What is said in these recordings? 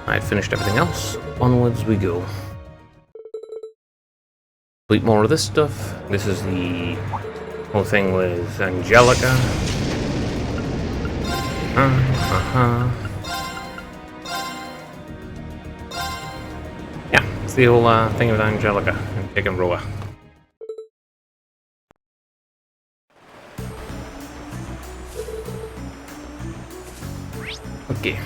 I had finished everything else. Onwards we go. Complete more of this stuff. This is the whole thing with Angelica. Yeah, it's the whole thing with Angelica and taking Roa. Okay.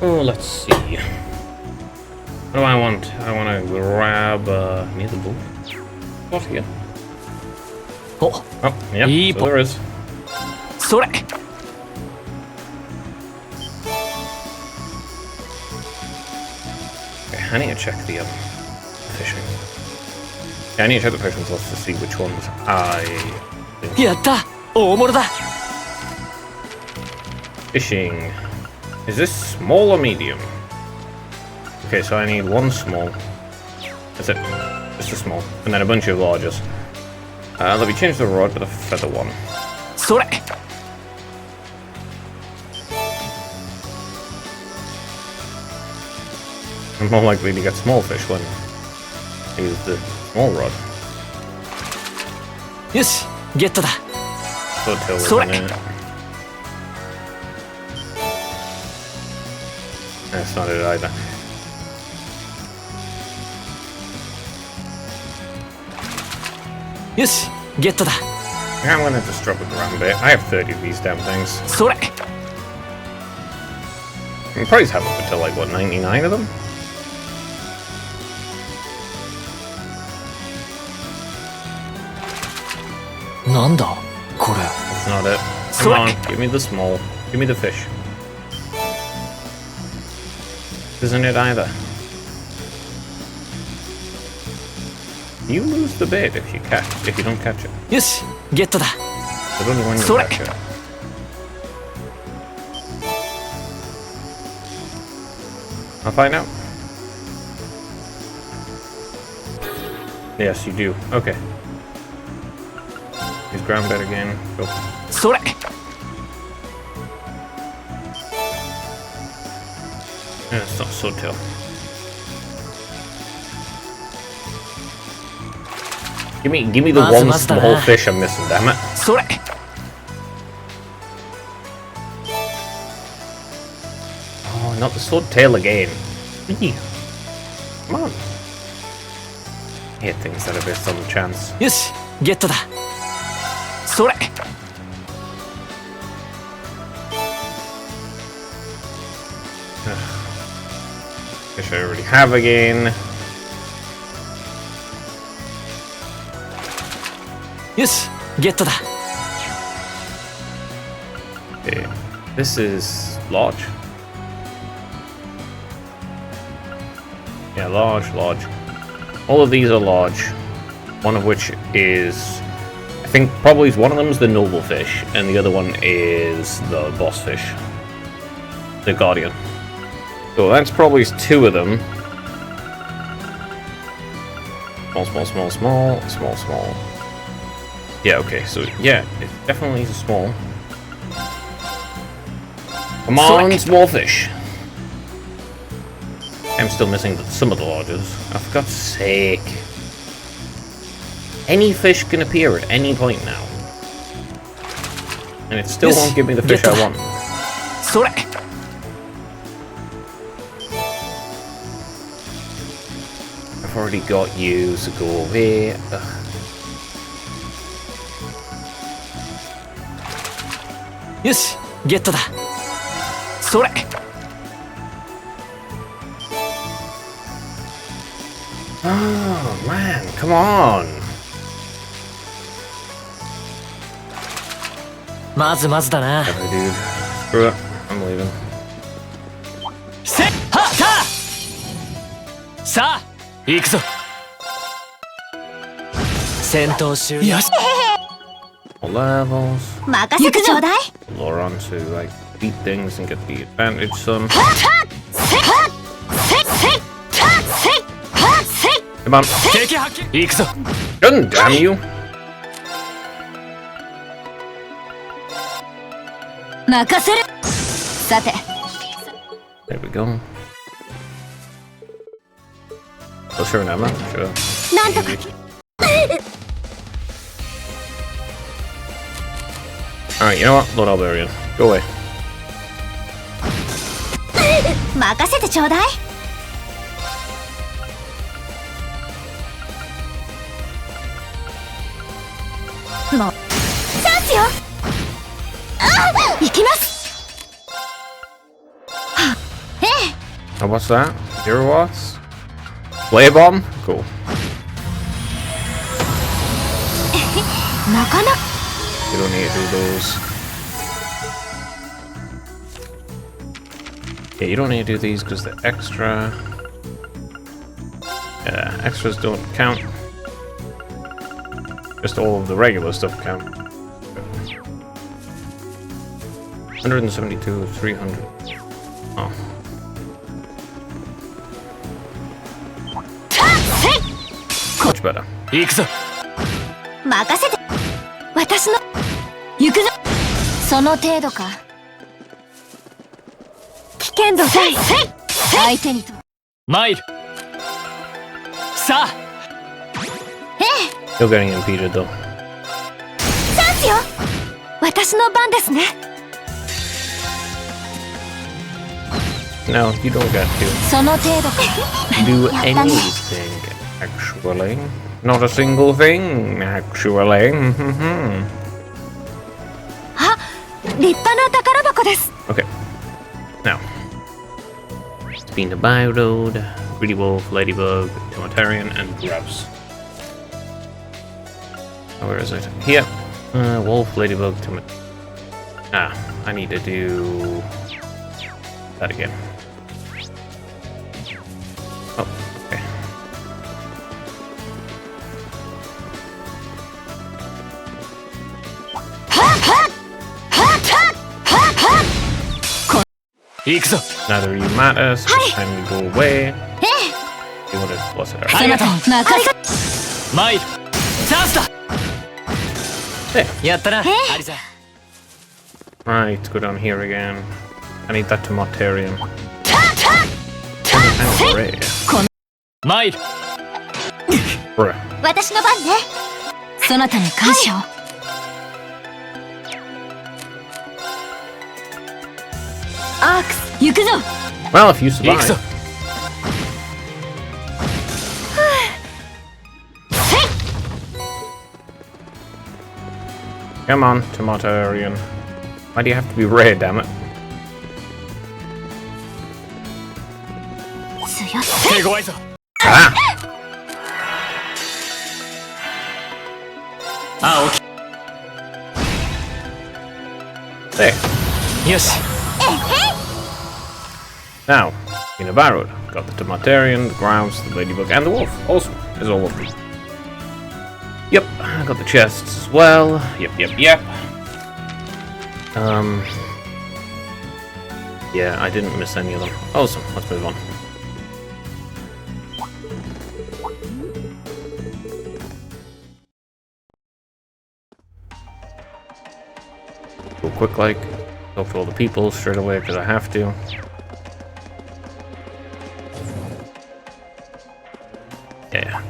Oh, let's see. What do I want? I want to grab near the boat. What here? Oh, yeah, so there is. Sore. Okay, I need to check the fishing. Yeah, I need to check the fishing slots to see which ones I think. Yatta! Omoru da! Fishing. Is this small or medium? Okay, so I need one small. That's it. Just a small. And then a bunch of larges. Let me change the rod with a feather one. Sore! I'm more likely to get small fish when I use the small rod. Yoshi! Getto da! So tail Sore! wasn't it? That's not it either. Yoshi! Getto da! I'm gonna just drop a ground bait. I have 30 of these damn things. Sore! I can probably have up until like, what, 99 of them? Nanda? Kore. That's not it. Come on, give me the small. Give me the fish. Isn't it either? You lose the bait if you don't catch it. Yoshi! Getto da! But only when you Sore. catch it. I'll find out. Yes, you do. Okay. Use ground bait again. Go. Sore! Yeah, it's not so tail. Give me the one small fish I'm missing, damn it. Sore! Oh, not the sword tail again. Eee. Come on. I hate things that are based on chance. Yoshi! Getto da! Sore! Fish I already have again. Yoshi! Getto da! Okay. This is large. Yeah, large. All of these are large. One of which is, I think probably one of them is the noble fish, and the other one is the boss fish, the guardian. So that's probably two of them. Small. Yeah, okay, so yeah, it definitely is a small. Come on, small fish. I'm still missing some of the larges. Oh, for God's sake. Any fish can appear at any point now. And it still won't give me the fish I want. Sore! I've already got you, so go away. Ugh. Yoshi! Getto da! Sore! Oh, man, come on. まずまずだな。 Alright, dude. Screw it. I'm leaving. せっはっはさあ行くぞ戦闘終了よし All levels. 任せてちょうだい Lure on to, like, beat things and get the advantage some. Come on. 敵発見行くぞ God damn you. 任せるさて There we go. Oh, sure, Emma. Sure. なんとか Alright, you know what? Lord Alberian. Go away. 任せてちょうだいもうチャンスよ行きます Oh, what's that? 0 watts? Flare bomb? Cool. なかなか You don't need to do those. Yeah, you don't need to do these because they're extra. Yeah, extras don't count. Just all of the regular stuff count. 172, 300. Oh. せい Much better. 行くぞ。任せて私の行くぞその程度か危険度せい相手にと参る。さあ。 Still getting impeded though. チャンスよ私の番ですね No, you don't get to その程度か do やったね anything, actually. Not a single thing, actually. あ立派な宝箱です Okay. Now. Spin the Bioroad, Greedy Wolf, Ladybug, Tomatarian, and Grouse. Oh, where is it? Here. Wolf, Ladybug, Tomat... Ah, I need to do... that again. Oh, okay. Ko- 行くぞ。 Neither of you matter, so it's time to go away. え You want to... what's it? えそなた任せ参る。チャンスだ。 There. やったな。アリサ。 Right, go down here again. I need that Tomatarian. たた And Ray. 参る。 Bruh. 私の番ねそなたに感謝をアークス行くぞ Well, if you 行くぞ survive.。Come on, Tomatarian. Why do you have to be red, damn it? 強す手強いぞ。 Ah! あ、起 There. き。よし。 Now, in a Barroad, got the Tomatarian, the Grouse, the Ladybug, and the Wolf. Awesome. There's all of them. Yep, I got the chests as well. Yep. Yeah, I didn't miss any of them. Awesome. Let's move on. Go quick like. Talk to all the people straight away because I have to. Yeah. .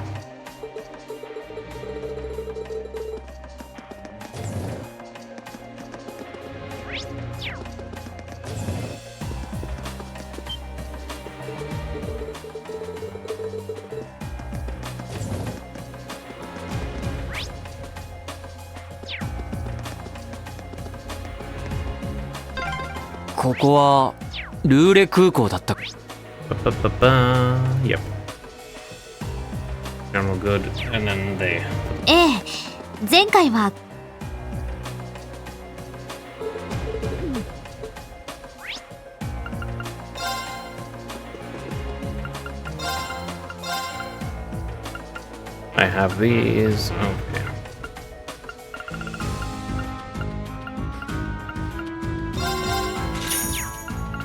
ここはルーレ空港だった。 Yep. General good, and then they. ええ前回は I have these. Okay.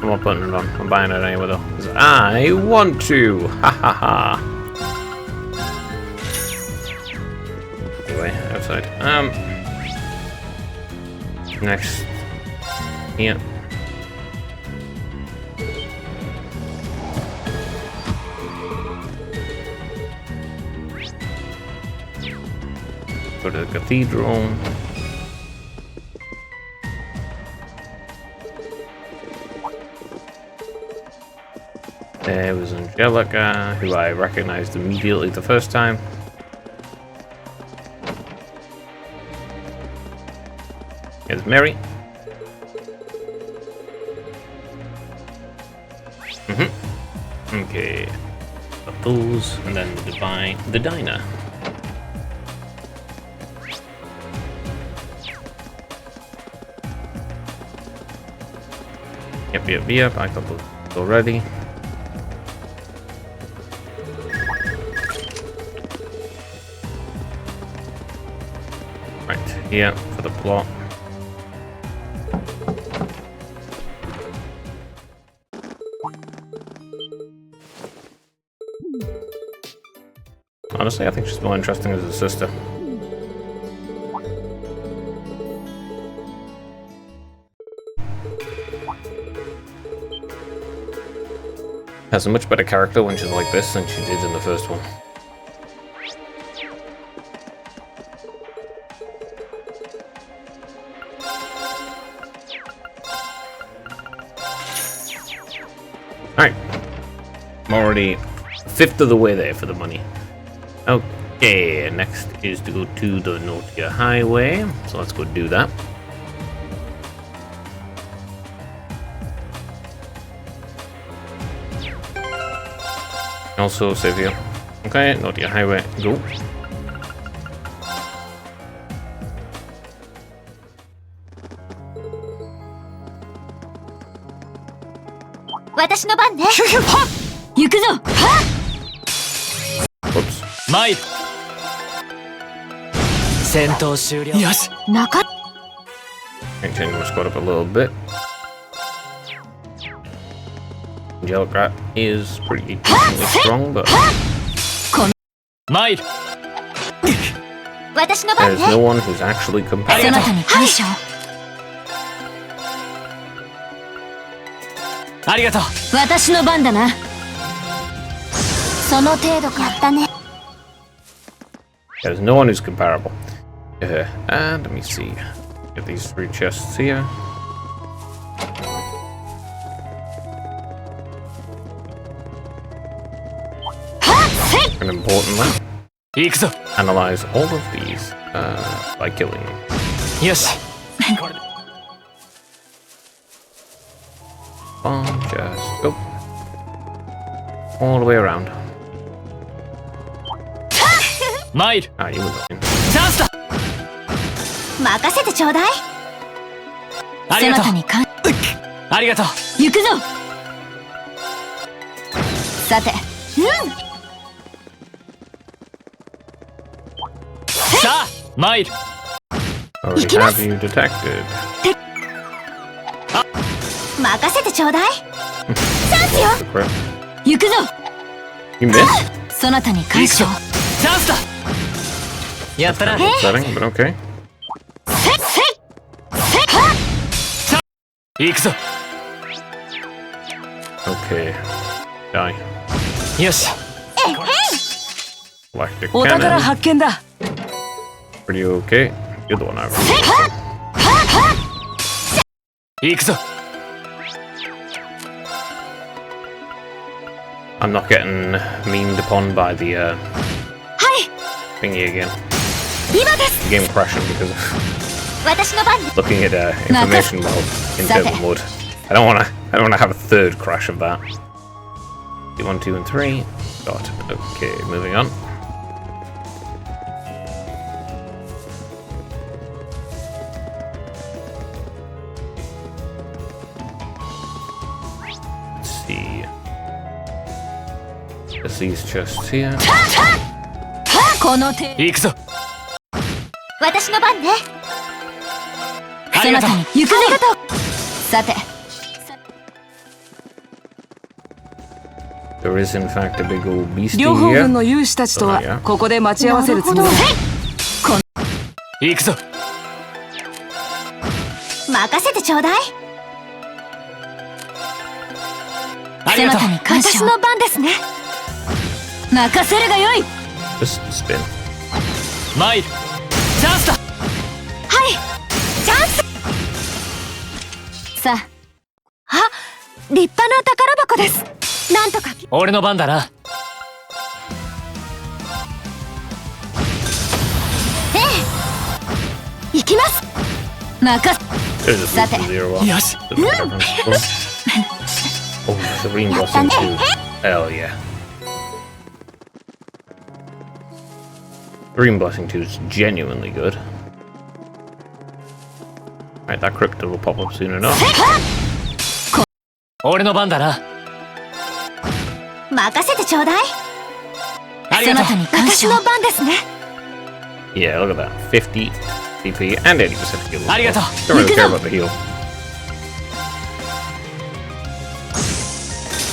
I'm not putting it on. I'm buying it anyway though. 'Cause I want to. Ha ha ha. Anyway, outside. Next. Yeah. go to the cathedral. There was Angelica, who I recognized immediately the first time. Here's Mary. Okay. Got those, and then the diner. Yep. I got those already. Right here for the plot. Honestly, I think she's more interesting as a sister. Has a much better character when she's like this than she did in the first one. Alright. I'm already a fifth of the way there for the money. Okay, next is to go to the Notia Highway, so let's go do that. Also save here. Okay, Notia Highway, go. Whoops. 参る戦闘終了よし Change my squad up a little bit. Angelica is pretty decently strong, but 参る there's no one who's actually competitive. ありがとう私の番だなその程度かやったね There's no one who's comparable. And let me see. Get these 3 chests here. And importantly, 行くぞ analyze all of these by killing them. よし Just go all the way around. 参る Ah, you were looking. チャンスだ任せてちょうだいありがとうそなたに感ありがとう行くぞさてさあ参る Already have you detected. 任せてちょうだいチャンスよ The crit. 行くぞ You missed? そなたに感謝をチャンスだやったな Upsetting, but okay. 行くぞ Okay. Die. よし Galactic お宝 cannon. 発見だ Pretty okay. You're the one I really 行くぞ I'm not getting memed upon by the はい thingy again. 今です The game crashing because of 私の番 looking at information mode in turbo mode. I don't wanna have a third crash of that. 1, 2, and 3. Got it. Okay, moving on. Let's see. There's these chests here. この手行くぞ私の番ねありがとうそなたに行くぞさて There is in fact a big old beastie 両方 here. 軍の勇士たちとはここで待ち合わせるつもりだ。行くぞ任せてちょうだいありがとうそなたに感謝を私の番ですね任せるがよい Just spin. 参るチさあ、立派な宝箱です。なんとか俺の番だな。行きます。任 There's a boost to zero off. よし。 Oh, Serene Blessing 2. Hell yeah. Serene Blessing 2 is genuinely good. Alright, that crypto will pop up soon enough. 俺の番だな。任せてちょうだい。ありがとう。私の番ですね。 Yeah, look at that. 50 CP and 80% heal. ありがとう。 Don't really care about the heal.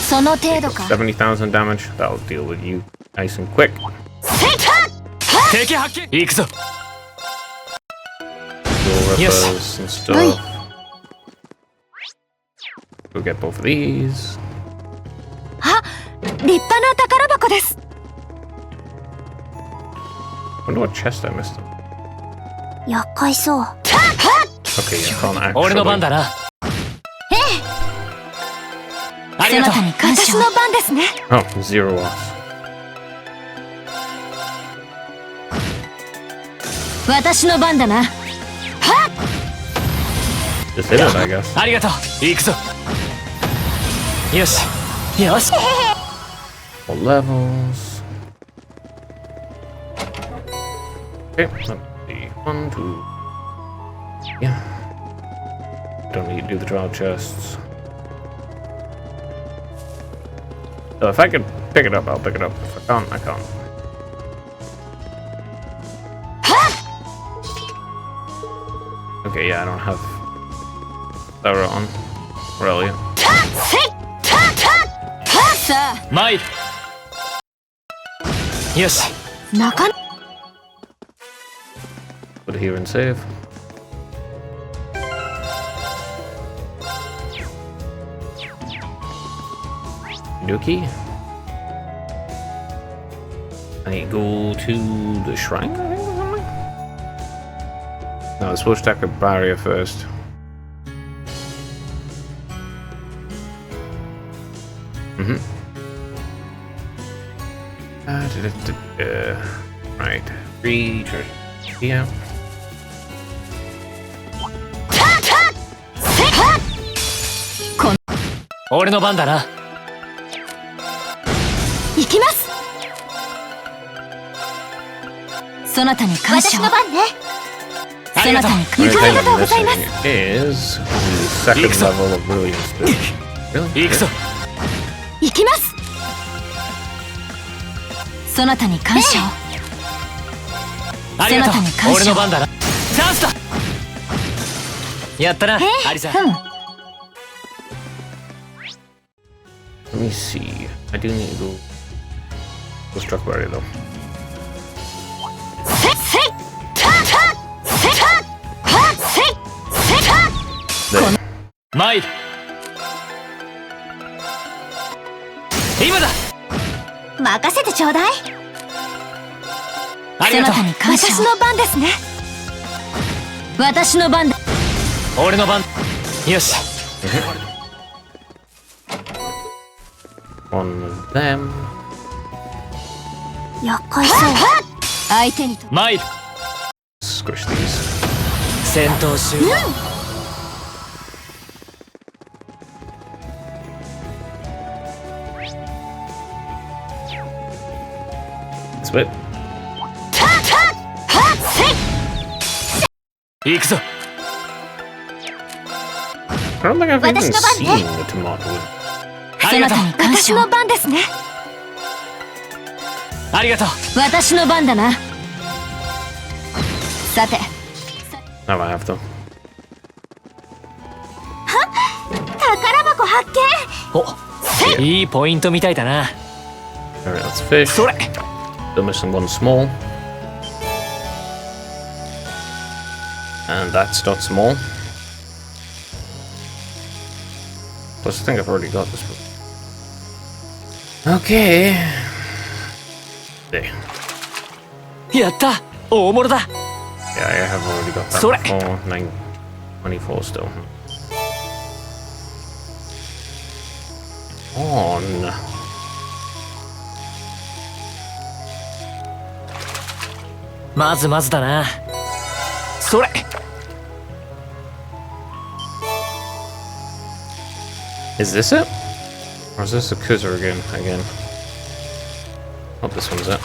その程度か。 70,000 damage. That'll deal with you nice and quick. 敵発見。行くぞ。 Dual Yes. rippers and stuff. We'll get both of these. あ、立派な宝箱です。 Wonder what chest I missed. 厄介そう。 Okay, you can't 俺の番 actually. だな。ありがとう。私の番ですね。 Oh, zero off. 私の番だな。 Just hit it, I guess. ありがとう。行くぞ。よし。よし。 All levels. Okay, let's see. 1, 2. Yeah. Don't need to do the trial chests. So if I can pick it up, I'll pick it up. If I can't, I can't. Okay, yeah, I don't have Sarah on. Aurelia. さあ、参る。よし。中 Put it here and save. Nuki. I need to go to the shrine, I think, or something? No, let's push that barrier first. Right. Reach. Yeah. 俺の番だな。行きます。そなたに感謝を。私の番ね。ありがとう。ありがとうございます。 Is the second level of Brilliance. Really? 行くぞ。行きます。そなたに感謝を。ありがとうそなたに感謝を。俺の番だな。チャンスだ。やったな、アリさん。Let me see. I do need to go struck barrier though. There. 参る。今だ。任せてちょうだい。ありがとう。私の番ですね。私の番だ。俺の番。よし。One of them. 厄介そう。相手にと。参る。 Squish these. 戦闘終了。Split. 行くぞ。 I don't think I've even Watashi no seen ban the tomato. ありがとう。私の番ですね。ありがとう。私の番だな。さて、 Now I have to. 宝箱発見。お、いいポイントみたいだな。 Alright, let's fish. それ。 Still missing one small. And that's not small. Plus, I think I've already got this one. Okay. There. やった。大物だ。 Yeah, I have already got that Sorry. before. 924 still. on. Is this it? Or is this a Kuzer again? Oh, this one's it.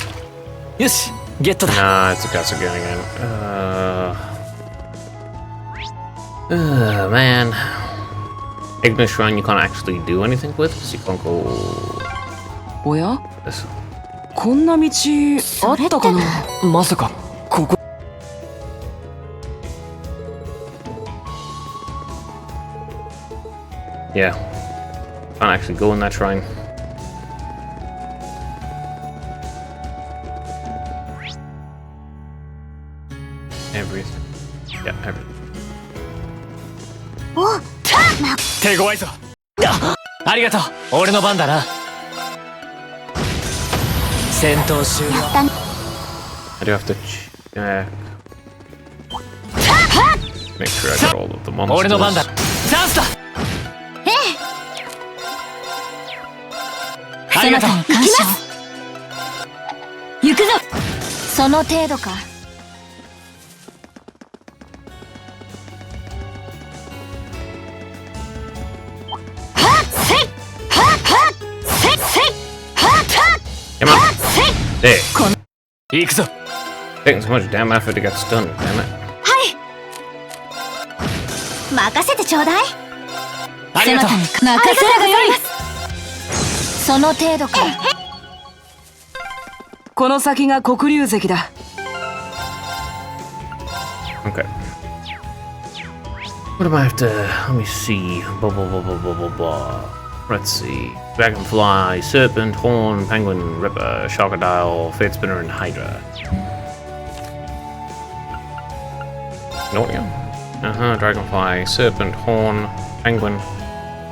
よしゲットだ Nah, it's a Kuzer again. Man. Ignis Shrine you can't actually do anything with, so you can't go おや this. こんな道あったかな。まさかここ Yeah. Can't actually go in that shrine. Everything. Yeah, everything. お手強いぞありがとう俺の番だな戦闘終了 I do have to check. Make sure I get all of the 俺の番だ monsters. チャンスだあそりがとうなたに感謝行くぞその程度かはっせいはっはっせいせいはっはっ Come on. せい There. 行くぞ Taking so much damn effort to get stunned, damn it. はい任せてちょうだいありがとう任せるがよいその程度かこの先が黒龍石だ。 Okay. What do I have to... Let me see. Blah, blah, blah, blah, blah, blah, blah. Let's see. Dragonfly, Serpent, Horn, Penguin, Ripper, Sharkadile, Fate Spinner, and Hydra. No, yeah. Dragonfly, Serpent, Horn, Penguin,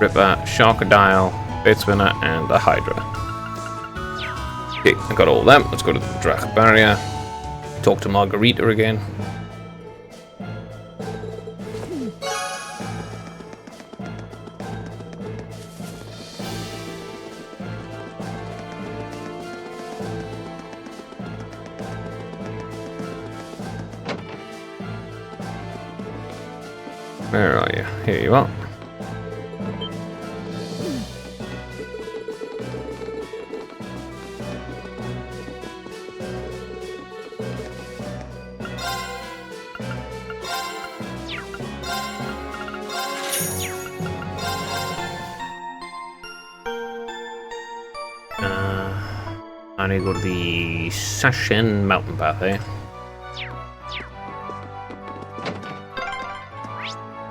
Ripper, Sharkadile, Fate Spinner, and the Hydra. Okay, I got all of them. Let's go to the Drac Barrier. Talk to Margarita again. Where are you? Here you are. I need to go to the Sashen mountain path, eh?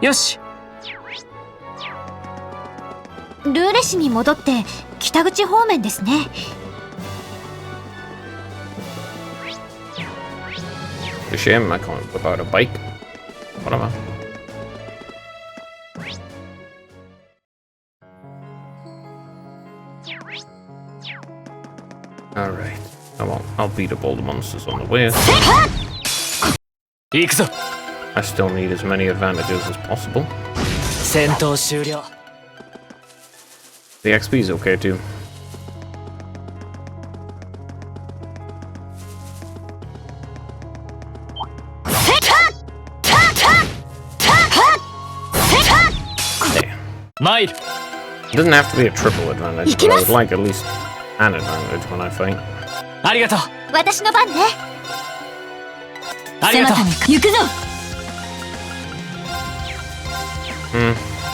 よし。ルーレ市に戻って北口方面ですね It's a shame I can't whip out a bike. Whatever. Alright. I'll beat up all the monsters on the way. 行くぞ I still need as many advantages as possible. 戦闘終了 The XP is okay too. There. 参る It doesn't have to be a triple advantage, but I would like at least an advantage when I fight. ありがとう私の番ねありがとう行くぞ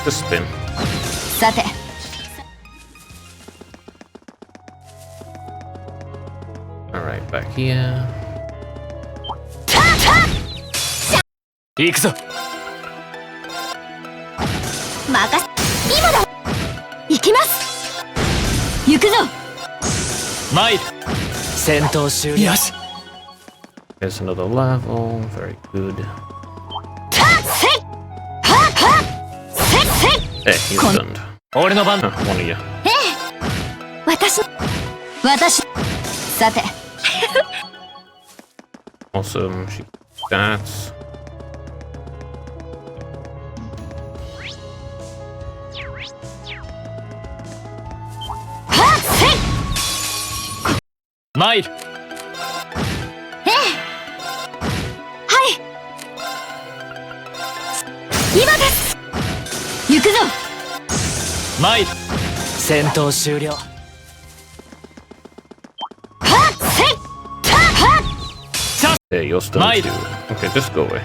Just spin. さて Alright, back here. 行くぞ任せ今だ行きます行くぞ参る戦闘終了よし There's another level. Very good. せいはっはっせいせい Hey, he's stunned. 俺の番 Huh, one of you. 私さて Awesome. She stats. 参る。はい今です。行くぞ。参る。戦闘終了。はっせいはっ Yeah, you're stunned Mate. too. Okay, just go away.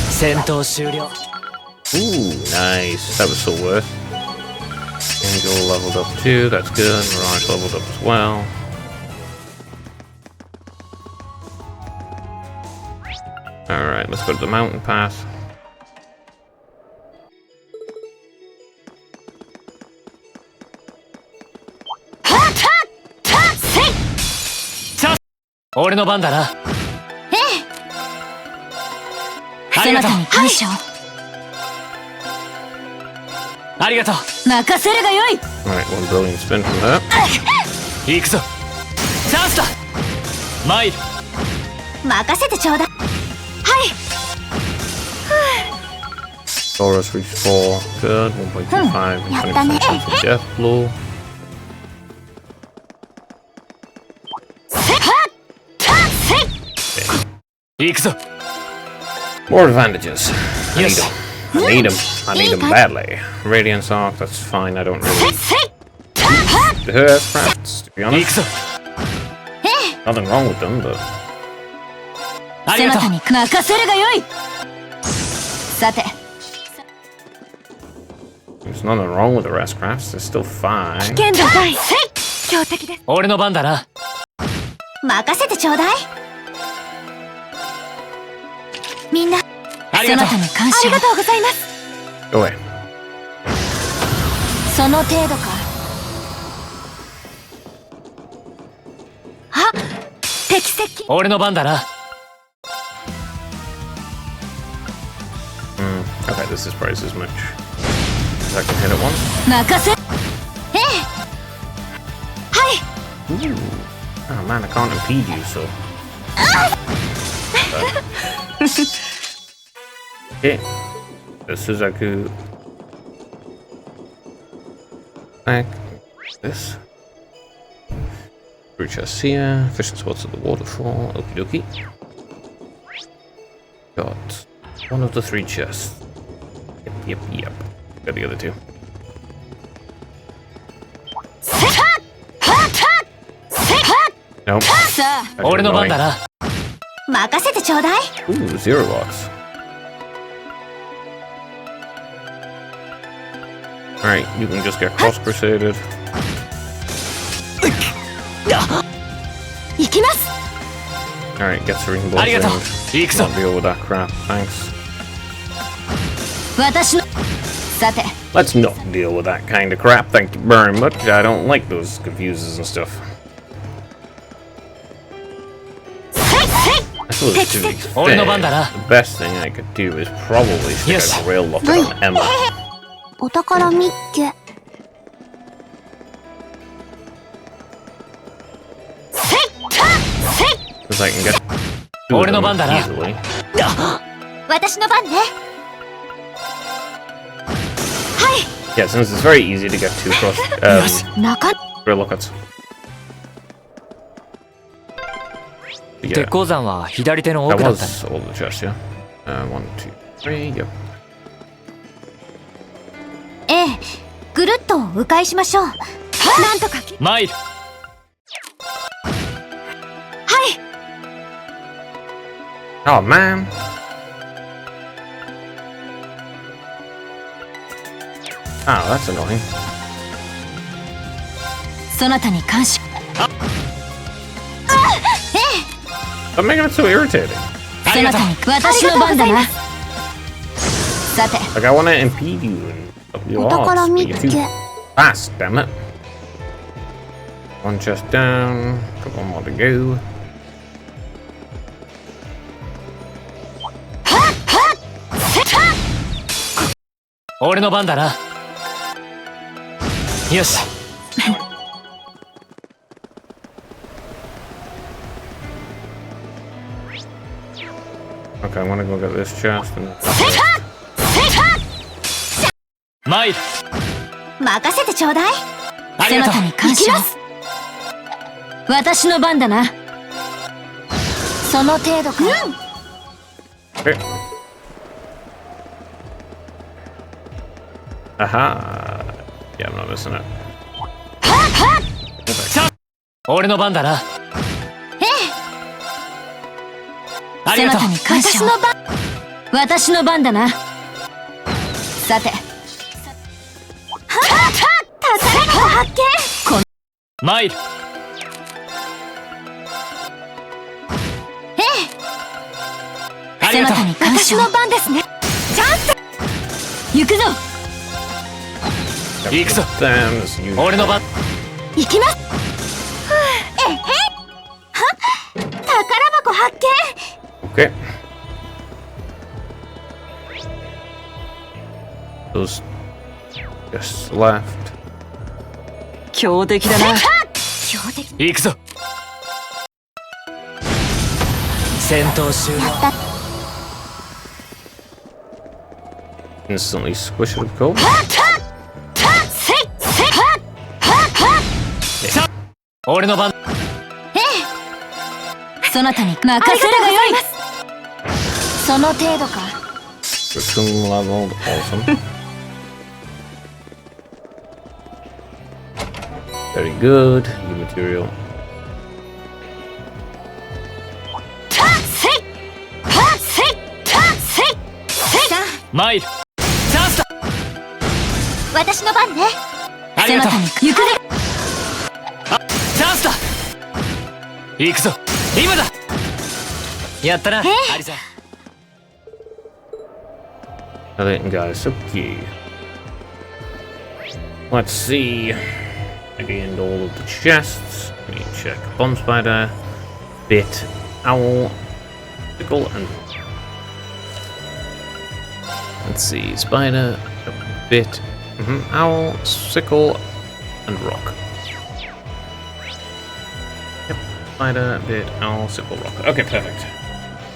戦闘終了。 Ooh, nice. That was so worth. Angel leveled up too. That's good. Mirage leveled up as well. Alright, let's go to the mountain path.はっせい。俺の番だな。ええそなありがとうたに感謝を。ありがとう。任せるがよい。 Alright, 1 billion spin from that. 行くぞ。チャンスだ。参る。任せてちょうだい。はい Taurus reached 4. Good. 1.25. And 20% chance of death blow. せはっせい。行くぞ。 More advantages. I need Yes. them. I need them. I need them badly. Radiance Arc, that's fine. I don't せ really せいはっ hurt crafts, to be 行 honest. くぞ。ええ Nothing wrong with them, but ありがとうそなた。に任せるがよい。さて there's nothing wrong with the rest crafts. They're still fine. 剣道第せい強敵です。俺の番だな。任せてちょうだい。みんなありがとうそなたに感謝。ありがとうございます。 Go away. その程度か。あ適席。俺の番だな。 Okay, this is twice as much. I can hit it once. 任せ。ええはい Oh man, I can't impede you, so. Okay. The Suzaku. Back. This. Through chests here. Fishing spots at the waterfall. Okie dokie. Got one of the 3 chests. Yep. Got the other 2. せはっはっせはっ Nope. さあ That's 俺の番 annoying. だな。任せてちょうだい。 Ooh, 0 box. Alright, you can just get cross crusaded. 行きます。 Alright, get Serene ありがとう。 Blessing. 行くぞ。 Not deal with that crap, thanks. 私のさて Let's not deal with that kind of crap, thank you very much. I don't like those confuses and stuff. せいせい I suppose to be Take fair, 俺の番だな。 the best thing I could do is probably stick Yes. a rail locket on Emma. お宝見っけ。せいたせい Because I can get 2 of 俺の them 番だな。 easily. 私の番ね。はい Yeah, since it's very easy to get 2 cross Yes.中 rail lockets. But 鉄 yeah, 鉱山は左手の that 奥だったね。 was all the chests, yeah. 1, 2, 3, yep. ええぐるっと迂回しましょう。なんとか参る。はい Oh man. Oh, that's annoying. そなたに感謝。 Stop making it so irritating. そなたに私の番だな。さて Like, I want to impede you and up your お宝 odds, 見 but っ you're け。 too fast, damn it. 1 chest down, couple more to go. 俺の番だな。よし。 Okay, I want to go get this chest and 参る。任せてちょうだい。ありがとう。そなたに感謝を。私の番だな。その程度か。Okay. Aha. Yeah, I'm not missing it. 俺の番だな。ええ。ありがとう。そなたに感謝を。私の番だな。さて。宝箱発見。参る。ええ。ありがとう。そなたに感謝を。私の番ですね。チャンス。行くぞ。行くぞ。 Damn, this new. 俺の番。行きます。えへ。は。宝箱発見。Okay. Those just left. 強敵だな。強敵。行くぞ。戦闘終了。 Instantly squish it with gold. 俺の番。そなたに任せるがよい。その程度か。Raccoon leveled. Awesome. Very good. New material. 参る。チャンスだ。私の番ね。ありがとう。そなたに行くぜ。チャンスだ。行くぞ。今だ。やったな。アリさん。 Alright, guys. Okay. Let's see. I gained all of the chests. Let me check. Bomb spider, bit, owl, sickle, and let's see. Spider, bit, owl, sickle, and rock. Yep. Spider, bit, owl, sickle, rock. Okay, perfect.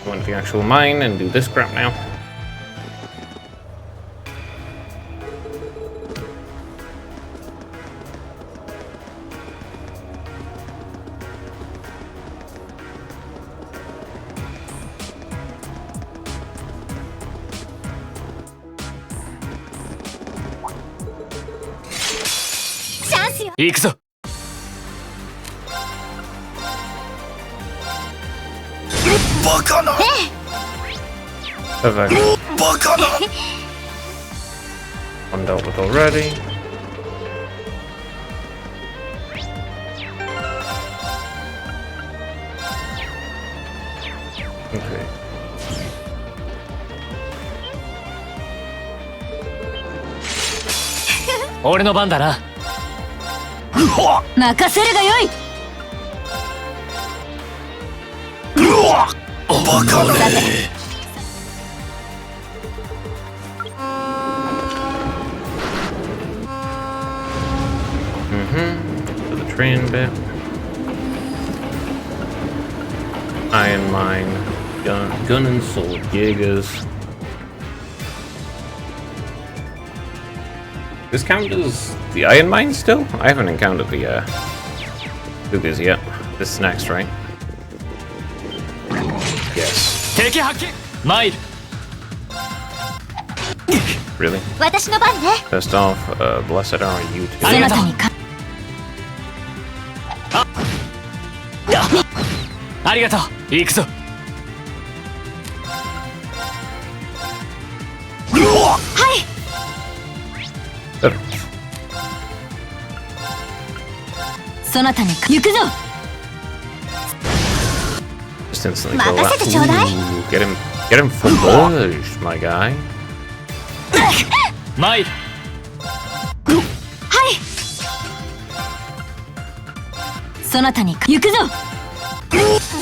Go into the actual mine and do this crap now. Chanceよ。行くぞ。バカな。 Perfect. バカな。 One dealt with already. Okay. 俺の番だな。任せるがよい。バカな。 To the train bit. Iron mine. Gun and sword. Jaegers. This count as the iron mine still? I haven't encountered the Cougars yet. This is next, right? Yes. 敵発見。参る。 Really? 私の番ね。 First off, blessed are you そ two. なたにか。ありがとう。行くぞ。はい。 Good. そなたに行くぞ。 Just instantly kill that. 任せてちょうだい。 Ooh, get him full burst, my guy. 参る。はい。そなたに行くぞ。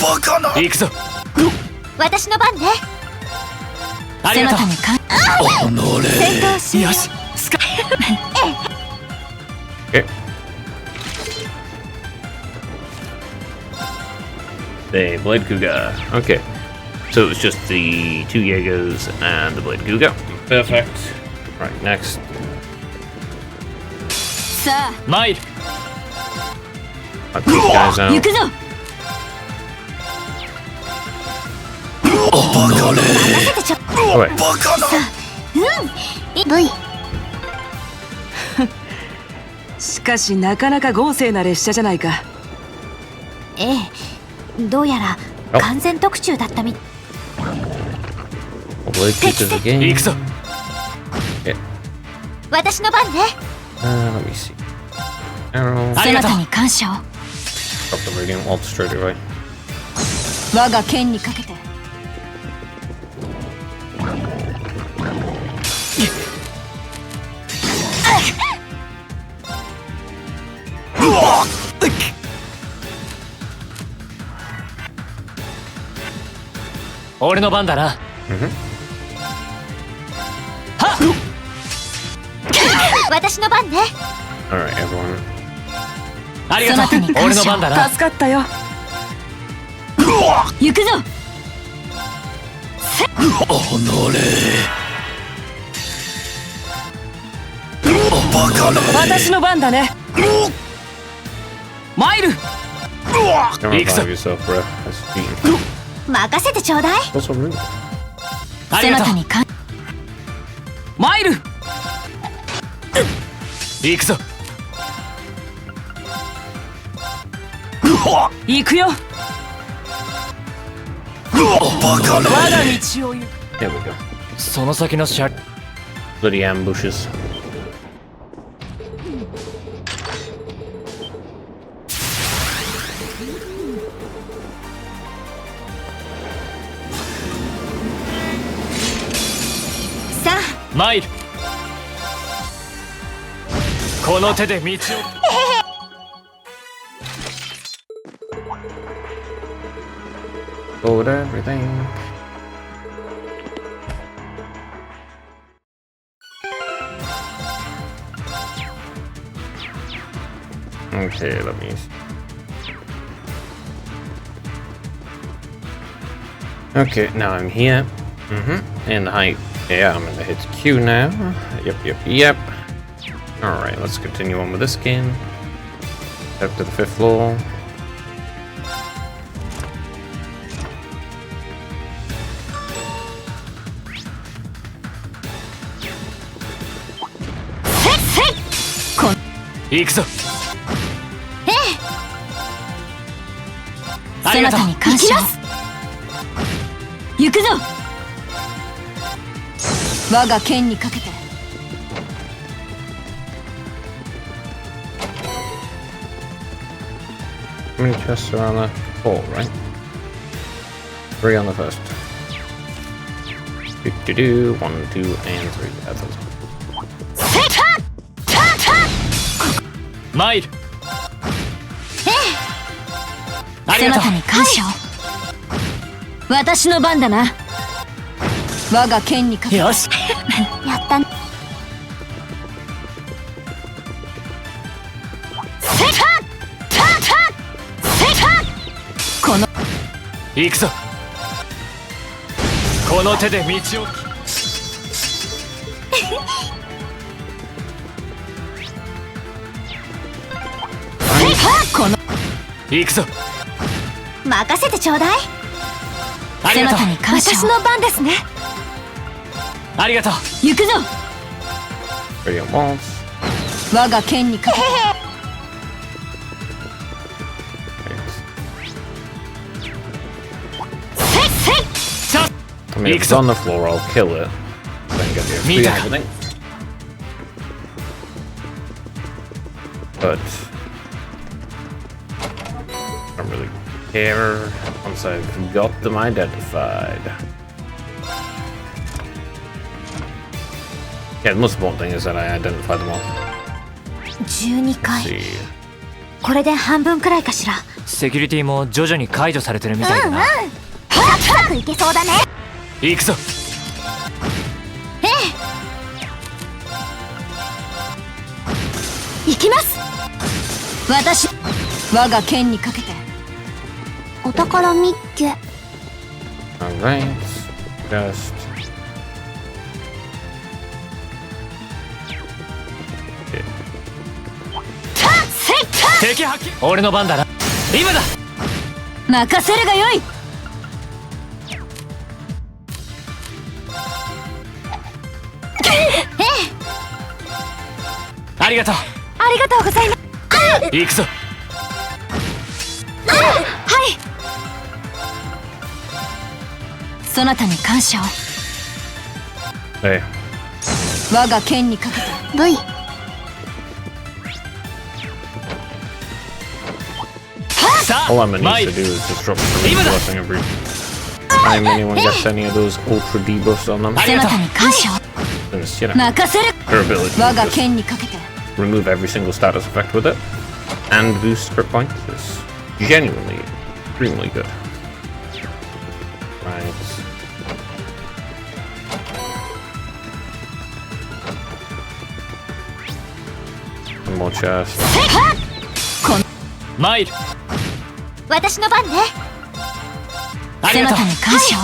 バカな。行くぞ。私の番ね。ありがとう。そなたにか。戦闘終了。よし。スカ。 Okay. The Blade Cougar. Okay. So it was just the two Jaegers and the Blade Cougar. Perfect. Right, next. さあ。参る。Cut these guys 行 out. くぞ。任せてちょ。 Oh, wait. V。しかしなかなか豪勢な列車じゃないか。ええ、どうやらあ完全特注だったみ。 All the way through to the game. 行くぞ。 私の番ね。 Let me see. Arrow. ありがとうそなたに感謝を。 Drop the radiant wall straight away. 我が剣にかけて。俺の番だな。私の番ね。 Alright, everyone. ありがとうそなたに。感謝俺の番だな。助かったよ。行くぞ。私の番だね。マイル。 Don't Iksa. revive yourself, bro. That's cheating. 任せてちょうだい。 Also rude. ありがとうそなたに感。マイル。行くぞ。行くよ。我が道を行く。 There we go. その先の車 Bloody ambushes. Sa. マイル。この手で道を。 Load everything. Okay, let me see. Okay, now I'm here. And yeah, I'm in the hits queue now. Yep. Alright, let's continue on with this game. Up to the 5th floor. Hey, hey. 行くぞ。ええ。そなありがとうたに感謝を。行くぞ。我が剣にかけて。 How many chests are on the 4, right? 3 on the first. Do 1, 2, and 3. That's it. セタタタ。マイル。ええ。ありがとうそなたに感謝を。私の番だな。我が剣にかけて。よし。やったね。セタタタ。セタ。この。行くぞ。この手で道を。 この。行くぞ。任せてちょうだい。そなありがとう。たに感謝を。私の番ですね。ありがとう。行くぞ。 Radiant walls. 我が剣にかけて。 せいせい。 チャン I mean, if it's on the floor, I'll kill it. Then get the XP and Mita. everything. But I don't really care once I've got them identified. Yeah, the most important thing is that I identify them all. 12 Let's 回。 see. これで半分くらいかしら。セキュリティも徐々に解除されてるみたいだな。サクサクいけそうだね。行くぞ。ええ。行きます。私。我が剣にかけて。お宝みっけ。 Alright. Just. Okay. タッセイタ敵発見。俺の番だな。今だ。任せるがよい。ありがとう。ありがとうございます。行くぞ。はいそなたに感謝を。 Hey, 我が剣にかけて V さあ all I'm gonna 参 need る to do is disrupt the blessing every time anyone gets any of those ultra debuffs on them. ありがとう。そなたに感謝を And just, you know, 任せる。 her ability 我 to が just 剣にかけて remove every single status effect with it and boost crit points is genuinely extremely good. Right. One more chest. 参る。私の番ね。そなありがとたに感謝を。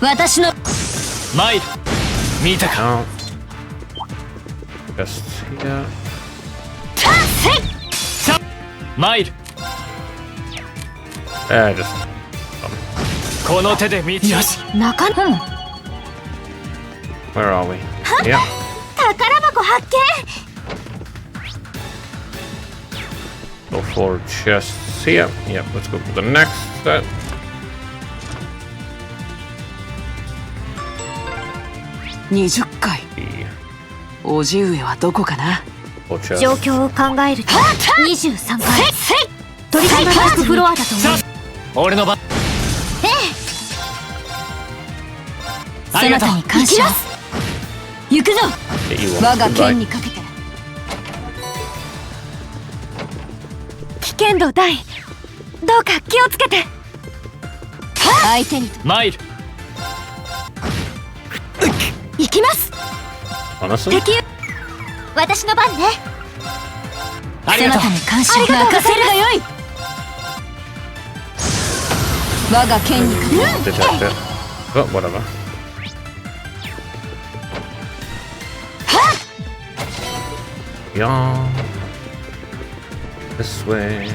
私のう。参る。見たか。 Now, just here. さ参る。 Just この手で見つよし。中野 where are we? Yeah. 宝箱発見。 Go for chests here. Yep, let's go for the next set. 20回 The おじ上はどこかな。 full chest. 状況を考えると23回取締役フロアだと思さう。俺の番。あそりがとう。なたに感謝を。行くぞ。 Hit you once, 我が goodbye. 剣にかけて危険度大。どうか気をつけて。相手に参る。行きます。 Honestly? 敵私の番ね。ありがとうそなた。に感謝を。任せるがよい。我が剣にかけて Detect it. But whatever. Yeah. This way.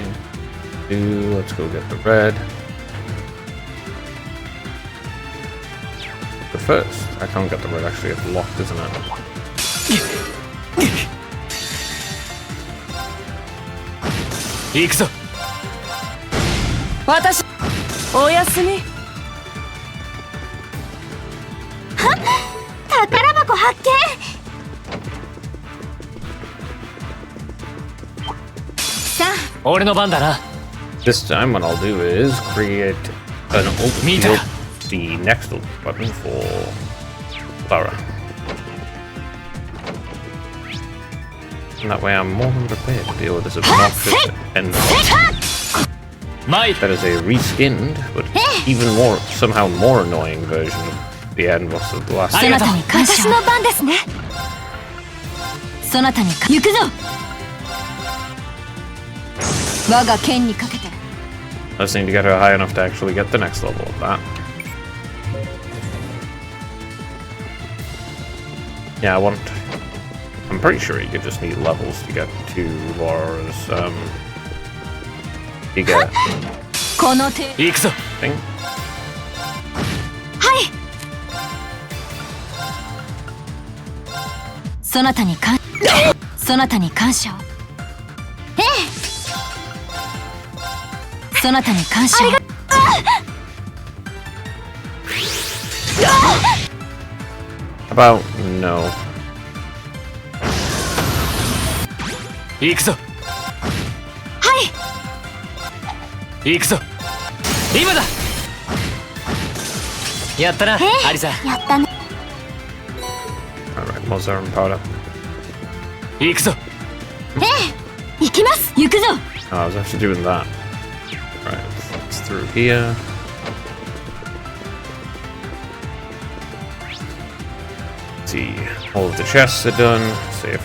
Let's go get the red. But first, I can't get the red actually, it's locked, isn't it? 行くぞ。私おやすみ。宝箱発見。さあ俺の番だな。 This time what I'll do is create an ult, Mita. the next ult button for Clara. And that way I'm more than prepared to deal with this obnoxious end boss. 参る。 That is a reskinned, but even more, somehow more annoying version of the end boss of the last そなたに感謝を。私の番ですね。そなたに行くぞ。我が剣にかけて I just need to get her high enough to actually get the next level of that. Yeah, I'm pretty sure you could just need levels to get to Laura's, you get この手。行くぞ。 thing. はいそなたにそなたに感謝を。そなたに感謝を。 About no. 行くぞ。はい行くぞ。今だ。やったな、アリサ。やったね。 Alright, Mozart and powder. 行くぞ。行きます行くぞ。 Oh, I was actually doing that. Right, it's through here. Let's see, all of the chests are done. Save.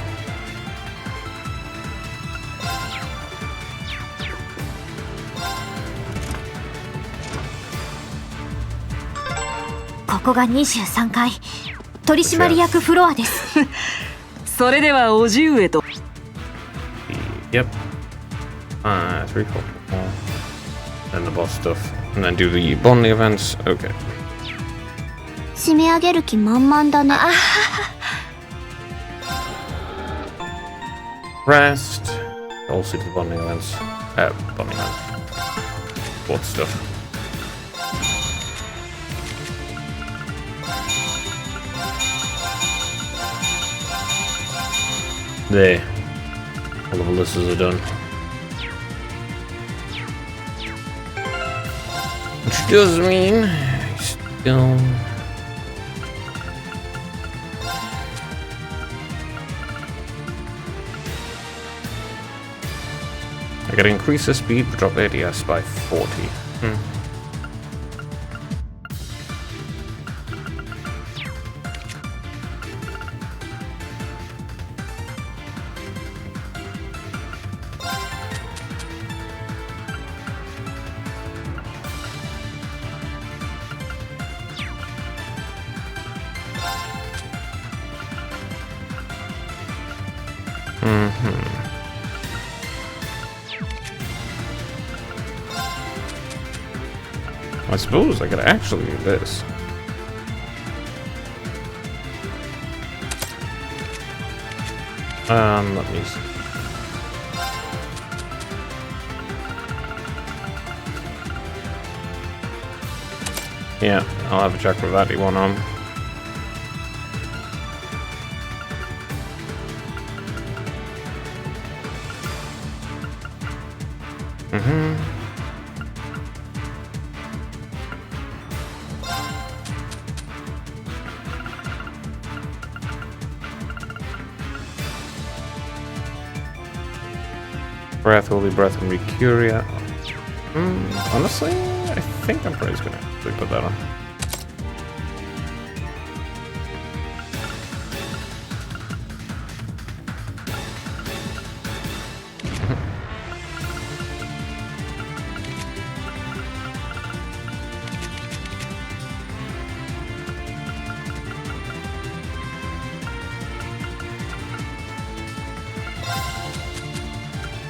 ここが23階取締役フロアです。それではおじ上と Yep. 3, 4, 4. Then the boss stuff. And then do the bonding events. Okay. 締め上げる気満々だね。 Rest. Also do the bonding events. Bonding events. What stuff? There. All the ballistas are done. Which does mean I still... I gotta increase the speed, but drop ADS by 40. I suppose I could actually do this. Let me see. Yeah, I'll have a check with that one on. Breath, Holy Breath, and Recuria. Honestly, I think I'm probably just gonna actually put that on.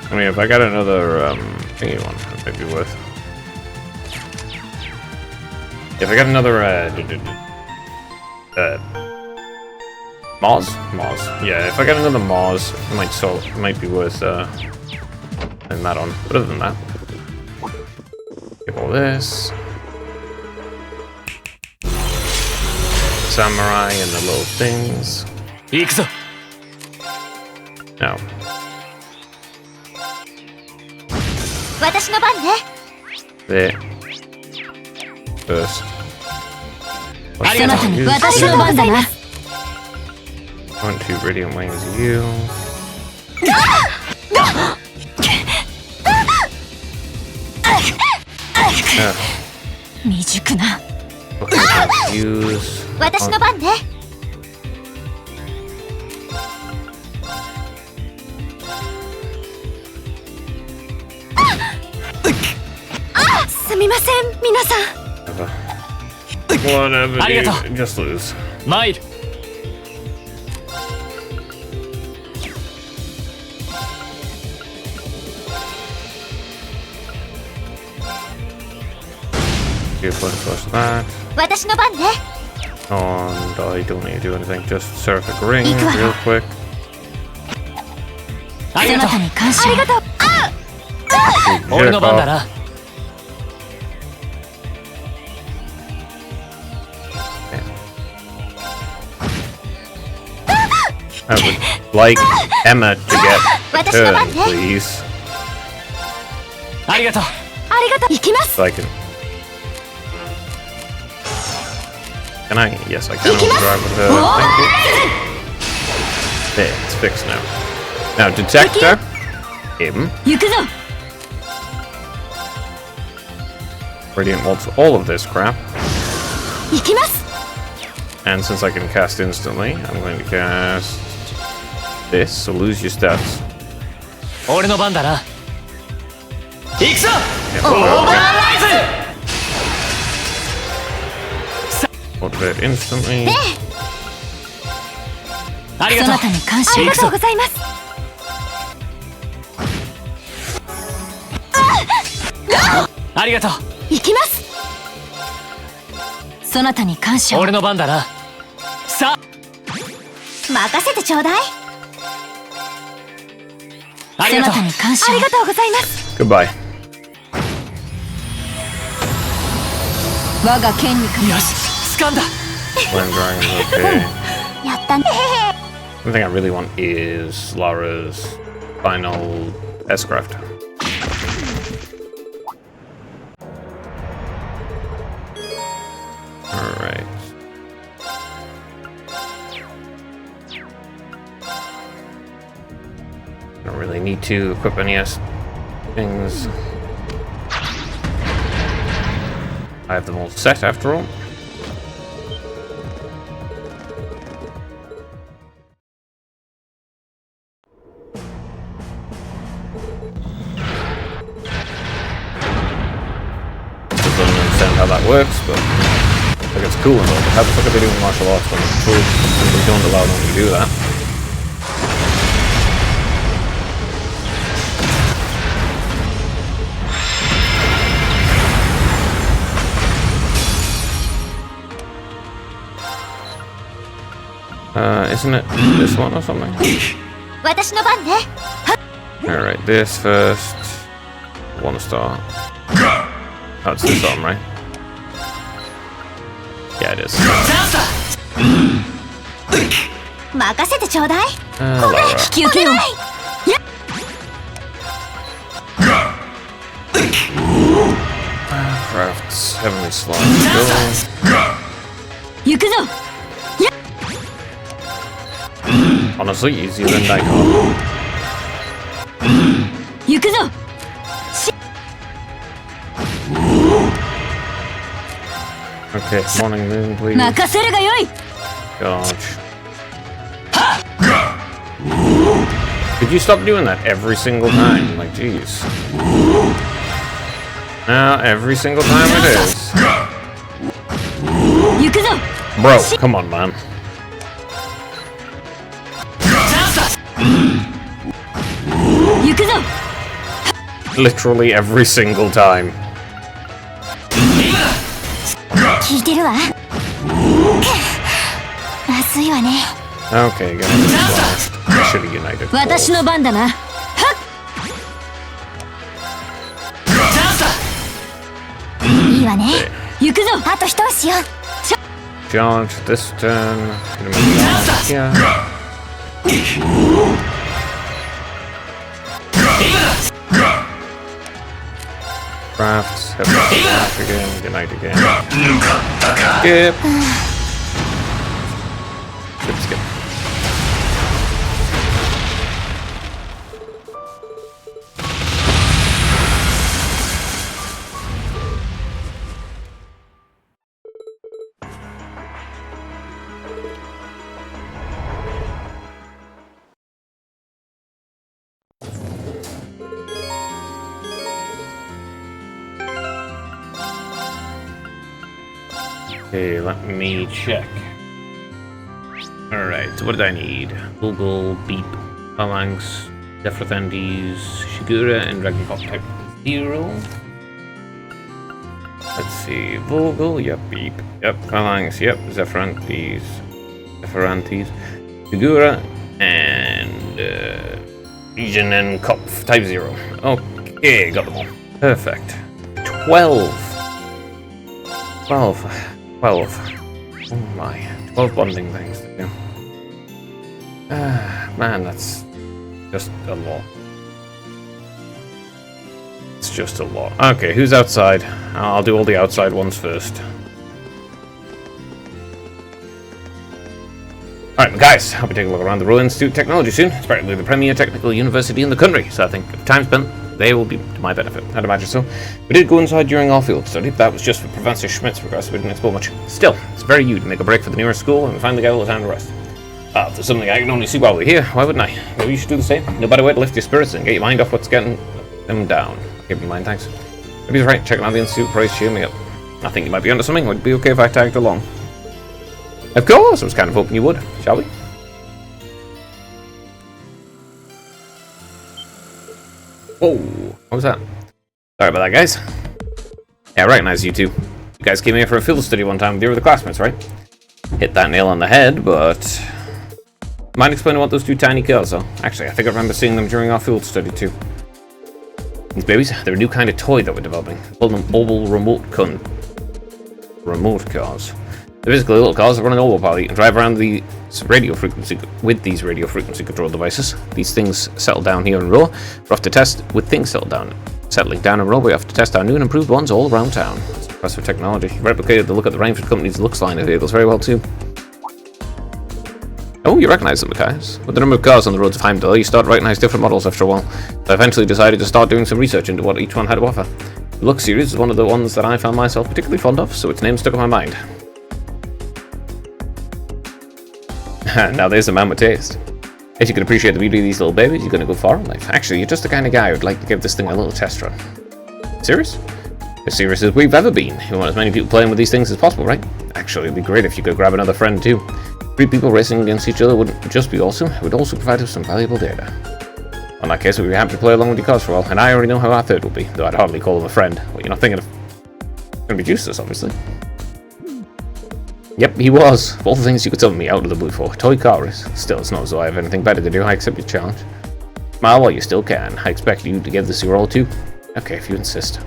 I mean, if I got another thingy one, that might be worth. If I got another Mars, yeah. If I got another Mars, it might be worth putting that on. But other than that, give all this, samurai and the little things. Now. 私の番ね。 There. First. そなたに私の番だな。 1, 2 Radiant Wings, you. Oh. 未熟な。 Use. 私の番ね。 すみません、皆さん。 Whatever, ありがとう。 just lose. 参る。 You flush that. 私の番ね。 And I don't need to do anything, just surf a ring real quick. ありがとう。そなたに感謝。ありがとう。俺の番だな。 I would like Emma to get a turn, please. ありがとう。ありがとう。行きます。 So I can. Can I? Yes, I can. I'll drive with her. Thank you. There, it's fixed now. Now, detector. Him. 行くぞ。 Radiant wants all of this crap. 行きます。 And since I can cast instantly, I'm going to cast this, so lose your stats. 俺の番だな。行くぞ。 Yeah, オーバーライズ。 Motivate instantly. ありがとう。そなたに感謝。ありがとうございます。ありがとう。行きます。そなたに感謝を。俺の番だな。さあ、任せてちょうだい。ありがとう。そなたに感謝を。ありがとうございます。 Goodbye. 我が剣にかけ。よし、掴んだ。 Flame Dragon's okay. やったね。 The thing I really want is Lara's final S-Craft. Alright. Don't really need to equip any S things. I have them all set after all. Still don't understand how that works, but like it's cool and all. But how the fuck are they doing martial arts when it's true? They don't allow them to do that. Isn't it this one or something? 私の番ね。 Alright, this first. 1 star. That's this arm, right? Yeah, it is. チャンスだ。任せてちょうだい。 Lara. 引き受けよう。 Crafts, Heavenly Slime. 行くぞ。 Honestly, easier than Nighthawk. 行くぞ。 Okay, Morning Moon, please. 任せるがよい。 Gosh. Could you stop doing that every single time? Like, jeez. Now, every single time it is. 行くぞ。 Bro, come on, man. チャンスだ。行くぞ。 Literally every single time. 聞いてるわ。まずいわね。 Okay, get into this last. Should have united. 私の番だな。はっ。チャンスだ。いいわね。行くぞ。あと一押しよ。 Charge this turn. Hit him in the arm. Yeah. Crafts, Heavenly Slash again, Unite again. Skip. Skip, skip. Okay, let me check. Alright, what did I need? Google, Beep, Phalanx, Zephyrthandes, Shigura, and Dragoncop type 0. Let's see, Vogel, yep, Beep, yep, Phalanx, yep, Zephyrthandes, Shigura, and Legion and Kopf type 0. Okay, got them all. Perfect. 12. 12. Oh my. 12 bonding things to do. Man, that's just a lot. It's just a lot. Okay, who's outside? I'll do all the outside ones first. Alright, guys, I'll be taking a look around the Royal Institute of Technology soon. It's practically the premier technical university in the country, so I think if time spent, they will be to my benefit. I'd imagine so. We did go inside during our field study, but that was just for Professor Schmidt's request, so we didn't explore much. Still, it's very you to make a break for the nearest school, and we finally got a little time to rest. If there's something I can only see while we're here, why wouldn't I? Maybe you should do the same. No better way to lift your spirits and get your mind off what's getting them down. Give me mind, thanks. Maybe he's right, checking out the Institute price cheer me up. I think you might be onto something. Would it be okay if I tagged along? Of course, I was kind of hoping you would. Shall we? Whoa, what was that? Sorry about that, guys. Yeah, I recognize you two. You guys came here for a field study one time with your other classmates, right? Hit that nail on the head, but... Mind explaining what those two tiny cars are? Actually, I think I remember seeing them during our field study too. These babies, they're a new kind of toy that we're developing. We call them mobile remote cars. They're basically little cars that run an autopilot and drive around the radio frequency with these radio frequency control devices. These things settle down here in Row. We're off to test with things settling down in Row. We have to test our new and improved ones all around town. It's impressive technology. Replicated the look at the Rainford Company's looks line of vehicles very well too. Oh, you recognize them, guys. With the number of cars on the roads of Heimdall, you start to recognize different models after a while. So I eventually decided to start doing some research into what each one had to offer. The Lux series is one of the ones that I found myself particularly fond of, so its name stuck in my mind. Now there's a man with taste. If you can appreciate the beauty of these little babies, you're going to go far in life. Actually, you're just the kind of guy who'd like to give this thing a little test run. Serious? As serious as we've ever been. We want as many people playing with these things as possible, right? Actually, it'd be great if you could grab another friend too. 3 people racing against each other wouldn't just be awesome, it would also provide us some valuable data. In that case, we'd be happy to play along with your cars for a while, and I already know how our third will be, though I'd hardly call him a friend. Well, you're not thinking of... Gonna be useless, obviously. Yep, he was. Of all the things you could summon me out of the blue for, toy car race. Still, it's not as though I have anything better to do. I accept your challenge. Smile while you still can. I expect you to give this your all too. Okay, if you insist.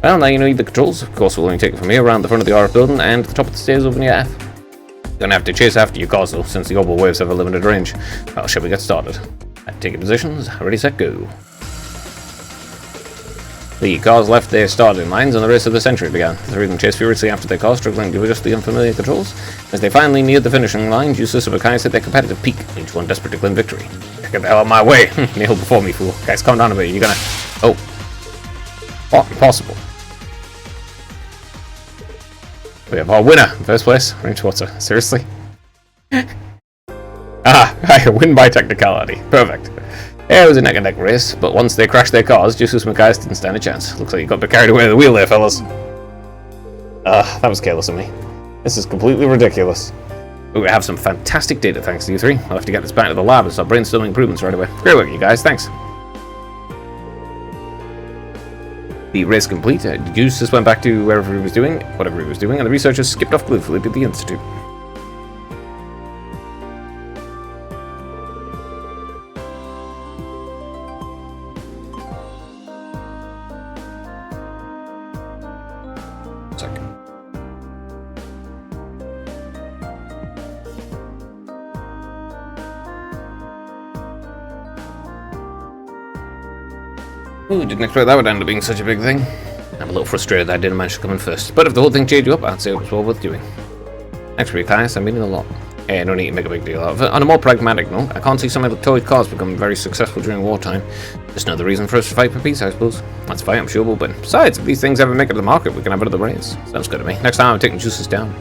Well, now you know the controls. Of course, we'll only take it from here around the front of the RF building and the top of the stairs over near F. Gonna have to chase after your cars though, since the orbital waves have a limited range. Well, shall we get started? Take your positions. Ready, set, go. The cars left their starting lines and the race of the century began. The three of them chased furiously after their cars, struggling to adjust the unfamiliar controls. As they finally neared the finishing line, Justice and Makai set their competitive peak, each one desperate to claim victory. Get the hell out of my way! Kneel before me, fool. Guys, calm down a bit. You're gonna... Oh. What? Impossible. We have our winner in first place, Rangewater. Seriously? I win by technicality. Perfect. Yeah, it was a neck-and-neck race, but once they crashed their cars, Jesus Mackay didn't stand a chance. Looks like you got a bit carried away with the wheel there, fellas. That was careless of me. This is completely ridiculous. We have some fantastic data thanks to you three. I'll have to get this back to the lab and start brainstorming improvements right away. Great work, you guys. Thanks. The race complete. Eustace went back to whatever he was doing, and the researchers skipped off gleefully to the Institute. Ooh, didn't expect that would end up being such a big thing. I'm a little frustrated that I didn't manage to come in first, but if the whole thing cheered you up, I'd say it was well worth doing. Thanks for your kindness, I mean it a lot. No need to make a big deal out of it. On a more pragmatic note, I can't see some of the toy cars becoming very successful during wartime. Just another reason for us to fight for peace, I suppose. That's fine, I'm sure we'll win. Besides, if these things ever make it to the market, we can have another race. Sounds good to me. Next time I'm taking Juices down.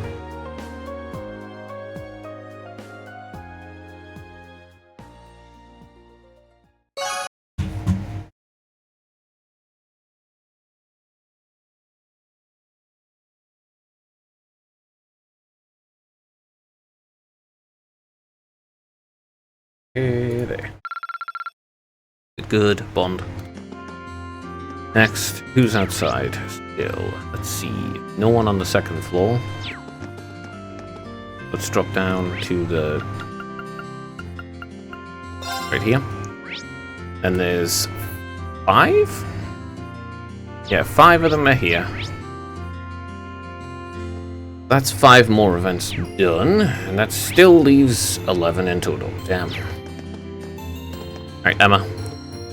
Okay, there. Good, Bond. Next, who's outside still? Let's see. No one on the second floor. Let's drop down to the... right here. And there's 5? Yeah, 5 of them are here. That's 5 more events done, and that still leaves 11 in total. Damn. Alright, Emma.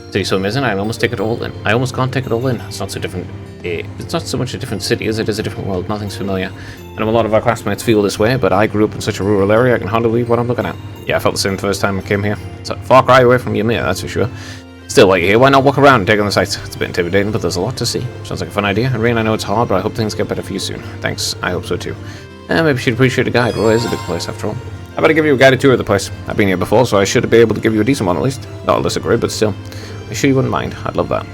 City's so amazing, I almost take it all in. I almost can't take it all in. It's not so different. It's not so much a different city as it is a different world. Nothing's familiar. I know a lot of our classmates feel this way, but I grew up in such a rural area, I can hardly believe what I'm looking at. Yeah, I felt the same the first time I came here. It's a far cry away from Ymir, that's for sure. Still, while you're here, why not walk around and take on the sights? It's a bit intimidating, but there's a lot to see. Sounds like a fun idea. And Rain, I know it's hard, but I hope things get better for you soon. Thanks, I hope so too. Maybe she'd appreciate a guide. Roy is a big place after all. I better give you a guided tour of the place. I've been here before, so I should be able to give you a decent one at least. Not a lesser grade, but still. I'm sure you wouldn't mind. I'd love that.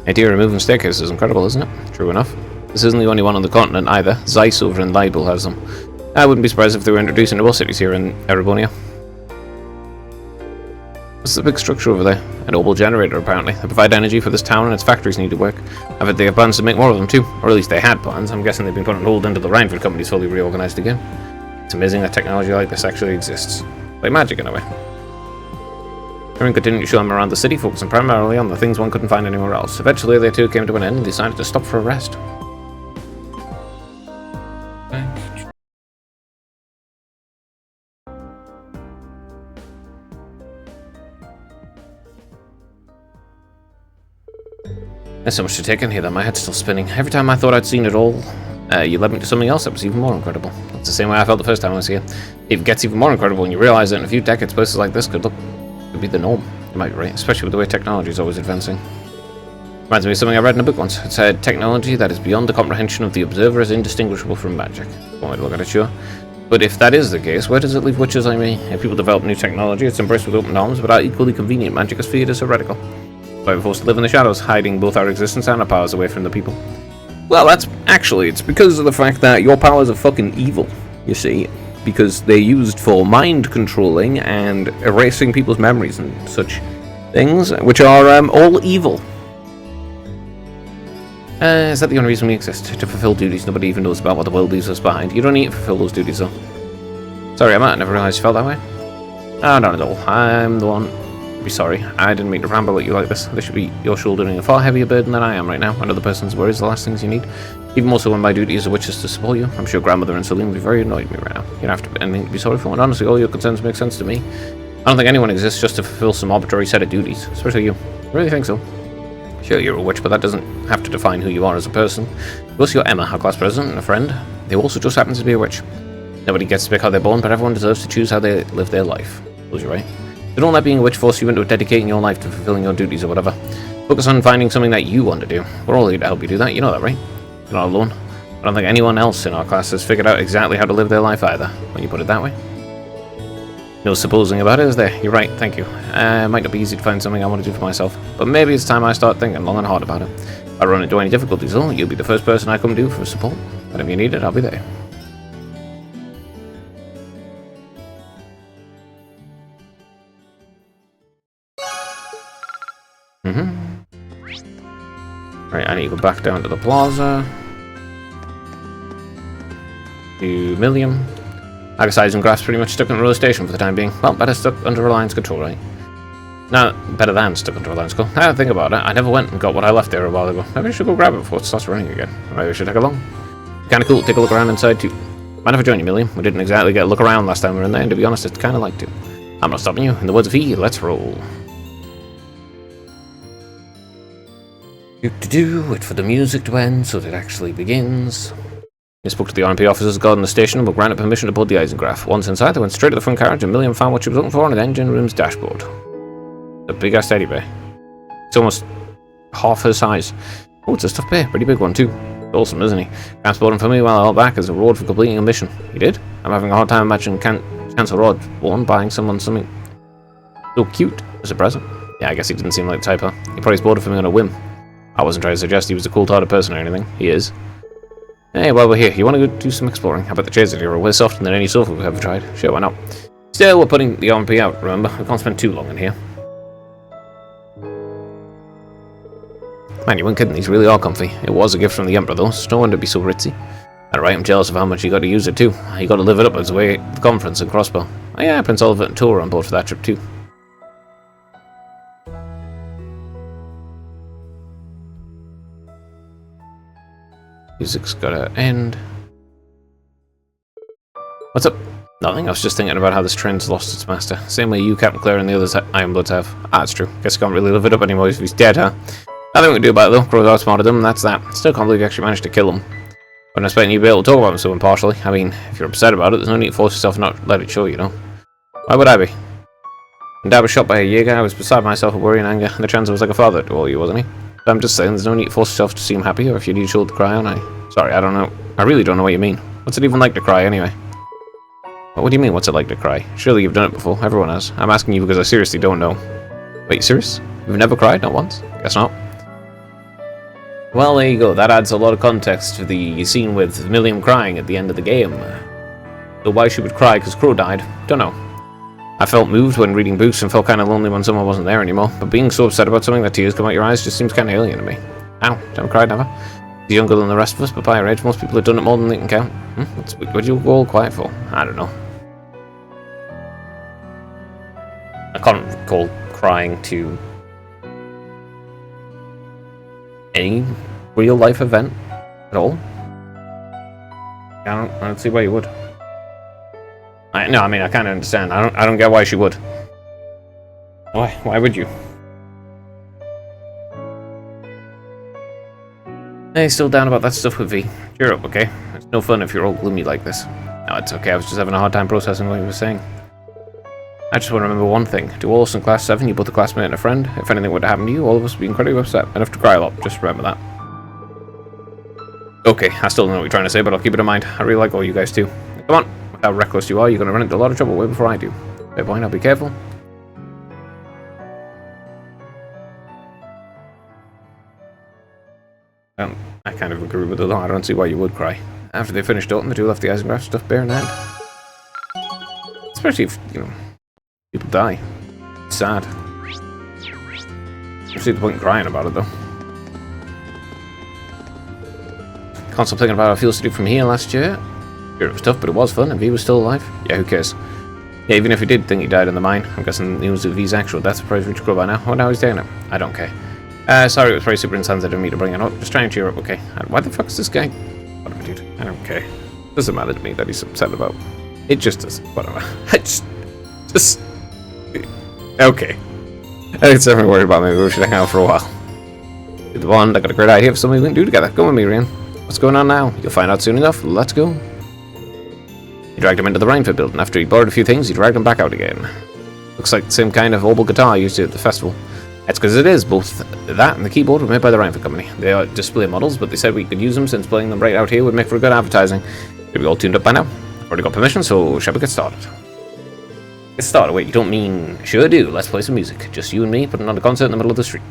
The idea of removing staircases is incredible, isn't it? True enough. This isn't the only one on the continent either. Zeiss over in Leibel has them. I wouldn't be surprised if they were introducing more cities here in Erebonia. What's the big structure over there? A noble generator, apparently. They provide energy for this town and its factories need to work. I bet they have plans to make more of them too. Or at least they had plans. I'm guessing they've been put on hold until the Rhineford company's fully reorganized again. It's amazing that technology like this actually exists. Like magic in a way. Aaron continued to show them around the city, focusing primarily on the things one couldn't find anywhere else. Eventually, they too came to an end and decided to stop for a rest. There's so much to take in here that my head's still spinning. Every time I thought I'd seen it all, you led me to something else that was even more incredible. That's the same way I felt the first time I was here. It gets even more incredible when you realize that in a few decades, places like this could be the norm. You might be right, especially with the way technology is always advancing. Reminds me of something I read in a book once. It said, technology that is beyond the comprehension of the observer is indistinguishable from magic. One way to look at it, sure. But if that is the case, where does it leave witches like me? If people develop new technology, it's embraced with open arms, but our equally convenient magic is feared as heretical. Why we're forced to live in the shadows, hiding both our existence and our powers away from the people. Well, it's because of the fact that your powers are fucking evil, you see. Because they're used for mind controlling and erasing people's memories and such things, which are all evil. Is that the only reason we exist? To fulfill duties nobody even knows about what the world leaves us behind. You don't need to fulfill those duties though. Sorry, Emma, I never realized you felt that way. Ah, not at all. I'm the one. Be sorry. I didn't mean to ramble at you like this. This should be your shouldering a far heavier burden than I am right now. Another person's worries are the last things you need. Even more so when my duty as a witch is to support you. I'm sure grandmother and Celine will be very annoyed with me right now. You don't have to anything to be sorry for, and honestly, all your concerns make sense to me. I don't think anyone exists just to fulfill some arbitrary set of duties, especially you. I really think so. Sure, you're a witch, but that doesn't have to define who you are as a person. Plus, you're Emma, our class president, and a friend. They also just happen to be a witch. Nobody gets to pick how they're born, but everyone deserves to choose how they live their life. Was you right? So don't let being a witch force you into dedicating your life to fulfilling your duties or whatever. Focus on finding something that you want to do. We're all here to help you do that, you know that, right? You're not alone. I don't think anyone else in our class has figured out exactly how to live their life either, when you put it that way. No supposing about it, is there? You're right, thank you. It might not be easy to find something I want to do for myself, but maybe it's time I start thinking long and hard about it. If I run into any difficulties, though, you'll be the first person I come to for support. Whatever you need it, I'll be there. Right, I need to go back down to the plaza. To Millium. Agasize and Graph's pretty much stuck in the road station for the time being. Well, better stuck under Alliance control, right? No, better than stuck under Alliance control. Now that I think about it, I never went and got what I left there a while ago. Maybe I should go grab it before it starts running again. Maybe I should take a long. Kinda cool to take a look around inside too. Mind if I join you, Millium? We didn't exactly get a look around last time we were in there, and to be honest, it's kinda like to. I'm not stopping you. In the words of E, let's roll. Wait for the music to end so that it actually begins. I spoke to the RMP officers guarding the station and were granted permission to board the Eisengraph. Once inside, they went straight to the front carriage and Milliam found what she was looking for on the engine room's dashboard. A big ass teddy bear. It's almost half her size. Oh, it's a stuffed bear. Pretty big one too. Awesome, isn't he? Gramps bought him for me while I held back as a reward for completing a mission. He did? I'm having a hard time imagining Chancellor Rodborn buying someone something so cute as a present. Yeah, I guess he didn't seem like the type, huh? He probably bought it for me on a whim. I wasn't trying to suggest he was a cold-hearted person or anything. He is. Hey, while we're here, you want to go do some exploring? How about the chairs here are way softer than any sofa we've ever tried? Sure, why not? Still, we're putting the RMP out, remember? We can't spend too long in here. Man, you weren't kidding, these really are comfy. It was a gift from the Emperor, though, so no wonder it'd be so ritzy. Alright, I'm jealous of how much you got to use it, too. You got to live it up as way at the conference in Crossbow. Oh yeah, Prince Oliver and Tor on board for that trip, too. Music's gotta end. What's up? Nothing, I was just thinking about how this train's lost its master. Same way you, Captain Claire, and the others Ironbloods have. Ah, that's true. Guess you can't really live it up anymore if he's dead, huh? Nothing we can do about it, though. Crow's outsmarted him, and that's that. Still can't believe you actually managed to kill him. But I expect you'd be able to talk about him so impartially. I mean, if you're upset about it, there's no need to force yourself not let it show, you know? Why would I be? When Dad was shot by a Jaeger, I was beside myself with worry and anger, and the Chancellor was like a father to all you, wasn't he? I'm just saying, there's no need to force yourself to seem happy, or if you need a shoulder to cry on, Sorry, I don't know. I really don't know what you mean. What's it even like to cry, anyway? What do you mean, what's it like to cry? Surely you've done it before. Everyone has. I'm asking you because I seriously don't know. Wait, serious? You've never cried? Not once? Guess not. Well, there you go. That adds a lot of context to the scene with Milliam crying at the end of the game. So why she would cry because Crow died, don't know. I felt moved when reading books and felt kind of lonely when someone wasn't there anymore, but being so upset about something that tears come out your eyes just seems kind of alien to me. Ow, never cried, never. He's younger than the rest of us, but by our age, most people have done it more than they can count. What do you go all quiet for? I don't know. I can't recall crying to any real-life event at all. I don't see why you would. No, I mean, I kind of understand. I don't get why she would. Why would you? Hey, still down about that stuff with V. Cheer up, okay? It's no fun if you're all gloomy like this. No, it's okay. I was just having a hard time processing what you were saying. I just want to remember one thing. To all of us in Class 7, you're both a classmate and a friend. If anything were to happen to you, all of us would be incredibly upset. I'd have to cry a lot. Just remember that. Okay, I still don't know what you're trying to say, but I'll keep it in mind. I really like all you guys too. Come on. With how reckless you are, you're going to run into a lot of trouble way before I do. Fair point, I'll be careful. I kind of agree with it, though. I don't see why you would cry. After they finished Dalton, the two left the Isenglass stuff bare in hand. Especially if, you know, people die. It's sad. I see the point in crying about it, though. Can't stop thinking about how it feels to do from here last year. Sure, it was tough, but it was fun, and V was still alive. Yeah, who cares? Yeah, even if he did think he died in the mine, I'm guessing news of V's actual death surprised Rich Crow by now. Oh, now he's doing it. I don't care. Sorry, it was very super insensitive of me to bring it up. Just try and cheer up, okay? Why the fuck is this guy? Whatever, dude. I don't care. Doesn't matter to me that he's upset about. It just doesn't. Whatever. I just. Okay. It's definitely worried about maybe we should hang out for a while. You're the one. I got a great idea for something we can do together. Come with me, Rian. What's going on now? You'll find out soon enough. Let's go. He dragged him into the Rhineford building. After he borrowed a few things, he dragged him back out again. Looks like the same kind of oboe guitar used at the festival. That's because it is. Both that and the keyboard were made by the Rhineford Company. They are display models, but they said we could use them since playing them right out here would make for good advertising. Should we all tuned up by now? Already got permission, so shall we get started? Get started? Wait, you don't mean... Sure do. Let's play some music. Just you and me putting on a concert in the middle of the street.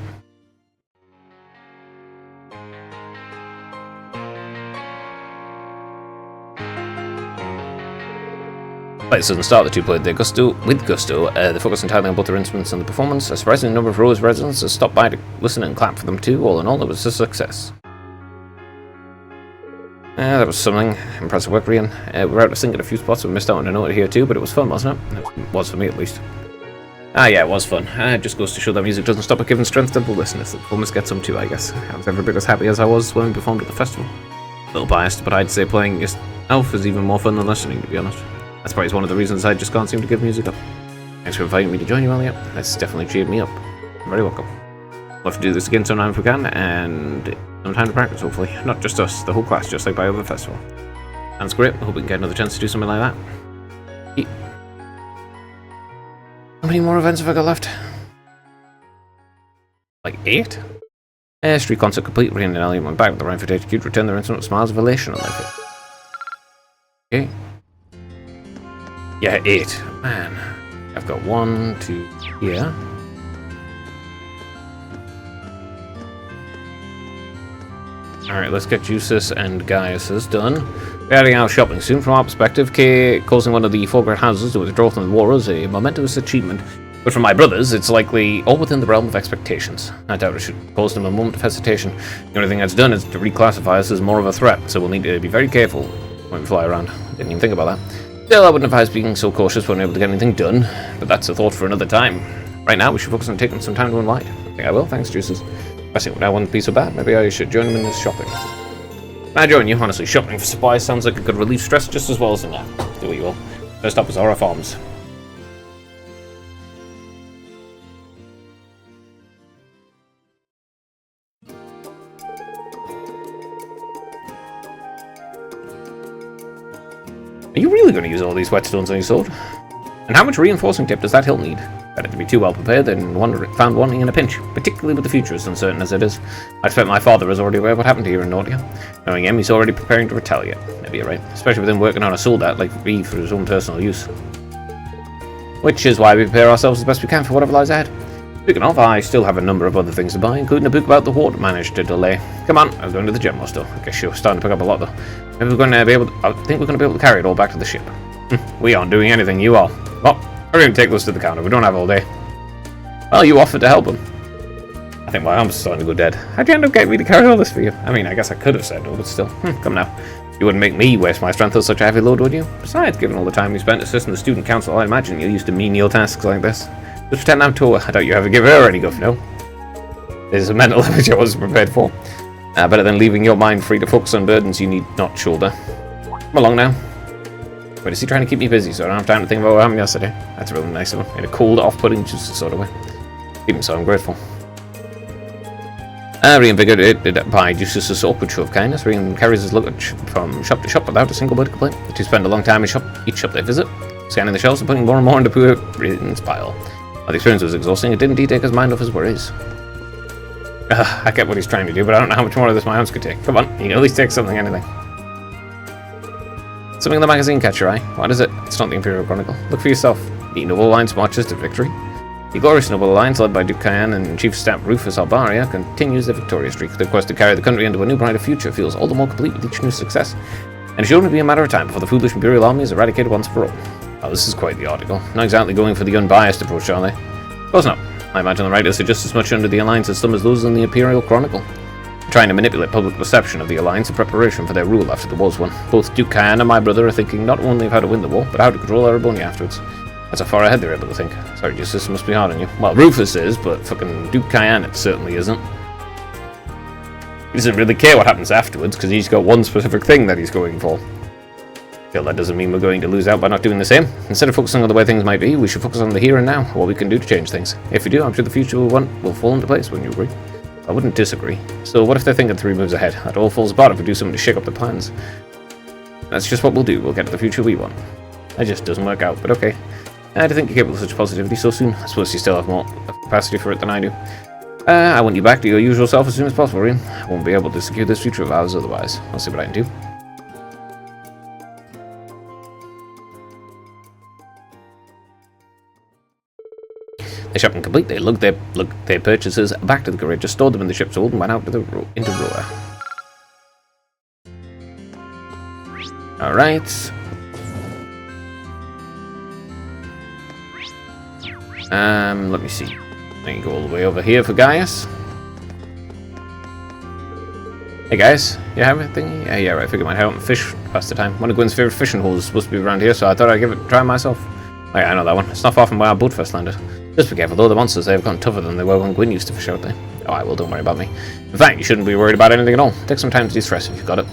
Like, this doesn't start. The two played their gusto with gusto. They focused entirely on both their instruments and the performance. A surprising number of Rose residents has stopped by to listen and clap for them too. All in all, it was a success. That was something. Impressive work, Rian. We were out to sing at a few spots, we missed out on a note here too, but it was fun, wasn't it? It was for me, at least. Ah, yeah, it was fun. It just goes to show that music doesn't stop at giving strength to the listeners. The performance gets some too, I guess. I was every bit as happy as I was when we performed at the festival. A little biased, but I'd say playing yourself is even more fun than listening, to be honest. That's probably one of the reasons I just can't seem to give music up. Thanks for inviting me to join you, Elliot. That's definitely cheered me up. You're very welcome. We'll have to do this again sometime if we can, and some time to practice, hopefully. Not just us, the whole class, just like by other festival. Sounds great. I hope we can get another chance to do something like that. How many more events have I got left? Like 8? Street concert complete. Rian and Elliot went back with the Rhineford HQ to return their instrument with smiles of elation on their face. Okay. Yeah, 8. Man. I've got 1, 2 here. Alright, let's get Jusis and Gaius's done. We're heading out shopping soon. From our perspective, Kay causing one of the Foregard houses to withdraw from the war is a momentous achievement. But for my brothers, it's likely all within the realm of expectations. I doubt it should cause them a moment of hesitation. The only thing that's done is to reclassify us as more of a threat, so we'll need to be very careful when we fly around. Didn't even think about that. Still, I wouldn't advise being so cautious when we're able to get anything done, but that's a thought for another time. Right now, we should focus on taking some time to unwind. I think I will, thanks, Juices. I think I wouldn't be so bad. Maybe I should join them in this shopping. I join you, honestly. Shopping for supplies sounds like a good relief stress just as well as in that. Do what you will. First up is Aura Farms. Are you really going to use all these whetstones on your sword? And how much reinforcing tape does that hilt need? Better to be too well prepared than found wanting in a pinch, particularly with the future as uncertain as it is. I expect my father is already aware of what happened here in Nordia. Knowing him, he's already preparing to retaliate. Maybe you're right, especially with him working on a soldat like V for his own personal use. Which is why we prepare ourselves as best we can for whatever lies ahead. Speaking of, I still have a number of other things to buy, including a book about the war that managed to delay. Come on, I'm going to the general store. Okay, sure, starting to pick up a lot though. Maybe we're going to be able to, I think we're going to be able to carry it all back to the ship. We aren't doing anything, you are. Well, Hurry and take those to the counter. We don't have all day. Well, you offered to help him. I think my arm's starting to go dead. How'd you end up getting me to carry all this for you? I mean, I guess I could have said no, but still. Come now. You wouldn't make me waste my strength on such a heavy load, would you? Besides, given all the time you spent assisting the student council, I imagine you're used to menial tasks like this. Just pretend I'm Toa. I doubt you ever give her any guff, no? There's a mental image I wasn't prepared for. Better than leaving your mind free to focus on burdens you need not shoulder. Come along now. Wait, is he trying to keep me busy so I don't have time to think about what happened yesterday? That's really nice of him. In a cold, off-putting, just sort of way. Even so, I'm grateful. Reinvigorated by Justus' awkward show of kindness, Rian carries his luggage from shop to shop without a single word of complaint. The two spend a long time in each shop they visit, scanning the shelves and putting more and more into poor Rian's pile. While the experience was exhausting, it didn't indeed take his mind off his worries. I get what he's trying to do, but I don't know how much more of this my arms could take. Come on, you can at least take something, anything. Something in the magazine catch your eye. What is it? It's not the Imperial Chronicle. Look for yourself. The Noble Alliance marches to victory. The glorious Noble Alliance, led by Duke Cayenne and Chief of Staff Rufus Albaria, continues their victorious streak. Their quest to carry the country into a new, brighter future feels all the more complete with each new success, and it should only be a matter of time before the foolish Imperial army is eradicated once for all. Oh, this is quite the article. Not exactly going for the unbiased approach, are they? Of course not. I imagine the writers are just as much under the Alliance as some as those in the Imperial Chronicle, trying to manipulate public perception of the Alliance in preparation for their rule after the war's won. Both Duke Cayenne and my brother are thinking not only of how to win the war, but how to control Ereboni afterwards. That's how far ahead they're able to think. Sorry, Justus, must be hard on you. Well, Rufus is, but fucking Duke Cayenne it certainly isn't. He doesn't really care what happens afterwards, because he's got one specific thing that he's going for. Still, that doesn't mean we're going to lose out by not doing the same. Instead of focusing on the way things might be, we should focus on the here and now, what we can do to change things. If we do, I'm sure the future will fall into place, wouldn't you agree? I wouldn't disagree. So what if they're thinking 3 moves ahead? That all falls apart if we do something to shake up the plans. That's just what we'll do. We'll get to the future we want. That just doesn't work out, but okay. I think you're capable of such positivity so soon. I suppose you still have more capacity for it than I do. I want you back to your usual self as soon as possible, Rian. I won't be able to secure this future of ours otherwise. I'll see what I can do. Their shopping complete, they lugged their purchases back to the garage, stored them in the ship's hold, and went out to into Roa. Alright. Let me see. I can go all the way over here for Gaius. Hey guys, you have anything? Yeah, right. I figured I might help him fish past the time. One of Gwyn's favourite fishing holes is supposed to be around here, so I thought I'd give it a try myself. Oh yeah, I know that one. It's not far from where our boat first landed. Just be careful though, the monsters there have gotten tougher than they were when Gwyn used to fish out there. Alright, well, don't worry about me. In fact, you shouldn't be worried about anything at all. Take some time to de-stress if you've got it.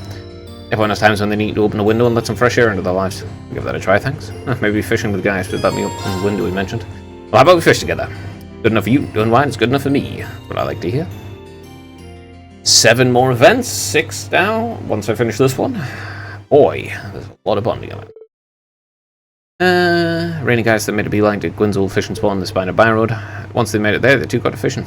Everyone has times when they need to open a window and let some fresh air into their lives. Give that a try, thanks. Maybe fishing with Gaius would let me open the window we mentioned. Well, how about we fish together? Good enough for you, doing wine is good enough for me. What I like to hear. 7 more events, 6 now, once I finish this one. Boy, there's a lot of bonding on it. Rainy guys that made a beeline to Gwyn's old fishing spawn on the spine of Byroad. Once they made it there, the two got to fishing.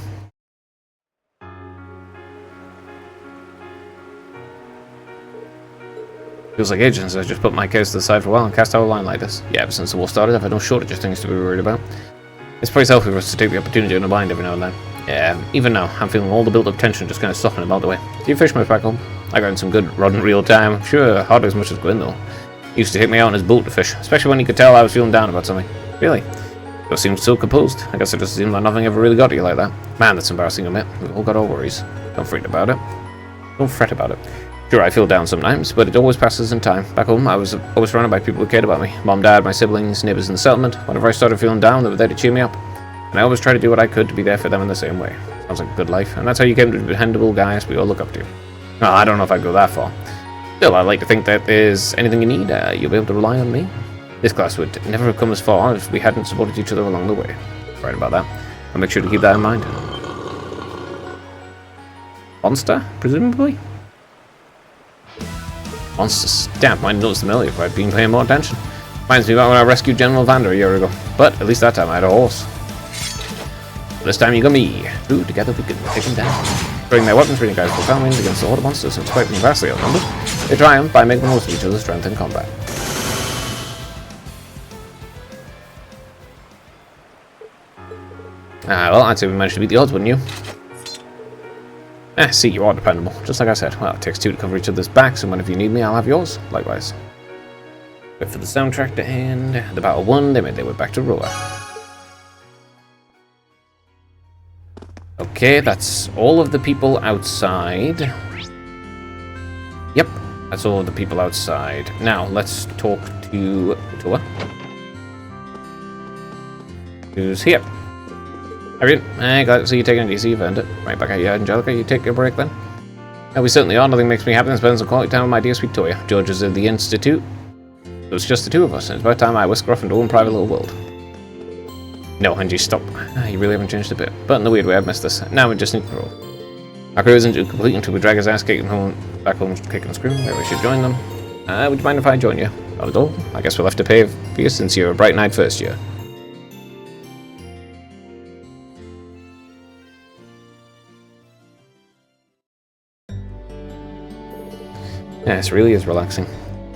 Feels like ages since I just put my case to the side for a while and cast out a line like this. Yeah, ever since the war started, I've had no shortage of things to be worried about. It's pretty healthy for us to take the opportunity to unwind every now and then. Yeah, even now, I'm feeling all the built-up tension just kind of soften about the way. Do you fish much back home? I got in some good rod and reel time. Sure, hardly as much as Gwyn though. He used to take me out on his boat to fish, especially when he could tell I was feeling down about something. Really? Just seemed so composed. I guess it just seemed like nothing ever really got to you like that. Man, that's embarrassing to admit. We've all got our worries. Don't fret about it. Don't fret about it. Sure, I feel down sometimes, but it always passes in time. Back home, I was always surrounded by people who cared about me. Mom, Dad, my siblings, neighbors in the settlement. Whenever I started feeling down, they were there to cheer me up. And I always tried to do what I could to be there for them in the same way. Sounds like a good life, and that's how you came to be dependable guys we all look up to. No, I don't know if I'd go that far. Still, I'd like to think that there's anything you need, you'll be able to rely on me. This class would never have come as far if we hadn't supported each other along the way. Right about that. I'll make sure to keep that in mind. Monster, presumably? Monster stamp. Might notice them earlier if I'd been paying more attention. Reminds me about when I rescued General Vander a year ago. But at least that time I had a horse. This time you got me. Ooh, together we can take them down. Bring their weapons, reading guys will come in against the horde of monsters, and despite being vastly outnumbered, they triumph by making the most of each other's strength in combat. Well, I'd say we managed to beat the odds, wouldn't you? See, you are dependable. Just like I said. Well, it takes 2 to cover each other's backs, and whenever you need me, I'll have yours. Likewise. Wait for the soundtrack to end. The battle won, they made their way back to Roa. Okay, that's all of the people outside. Yep, that's all of the people outside. Now, let's talk to Toa. Who's here? Arian, glad to see you taking it easy. You've earned it. Right back at you, Angelica. You take your break then? Yeah, we certainly are. Nothing makes me happy than spending some quality time with my dear sweet Toya. George is at the Institute. It was just the two of us, and it's about time I whisked her off into her own private little world. No, Angie, stop. You really haven't changed a bit. But in the weird way, I've missed this. Now we just need to roll. Our crew isn't complete until we drag his ass back home kicking and screaming. Maybe we should join them. Would you mind if I join you? Not at all. I guess we'll have to pay for you since you're a bright-eyed first year. Yes, really is relaxing.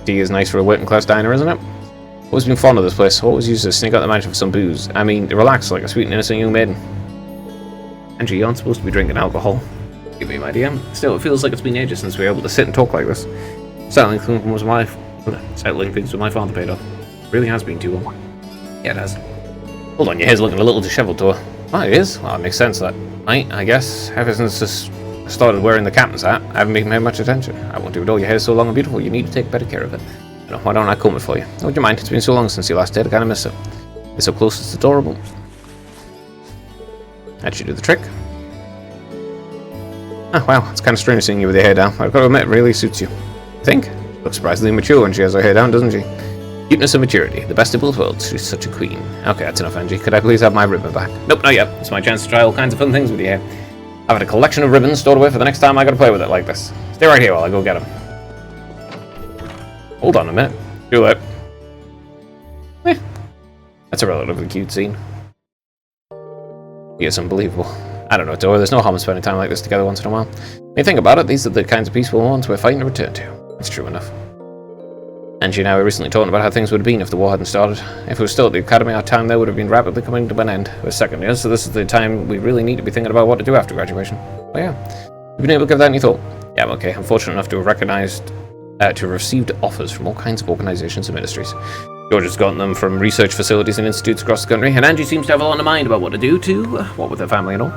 Tea is nice for a working class diner, isn't it? Always been fond of this place. Always used to sneak out the manager for some booze. I mean, relax like a sweet and innocent young maiden. Angie, you aren't supposed to be drinking alcohol. Give me my DM. Still, it feels like it's been ages since we were able to sit and talk like this. Settling things with my father paid off. Really has been too long. Yeah, it has. Hold on, your hair's looking a little disheveled to her. Oh, it is? Well, it makes sense that. I guess. Ever since I started wearing the captain's hat, I haven't been paying much attention. I won't do it all. Your hair's so long and beautiful, you need to take better care of it. Why don't I comb it for you? Would you mind? It's been so long since you last did. I kind of miss it. It's so close, it's adorable. That should do the trick. Ah, wow, it's kind of strange seeing you with your hair down. I've got to admit, it really suits you. I think? Looks surprisingly mature when she has her hair down, doesn't she? Cuteness and maturity, the best of both worlds. She's such a queen. Okay, that's enough, Angie. Could I please have my ribbon back? Nope, not yet. It's my chance to try all kinds of fun things with your hair. I've had a collection of ribbons stored away for the next time I gotta play with it like this. Stay right here while I go get them. Hold on a minute. Do it. That's a relatively cute scene. It's unbelievable. I don't know, Toa, there's no harm in spending time like this together once in a while. When you think about it, these are the kinds of peaceful ones we're fighting to return to. It's true enough. And you and I were recently talking about how things would have been if the war hadn't started. If we were still at the academy, our time there would have been rapidly coming to an end. We're second year, so this is the time we really need to be thinking about what to do after graduation. Oh yeah. Have you been able to give that any thought? Yeah, I'm okay. I'm fortunate enough to have to have received offers from all kinds of organizations and ministries. George has gotten them from research facilities and institutes across the country, and Angie seems to have a lot in mind about what to do too, what with her family and all.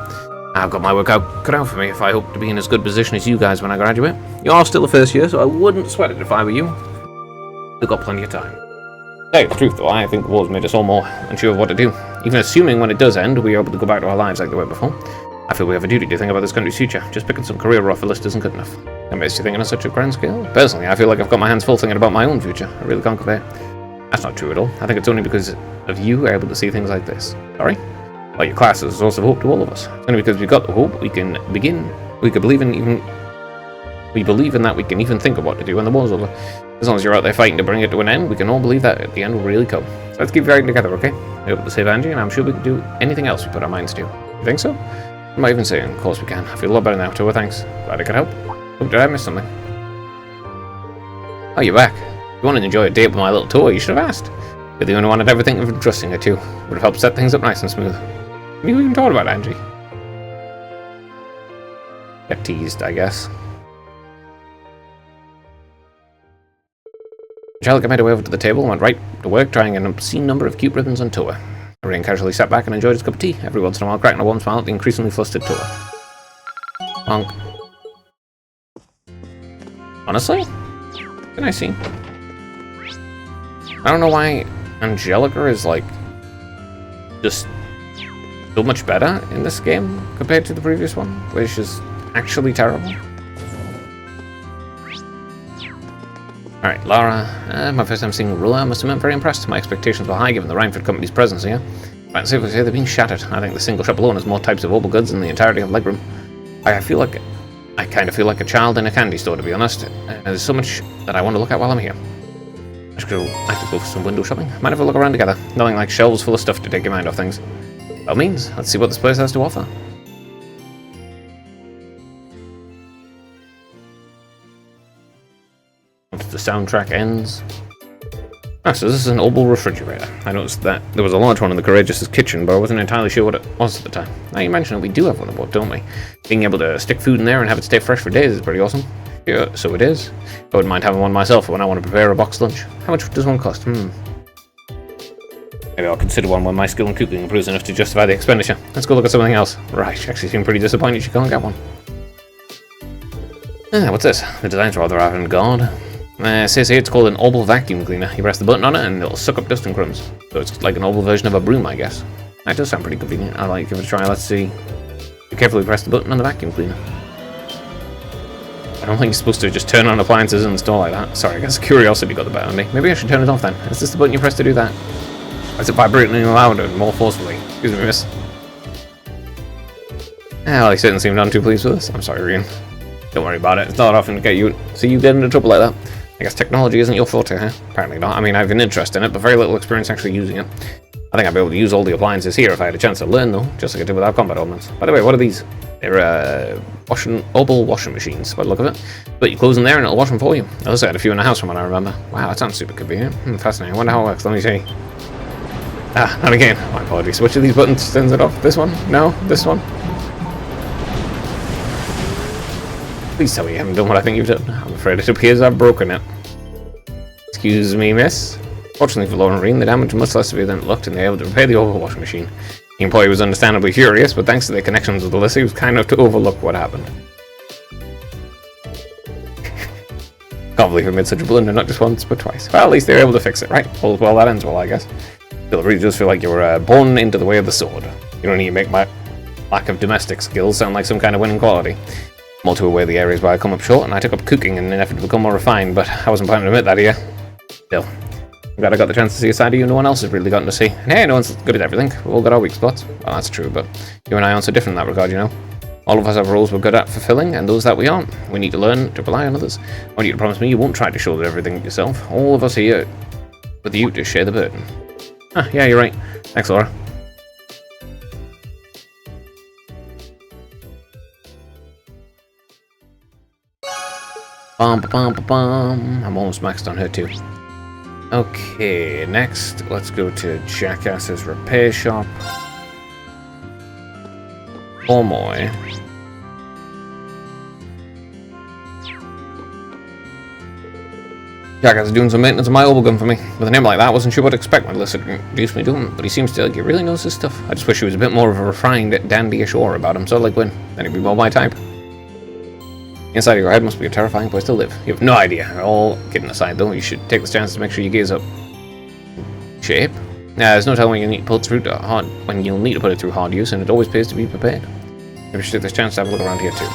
I've got my work cut out for me if I hope to be in as good position as you guys when I graduate. You are still a first year, so I wouldn't sweat it if I were you. We've got plenty of time. To tell you the truth though, I think the war's made us all more unsure of what to do. Even assuming when it does end, we are able to go back to our lives like they were before. I feel we have a duty to think about this country's future. Just picking some career off a list isn't good enough. That makes you thinking on such a grand scale. Personally, I feel like I've got my hands full thinking about my own future. I really can't compare. That's not true at all. I think it's only because of you we're able to see things like this. Sorry? Well, your class is a source of hope to all of us. It's only because we've got the hope we can begin. We believe in that we can even think of what to do when the war's over. As long as you're out there fighting to bring it to an end, we can all believe that at the end will really come. So let's keep fighting together, okay? We're able to save Angie, and I'm sure we can do anything else we put our minds to. You think so? I'm not even saying, of course we can. I feel a lot better now, Toa, thanks. Glad I could help. Oh, did I miss something? Oh, you're back. If you wanted to enjoy a date with my little Toa, you should have asked. You're the only one I'd ever think of entrusting her to. Would have helped set things up nice and smooth. What are you even talking about, Angie? Get teased, I guess. Angelica made her way over to the table and went right to work trying an obscene number of cute ribbons on Toa. Arian casually sat back and enjoyed his cup of tea, every once in a while cracking a warm smile at the increasingly flustered Toa. Bonk. Honestly? Can I see? I don't know why Angelica is like just so much better in this game compared to the previous one, which is actually terrible. Alright, Lara. My first time seeing Rula, I must have been very impressed. My expectations were high given the Rhineford Company's presence here. But safely say they're being shattered. I think the single shop alone has more types of opal goods than the entirety of Legroom. I kind of feel like a child in a candy store, to be honest. There's so much that I want to look at while I'm here. I could go for some window shopping. Might have a look around together. Nothing like shelves full of stuff to take your mind off things. By all means, let's see what this place has to offer. Once the soundtrack ends. Ah, so this is an opal refrigerator. I noticed that there was a large one in the Courageous' kitchen, but I wasn't entirely sure what it was at the time. Now you mention it, we do have one aboard, don't we? Being able to stick food in there and have it stay fresh for days is pretty awesome. Yeah, so it is. I wouldn't mind having one myself when I want to prepare a boxed lunch. How much does one cost? Maybe I'll consider one when my skill in cooking improves enough to justify the expenditure. Let's go look at something else. Right, you actually seem pretty disappointed you can't get one. What's this? The design's rather avant-garde. It says here it's called an oval vacuum cleaner. You press the button on it and it'll suck up dust and crumbs. So it's like an oval version of a broom, I guess. That does sound pretty convenient. I'd like to give it a try. Let's see. You carefully press the button on the vacuum cleaner. I don't think you're supposed to just turn on appliances and install like that. Sorry, I guess curiosity got the better of me. Maybe I should turn it off then. Is this the button you press to do that? Or is it vibrating louder and more forcefully? Excuse me, miss. Well, he certainly seemed none too pleased with this. I'm sorry, Rian. Don't worry about it. It's not often to get you get into trouble like that. I guess technology isn't your forte, huh? Apparently not. I mean, I have an interest in it, but very little experience actually using it. I think I'd be able to use all the appliances here if I had a chance to learn, though, just like I did with our combat elements. By the way, what are these? They're oval washing machines, by the look of it. Put your clothes in there and it'll wash them for you. I also had a few in the house from what I remember. Wow, that sounds super convenient. Fascinating. I wonder how it works. Let me see. Ah, not again. My apologies. Which of these buttons turns it off? This one? No? This one? Please tell me you haven't done what I think you've done. I'm afraid it appears I've broken it. Excuse me, miss. Fortunately for Lauren Reen, the damage was much less severe than it looked, and they were able to repair the oval washing machine. The employee was understandably furious, but thanks to their connections with Alyssa, he was kind enough to overlook what happened. Can't believe I made such a blunder, not just once, but twice. Well, at least they were able to fix it, right? Well, that ends well, I guess. Still, it really does feel like you were born into the way of the sword. You don't need to make my lack of domestic skills sound like some kind of winning quality. I'm all too aware of the areas where I come up short, and I took up cooking in an effort to become more refined, but I wasn't planning to admit that here. Still, I'm glad I got the chance to see a side of you no one else has really gotten to see. And hey, no one's good at everything. We've all got our weak spots. Well, that's true, but you and I aren't so different in that regard, you know. All of us have roles we're good at fulfilling, and those that we aren't. We need to learn to rely on others. I want you to promise me you won't try to shoulder everything yourself. All of us here with you to share the burden. Ah, yeah, you're right. Thanks, Laura. I'm almost maxed on her too. Okay, next, let's go to Jackass's repair shop. Moy. Jackass is doing some maintenance on my oval gun for me. With a name like that, I wasn't sure what to expect when Alyssa introduced me to him, but he seems to like he really knows his stuff. I just wish he was a bit more of a refined, dandyish aura about him, so like Gwyn. Then he'd be more my type. Inside of your head must be a terrifying place to live. You have no idea. All kidding aside, though, you should take this chance to make sure you gaze up. Shape? There's no telling when you need to put it through hard. When you'll need to put it through hard use, and it always pays to be prepared. Maybe we should take this chance to have a look around here too.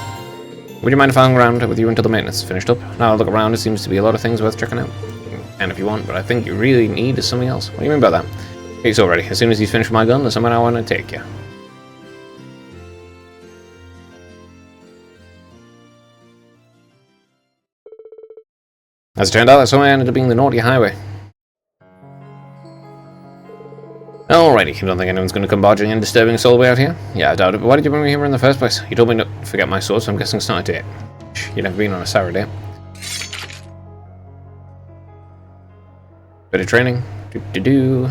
Would you mind if I hung around with you until the maintenance is finished up? Now I look around, it seems to be a lot of things worth checking out. And if you want, but I think you really need is something else. What do you mean by that? Okay, so ready. As soon as he's finished with my gun, there's somewhere I want to take you. As it turned out, that somewhere ended up being the Naughty Highway. Alrighty, you don't think anyone's going to come barging in, disturbing us all the way out here? Yeah, I doubt it, but why did you bring me here in the first place? You told me not to forget my sword, so I'm guessing it's not a date. You've never been on a sour date. Bit of training. Anyway,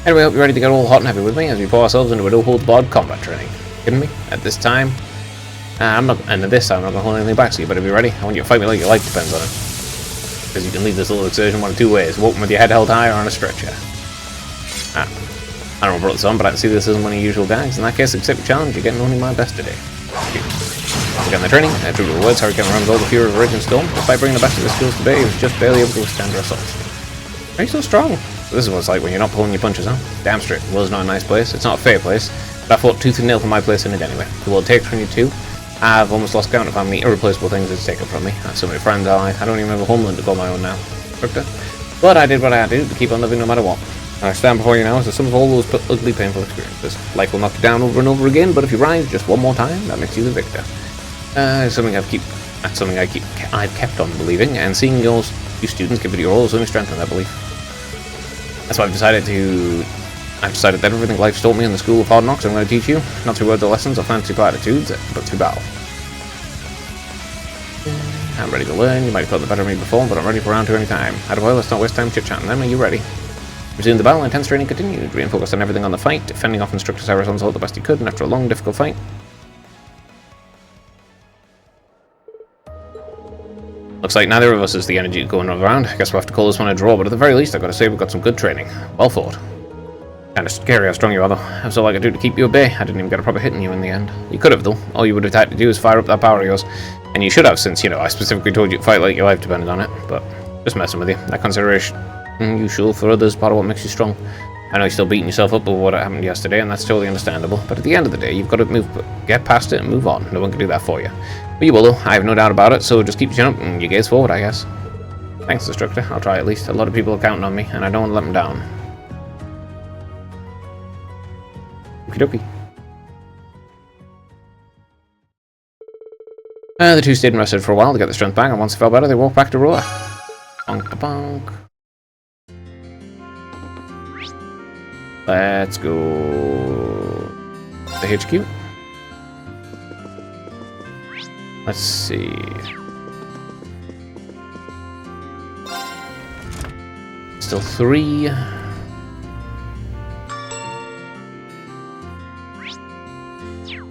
I hope you're ready to get all hot and heavy with me as we pour ourselves into a no-holds-barred combat training. Kidding me? At this time? I'm not going to hold anything back, so you better be ready. I want you to fight me like your life depends on it. Because you can leave this little excursion one of two ways. Walking with your head held high or on a stretcher. I don't know what brought this on, but I can see this isn't one of your usual gags. In that case, accept the challenge. You're getting only my best today. Again, the training. True to the words, Hurricane runs all the fury of a raging storm. Despite bringing the best of his skills today, he was just barely able to withstand your assault. Why are you so strong? So this is what it's like when you're not pulling your punches, huh? Damn straight. The world's not a nice place. It's not a fair place. But I fought tooth and nail for my place in it anyway. The world takes from you too. I've almost lost count of how many irreplaceable things it's taken from me. I have so many friends I don't even have a homeland to call my own now. But I did what I had to do to keep on living no matter what. And I stand before you now as the sum of all those ugly, painful experiences. Life will knock you down over and over again, but if you rise just one more time, that makes you the victor. It's something I've kept on believing, and seeing you students give it your all has only strengthened that belief. That's why I've decided that everything life's taught me in the School of Hard Knocks I'm going to teach you, not through words or lessons or fancy platitudes, but through battle. I'm ready to learn. You might have thought the better of me before, but I'm ready for round 2 anytime. Well, let's not waste time chit-chatting then. Are you ready? Resumed the battle, intense training continued. Rian focused on everything on the fight, fending off Instructor Cyrus Onslaught the best he could, and after a long, difficult fight... Looks like neither of us has the energy to go another round. I guess we'll have to call this one a draw, but at the very least, I've got to say we've got some good training. Well fought. Kinda scary how strong you are, though. That's all I could do to keep you at bay. I didn't even get a proper hit in you in the end. You could have, though. All you would have had to do is fire up that power of yours. And you should have, since, you know, I specifically told you to fight like your life depended on it. But just messing with you. That consideration usual for others, part of what makes you strong. I know you're still beating yourself up over what happened yesterday, and that's totally understandable. But at the end of the day, you've got to get past it and move on. No one can do that for you. But you will, though. I have no doubt about it, so just keep your chin up and your gaze forward, I guess. Thanks, Destructor. I'll try at least. A lot of people are counting on me, and I don't want to let them down. Okie dokie. The two stayed and rested for a while to get the strength back, and once they felt better, they walked back to Roa. Bonk-a-bonk. Let's go the HQ. Let's see. Still 3.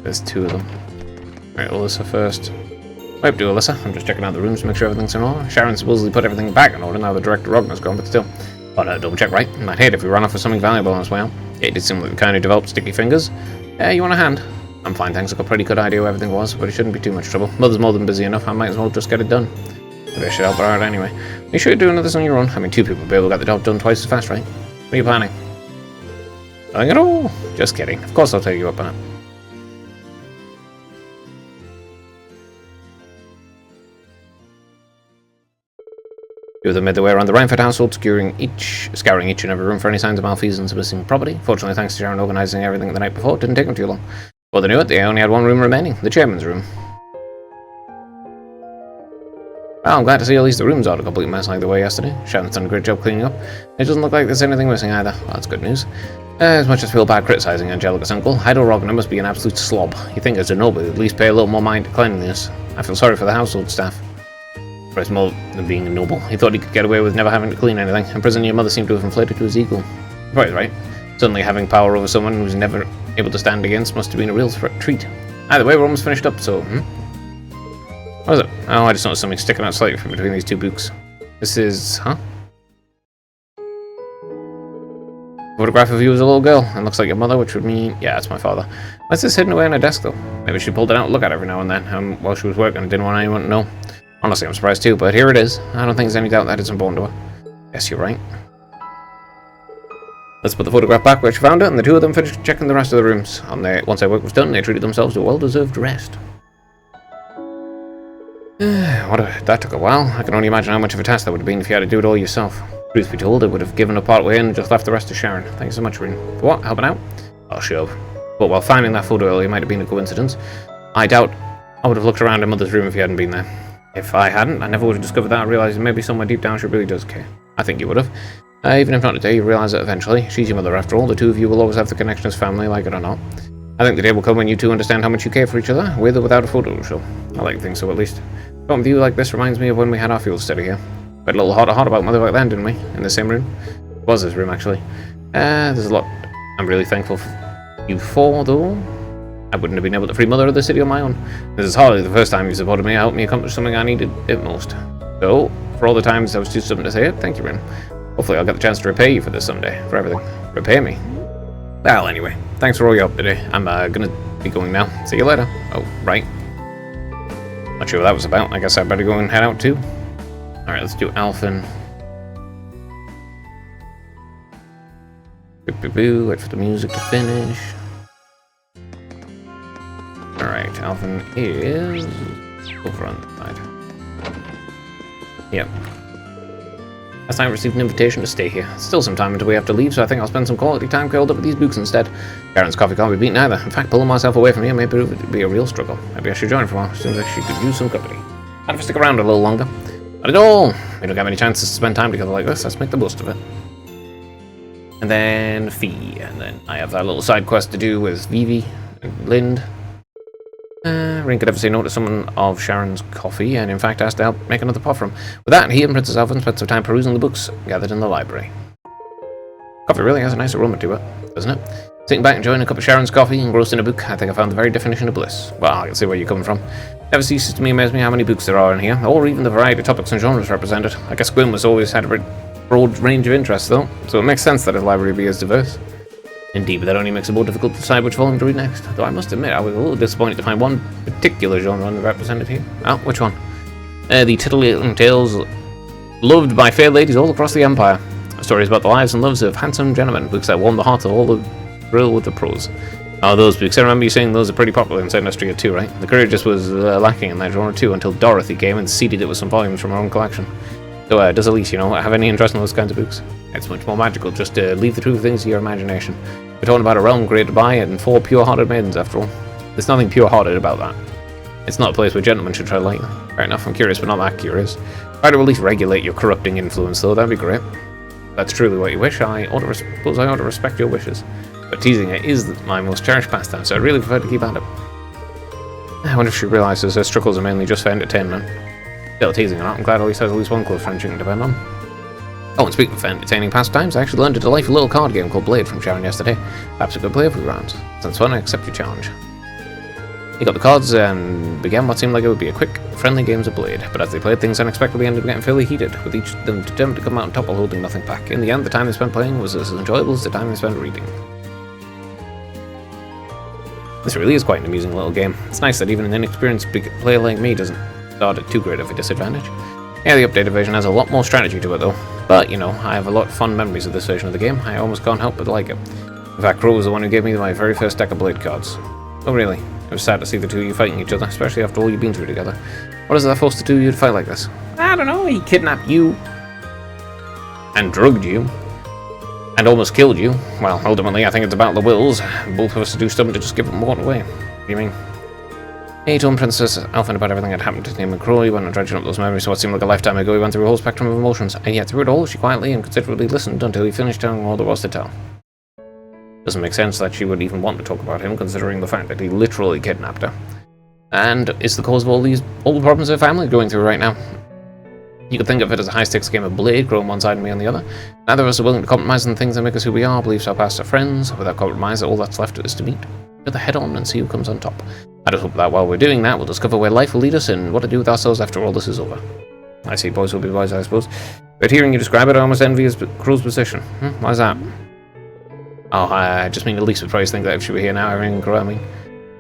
There's 2 of them. Right, Alyssa first. Wait, do Alyssa. I'm just checking out the rooms to make sure everything's in order. Sharon supposedly put everything back in order now the director Rognar's gone, but still. Oh no, double check, right? I'd hate if we run off with something valuable on its way out. It did seem like we kind of developed sticky fingers. You want a hand? I'm fine, thanks. I've got a pretty good idea where everything was, but it shouldn't be too much trouble. Mother's more than busy enough, I might as well just get it done. Maybe I should help her out anyway. You sure you're doing this on your own? I mean, 2 people will be able to get the job done twice as fast, right? What are you planning? Nothing at all. Just kidding. Of course I'll take you up on it. Two of them made their way around the Reinfeld household, scouring each and every room for any signs of malfeasance or missing property. Fortunately, thanks to Sharon organising everything the night before, it didn't take them too long. Well, they knew it, they only had one room remaining, the chairman's room. Well, I'm glad to see at least the rooms aren't a complete mess like they were yesterday. Sharon's done a great job cleaning up. It doesn't look like there's anything missing either. Well, that's good news. As much as I feel bad criticising Angelica's uncle, Heido Rognar must be an absolute slob. You think as a noble, at least pay a little more mind to cleanliness. I feel sorry for the household staff. It's more than being a noble. He thought he could get away with never having to clean anything, and prisoning your mother seemed to have inflated to his ego. Right, right. Suddenly having power over someone who's never able to stand against must have been a real treat. Either way, we're almost finished up, so... What is it? Oh, I just noticed something sticking out slightly from between these 2 books. This is... huh? Photograph of you as a little girl, and looks like your mother, which would mean... yeah, it's my father. Why's this hidden away on her desk, though? Maybe she pulled it out and look at it every now and then, while she was working and didn't want anyone to know. Honestly, I'm surprised too, but here it is. I don't think there's any doubt that it's important to her. Yes, you're right. Let's put the photograph back where she found it, and the 2 of them finished checking the rest of the rooms. Once their work was done, they treated themselves to a well-deserved rest. That took a while. I can only imagine how much of a task that would have been if you had to do it all yourself. Truth be told, it would have given up part way in and just left the rest to Sharon. Thanks so much, Rin. For what? Helping out? I'll shove. But while finding that photo earlier might have been a coincidence, I doubt I would have looked around in Mother's room if you hadn't been there. If I hadn't, I never would have discovered that and realised maybe somewhere deep down she really does care. I think you would have. Even if not today, you realise it eventually. She's your mother after all. The 2 of you will always have the connection as family, like it or not. I think the day will come when you 2 understand how much you care for each other, with or without a photo to show. I like to think so, at least. Talking with you like this reminds me of when we had our field study here. We had a little heart-to-heart about Mother back then, didn't we? In the same room. It was his room, actually. There's a lot I'm really thankful for you for, though. I wouldn't have been able to free Mother of the city on my own. This is hardly the first time you supported me and helped me accomplish something I needed it most. So, for all the times I was too stubborn to say it, thank you, Rin. Hopefully I'll get the chance to repay you for this someday, for everything. Repay me? Well, anyway, thanks for all your help today. I'm gonna be going now. See you later. Oh, right. Not sure what that was about. I guess I better go and head out too. Alright, let's do Alphen. Wait for the music to finish. Alright, Alphen is over on the side. Yep. Last time I received an invitation to stay here. Still some time until we have to leave, so I think I'll spend some quality time curled up with these books instead. Sharon's coffee can't be beaten either. In fact, pulling myself away from here may prove it to be a real struggle. Maybe I should join for a while. Seems like she could use some company. I'd have to stick around a little longer. Not at all. We don't have any chances to spend time together like this. Let's make the most of it. And then Fee. And then I have that little side quest to do with Vivi and Lind. Rin could ever say no to someone of Sharon's coffee, and in fact asked to help make another pot for him. With that, he and Princess Alphen spent some time perusing the books gathered in the library. Coffee really has a nice aroma to it, doesn't it? Sitting back enjoying a cup of Sharon's coffee, engrossed in a book, I think I found the very definition of bliss. Well, I can see where you're coming from. Never ceases to amaze me how many books there are in here, or even the variety of topics and genres represented. I guess Gwyn was always had a broad range of interests, though, so it makes sense that his library be as diverse. Indeed, but that only makes it more difficult to decide which volume to read next. Though I must admit, I was a little disappointed to find one particular genre represented here. Oh, which one? The titillating tales loved by fair ladies all across the Empire. Stories about the lives and loves of handsome gentlemen, books that warm the hearts of all the thrill with the prose. Oh, those books. I remember you saying those are pretty popular inside Nostria too, right? The Courier just was lacking in that genre too until Dorothy came and seeded it with some volumes from her own collection. So, does Elise, have any interest in those kinds of books? It's much more magical, just leave the truth of things to your imagination. We're talking about a realm created by it and 4 pure-hearted maidens, after all. There's nothing pure-hearted about that. It's not a place where gentlemen should tread lightly. Fair enough, I'm curious, but not that curious. Try to at least regulate your corrupting influence, though, that'd be great. If that's truly what you wish, I suppose I ought to respect your wishes. But teasing it is my most cherished pastime, so I'd really prefer to keep at it. I wonder if she realises her struggles are mainly just for entertainment. Still teasing or not, I'm glad Elise has at least one close friend she can depend on. Oh, and speaking of entertaining pastimes, I actually learned a delightful little card game called Blade from Sharon yesterday. Perhaps a good play a few rounds. Sounds fun, I accept your challenge. He got the cards and began what seemed like it would be a quick, friendly games of Blade, but as they played, things unexpectedly ended up getting fairly heated, with each of them determined to come out on top while holding nothing back. In the end, the time they spent playing was as enjoyable as the time they spent reading. This really is quite an amusing little game. It's nice that even an inexperienced player like me doesn't start at too great of a disadvantage. Yeah, the updated version has a lot more strategy to it though. But, I have a lot of fun memories of this version of the game. I almost can't help but like it. In fact, Crow was the one who gave me my very first deck of Blade cards. Oh really? It was sad to see the two of you fighting each other, especially after all you've been through together. What is that forced to do you to fight like this? I don't know, he kidnapped you. And drugged you. And almost killed you. Well, ultimately, I think it's about the wills. Both of us to do something to just give them more away. What do you mean? He told Princess Elfin about everything that happened to him and Crow. He went on dredging up those memories, so what seemed like a lifetime ago. He went through a whole spectrum of emotions, and yet through it all, she quietly and considerately listened until he finished telling all there was to tell. Doesn't make sense that she would even want to talk about him, considering the fact that he literally kidnapped her. And is the cause of all the problems her family are going through right now. You could think of it as a high-stakes game of Blade, Crow on one side and me on the other. Neither of us are willing to compromise on the things that make us who we are, beliefs our past are friends. Without compromise, all that's left is to meet. Put the head on and see who comes on top. I just hope that while we're doing that, we'll discover where life will lead us and what to do with ourselves after all this is over. I see, boys will be boys, I suppose. But hearing you describe it, I almost envy Crow's position. Why's that? Oh, I just mean Elise would probably think that if she were here now, everything would grow.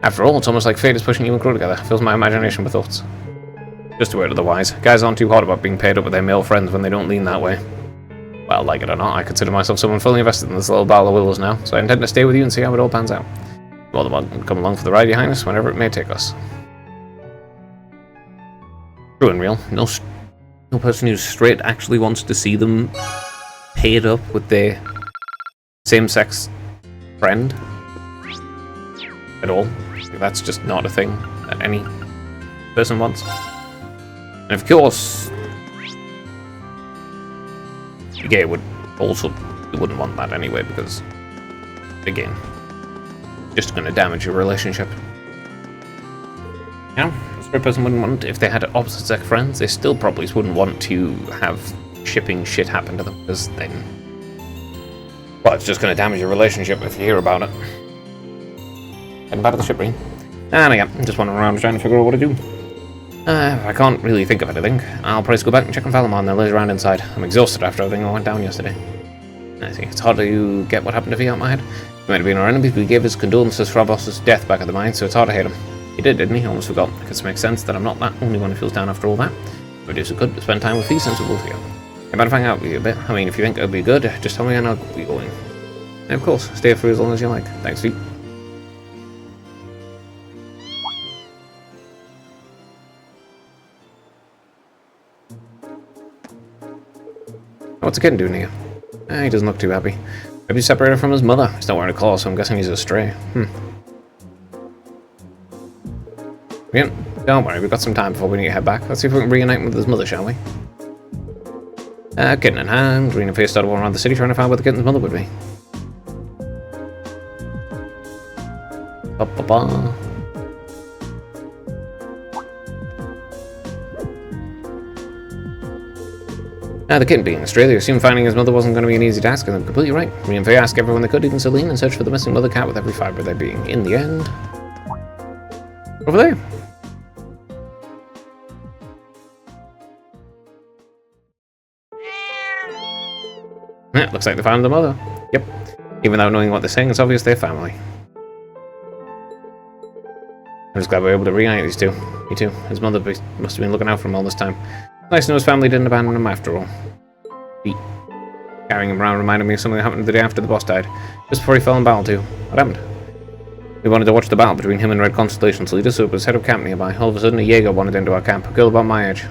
After all, it's almost like fate is pushing you and Crow together. Fills my imagination with thoughts. Just a word of the wise. Guys aren't too hot about being paired up with their male friends when they don't lean that way. Well, like it or not, I consider myself someone fully invested in this little battle of willows now, so I intend to stay with you and see how it all pans out. More than welcome to come along for the ride, Your Highness, whenever it may take us. True and real. No person who's straight actually wants to see them paired up with their same-sex friend at all. That's just not a thing that any person wants. And of course, the gay would also wouldn't want that anyway, because again, just going to damage your relationship. A straight person wouldn't want, if they had opposite sex friends, they still probably wouldn't want to have shipping shit happen to them, because then, well, it's just going to damage your relationship if you hear about it. Getting back to the ship, Breen. And again, I'm just wandering around trying to figure out what to do. I can't really think of anything. I'll probably go back and check on Valamon and laze around inside. I'm exhausted after everything that went down yesterday. I think it's hard to get what happened to V out my head. He might have been our enemy, but he gave his condolences for our boss's death back at the mine, so it's hard to hate him. He did, didn't he? Almost forgot. It makes sense that I'm not that only one who feels down after all that. But it's good to spend time with these sensible here. I better hang out with you a bit. I mean, if you think it'll be good, just tell me and I'll be going. And of course, stay here for as long as you like. Thanks, V. What's the kitten doing here? He doesn't look too happy. Maybe he's separated from his mother. He's not wearing a collar, so I'm guessing he's a stray. Yeah, don't worry, we've got some time before we need to head back. Let's see if we can reunite him with his mother, shall we? Kitten in hand, green and face started walking around the city trying to find where the kitten's mother would be. Ba-ba-ba. Now, the kitten being in Australia, assumed finding his mother wasn't going to be an easy task, and they're completely right. Me and Faye asked everyone they could, even Celine, and searched for the missing mother cat with every fibre of their being. In the end... Over there! Yeah, looks like they found the mother. Yep. Even without knowing what they're saying, it's obvious they're family. I'm just glad we were able to reunite these two. Me too. His mother must have been looking out for him all this time. Nice to know his family didn't abandon him after all. Carrying him around reminded me of something that happened the day after the boss died. Just before he fell in battle too. What happened? We wanted to watch the battle between him and Red Constellation's leader, so it was head of camp nearby. All of a sudden, a Jaeger wandered into our camp. A girl about my age.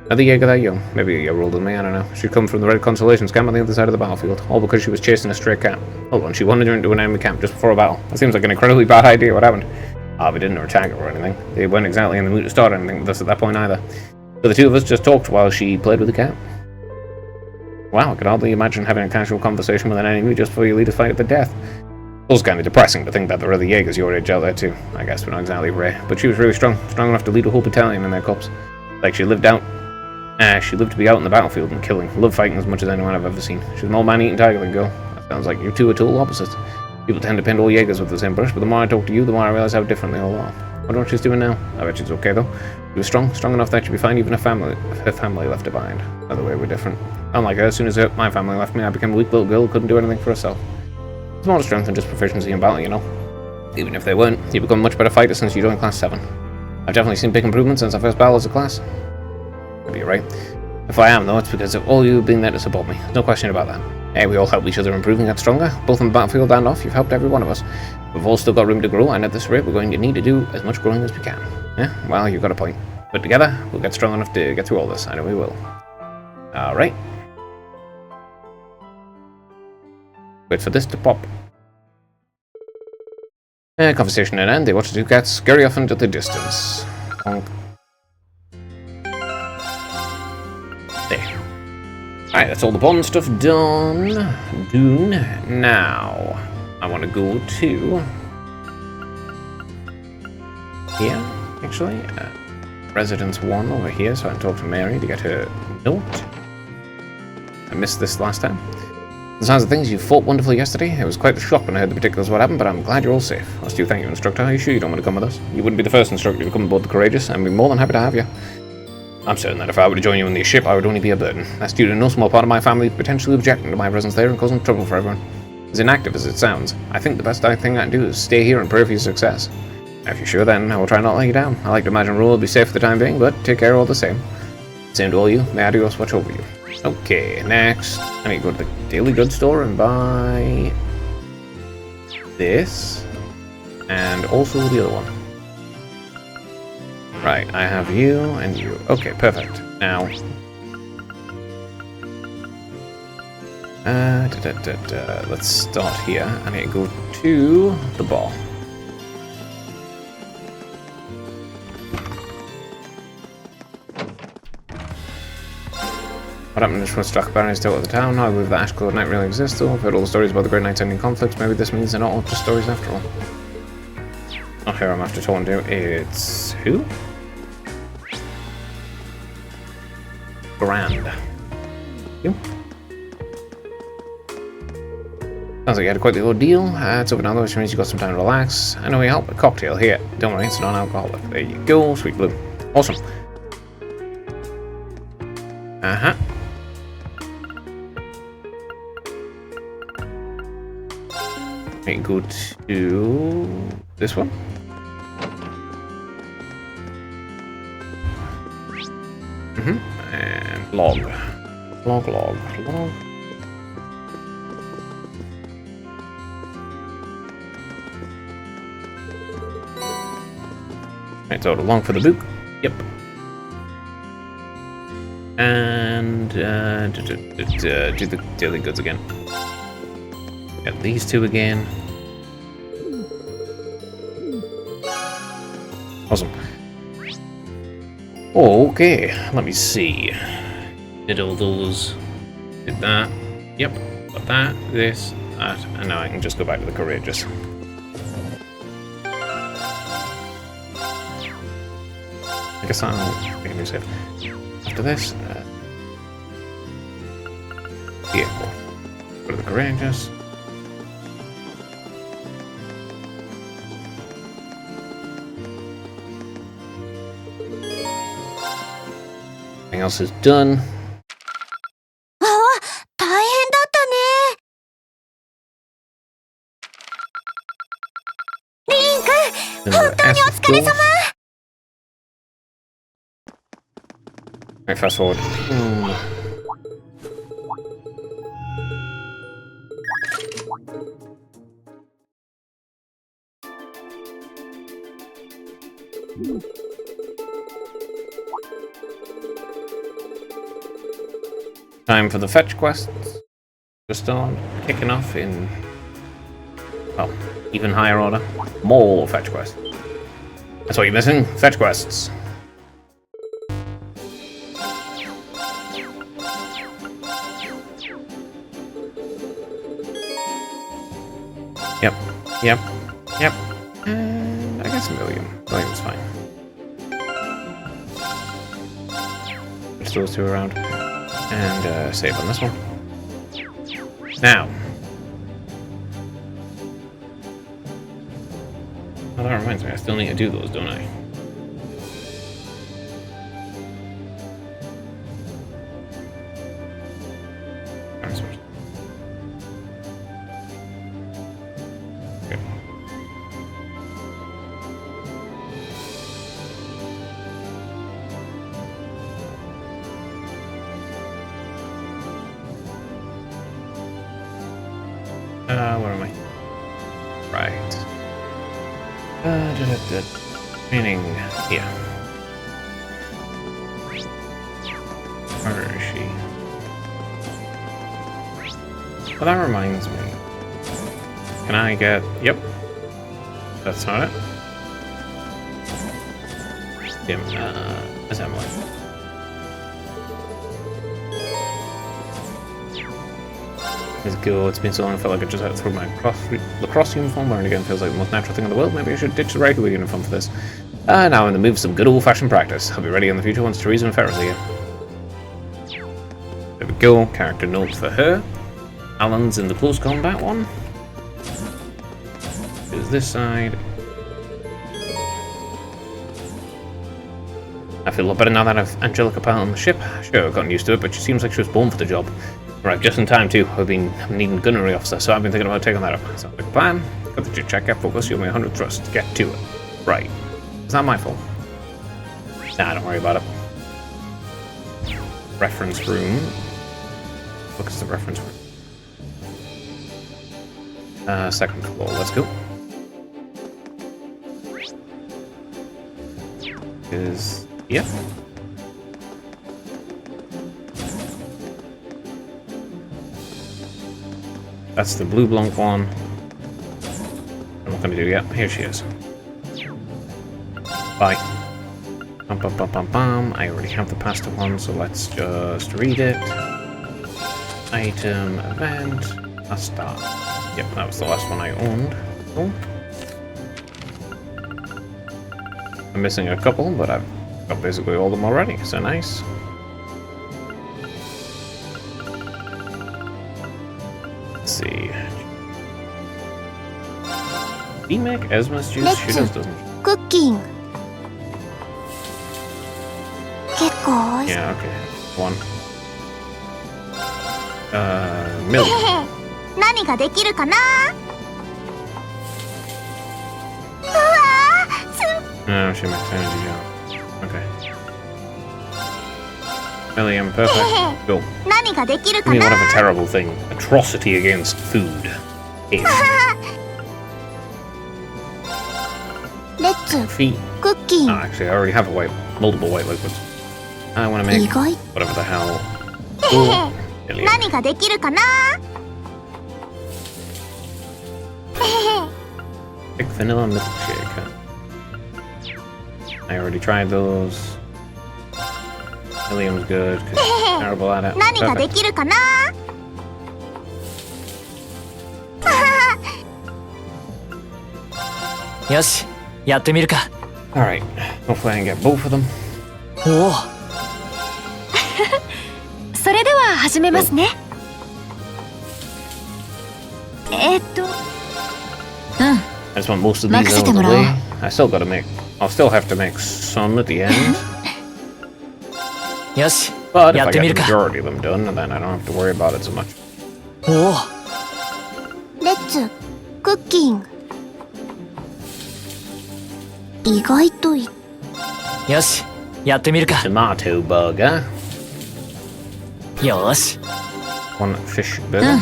Another Jaeger that young. Maybe a year older than me, I don't know. She'd come from the Red Constellation's camp on the other side of the battlefield. All because she was chasing a stray cat. Hold on, she wandered into an enemy camp just before a battle. That seems like an incredibly bad idea. What happened? We didn't attack her or anything. They weren't exactly in the mood to start anything with us at that point either. So the two of us just talked while she played with the cat. Wow, I could hardly imagine having a casual conversation with an enemy just before you lead a fight to the death. It was kind of depressing to think that there are other Jaegers your age out there too. I guess we're not exactly rare, but she was really strong enough to lead a whole battalion in their cups. Like she lived to be out in the battlefield and killing. Loved fighting as much as anyone I've ever seen. She's an old man-eating tiger girl. That sounds like you two are total opposites. People tend to paint all Jaegers with the same brush, but the more I talk to you, the more I realize how different they all are. I wonder what she's doing now. I bet she's okay though. She was strong enough that she'd be fine even if her family left her behind. By the way, we're different. Unlike her, as soon as my family left me, I became a weak little girl who couldn't do anything for herself. It's more strength than just proficiency in battle, you know. Even if they weren't, you become a much better fighter since you joined Class 7. I've definitely seen big improvements since I first battled as a class. Maybe you're right. If I am, though, it's because of all you being there to support me. No question about that. Hey, we all help each other improve and get stronger, both on the battlefield and off. You've helped every one of us. We've all still got room to grow, and at this rate, we're going to need to do as much growing as we can. Yeah, well, you've got a point. But together, we'll get strong enough to get through all this. I know we will. Alright. Wait for this to pop. Conversation at end. They watch the two cats scurry off into the distance. Honk. There. Alright, that's all the bond stuff done. Now, I want to go to here, actually. Residence 1 over here, so I can talk to Mary to get her note. I missed this last time. The sounds of things, you fought wonderfully yesterday. It was quite the shock when I heard the particulars of what happened, but I'm glad you're all safe. Must you thank your instructor? Are you sure you don't want to come with us? You wouldn't be the first instructor to come aboard the Courageous, and I'd be more than happy to have you. I'm certain that if I were to join you on the ship, I would only be a burden. That's due to no small part of my family potentially objecting to my presence there and causing trouble for everyone. As inactive as it sounds, I think the best thing I can do is stay here and pray for your success. If you're sure, then I will try not to let you down. I like to imagine Rule will be safe for the time being, but take care all the same. Same to all you. May Adios watch over you. Okay, next, I need to go to the Daily Goods store and buy this, and also the other one. Right, I have you and you. Okay, perfect. Now, let's start here. I need to go to the bar. What happened to struck barriers still at the town? I believe that Ash Cloud Knight really exists, though. I've heard all the stories about the Great Knight's ending conflicts. Maybe this means they're not all just stories after all. Not who I'm after talking to. It's who? Grand. You? Sounds like you had quite the ordeal. It's over now, though, which means you got some time to relax. I know we help. A cocktail here. Don't worry, it's non-alcoholic. There you go, sweet blue. Awesome. Uh-huh. Okay, go to this one. And log. Log. Right, so log for the book. Yep. And do the Daily Goods again. Get these two again. Awesome. Okay, let me see. Did all those. Did that. Yep. Got that, this, that, and now I can just go back to the Courageous. I guess I'll make a new save. After this, vehicle. Go to the Courageous. Everything else is done. ああ、大変だっ Right, fast forward. Time for the fetch quests. Just on kicking off in, well, even higher order. More fetch quests. That's what you're missing. Fetch quests. Yep. And I guess William. William's fine. Just those two around. And save on this one. Now. Oh, that reminds me, I still need to do those, don't I? Where am I? Right. Meaning here. Where is she? Well, that reminds me. Can I get... Yep. That's not it. Assembly. Let's go. It's been so long I felt like I just had to throw my lacrosse uniform. Wearing again feels like the most natural thing in the world. Maybe I should ditch the regular uniform for this. Now in the mood for some good old-fashioned practice. I'll be ready in the future once Teresa and Ferris are here. There we go. Character note for her. Alan's in the close combat one. Here's this side. I feel a lot better now that I've Angelica Powell on the ship. Sure, I've gotten used to it, but she seems like she was born for the job. Right, just in time too. I've been needing a gunnery officer, so I've been thinking about taking that up. Sounds like a plan. Got the check, get focus, you'll make 100 thrust. Get to it. Right. It's not my fault. Nah, don't worry about it. Reference room. Look at the reference room. Second floor, let's go. Yep. That's the blue Blanc one. I'm not going to do yet. Here she is. Bye. Bum, bum, bum, bum, bum. I already have the pasta one, so let's just read it. Item, event, pasta. Yep, that was the last one I owned. Cool. I'm missing a couple, but I've got basically all of them already, so nice. Let's see. Do you make Esma's juice? She does, doesn't she? Cooking. Yeah, okay. One. Milk. 何ができるかな? No, she makes energy gel. Okay. Million, perfect. Cool. Give me one of a terrible thing. Atrocity against food. Feet. Cooking. Oh, actually, I already have multiple white liquids. I want to make whatever the hell. Million. Thick vanilla milkshake. I already tried those. William's good, because he's terrible at it. Perfect. Yoshi, やってみるか. Alright, hopefully I can get both of them. おお. それでは始めますね。I just want most of these out of the way. I'll still have to make some at the end. よし、 But if や I ってみ get る the か. majority of them done, then I don't have to worry about it so much. おお. Let's cooking. 意外といよしやってみるか Tomato burger. よーし One fish burger.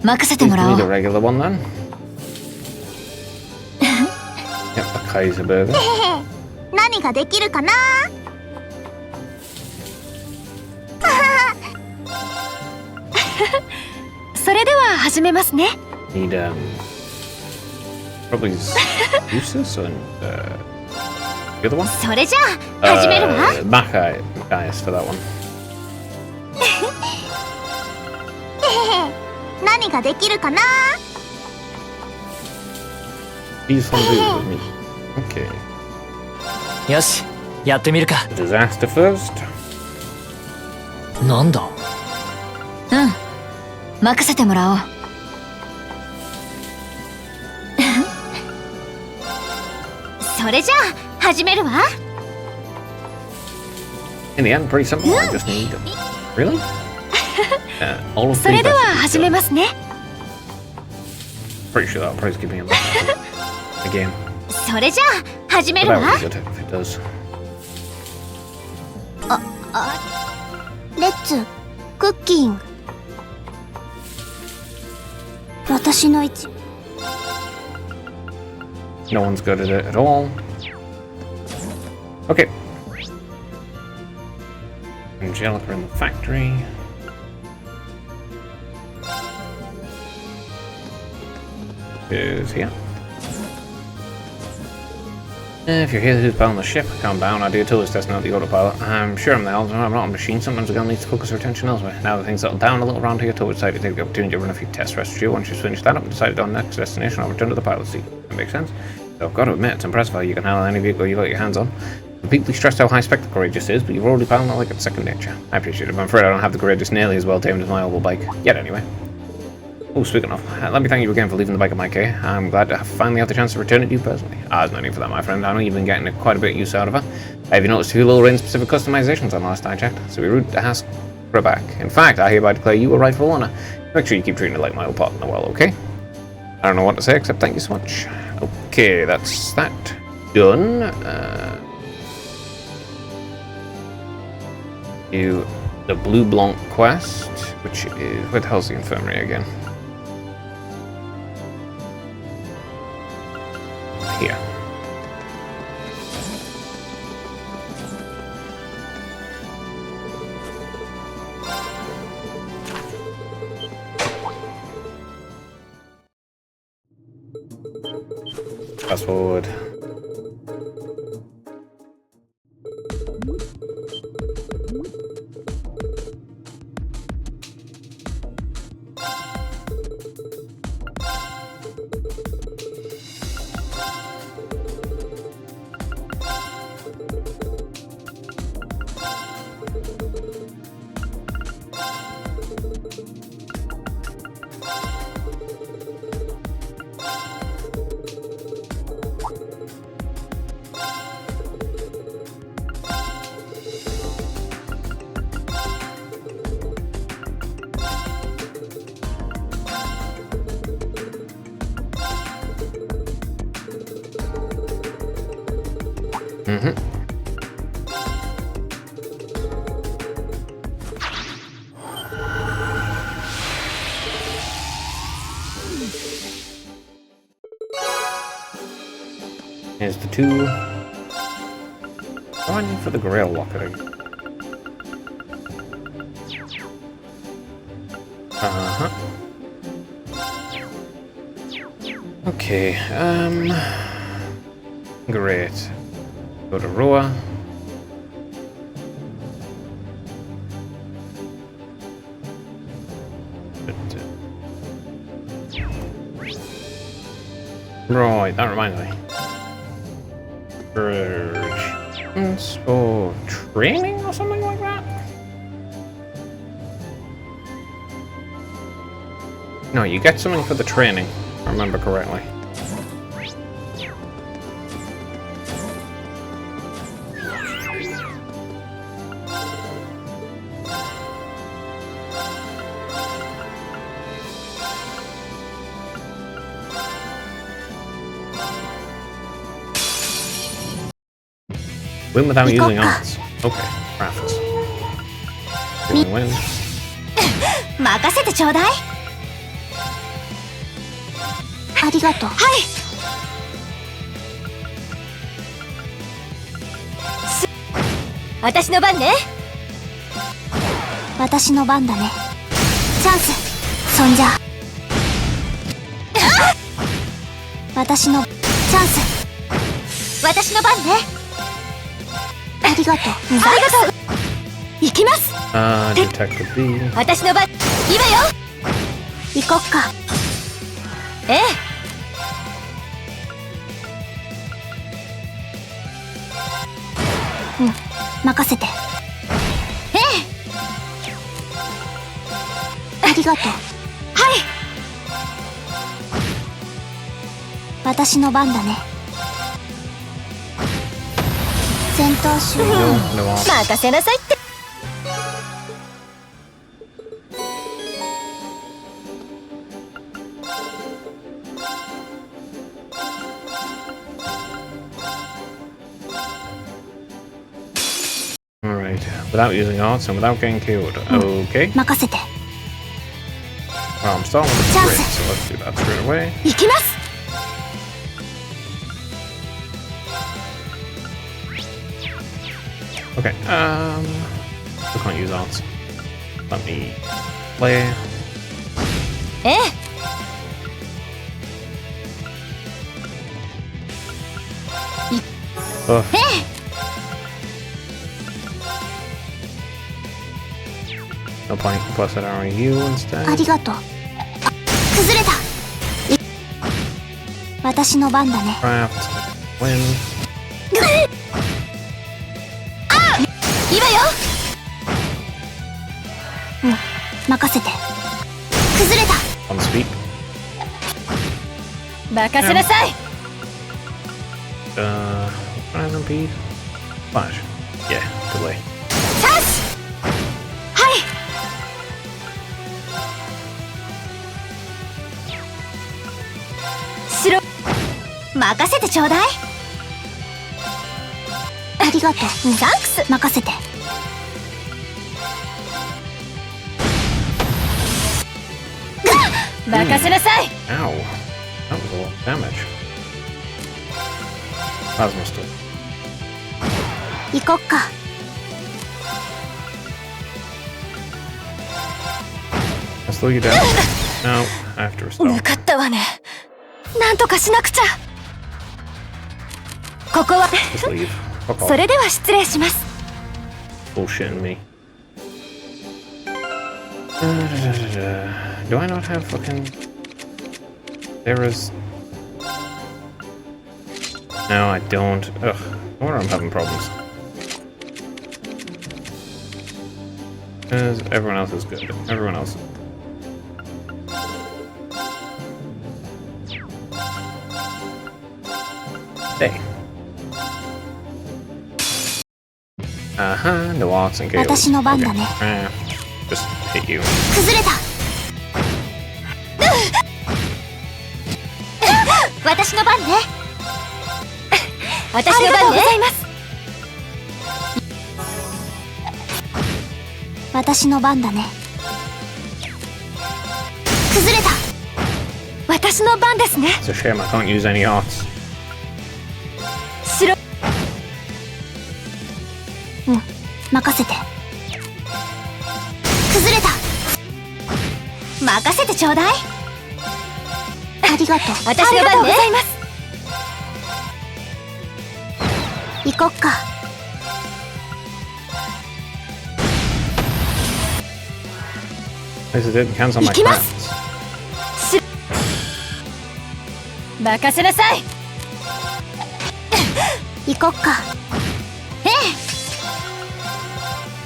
任せて Please も give ら me お the う。 regular one then. Yep, a Kaiser burger. 何ができるかな。それでは始めますね。 Need probably Zeus and the other one. それじゃあ始めるわ。 Machias for that one. 何ができるかな。 These fondues with me. Okay. よしやってみるか Disaster first. なんだ任せてもらおう。それじゃあ始めるわ。 In the end, pretty simple. I just need really all of そ the れでは vegetables 始め done. ますね。 Pretty sure that'll probably give me a again. それじゃあ始め But る that わ。 would be good if it does. レッツクッキング。私の位置。 No one's good at it at all. Okay. Angelica in the factory. Is here. If you're here who's bound the ship, calm down. I do too is testing out the autopilot. I'm sure I'm the helm. I'm not a machine. Sometimes a girl needs to focus her attention elsewhere. Now that things settle down a little around here, Toad decided to take the opportunity to run a few tests. Rest assured, once she's finished that up and decided on next destination, I'll return to the pilot seat. That makes sense. So I've got to admit, it's impressive how you can handle any vehicle you got your hands on. I'm deeply stressed how high spec the Courageous is, but you've already found that like it's second nature. I appreciate it, but I'm afraid I don't have the Courageous nearly as well tamed as my oval bike. Yet anyway. Oh, speaking of, let me thank you again for leaving the bike at my care. I'm glad to finally have the chance to return it to you personally. There's no need for that, my friend. I know you've been getting quite a bit of use out of her. Have you noticed a few little rain-specific customizations on last I checked? So be rude to ask for her back. In fact, I hereby declare you a rightful owner. Make sure you keep treating it like my old partner well, okay? I don't know what to say except thank you so much. Okay, that's that done. Do the Blue Blanc quest, which is where the hell's the infirmary again? Here. Fast forward. Here's the two. What do I need for the Grail Locket again? Okay, great. Go to Roa. Right, that reminds me. Urge. Or training or something like that? No, you get something for the training, if I remember correctly. Win without Pick using up. arts. Okay, craft. Win, win. 任せてちょうだい。ありがとう。はい。私の番ね。私の番だね。チャンス。そんじゃ。私のチャンス。私の番ね。ありがとう。ありがとう。行きます。Detective B. 私の番。今よ。行こっか。ええ。うん、任せて。ええ。ありがとう。はい。私の番だね。戦闘終了。 No arts. 任せなさいって。Alright, without using arts and without getting killed. Okay. 任せて。 Well, I'm starting with a Chance. crit, so let's do that straight away. 行きます。 Okay, I can't use arts. Let me play. ええ。 Buff. ええ。 No point. Plus it on you あ instead. りがとう。あ、崩れた。私の番だね。 Craft. Win. 今よ。うん、任せて。崩れた。 On speed. 任せなさい。 Flash impede. Flash. Yeah, delay. チャンス。はい。白。任せてちょうだい。ありがとう。サンクス。任せて。任せなさい。 Ow. That was a lot of damage. Plasma still. 行こっか。 I'll slow you down. No, I have to 向 restore. かったわね。なんとかしなくちゃ。ここは Just leave. Fuck そ off. れでは失礼します。 Bullshitting me. Do I not have fucking... There is... No, I don't. Ugh. I wonder I'm having problems. Because everyone else is good. Everyone else. Hey. Uh-huh, no arts and chaos. 私の番だね。 Just hit you. 崩れた。私の番ね。私の番ね。私の番だね。崩れた。私の番ですね。 It's a shame I can't use any arts. 白。うん、任せて。崩れた。任せてちょうだい。ありがとう。私の番ね。行こっか。 This is it. Cancel my 行きま crafts. す。任せなさい。行こっか。え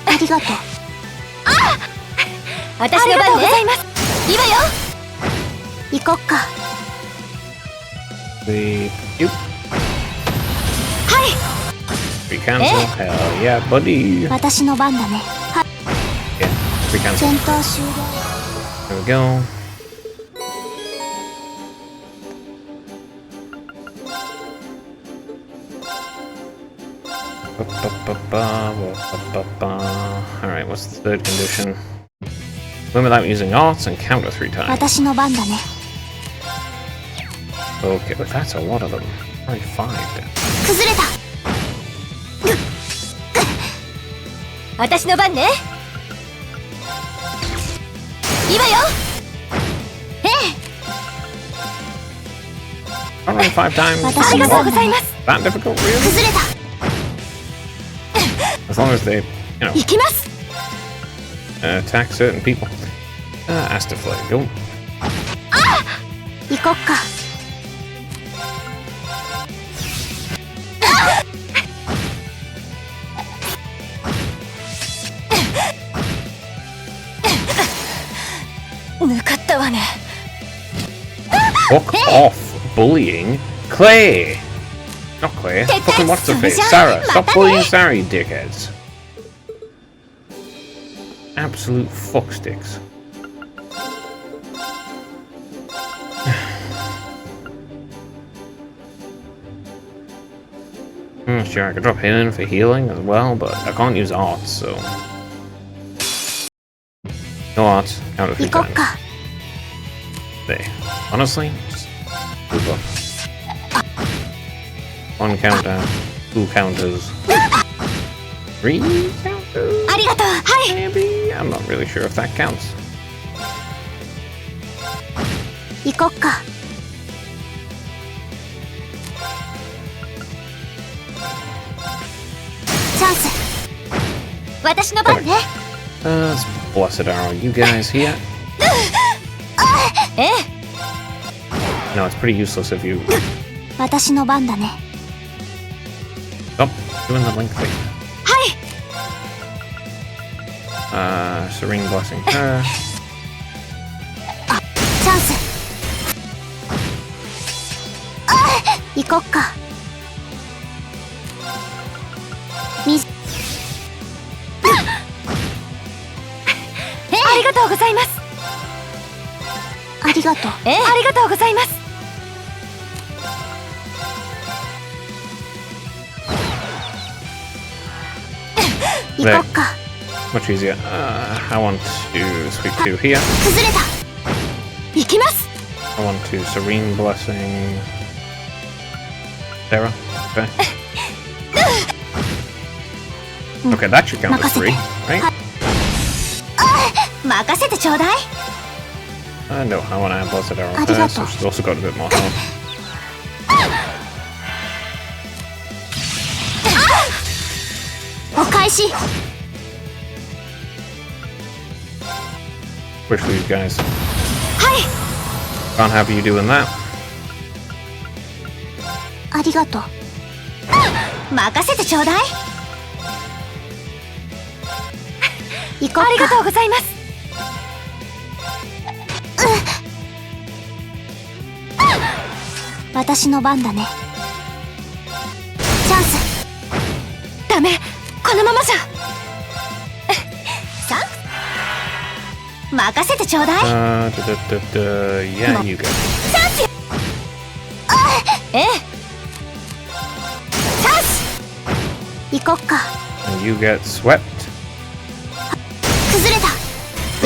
え。ありがとう。あ、私の番ね。今よ。行こっか。 The you はい。 free cancel. Hell yeah, buddy. 私の番だね。は、 Yeah, free cancel. 戦闘終了。 There we go. Alright, what's the third condition? Win without using arts and counter 3 times. 私の番だね。 Okay, but that's a lot of them. Only 5 then. 崩れた。私の番ね。今よ。ええ。 Only 5 times. ありがとうございます。 That difficult, really? 崩れた。 As long as they, you know, 行きます。 attack certain people. Astaflay, go. 行こっか。抜かったわね。 Fuck off, bullying Clay! Not Clay, fucking what's her face? Sarah! Stop bullying Sarah, you dickheads. Absolute fucksticks. Sure, I could drop him in for healing as well, but I can't use arts, so... No arts, count it 3行こっ times. か。 There. Honestly, just move up. 1 counter, 2 counters, 3 counters, ありがとう。はい。 maybe? I'm not really sure if that counts. 行こっか。チャンス。私の番ね。 Let's blessed arrow you guys here. ええ。 No, it's pretty useless if you 私の番だね。 stop doing the link thing. はい。 Serene blessing her. チャンス。行こっか。水。ありがとうございます。ありがとう。ありがとうございます。行こっか。 Much easier. I want to sweep 2 here. 崩れた。行きます。 I want to serene blessing Sarah. Okay. Okay, that should count as 3, right? 任せてちょうだい。 No, I want to add blessed arrow. Arigato. So she's also got a bit more health. お返し。 Push these guys. はい。 Can't have you doing that. ありがとう。任せてちょうだい。行こうか。ありがとうございます。私の番だね。チャンス。ダメ。このままじゃ。さあ。任せてちょうだい。 Yeah, you go. チャンスよ。ええ。チャンス。行こっか。 And you get swept. 崩れた。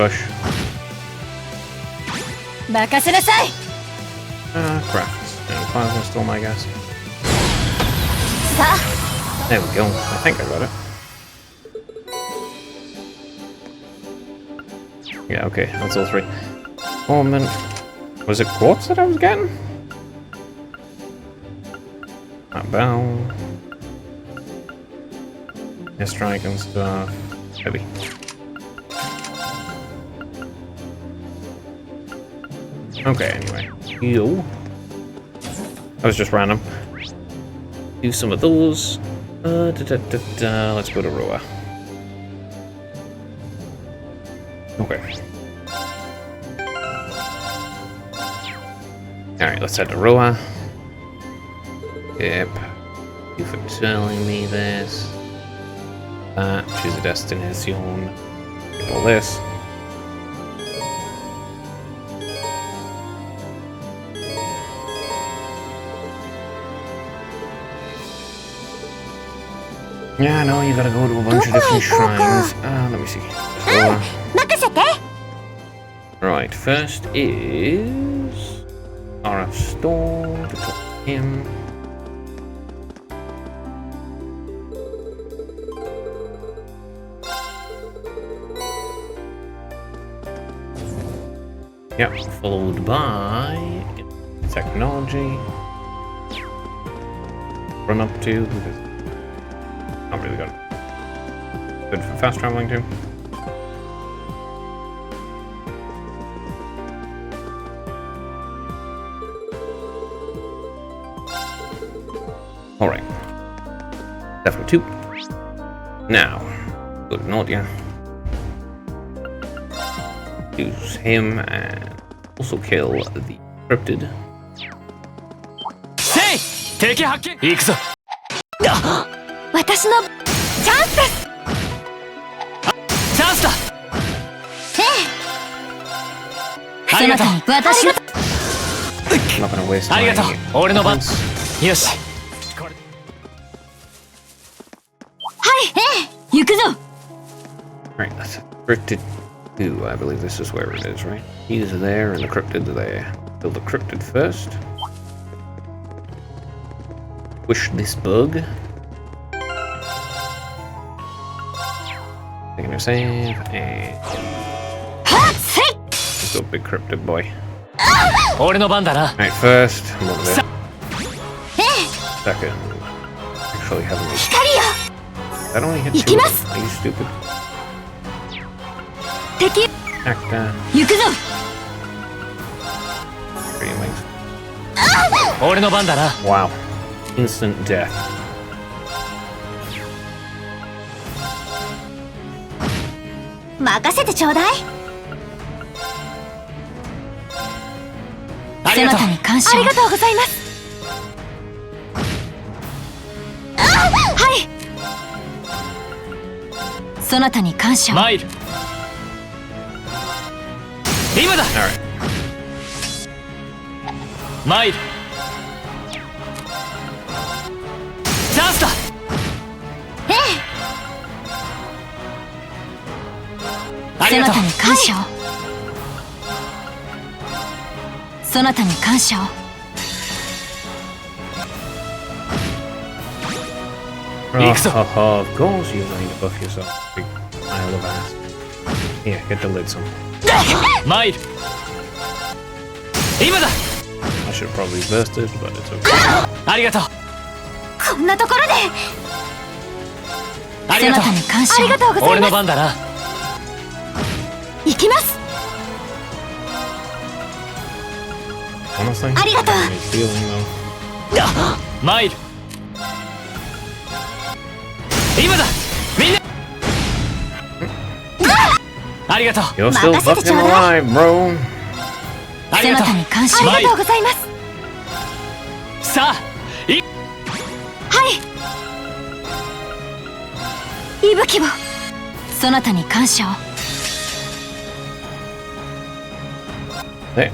Rush. 任せなさい。 Crafts. And plasma storm, I guess. さあ。 There we go. I think I got it. Yeah, okay, that's all 3. Ornament. Was it quartz that I was getting? That bell. Yeah, strike and stuff. Heavy. Okay, anyway. Heal. That was just random. Do some of those. Let's go to Roa. Okay. Alright, let's head to Roa. Yep. Thank you for telling me this. That. Choose a destination. All this. Yeah, I know, you gotta go to a bunch of different shrines. Let me see. So, 任せて。 right, first is RF Store to talk to him. Yep, followed by technology. Run up to because not really good for fast traveling too. Alright. Definitely 2. Now, go to Nadia. Use him and also kill the cryptid. せい敵発見行くぞ私のチャンスです。チャンスだあそなりがとうたに私の I'm not gonna waste ありがとう my 俺の番 weapons. よし行くぞ。 Alright, that's cryptid 2. I believe this is where it is, right? He's there and the cryptid's there. Kill the cryptid first. Push this bug. Taking a save and はっせい。 let's go big cryptid boy. 俺の番だな Alright, first, a little bit. Second, actually having me. 光よ。 That only hit 行き 2 ま of す。 them. Are you stupid? 敵 Acta. 行くぞ。 Green legs. 俺の番だな Wow. Instant death. 任せてちょうだい。ありがとうに感謝。ありがとうございます。はい。そなたに感謝。マイル今だ Alright. マイルチャンスだありがとうそなたに感謝を。そなたに感謝を。 Of course you're going to buff yourself. Big pile of ass. Here, get the lid some. マイル今だ I should have probably bursted, but it's okay. ありがとうこんなところで。ありがとうそなたに感謝を。ありがとうございます。俺の番だな行きます。 Honestly, ありがとう。 it's healing though. マイル今だみんなありがとう You're still 任せてちょ fucking うだい。 alive, bro. ありがとうそなたに感謝。あマイルりがとうございます。さあいはい息吹を。そなたに感謝を。 Hey,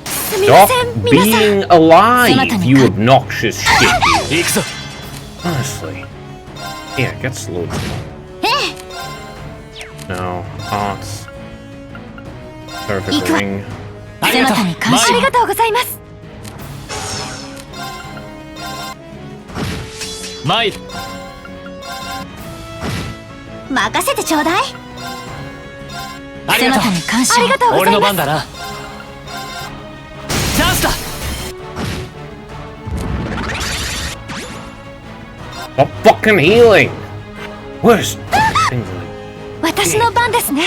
すみま stop せん皆さん。 being alive, Sonata you ni obnoxious shit. 行くぞ Honestly. Yeah, get slowed. え No, hearts. Perfect Ikwa. ring. ありがとうそなたに感謝。ありがとうございます。マイル任せてちょうだい。ありがとうそなたに感謝。ありがとうございます。俺の番だなチャンスだ Stop fucking healing! Worst things like 私の番ですね。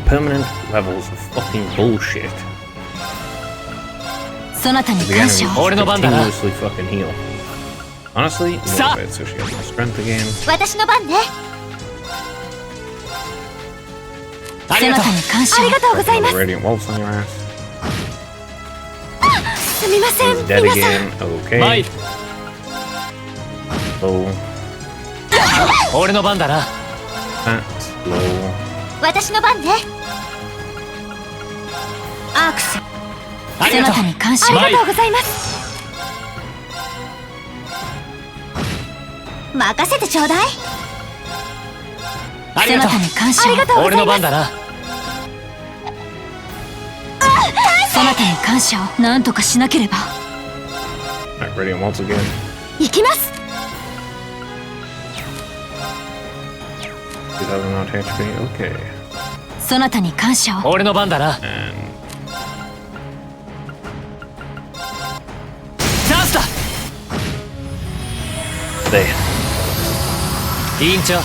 permanent levels of fucking bullshit. そなたに The 感 enemy 謝を。 just 俺の番だな continuously fucking heal. Honestly, a Sa- little bit, so she gets more strength again. 私の番ね。そありがとうなたに感謝を。ありがとうございます Another。Radiant Waltz on your ass. すみませ He's ん dead 皆さん。 again. マイ Okay. ル Low. 俺の番だな Fat. Low. 私の番ね。アークス。ありがとうそなたに感謝。ありマイルがとうございます。任せてちょうだい。ありがとう。そなたに感謝を。ありがとうご俺ざいます。の番だな。そなたに感謝をなんとかしなければ。 Alright, ready him once again. 行きます。2000 not HP. Okay. そなたに感謝を。俺の番だな。 And チャンスだ。 there. 委員長。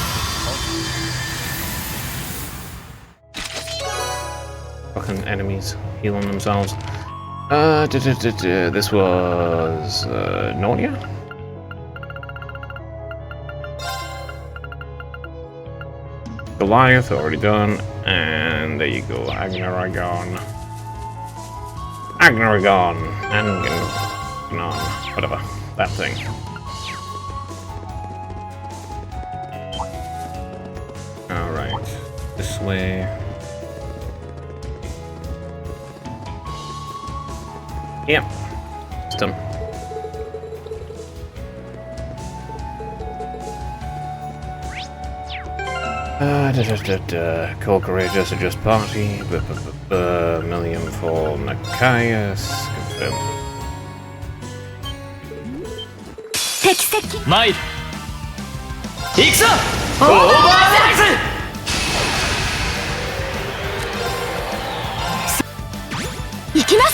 Fucking enemies healing themselves. This was Nonia? Goliath already done, and there you go, Agnaragon, and whatever, that thing. All right, this way. Yep, it's done. Call Courageous, adjust party. Million for Machias. Confirm. 適切。参る。行くぞ。オーバーサイズ。行きます。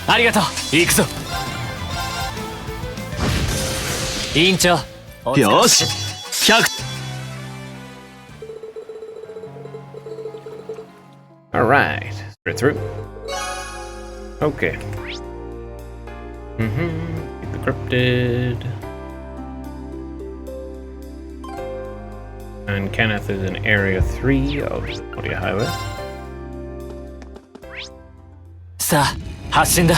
ありがとう。行くぞ。委員長。よし。100。 Alright, straight through. Okay. Keep the cryptid. And Kenneth is in Area 3 of the Modia Highway. さあ、発進だ。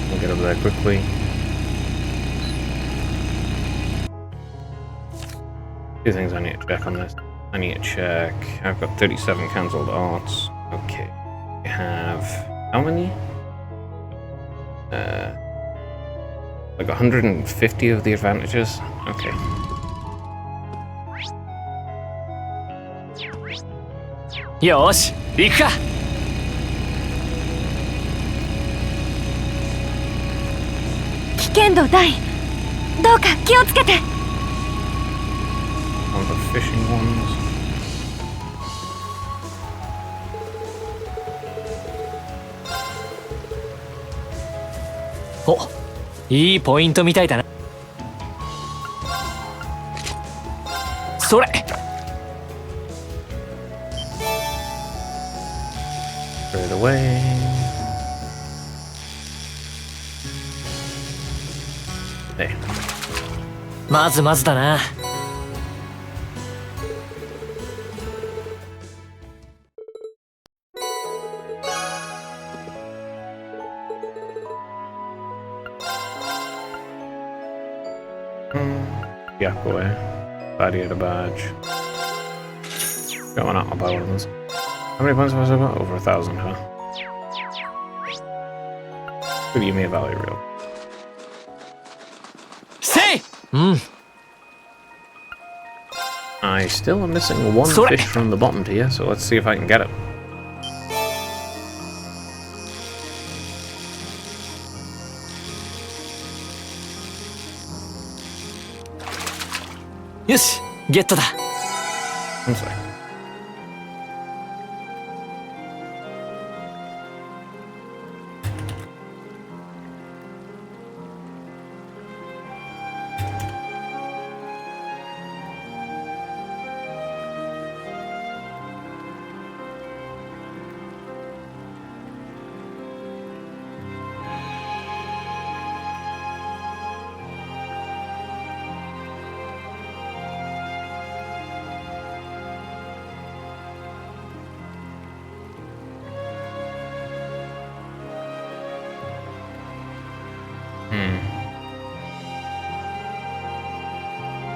We'll get over there quickly. Two things I need to check on this. I need to check. I've got 37 cancelled arts. Okay. We have how many? Like 150 of the advantages. Okay. Yosh, 行くか。危険度大。どうか気をつけて。 One of the fishing ones. お、いいポイントみたいだな。それ。 Straight away. There. まずまずだな。 Yakue. Gladiator badge. Going out about one of those. How many points was I got? Over 1,000, huh? Could give me a value reel. せい。うん。 I still am missing one Sorry. fish from the bottom tier, so let's see if I can get it. よし、ゲットだ。 One sec.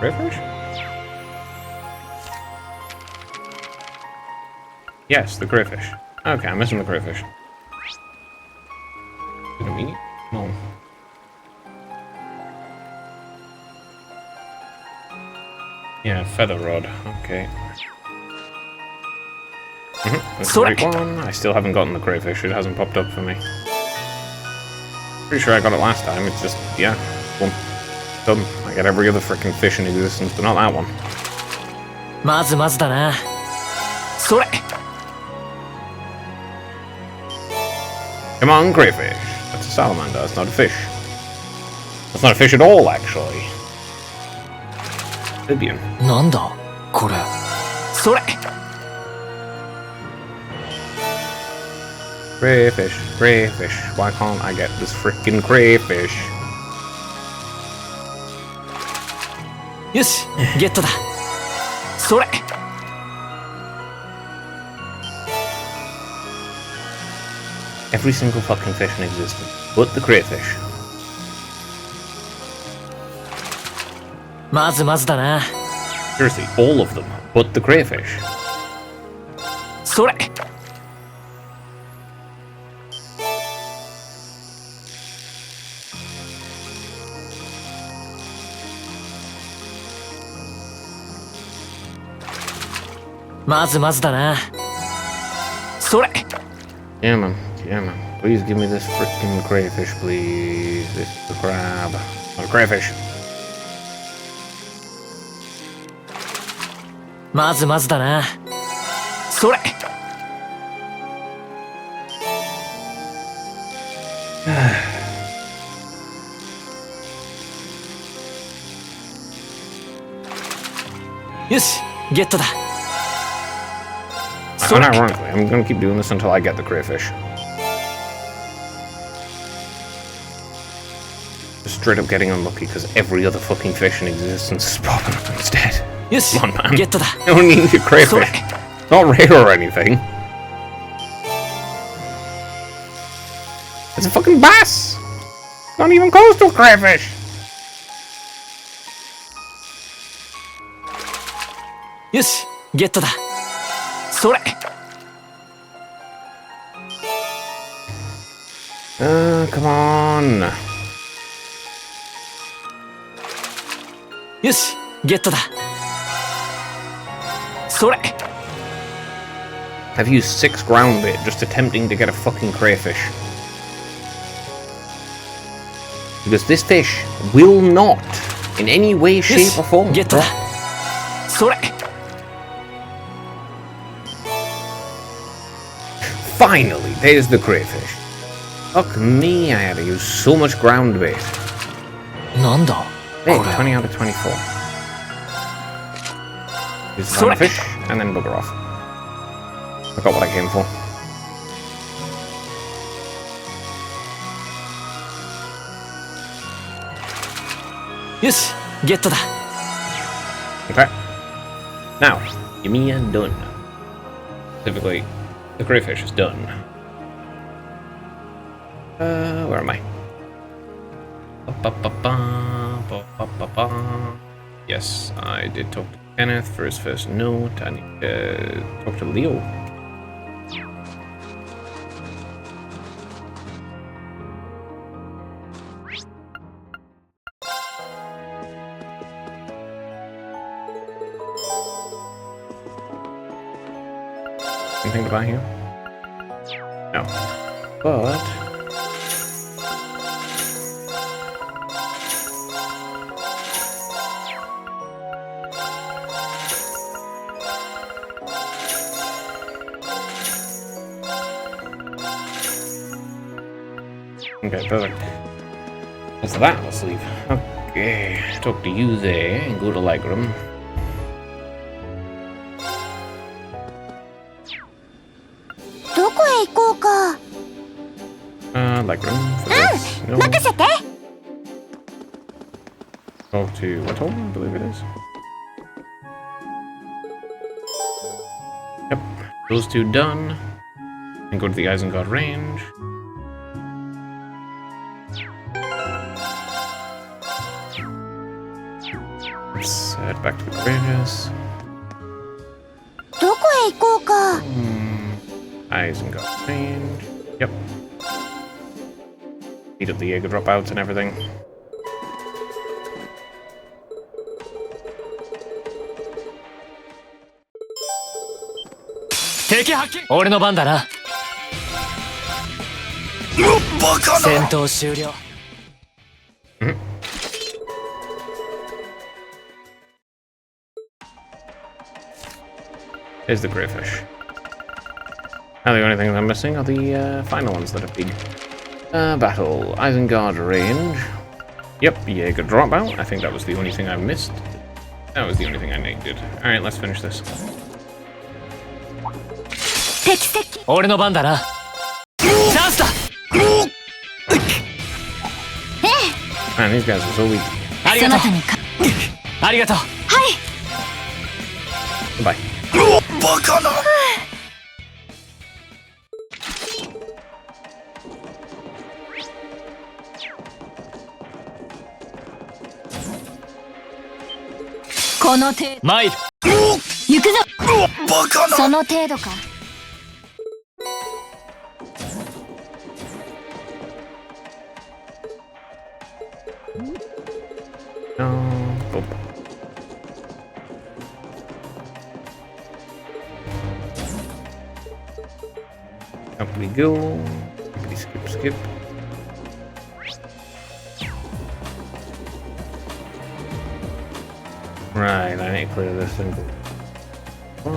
Redfish? Yes, the crayfish. Okay, I'm missing the crayfish. Didn't mean it. No. Yeah, feather rod. Okay. That's the right one. I still haven't gotten the crayfish. It hasn't popped up for me. Pretty sure I got it last time. It's just, yeah, one. Done. I got every other freaking fish in existence, but not that one. まずまずだな。それ。 Come on, crayfish. That's a salamander. That's not a fish. That's not a fish at all, actually. Amphibian. なんだこれ。それ。 Crayfish, crayfish. Why can't I get this freaking crayfish? よし、ゲットだ。それ。 Every single fucking fish in existence, but the crayfish. まずまずだな。 Seriously, all of them, but the crayfish. それ。 まずまずだな。それ。 Yeah, man. Yeah, man. Please give me this freaking crayfish, please. This is the crab. Not a crayfish. まずまずだな。それ。 よし、ゲットだ。 Unironically, I'm gonna keep doing this until I get the crayfish. Just straight up getting unlucky because every other fucking fish in existence is popping up instead. よし、 Come on, man. ゲットだ。 You don't need your crayfish. It's not rare or anything. It's a fucking bass! Not even close to a crayfish! よし、ゲットだ。それ。 Come on. よし、ゲットだ。それ。 I've used 6 ground bait just attempting to get a fucking crayfish. Because this fish will not, in any way, よ shape し or form, ゲットだ。 drop. それ。 Finally, there's the crayfish. Fuck me, I had to use so much ground bait. なんだ Hey, これ。 20 out of 24. Use the Sorry. final fish, and then bugger off. I got what I came for. よし、ゲットだ。 Okay. Now, Yamiya done. Specifically, the crayfish is done. Where am I? Yes, I did talk to Kenneth for his first note. I need to talk to Leo. Anything to buy here? No. But... Okay, perfect. That's that, let's leave. Okay, talk to you there and go to Ligram. Ligram for this. No. Talk to Whittle, I believe it is. Yep, those two done. And go to the Isengard range. Let's head back to the Granges. Isengard range. Yep. Beat up the Jaeger dropouts and everything. Take発見。俺の番だな。戦闘終了。Here's the Greyfish. Now the only things I'm missing are the final ones that are big. Battle. Isengard range. Yep, Jaeger dropout. I think that was the only thing I missed. That was the only thing I needed. Alright, let's finish this. 敵接近。俺の番だな。チャンスだ。 Man, these guys are so weak. ありがとう。その他にか。ありがとう。はい。 Goodbye. バカな。この程度。参る。行くぞ。バカな。その程度か。Boop. Up we go. Skip, skip. Right, I need to clear this thing. こ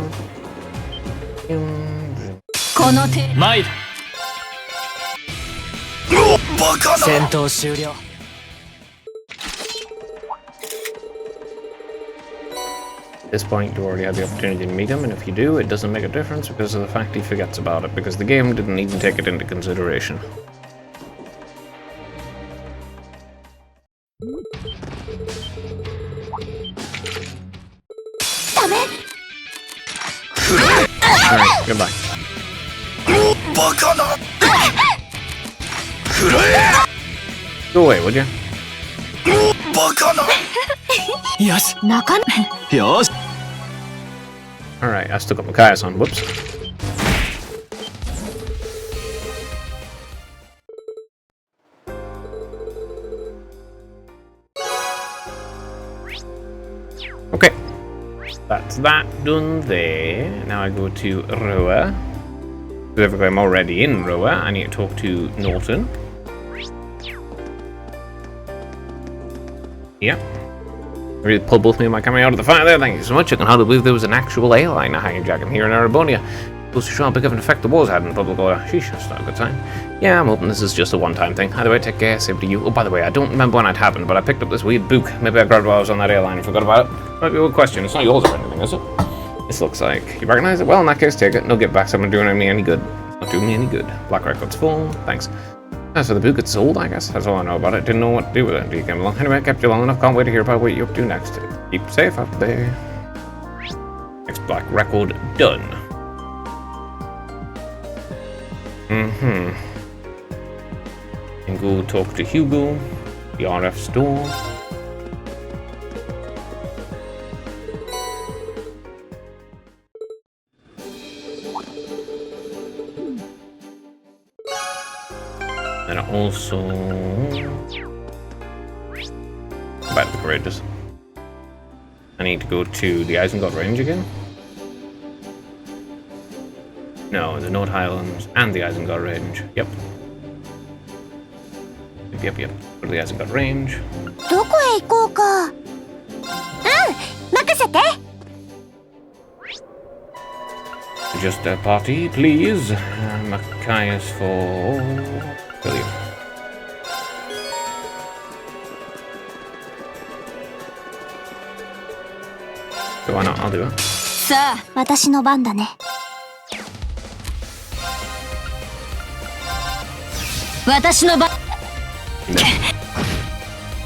の程度。参る。バカな。戦闘終了。 At this point, you already have the opportunity to meet him, and if you do, it doesn't make a difference because of the fact he forgets about it, because the game didn't even take it into consideration. Alright, goodbye. バカな。 Go away, would you? バカな。よし。なかな。よし。 Alright, I stuck up Machias on. Whoops. Okay. That's that done there. Now I go to Roa. Specifically, I'm already in Roa. I need to talk to Norton. Yep. Really pulled both me and my camera out of the fire there, thank you so much. I can hardly believe there was an actual airliner hijacking here in Arabonia. Goes to show how big of an effect the wars had in the public order. Sheesh, that's not a good sign. Yeah, I'm hoping this is just a one-time thing. Either way, take care, save to you. Oh, by the way, I don't remember when it happened, but I picked up this weird book. Maybe I grabbed it while I was on that airline and forgot about it. Might be a good question. It's not yours or anything, is it? This looks like... You recognize it? Well, in that case, take it. No get back. Someone doing me any good. Not doing me any good. Black record's full. Thanks. As for the book, it's sold, I guess. That's all I know about it. Didn't know what to do with it until you came along. Anyway, I kept you long enough. Can't wait to hear about what you're up to next. Keep safe up there. Next black record done. And go talk to Hugo, the RF store. And also back to the Courageous. I need to go to the Isengard Range again. No, the North Highlands and the Isengard Range. Yep. Yep. Go to the Isengard Range. どこへ行こうか。任せて。 Just a party, please. Machias for William. So why not? I'll do it. さあ、私の番だね。私の番。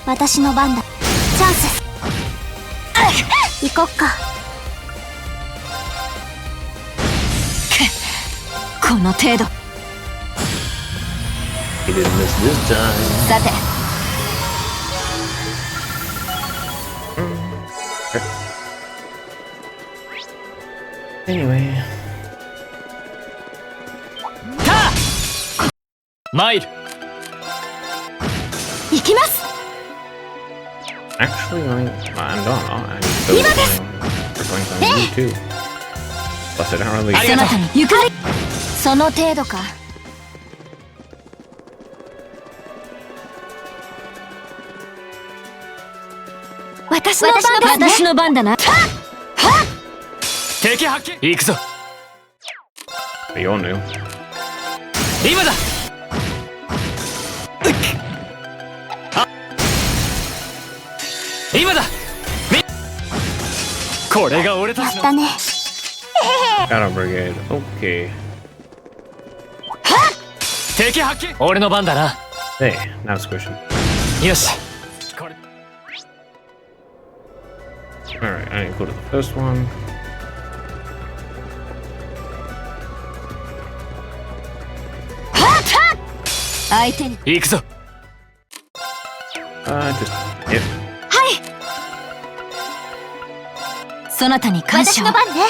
私の番だ。チャンス。行こっか。この程度。 He didn't miss this time. さて。Anyway. 参る。行きます。 Actually, I'm done. I'm still going on you too. Plus it arrow そなたに行く。その程度か。私の番だな。敵発見。行くぞ。 You're new. 今だ。今だ。これが俺たちの。だね。Got a brigade. Okay. 敵発見。俺の番だな。 Hey, now squish him. よし。これ。 Alright, I need to go to the first one. 相手に。行くぞ。 Just hit. そなたに感謝。私の番ね。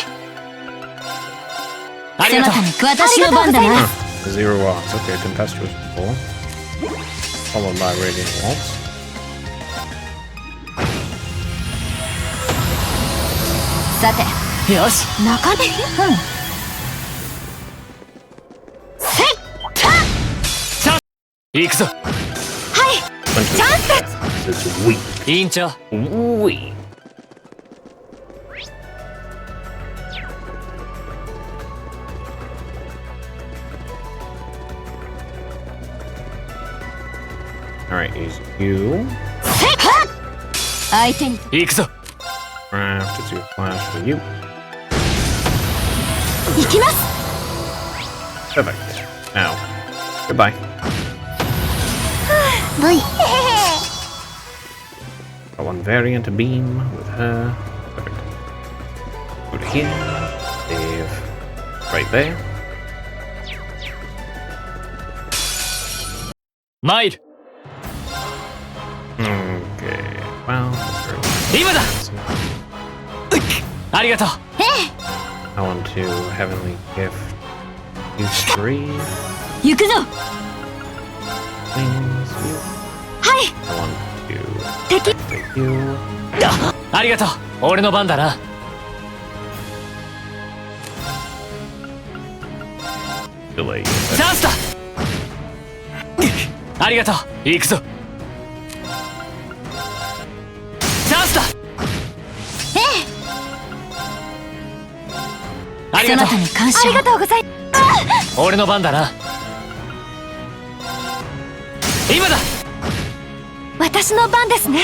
ありがとう。私の番だな。 Zero walls. Okay, tempestuous ball. Followed by radiant waltz. さて、よし。中根。行くぞ。はい。チャンス。 It's weak. 委員長。 Weak. Alright, use you. 相手に。行くぞ。 Craft is your flash for you. 行きます。 Perfect. Now, goodbye. V。 Got one variant beam with her. Perfect. Go to here. Save. Right there. 参る。 Okay. Well, that's 今だ。ありがとう。 I want to heavenly gift you 3行くぞ。 things. You. はい。 I want to 敵。 take you. ありがとう。俺の番だな。 Delay. チャンスだ。ありがとう。行くぞ。チャンスだ。ありがとう。そなたに感謝。ありがとうございます。俺の番だな。今だ。私の番ですね。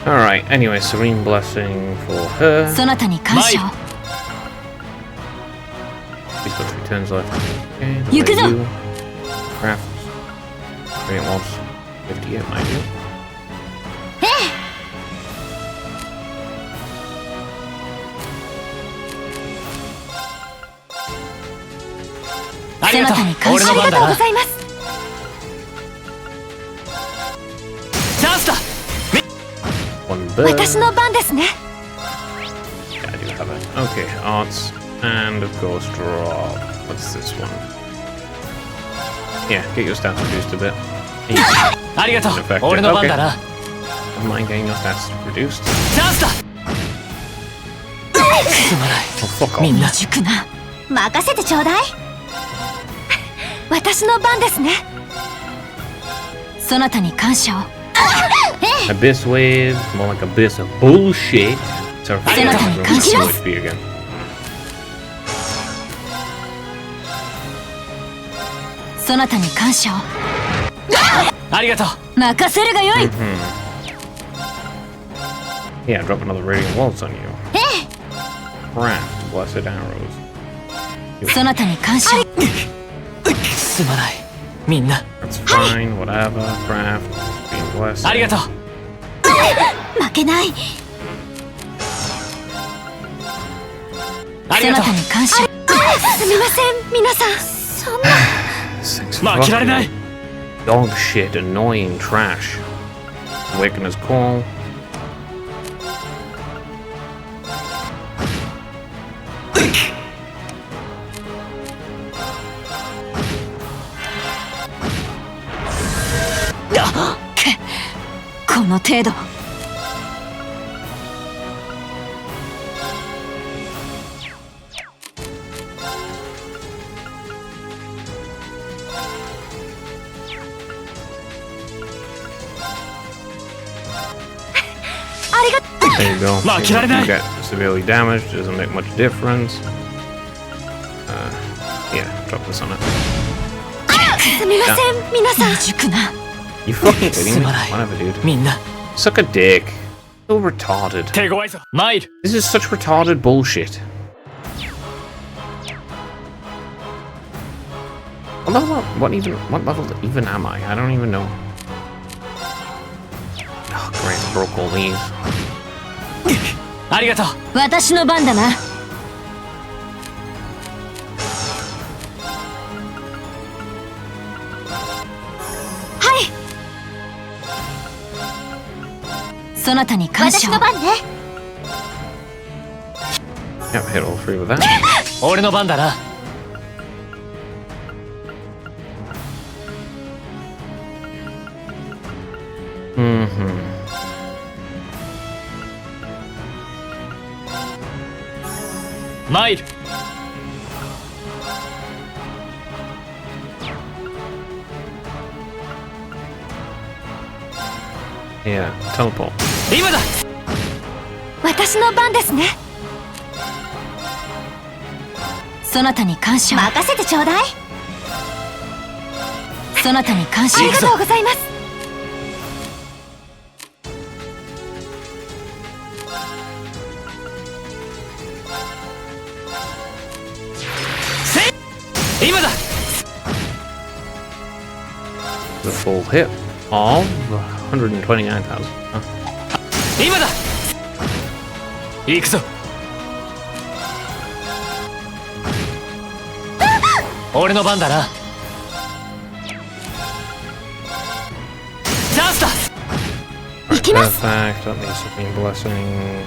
Alright, anyway, Serene Blessing for her. そなたに感謝を。 She's got 3 turns left. Okay, You delay can- you. Craft. Radiant Waltz. 58, mind you. ありがとう。そなたに感謝。俺の番だな。ありがとうございます。チャンスだ。 One bird. 私の番ですね。 Yeah, I do have it. Okay, arts. And of course, draw. What's this one? Yeah, get your stats reduced a bit. ありがとう。 Effective. 俺の番だな。 Don't mind getting your stats reduced. チャンスだ。すまない。 Oh, fuck み off. んな。未熟な。任せてちょうだい。私の番ですね。そなたに感謝を。 Abyss Wave. More like Abyss of bullshit. Sorry, I got it. I'm so HP again. そなたに感謝を。ありがとう。任せるがよい。 Yeah, drop another Radiant Waltz on you. Craft Blessed Arrows. そなたに感謝を。すまない。みんな。 That's fine, whatever. Craft. Being blessed. ありがとう。負けない。ありがとう。そなたに感謝。すみません、皆さん。そんな。 This thing's 負けられない fucking dog shit, annoying trash. Awakener's Call. この程度。There you go. Ma, Even kill if it, you get severely damaged, it doesn't make much difference. Yeah, drop this on it. すみません、皆さん。未熟な。 You fucking kidding me? すまない。 Whatever, dude. みんな Suck a dick. So retarded. 手強いぞ。参る。 This is such retarded bullshit. What level even am I? I don't even know. Oh, great, I broke all these. ありがとう。私の番だな。はい。そなたに感謝を。私の番ね。 Yep, hit all three with that. 俺の番だな。参る。 Yeah, teleport. 今だ。私の番ですね。そなたに感謝を。任せてちょうだい。そなたに感謝を。ありがとうございます。 今だ。 The full hit of 129,000. Huh. 今だ。行くぞ。俺の番だな。チャンスだ。 Perfect. That means supreme blessing.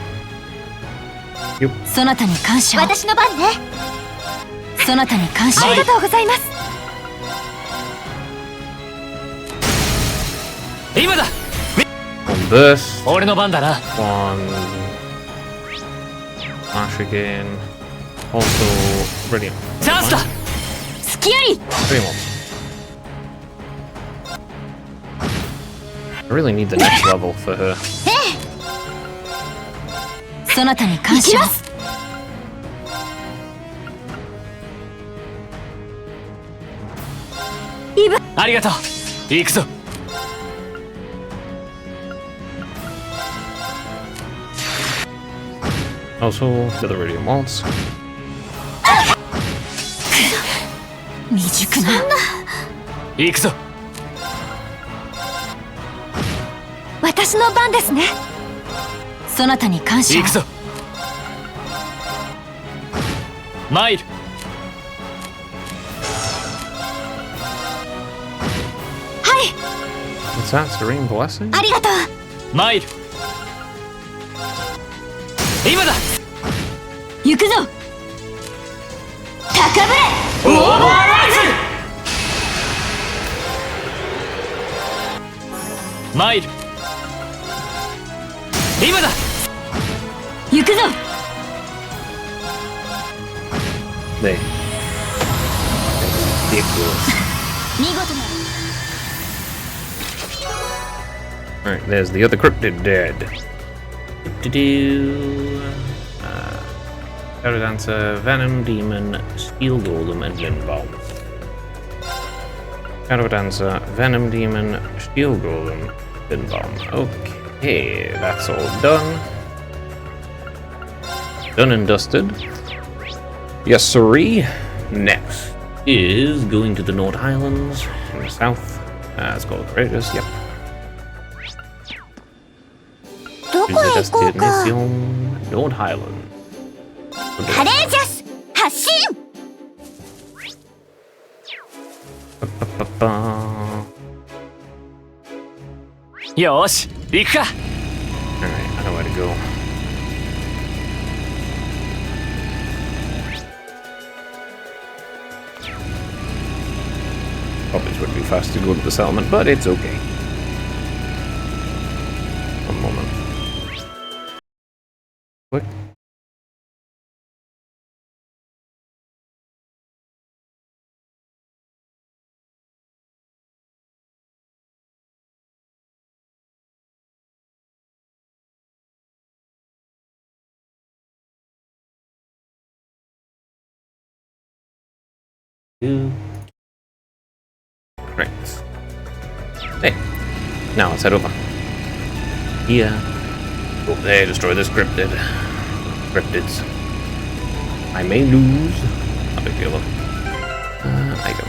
Yep. そなたに感謝を。私の番ね。そなたに感謝を。ありがとうございます。 今だ。 One burst. 俺の番だな。 One flash again. Also brilliant. チャンスだ。隙あり。 Three more. I really need the next level for her. そなたに感謝を。 ありがとう。行くぞ。 Also, the Iridium Waltz. 未熟な。行くぞ。私の番ですね。そなたに感謝を。行くぞ。参る。 はい。 What's that? Serene Blessing? ありがとう。参る。今だ。行くぞ。高ぶれ。オーバーライズ。参る。今だ。行くぞ。 They. Ridiculous. 見事な。 Alright, there's the other Cryptid dead. Shadow Dancer, Venom, Demon, Steel Golem, and Lindbaum. Shadow Dancer, Venom, Demon, Steel Golem, Lindbaum. Okay, that's all done. Done and dusted. Yes, sirree. Next is going to the North Highlands in the south. It's called Kratos, yep. どこへ行こうか。 Destination North Highlands. カレージャス発進。 よーし、行くか。 Alright, I know where to go. Probably would be fast to go to the settlement, but it's okay. moment. Quick. Right. Hey. Now let's head over. Here. Go there, destroy this cryptid. Cryptids. I may lose. Not a big deal though. Item.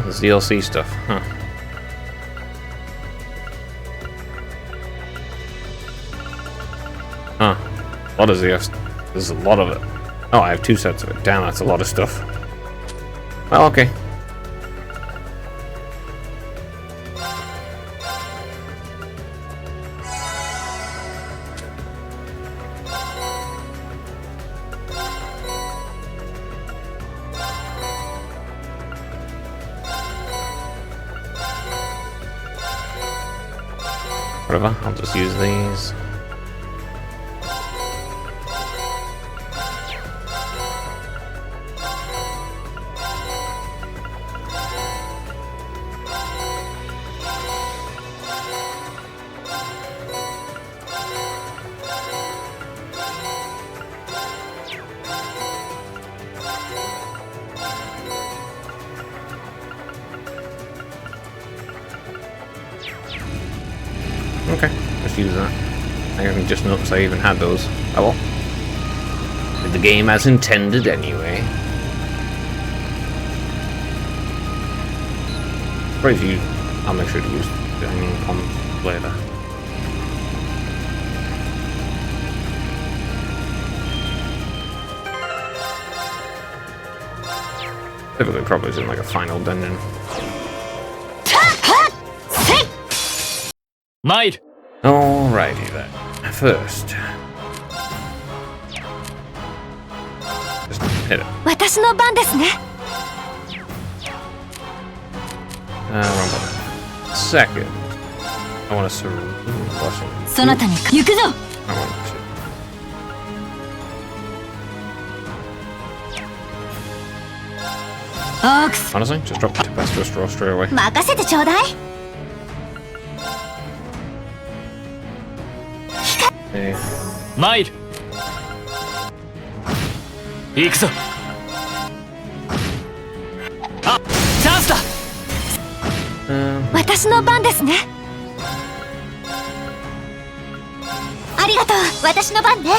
This DLC stuff, huh? Huh. A lot of ZF. There's a lot of it. Oh, I have 2 sets of it. Damn, that's a lot of stuff. Well, okay. Whatever, I'll just use these. Okay, just use that. I only just noticed I even had those. Oh well. Did the game as intended anyway. Probably use. I'll make sure to use dining comms later. Typically, probably is in like a final dungeon. 参る Alrighty then. First, just hit it. 私の番ですね。 Wrong button. Second, I want to surrender. そなたに行くぞ。 I want to. オークス Honestly, just drop the Tempestor Straw straight away. 任せてちょうだい。 Eh, 参る行くぞあチャンスだ 私の番ですね。ありがとう。私の番ね。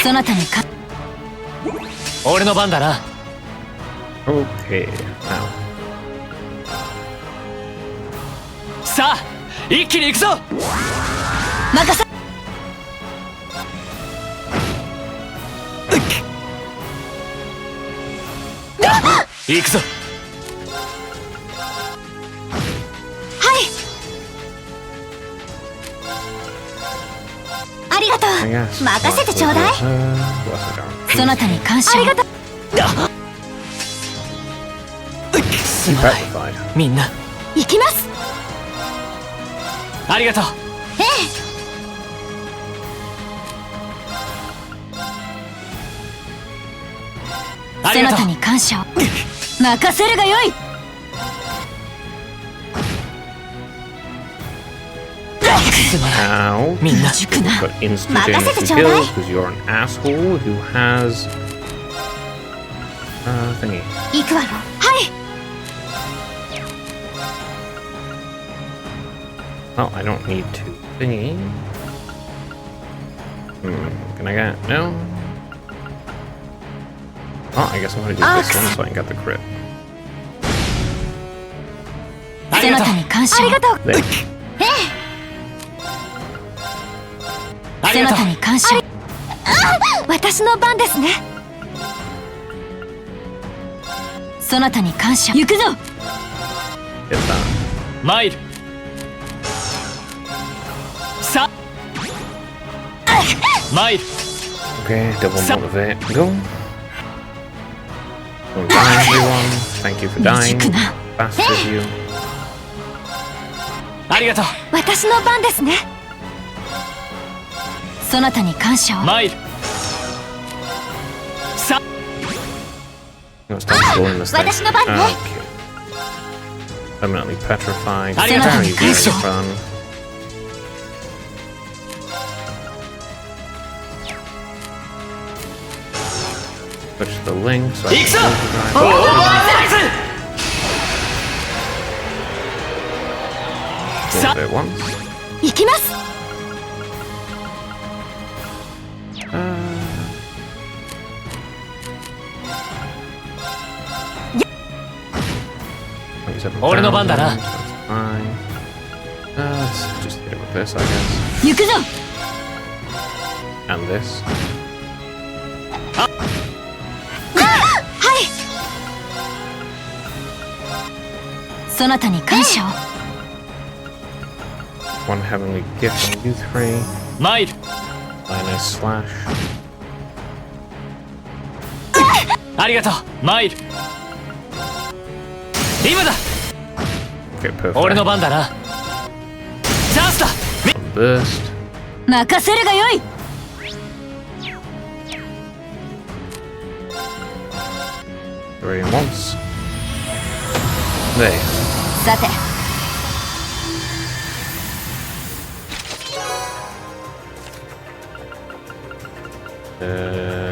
そなたにか。俺の番だな Okay, now. さあ一気に行くぞ任せ。行くぞはい。ありがと I う。 guess. 任せてちょうだい。 Bless it down. そなたに感謝。ありがとう。すまない Petrified. みんな行きます。ありがとうええ。そなありがとうたに感謝を。任せるがよい。 すまない Now, みんな 熟な。 got instant 任せて instant ちょうだい。 kills because you're an asshole who has thingy. 行くわよ。はい。 Well, I don't need to thingy. Can I get no? Oh, I guess I'm gonna do this one so I can get the crit. ありがとうそなたに感謝を。ありがとう。 There. ありがとうそなたに感謝を。私の番ですね。そなたに感謝。行くぞ。 Get that. 参るさあ参る Okay, double motivate. Go. Well, die, everyone. Thank you for dying. 熟な。 Bastard you. ありがとう。私の番ですね。そなたに感謝を。参る。さ You know, stop blowing this thing. 私の番ね。 Okay. Permanently petrified. I got Very, it. very Sure. fun. Push the link so I Ikso! can Oh, overdrive. ナイス Move it once. 行きます。 俺の番だな。 Fine. Let's just hit it with this, I guess. 行くぞ。 And this. はい。そなたに感謝を。 One heavenly gift on you three. 参る。 Minus slash. ありがとう。参る。今だ。 Okay, perfect. 俺の番だな。チャンスだ。 Burst. 任せるがよい。 Three and once. There. さて。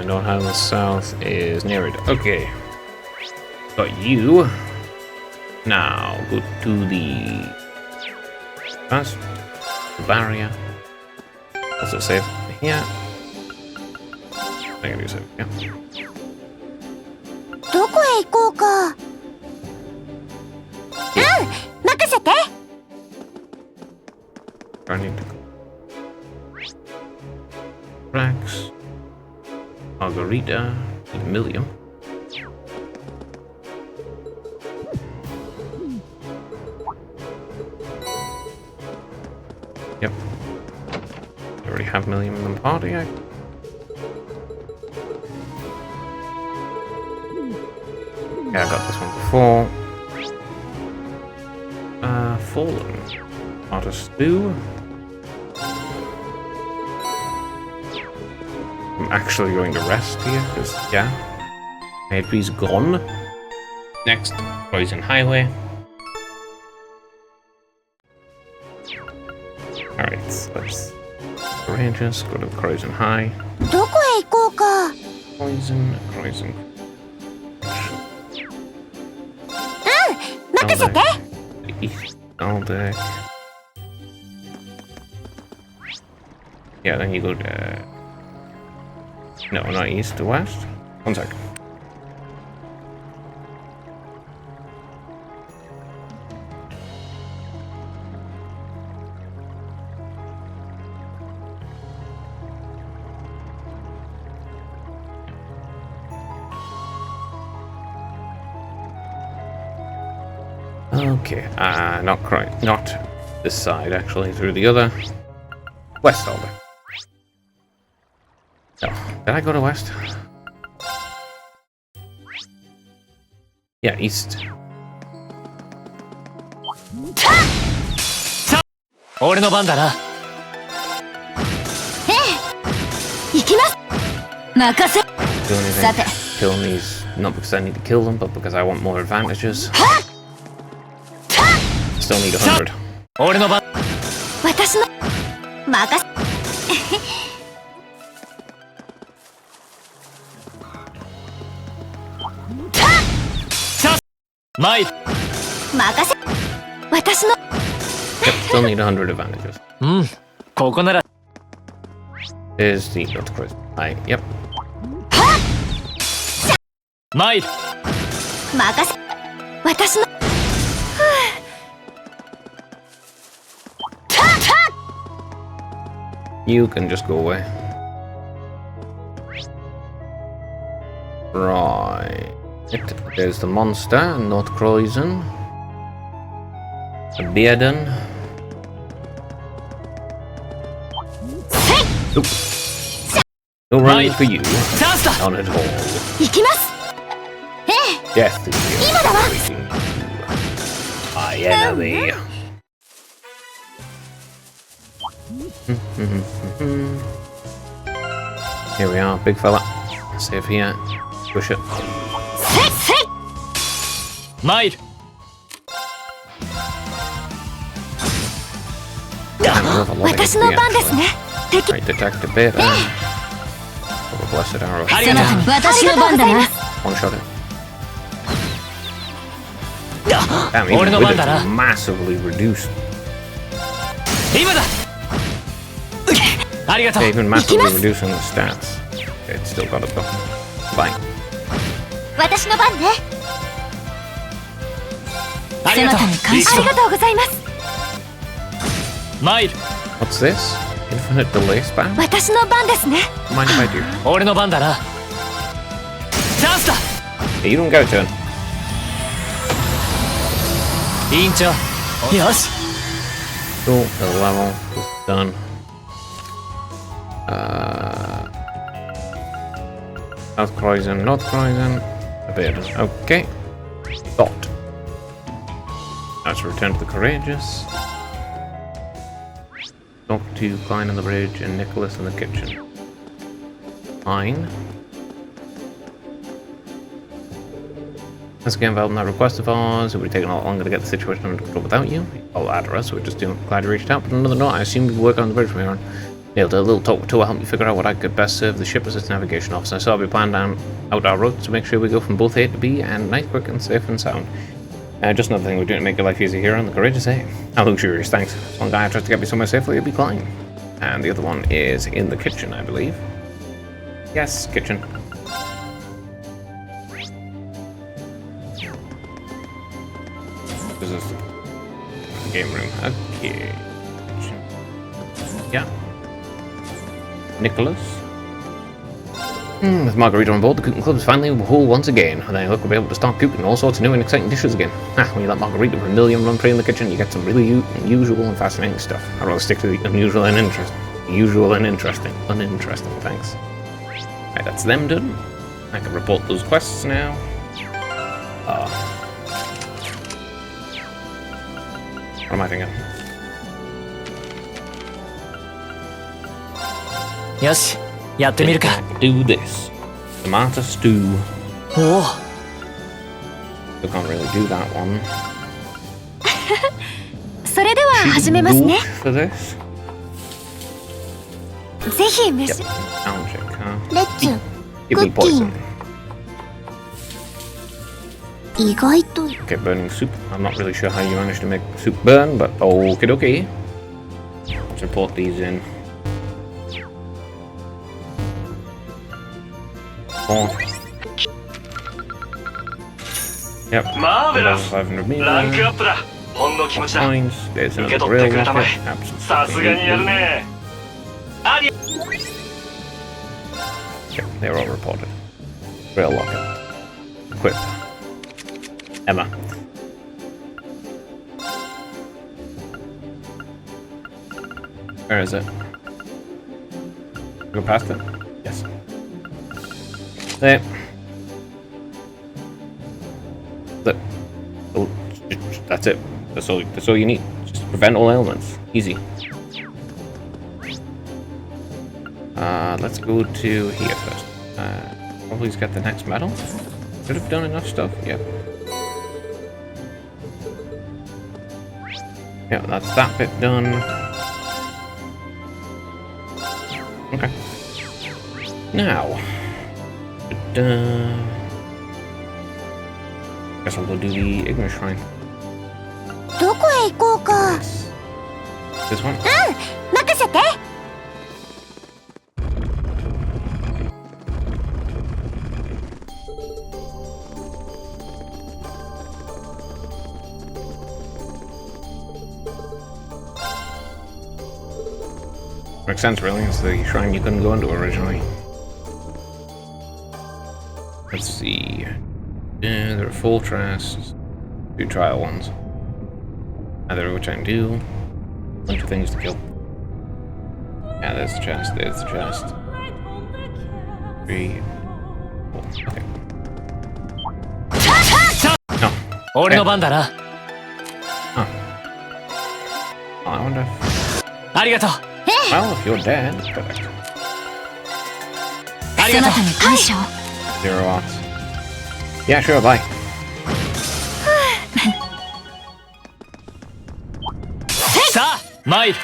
North and the south is near it. Okay. Got you. Now go to the first barrier. Also save here. I can do save here. どこへ行こうか。うん、任せて。 I need to go. Rex. Margarita. Million. Yep. I already have Million in the party. Yeah, I got this one before. Fallen. Artist do. I'm actually going to rest here, because, yeah. HP's gone. Next, Poison Highway. Alright, let's Rangers, go to Croydon High. どこへ行こうか。 Poison, Croydon. 任せて。 East Aldeck. Yeah, then you go to... No, not east to west. One sec. Okay, not this side actually, through the other. West Alder. No, did I go to west? Yeah, east. 俺の番だな。行きます。任せ。 Do anything. Stop it. Kill these, not because I need to kill them, but because I want more advantages. Still need 100. 俺の番。私の。任せ。参る。任せ。私の。 Yep, still need 100 advantages. うん。ここなら。 There's the North Croydon. Hi, yep. 参る。任せ。私の。 You can just go away. Right. There's the monster, North Croydon. The Bearden. Nope. No running for you. チャンスだ。 None at all. 行きます。 Death is here. 今だわ。 Waiting. My enemy. Here we are, big fella. Save here. Push it. 参る And we have a lot of 私 HP の番です actually. ね。敵 Right, detect a bit. Oh, a blessed arrow. ありがとう私の番だな。 One shot it. だ Damn, even 俺の with 番 it, だな massively reduced. 今だありがとう Yeah, even massively reducing the stats. Okay, it's still got it though. Fine. 私の番ね。ありがとうその他に感謝ありがとうございます。参る What's this? Infinite delay spam? 私の番ですね。 Mind if I do? 俺の番だなチャンスだ Hey, you don't get a turn. 委員長よし Cool, the level is done. South Croydon, North Croydon, Abaddon. Okay. Dot. Let's return to the Courageous. Talk to Klein on the bridge and Nicholas in the kitchen. Fine. Once again, Velden, that request of ours. It would have taken a lot longer to get the situation under control without you. All Adara, so we're just glad you reached out. But another note, I assume you work on the bridge from here on. Nailed a little talk to help me figure out what I could best serve the ship as its navigation officer. So I'll be planning out our routes to make sure we go from both A to B and nice, quick, and safe and sound. Just another thing we're doing to make your life easier here on the Courageous A. How luxurious, thanks. One guy tries to get me somewhere safely, it'll be Klein. And the other one is in the kitchen, I believe. Yes, kitchen. This is the game room. Okay. Yeah. Nicholas. With Margarita on board, the cooking club is finally whole once again. And then look, we'll be able to start cooking all sorts of new and exciting dishes again. When you let Margarita with a million run free in the kitchen, you get some really unusual and fascinating stuff. I'd rather stick to the unusual and interesting. Usual and interesting. Uninteresting, thanks. Right, that's them done. I can report those quests now. What am I thinking? よしやってみるか Do this. Tomato stew. おお You can't really do that one. それでは始めますね。 For this? ぜひ召 Yep. し。 Sound check, huh? レッツ Give me poison. 意外と Okay, burning soup. I'm not really sure how you managed to make soup burn, but okie dokie. Let's report these in. 4. Yep. マーベラス 500 meters. ランクアップだほんの気持ちだ Points. There's 受け another 取って rail くれたま rocket. えさすがにやる Absolutely. ねあり Yep, they're all reported. Rail rocket. Equip. Emma. Where is it? Go past it? Yes. There. Oh, that's it. That's all you need. Just prevent all ailments. Easy. Let's go to here first. Probably get the next medal. Should have done enough stuff. Yep. Yeah, that's that bit done. Okay. Now. Guess I'll go do the Ignis Shrine. どこへ行こうか。 This one? 任せて。 Makes sense, really. It's the shrine you couldn't go into originally. Let's see. There are full trasts. 2 trial ones. Either of which I can do. Bunch of things to kill. Yeah, there's the chest. There's the chest. 3. 4. Okay. No. 俺の番だな Oh, I wonder if... ありがとう Well, if you're dead, correct. ありがとう。 Zero odds. Yeah, sure, bye. さあ参る。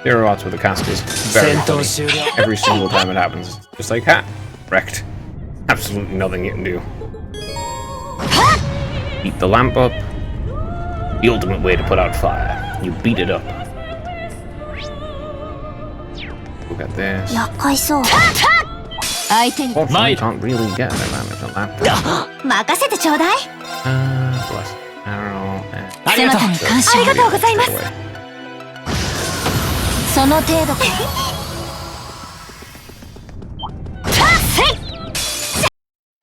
Zero odds with the cast is very 戦闘 funny. 終了。 Every single time it happens. Just like, ha! Wrecked. Absolutely nothing you can do. Beat the lamp up. The ultimate way to put out fire. You beat it up. Look at this. 厄介そう相手に Fortunately, Mate. you can't really get an advantage on that. 任せてちょうだい Bless. Arrow and ありがとう。 ありがとうございます away. その程度か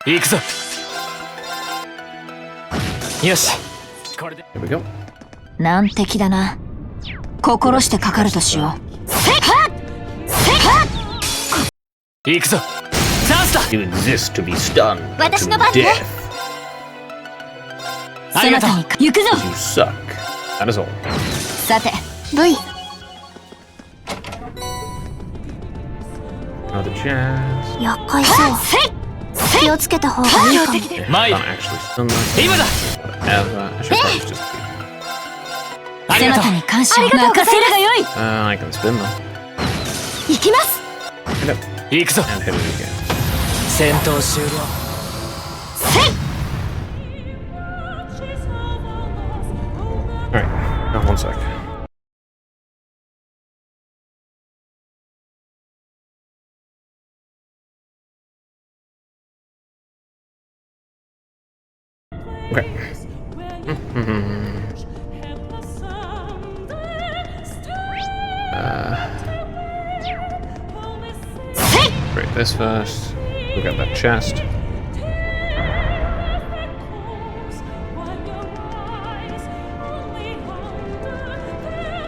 行くぞ。よし。これで。 Here we go. 難敵だな心してかかるとしよう行くぞ。チャンスだ。 You exist to be stunned. 私 to の番ね death. ありがとう。行くぞ You suck. That is all. さて V Another chance. 厄介そう気をつけた方がいいかも Yeah, Mate. can't actually stun them. 今だ。 Whatever. I should probably just. ありがとう。感謝任せるがよい I can spin them. 行きます Hit it 行くぞ。 and hit it again. 戦闘終了。 Alright. Now, one sec. Okay. Break this first. Look at that chest.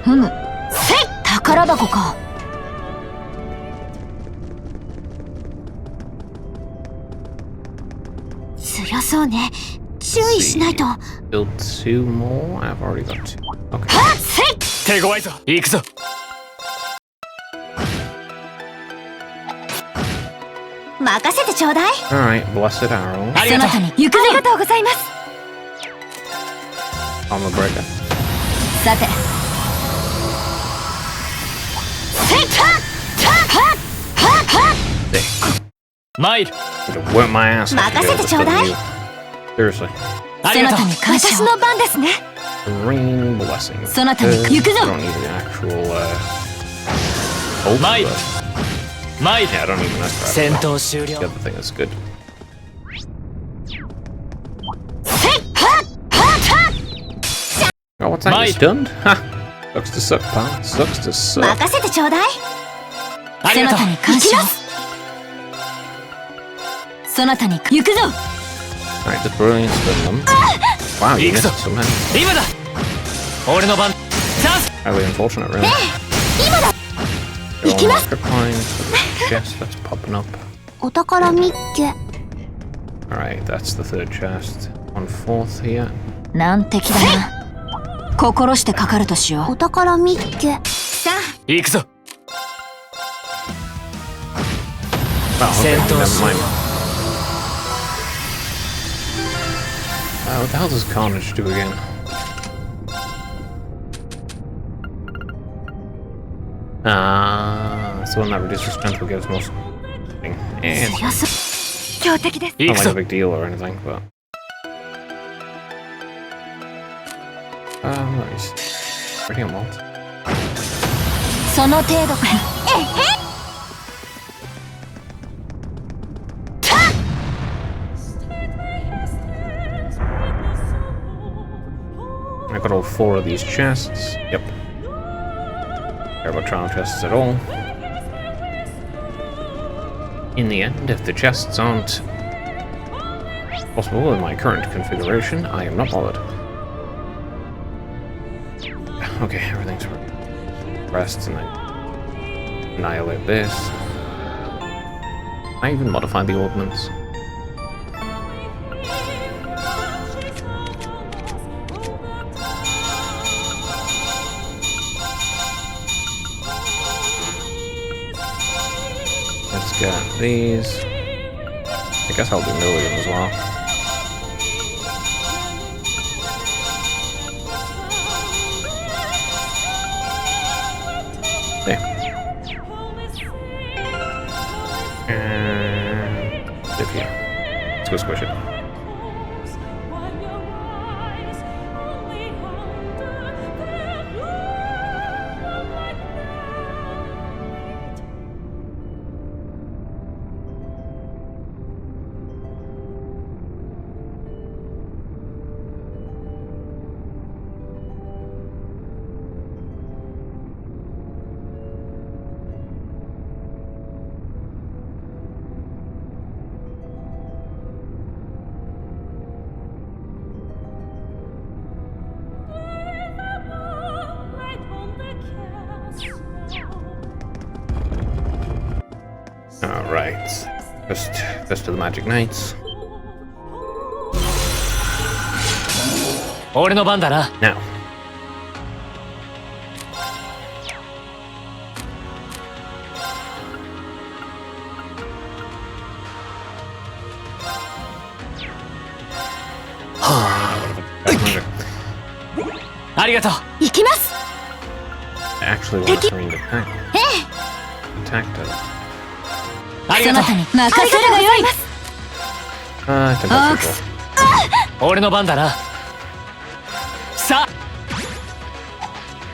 ふむ宝箱か強そうね注意しないと Build two more. I've already got two. Okay. 手強いぞ。行くぞ。任せてちょうだい Alright. Blessed arrow. ありがとう。行くぞありがとうございます Armor breaker. さて There. 参る。 Would have worked my ass off to be able to stun you. Seriously. ありがとう。私の番ですね Green blessing. そなたに行くぞ I don't need an actual ult, Mate. but 参る。 yeah, I don't need an extra. 戦闘終 The 了。 other thing is good. Oh, what's that? You Mate. stunned? Ha! Sucks to suck, pal. Sucks to suck. 任せてちょうだいありがとう。感謝そなたに行くぞ Alright, just brilliant stun them. Wow, you Ikso. missed somehow. 今だ。俺の番。チャンス。 Highly unfortunate, really. 今だ They're all Ikimasu. marker points. Chest that's popping up. お宝ミッケ Alright, that's the third chest. 1/4 here. 難敵だな心してかかるとしようお宝ミッケさあ行くぞ。 Oh, okay, 戦闘 never 終 mind. 了。 What the hell does Carnage do again? It's the one that reduces strength but gives most thing. It's 強そう強敵です 行 not く like a ぞ。 big deal or anything, but... Nice. Pretty unlocked. その程度か I got all 4 of these chests. Yep. Care about trial chests at all. In the end, if the chests aren't possible in my current configuration, I am not bothered. Okay, everything's pressed and I annihilate this. I even modify the ordnance. get these. I guess I'll do Milligan as well. There. And live here. Let's go squish it. Alright. Just to the Magic Knights. 俺の番だな。 Now. Magic. ありがとう。行きます。 I actually want to swing the attack. Attack it. ありがとう。任せるがよい。 I think that's cool. 俺の番だな。さあ。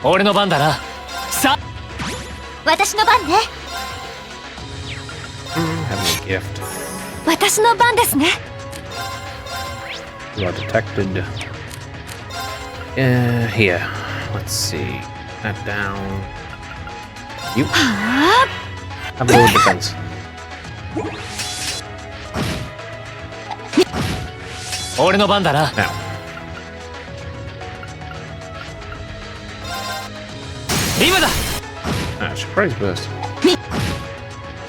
俺の番だな。さあ。私の番ね。 Have a gift. 私の番ですね。 You are detected. Here. Let's see. That down. You have low defense. 俺の番だな。 Now. 今だ。 Surprise burst.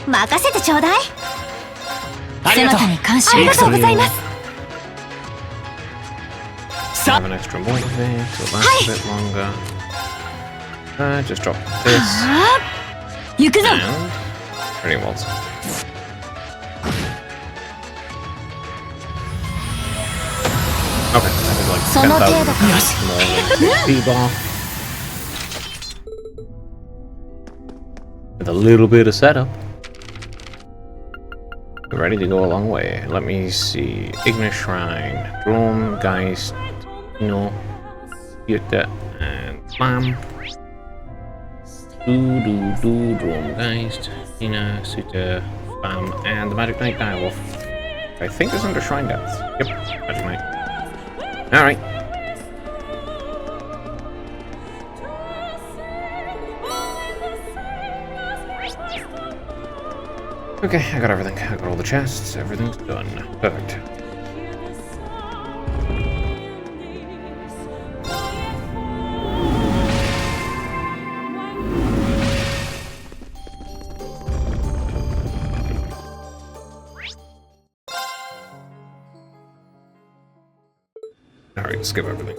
任せてちょうだい。ありがとう。に感謝ありがとうございます。 さ Have an extra movement to last a bit longer. Just drop this 行くぞ。 and pretty well. Okay, that was like その程度 10,000 か。 more speed off. With a little bit of setup. We're ready to go a long way. Let me see. Ignis Shrine, Drome, Geist, no, Yutta, and Bam. Drome, Geist, Ina, Sutta, Bam, and the Magic Knight Direwolf. I think is under Shrine Depths. Yep, Magic Knight. Alright. Okay, I got everything. I got all the chests. Everything's done. Perfect. Alright, skip everything.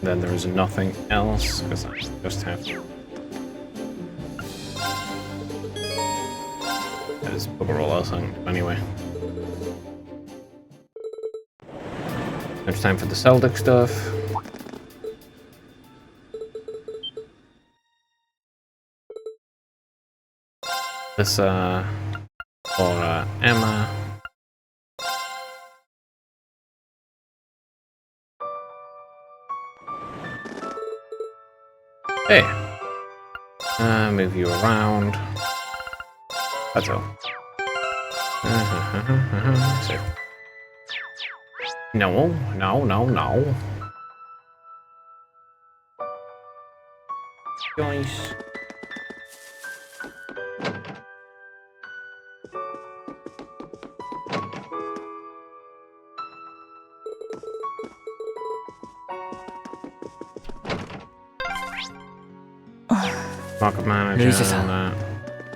Then there is nothing else because I just have to. There's bugger all else anyway. It's time for the Celtic stuff. This for Emma. Hey, move you around. That's all. So. No, no, no, no. Guys. Market manager ルイセさん and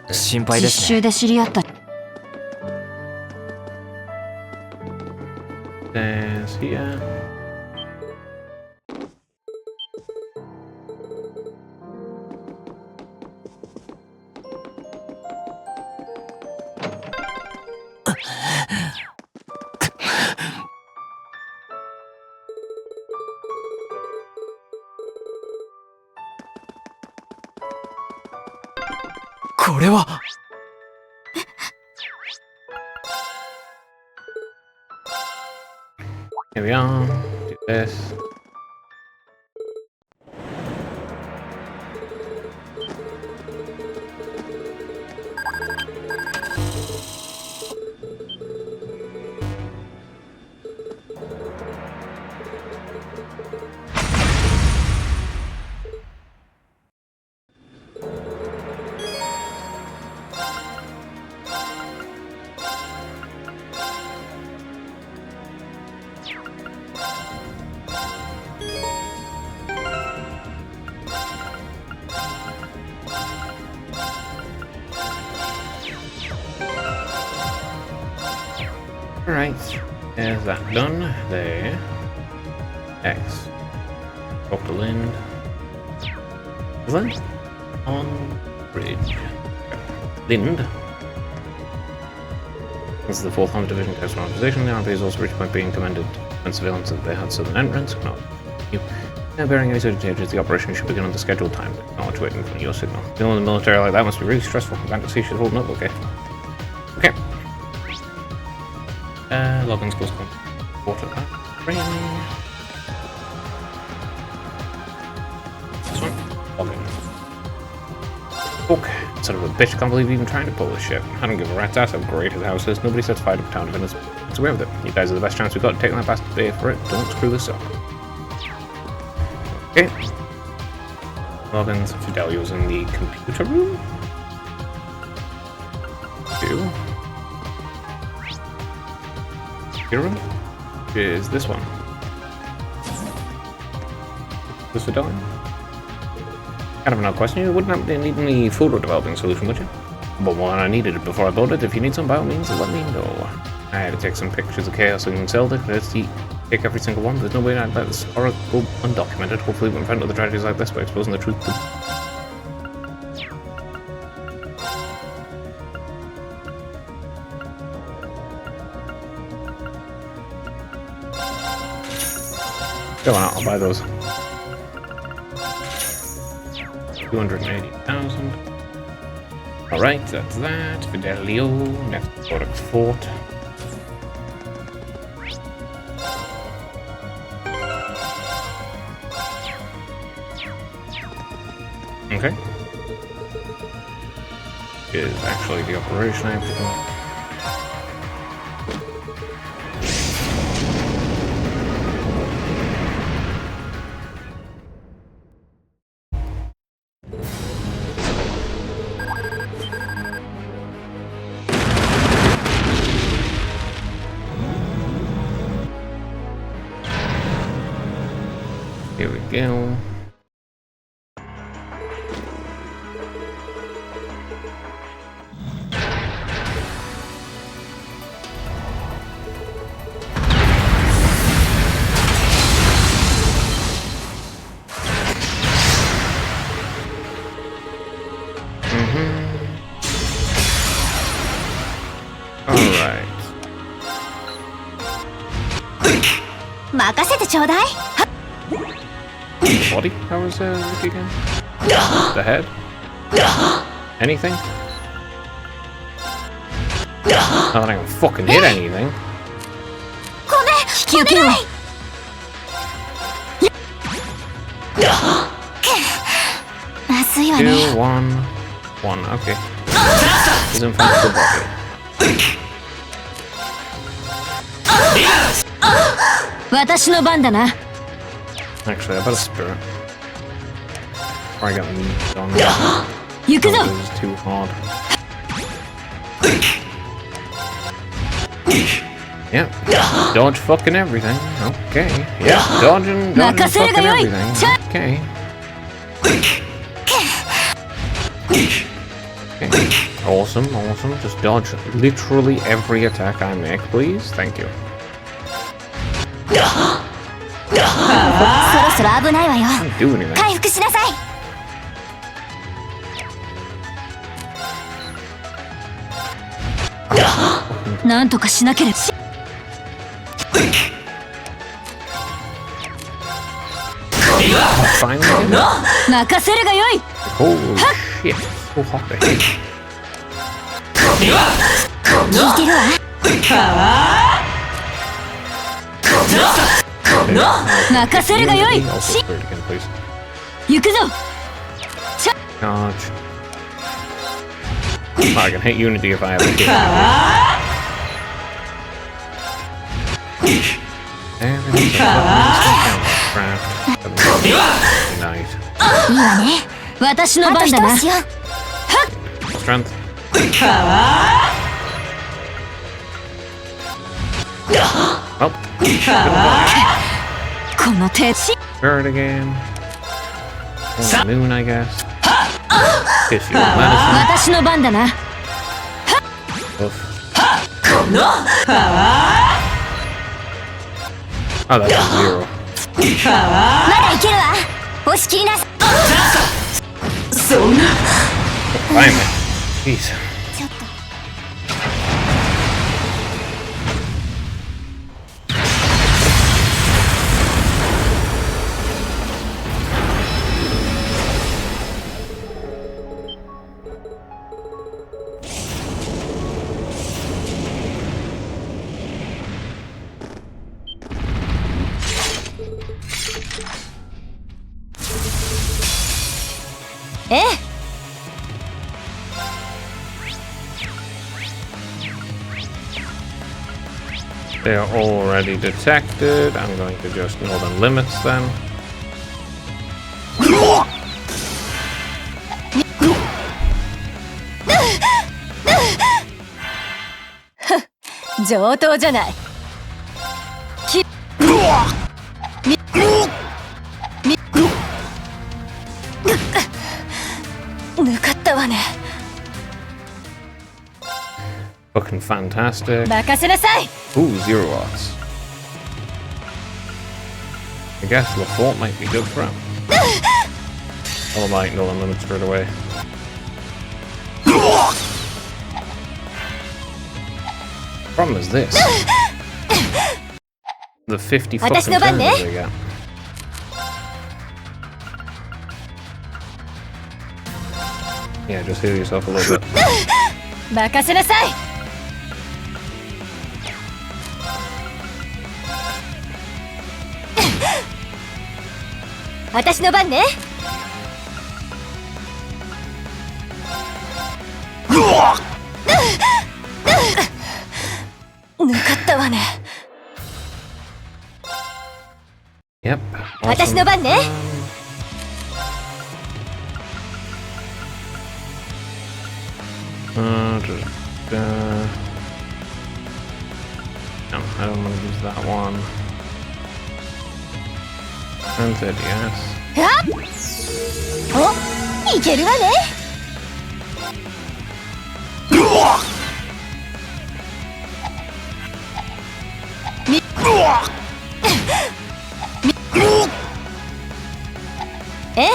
that. 心配ですね。実習で知り合った。here. Here we are. Do this. Alright, there's that done. There. X. Talk to Lind. Is Lind? On bridge. Lind. This is the 4th Armored Division test on position. The RP is also reached point being commanded and surveillance of their southern entrance. No. You. Now bearing any certain changes, the operation should begin on the scheduled time. Acknowledge waiting for your signal. Dealing with the military like that must be really stressful. Glad to see she's holding up okay. Okay. Logins goes on. Water training. This one. Login. Okay. Son of a bitch, I can't believe you're even trying to pull this shit. I don't give a rat's ass how great his house is. Nobody sets fire to town defenders. It's away with it. You guys are the best chance we've got to take that bastard day for it. Don't screw this up. Okay. Logins. Fidelio's in the computer room. 2. Hero is this one. This Fidelio? Kind of an odd question. You wouldn't happen to need any photo developing solution, would you? But well, I needed it before I bought it. If you need some, by all means, let me know. I had to take some pictures of chaos so you can sell it. Let's take every single one. There's no way I'd let this horror go undocumented. Hopefully we can prevent other tragedies like this by exposing the truth to... Go on, I'll buy those. 280,000. Alright, that's that. Fidelio, next product fort. Okay. Is actually the operation I have to do. Here we go. Alright. 任せてちょうだい。 Body? How was Ricky again? The head? Anything? Not that I can fucking hit anything. ごめん。引き受けない。まずいわね。 2, 1, 1. Okay. He's in front of the body. 私の番だな。 Actually, I better spirit. Or I got meat on there. 行くぞ。 This is too hard. Yep. Dodge fucking everything. Okay. Yep. Dodging fucking everything. Okay. Okay. Awesome, awesome. Just dodge literally every attack I make, please. Thank you. そろそろ危ないわよ。 Do anything. 回復しなさい。なんとかしなければ。 Finally. did it. 任せるがよい。 Holy shit. So hot. 聞いてるわ。 任せるがよい。 Also spirit again, please. 行くぞ。 Charge. Oh, I can hit Unity if I have a kill. Everything's a nice. いいわね。私の番だな。 Strength. Oh. この手。 Spirit again. Oh, moon, I guess. Tissue. Medicine. 私の番だな。 Oof. Oh, that's a 0. まだいけるわ。押し切りなさい。 Finally. Jeez. ちょっと。 ええ。 They are already detected. I'm going to just know the limits then. 上等じゃない。抜かったわね。 Fucking fantastic. 任せなさい。 Ooh, 0 watts. I guess LaFort might be good for him. Oh, I might know the limits straight away. Problem is this. The 50 fucking turns they get. Yeah, just heal yourself a little bit. 任せなさい。 私の番ね。抜かったわね。 Yep. 私の番ね。 No, I don't want to use that one. Printed, yes. お、いけるわね。 ええ。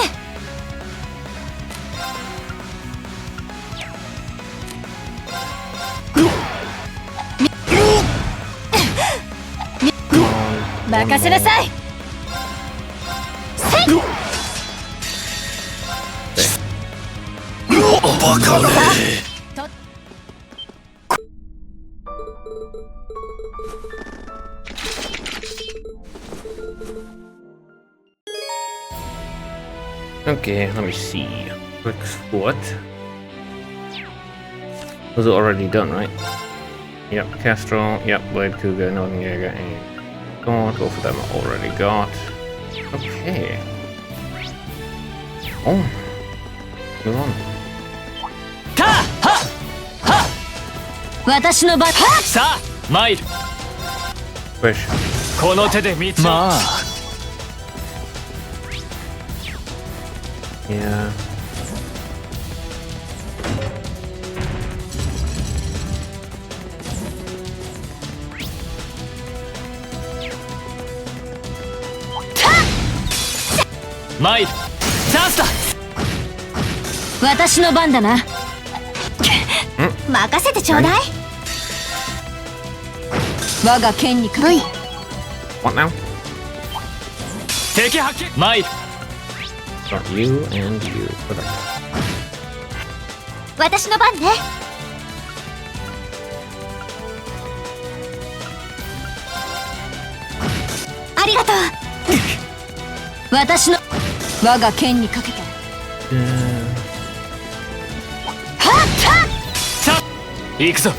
任せなさい。 バカな。 Okay, let me see. Quick foot. Was it already done, right? Yep, Kestrel, yep, Blade Cougar, Northern Jaeger, and God, both of them are already got. Okay. Oh. Move on. 私の番。さあ参る。 Wish. この手で道を。まあ Yeah. 参る。チャンスだ。私の番だな。任せてちょうだい。我が剣にかけ。 What now? 敵発見。参る。 Got you and you. Okay. 私の番ね。ありがとう。私の我が剣にかけて。行くぞ。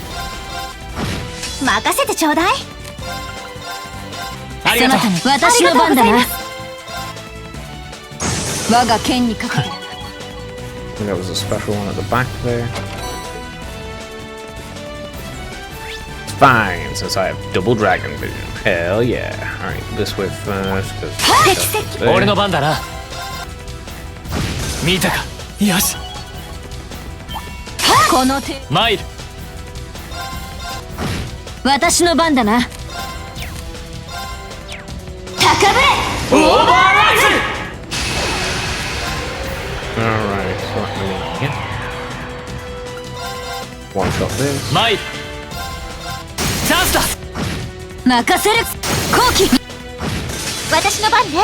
任せてちょうだい。ありがとう。私の番だな。我が剣にかけて。 I think that was a special one at the back there. It's fine, since I have double dragon vision. Hell yeah. Alright, this way first, because... 俺の番だな。見たか。よし。この手。参る。私の番だな。高ぶれ。オーバーライフル。 Alright, so let me in. One shot this. 参る。チャンスだ。任せる。後期。私の番ね。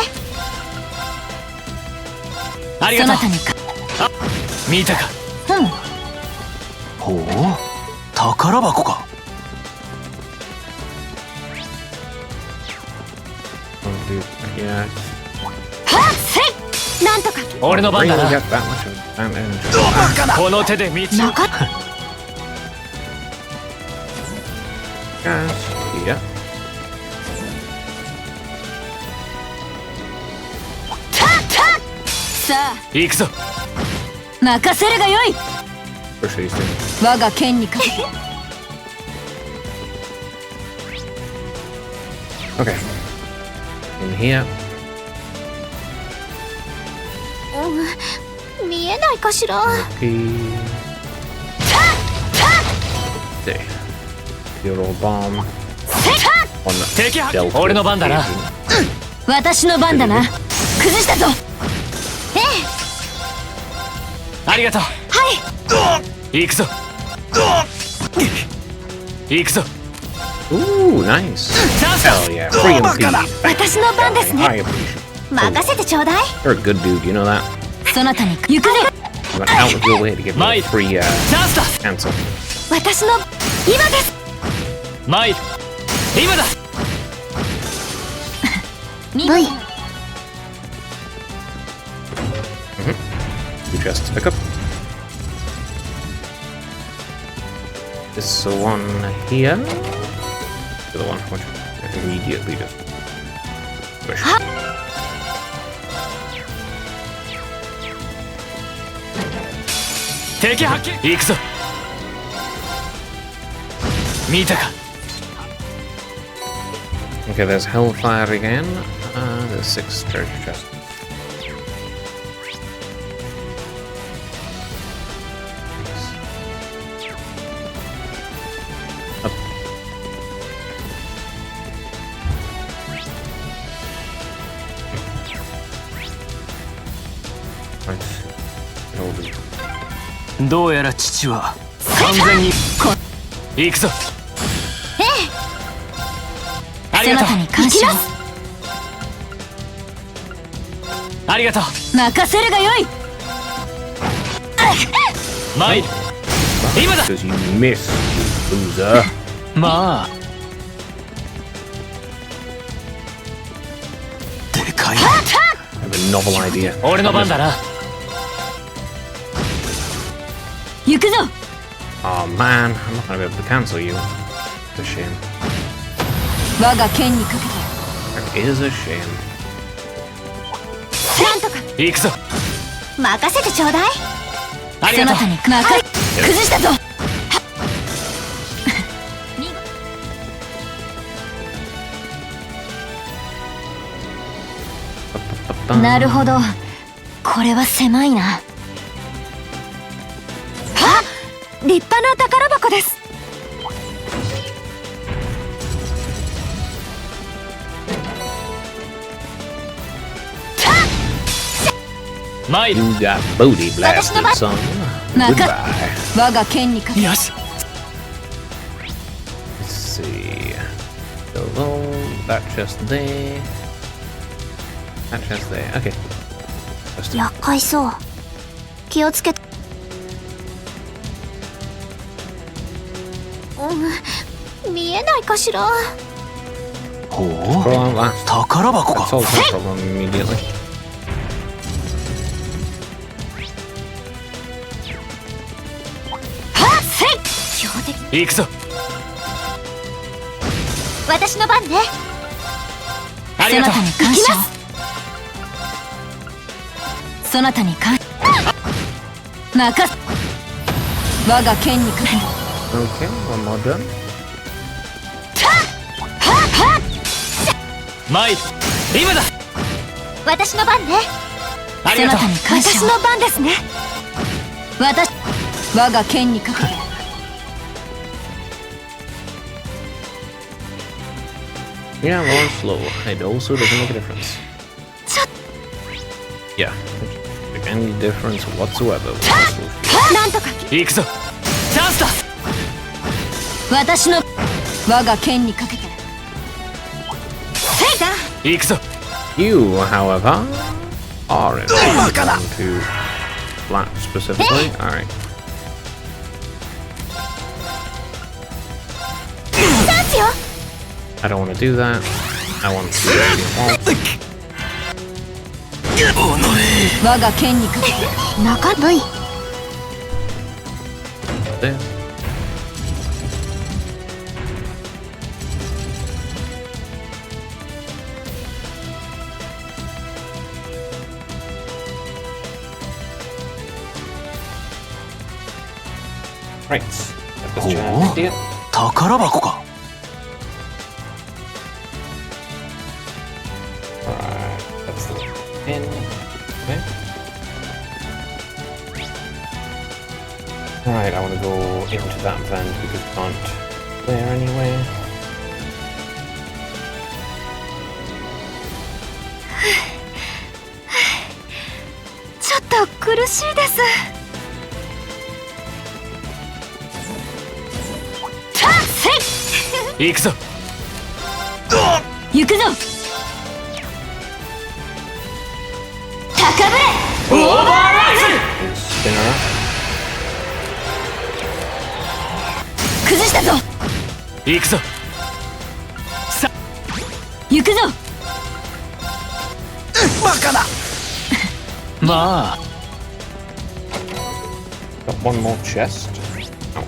ありがとう。そなたにか。見たか。うん。ほう、宝箱か。Yeah. はっせい。なんとか。俺の番 Really だな。 get that much advantage. バカな。この手で道を。なかっ Guys, yeah. さあ、行くぞ。任せるがよい。 Push these two. 我が剣にかけて。 Okay. In here. 見えないかしら。 Okay. There. Your old bomb on the 敵発見。 Delta 俺の番だな。 Fusion. 私の番だな。崩したぞ。ええ。ありがとう。はい。行くぞ。行くぞ。 Ooh, nice. チャンスだ。 Hell yeah. Free and feed. 私の番ですね。 I appreciate it. 任せてちょうだい。 You're a good dude, you know that? そなたに行くぜ。 You went out of your way to give me a Mate. free チャンスだ。 cancel. 私の今です。参る。今だ。 V。 Two chests to pick up. This one here. The other one, which immediately just squish. Huh? 敵発見。行くぞ。見たか。 Okay, there's Hellfire again. There's 6 treasure chests. Up. Right. Hold it. どうやら父は完全に行くぞ。ありがとう。そなたに感謝。ありがとう。任せるがよい。参る。今だ。 Because you missed, you loser. まあでかい。 I have a novel idea. 俺の番だな。行くぞ。 Oh man, I'm not gonna be able to cancel you. It's a shame. 我が剣にかけて。 That is a shame. なんとか行くぞ。任せてちょうだい。ありがとう。そなたに崩したぞ。なるほど。これは狭いな。立派な宝箱です。参る You got booty blasted, son. Naka- Goodbye. 我が剣にかけよし Let's see. Below that chest there. That chest there. Okay. Just 厄介そう。気をつけて。見えないかしら。ほう scroll out last. 宝箱か Solve that problem immediately. はっせい。標的。行くぞ私の番ね。ありがとうそなたに感謝。そなたに感任す。我が剣にかけ。 Okay, one more done. 参る今だ私の番ね。ありがとうそなたに感謝。私の番ですね。我が剣にかけて。 Yeah, low and slow. It also doesn't make a difference. Yeah, doesn't make any difference whatsoever. なんとか行くぞチャンスだ私の我が剣にかけて。せいだ。行くぞ You, however, are in to flat specifically. Alright. チャンスよ。 I don't want to do that. I want to do it. 我が剣にかけて。中 V。 There. Right. Get this chance. Yeah. 宝箱か Alright. That's the pin. Okay. Alright, I want to go into that vent because we can't there anyway.ちょっと苦しいです。チャンス。行くぞ行くぞ。高ぶれ。オーバーライ Spinner. 崩したぞ。ズ行くぞ行くぞ。バカだまあ Got one more chest. Oh.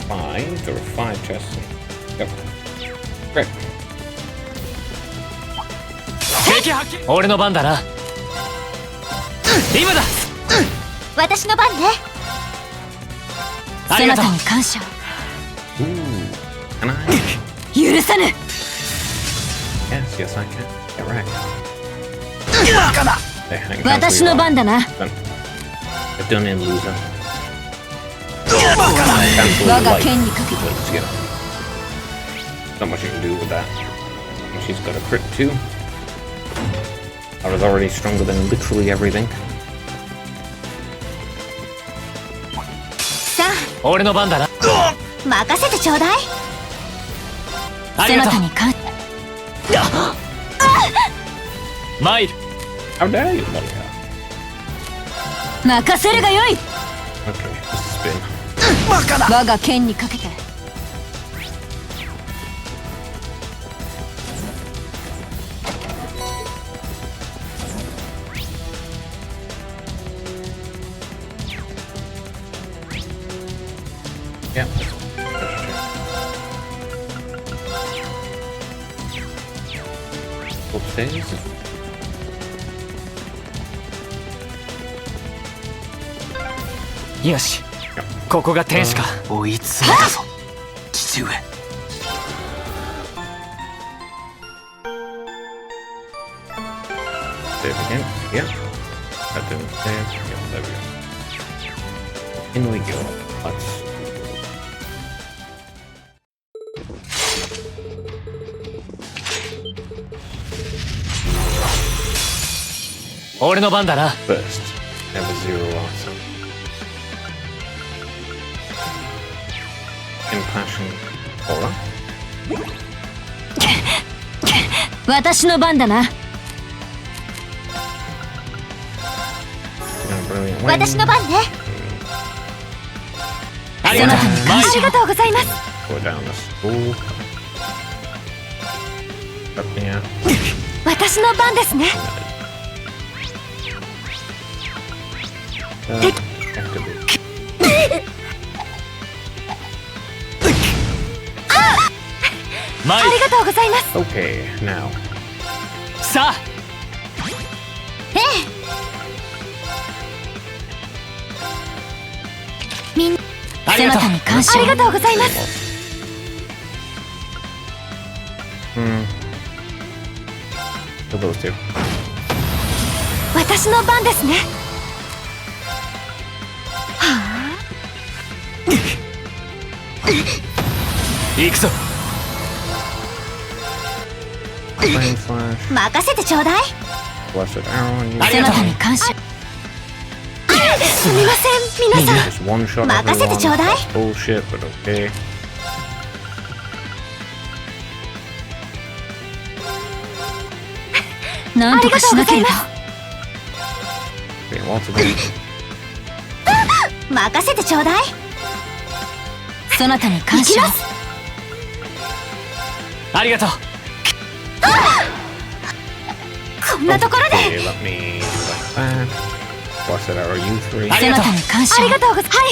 Five. There were 5 chests. Yep. Great. 敵発見俺の番だな今だ私の番ね。ありがとうそなたに感謝。 Ooh. Can I? 許さぬ。 Yes, yes, I can. Get right. バカだ There, I can cancel 私 you の out. 番だな。 Done. Get done in, loser. バカだ Cancel 我 your が life. 剣にかけて。 Let's get Not much you can do with that. And she's got a crit too. I was already stronger than literally everything. さ俺の番だなあ任せてちょうだい。そなありがとうたに感参る How dare you, Monica? 任せるがよい。 Okay, just spin. バカだ我が剣にかけて。 Yeah. Upstairs. よしここが天使か追い詰めたぞ父上 Save again. Yeah. That didn't save. Yeah, there we go. In we go. Let's. 俺の番だな。 First, have a zero awesome. Impassioned aura. 私の番だな。 Brilliant wing. 私の番ね。ありがとう。マイありがとうございます。 Go down the school. Up here. 私の番ですね。 Activate. マイありがとうございます。 Okay, now. さあみんな、ありがとう。感謝。ありがとうございます。 So those two. 私の番ですね。行くぞ。 Flame Slash. 任せてちょうだい。 Blessed Arrow on you. ありがとう。感謝。すみません、皆さん。 Just one shot 任せて everyone. ちょうだい。 That's bullshit, but okay. なんとかしなければ。 Okay, lots of them. 任せてちょうだい。そなたに感謝。行きます。ありがとう。こんなところで。 Okay, let me do like that. Blessed Arrow, you three. ありがとう。感謝。ありがとうございます。は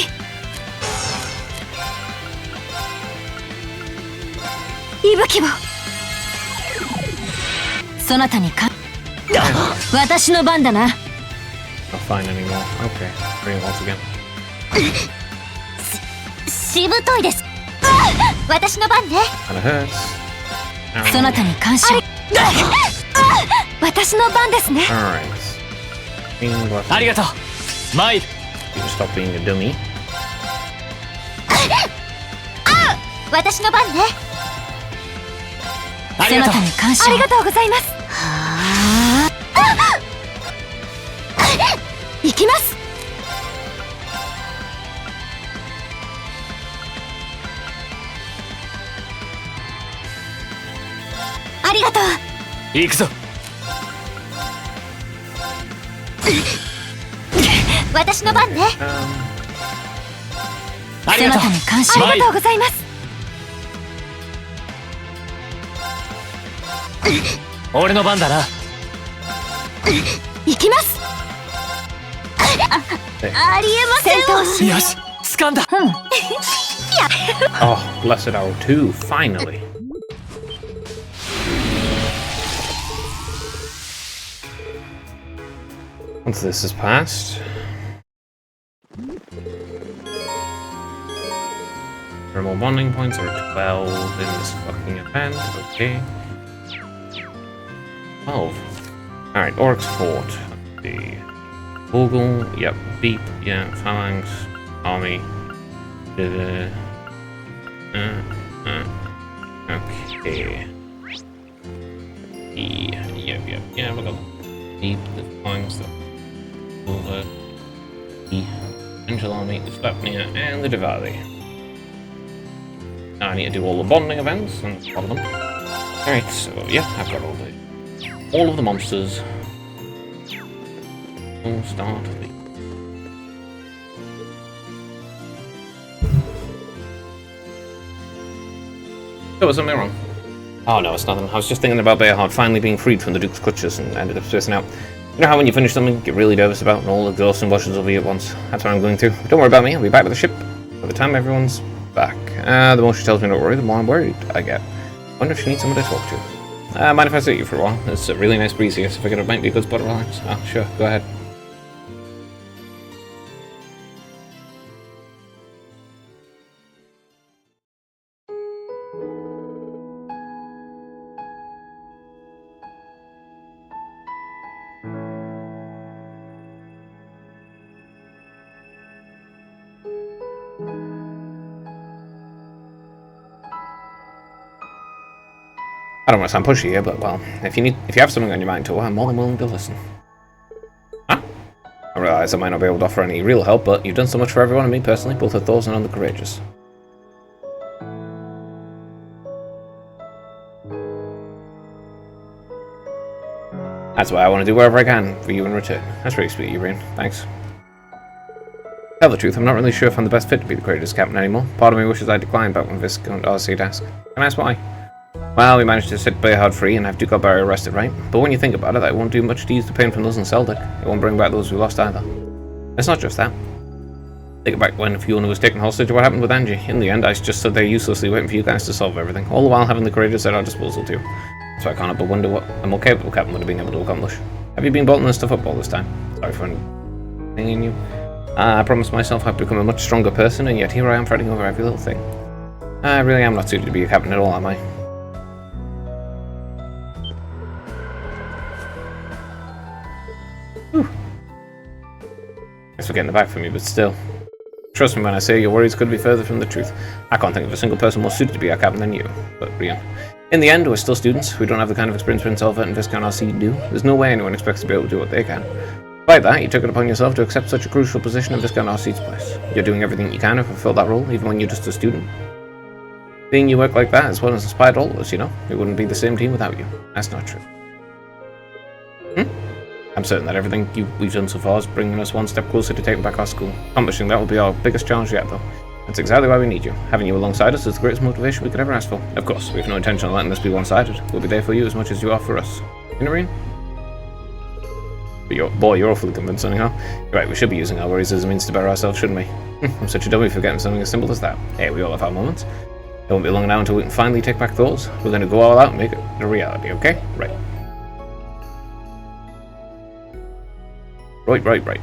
い。息吹を。そなたにか。私の番だな。 Not fine anymore. Okay, bring it once again. しぶといです。私の番ね。 Kinda hurts. そなたに感謝。私の番ですね。 Alright. Being blessed. ありがとう。マイル。 You can stop being a dummy. 私の番ね。ありがとう。感謝。ありがとうございます。行きます。ありがとう。行くぞ。私の番ね。ありがとう。感謝。ありがとうございます。俺の番だな。行きます。ありえません。よし、掴んだ。 Oh, Blessed Arrow 2, finally. Once this is passed. Thermal bonding points are 12 in this fucking event. Okay. 12. Alright, Oryx Fort. Let's see. Bogle, yep. Beep, yeah. Phalanx, Army. Okay. Yeah, we got Beep, the Phalanx, the Silver, the Angel Army, the Sleipnir, and the Diwali. Now I need to do all the bonding events, and a lot of them. Alright, so yeah, I've got all of the monsters. We'll start the... There was something wrong. Oh no, it's nothing. I was just thinking about Bearheart finally being freed from the Duke's clutches and ended up spacing out. You know how when you finish something, you get really nervous about and all exhaustion washes over you at once? That's what I'm going through. But don't worry about me, I'll be back with the ship by the time everyone's back. The more she tells me not to worry, the more I'm worried I get. Wonder if she needs someone to talk to. Mind if I sit you for a while? It's a really nice breeze here, so I figured it might be a good spot to relax. Oh, sure, go ahead. I don't want to sound pushy here, but well, if you have something on your mind too, I'm more than willing to listen. Huh? I realise I might not be able to offer any real help, but you've done so much for everyone and me personally, both at those and on the courageous. That's why I want to do whatever I can for you in return. That's really sweet, Urian. Thanks. Tell the truth, I'm not really sure if I'm the best fit to be the courageous captain anymore. Part of me wishes I declined back when Viscount Arcee asked. Can I ask why? Well, we managed to set Bayhard free and have Duke Barry arrested, right? But when you think about it, that won't do much to ease the pain from those in Seldic. It won't bring back those we lost either. It's not just that. Think about when Fiona was taken hostage or what happened with Angie. In the end, I just stood there uselessly waiting for you guys to solve everything, all the while having the courageous at our disposal too. So I can't help but wonder what a more capable captain would have been able to accomplish. Have you been bolting this stuff up all this time? Sorry for anything you. I promised myself I'd become a much stronger person, and yet here I am fretting over every little thing. I really am not suited to be a captain at all, am I? Whew. Thanks for getting it back for me, but still. Trust me when I say your worries could be further from the truth. I can't think of a single person more suited to be our captain than you. But Rian, in the end, we're still students. We don't have the kind of experience Prince Albert and Viscount Arcee do. There's no way anyone expects to be able to do what they can. Despite that, you took it upon yourself to accept such a crucial position in Viscount Arcee's place. You're doing everything you can to fulfill that role, even when you're just a student. Seeing you work like that is what has inspired all of us, you know? We wouldn't be the same team without you. That's not true. I'm certain that everything we've done so far is bringing us one step closer to taking back our school. Accomplishing that will be our biggest challenge yet, though. That's exactly why we need you. Having you alongside us is the greatest motivation we could ever ask for. Of course, we have no intention of letting this be one-sided. We'll be there for you as much as you are for us. You know, Rian? But you're awfully convincing, huh? You're right, we should be using our worries as a means to better ourselves, shouldn't we? I'm such a dummy for getting something as simple as that. Hey, we all have our moments. It won't be long now until we can finally take back those. We're going to go all out and make it a reality, okay? Right. Right.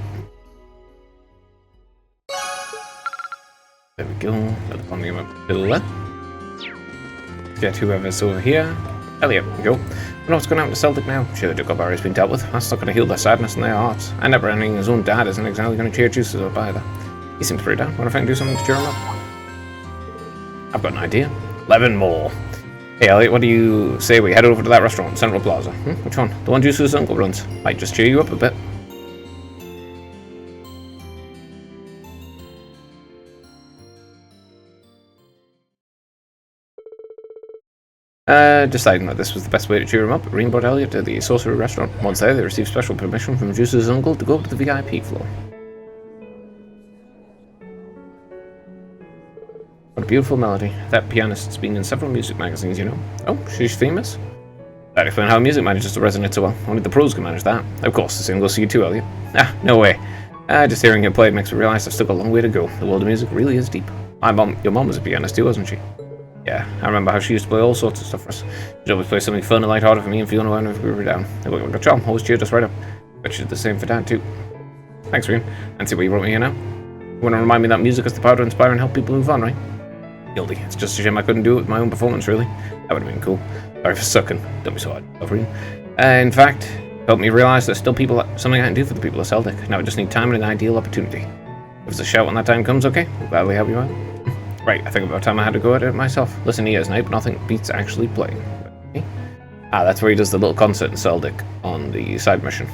There we go. Another monument pillar. Let's get whoever's over here. Elliot, we go. I don't know what's going to happen to Seldic now. Sure, the Duke of Barry's been dealt with. That's not going to heal their sadness in their hearts. And never ending his own dad isn't exactly going to cheer Juices up either. He seems pretty down. What if I can do something to cheer him up? I've got an idea. 11 more. Hey Elliot, what do you say we head over to that restaurant in Central Plaza? Which one? The one Juice's uncle runs. Might just cheer you up a bit. Deciding that this was the best way to cheer him up, Rian brought Elliot to the Sorcery Restaurant. Once there, they received special permission from Juice's uncle to go up to the VIP floor. What a beautiful melody. That pianist's been in several music magazines, you know. Oh, she's famous? That explains how music manages to resonate so well. Only the pros can manage that. Of course, the same goes for you too, Elliot. Ah, no way. Just hearing him play makes me realize I've still got a long way to go. The world of music really is deep. Your mom was a pianist too, wasn't she? Yeah, I remember how she used to play all sorts of stuff for us. She'd always play something fun and lighthearted for me and Fiona whenever we were down. It looked like a charm, always cheered us right up. Bet she did the same for Dad too. Thanks, Rian. And see what you brought me here now? You want to remind me that music has the power to inspire and help people move on, right? Guilty. It's just a shame I couldn't do it with my own performance, really. That would have been cool. Sorry for sucking. Don't be so hard, Rian. In fact, helped me realise there's still something I can do for the people of Seldic. Now I just need time and an ideal opportunity. Give us a shout when that time comes, okay? We'll gladly help you out. Right, I think about time I had to go at it myself. Listen here, Snape, nothing beats actually playing. Okay. Ah, that's where he does the little concert in Seldic on the side mission.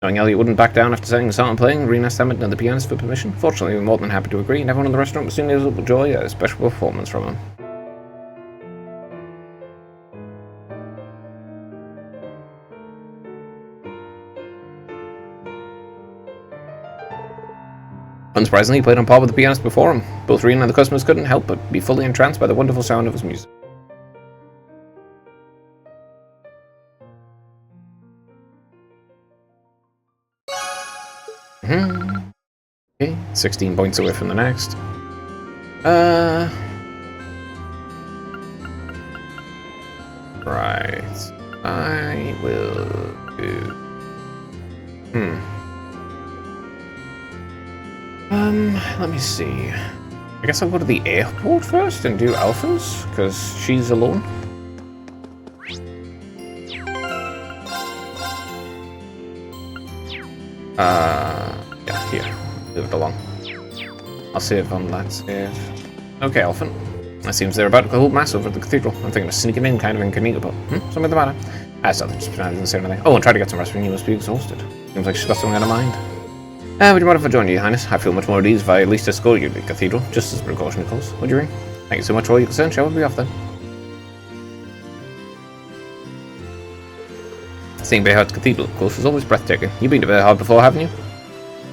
Knowing Elliot wouldn't back down after setting the song and playing, Rian asked Emmett and the pianist for permission. Fortunately, we were more than happy to agree, and everyone in the restaurant was soon able to enjoy a special performance from him. Unsurprisingly, he played on par with the pianist before him. Both Rian and the customers couldn't help but be fully entranced by the wonderful sound of his music. Okay, 16 points away from the next. Right. I will do... let me see. I guess I'll go to the airport first and do Alpha's, because she's alone. Yeah, here. Move it along. I'll save on that save. Okay, Alpha. It seems they're about to hold mass over at the cathedral. I'm thinking of sneaking in kind of incognito, but something the matter. I still just pretend I didn't say anything. Oh, and try to get some rest when you must be exhausted. Seems like she's got something on her mind. Would you mind if I join you, Your Highness? I feel much more at ease if I at least escort you to the cathedral, just as a precaution, of course. Would you ring? Thank you so much for all your concern. Shall we be off then? Seeing Bayhard's Cathedral, of course, is always breathtaking. You've been to Bayhard before, haven't you?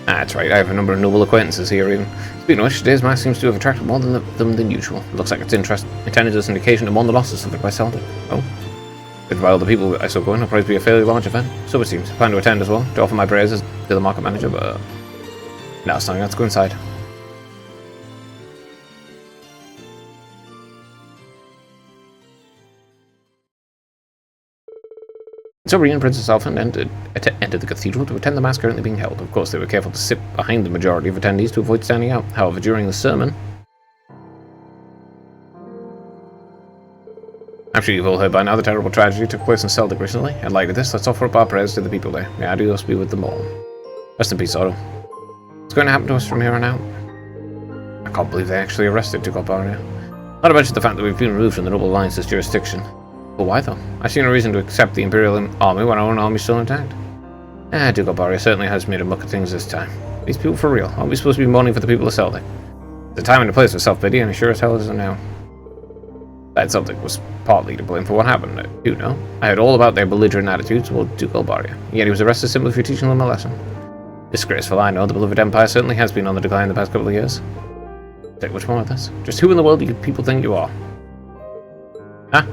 That's right, I have a number of noble acquaintances here even. Speaking of which, today's mass seems to have attracted more than usual. It looks like its interest intended as an occasion to mourn the losses suffered by Celtic. Oh. With while the people I saw going, it'll probably be a fairly large event. So it seems. I plan to attend as well, to offer my praises to the market manager, but... no, it's nothing. Let's go inside. So Rhea and Princess Alphen entered the cathedral to attend the mass currently being held. Of course, they were careful to sit behind the majority of attendees to avoid standing out. However, during the sermon... I'm sure you've all heard by now the terrible tragedy took place in Celtic recently. In light of this, let's offer up our prayers to the people there. May our Dios be with them all. Rest in peace, Otto. What's going to happen to us from here on out? I can't believe they actually arrested Tugalbaria. Not to mention the fact that we've been removed from the Noble Alliance's jurisdiction. But why though? I see no reason to accept the Imperial army when our own army's still intact. Tugalbaria certainly has made a muck of things this time. These people for real. Aren't we supposed to be mourning for the people of Celtic? The time and the place for self-pity, and it sure as hell isn't now. That Celtic was partly to blame for what happened, I do know. I heard all about their belligerent attitudes toward Tugalbaria, yet he was arrested simply for teaching them a lesson. Disgraceful, I know. The beloved Empire certainly has been on the decline the past couple of years. Take much more of this. Just who in the world do you people think you are? Huh?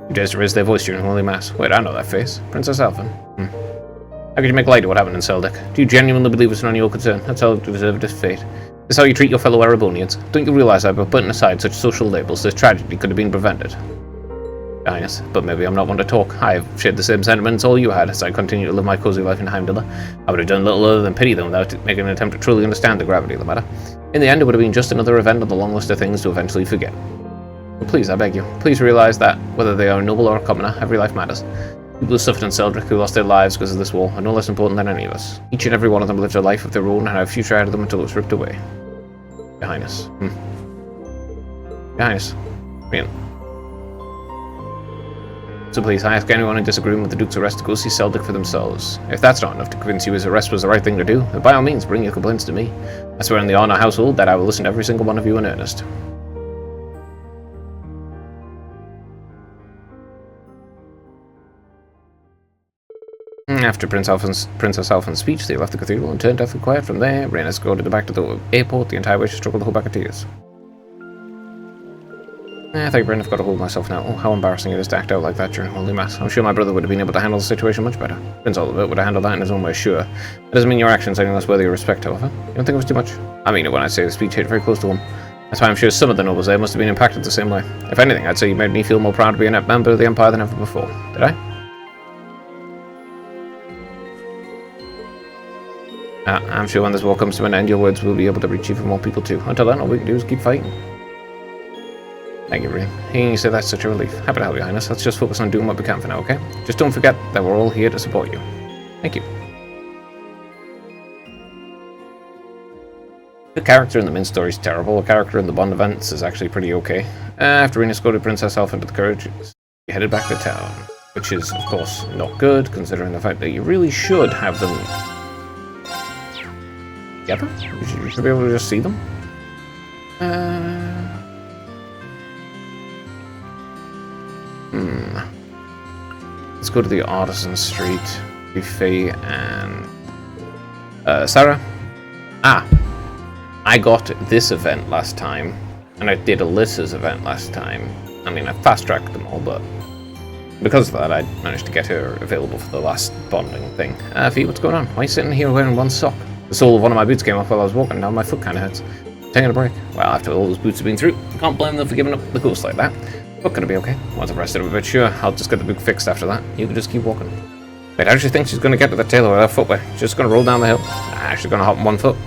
Who dares to raise their voice during Holy Mass? Wait, I know that face. Princess Alphen. How could you make light of what happened in Celtic? Do you genuinely believe it's none of your concern? That's how you deserve this fate. This is how you treat your fellow Erebonians. Don't you realize that by putting aside such social labels, this tragedy could have been prevented? Your Highness, but maybe I'm not one to talk. I have shared the same sentiments all you had as I continue to live my cozy life in Heimdall. I would have done little other than pity them without making an attempt to truly understand the gravity of the matter. In the end, it would have been just another event on the long list of things to eventually forget. But please, I beg you, please realize that, whether they are noble or a commoner, every life matters. People who suffered in Celtic, who lost their lives because of this war, are no less important than any of us. Each and every one of them lived a life of their own and had a future ahead of them until it was ripped away. Your Highness. Your Highness. So please, I ask anyone in disagreement with the Duke's arrest to go see Celtic for themselves. If that's not enough to convince you his arrest was the right thing to do, then by all means bring your complaints to me. I swear in the Honor household that I will listen to every single one of you in earnest. After Princess Alphen's speech, they left the cathedral and turned deathly quiet. From there, Rain escorted her back to the airport. The entire way she struggled to hold back her tears. I think I've got to hold myself now. Oh, how embarrassing it is to act out like that during Holy Mass. I'm sure my brother would have been able to handle the situation much better. Prince Oliver would have handled that in his own way, sure. That doesn't mean your actions are any less worthy of respect, however. You don't think it was too much? I mean it when I say the speech hit very close to him. That's why I'm sure some of the nobles there must have been impacted the same way. If anything, I'd say you made me feel more proud to be a member of the Empire than ever before. Did I? I'm sure when this war comes to an end, your words will be able to reach even more people too. Until then, all we can do is keep fighting. Thank you, Rain. Hearing you say that's such a relief. Happy to help you, Highness. Let's just focus on doing what we can for now, okay? Just don't forget that we're all here to support you. Thank you. The character in the main story is terrible. The character in the Bond events is actually pretty okay. After Rain escorted Princess Alphen to the carriage, he headed back to town. Which is, of course, not good, considering the fact that you really should have them together? You should be able to just see them. Let's go to the Artisan Street, Buffet, and Sarah. I got this event last time, and I did Alyssa's event last time. I mean, I fast-tracked them all, but because of that, I managed to get her available for the last bonding thing. Fee, what's going on? Why are you sitting here wearing one sock? The sole of one of my boots came off while I was walking, now my foot kind of hurts. Taking a break. Well, after all those boots have been through, can't blame them for giving up the ghost like that. Foot gonna be okay. Once I've rested a bit, sure, I'll just get the boot fixed after that. You can just keep walking. Wait, how does she think she's gonna get to the tailor with her footwear? She's just gonna roll down the hill? Nah, she's gonna hop on one foot.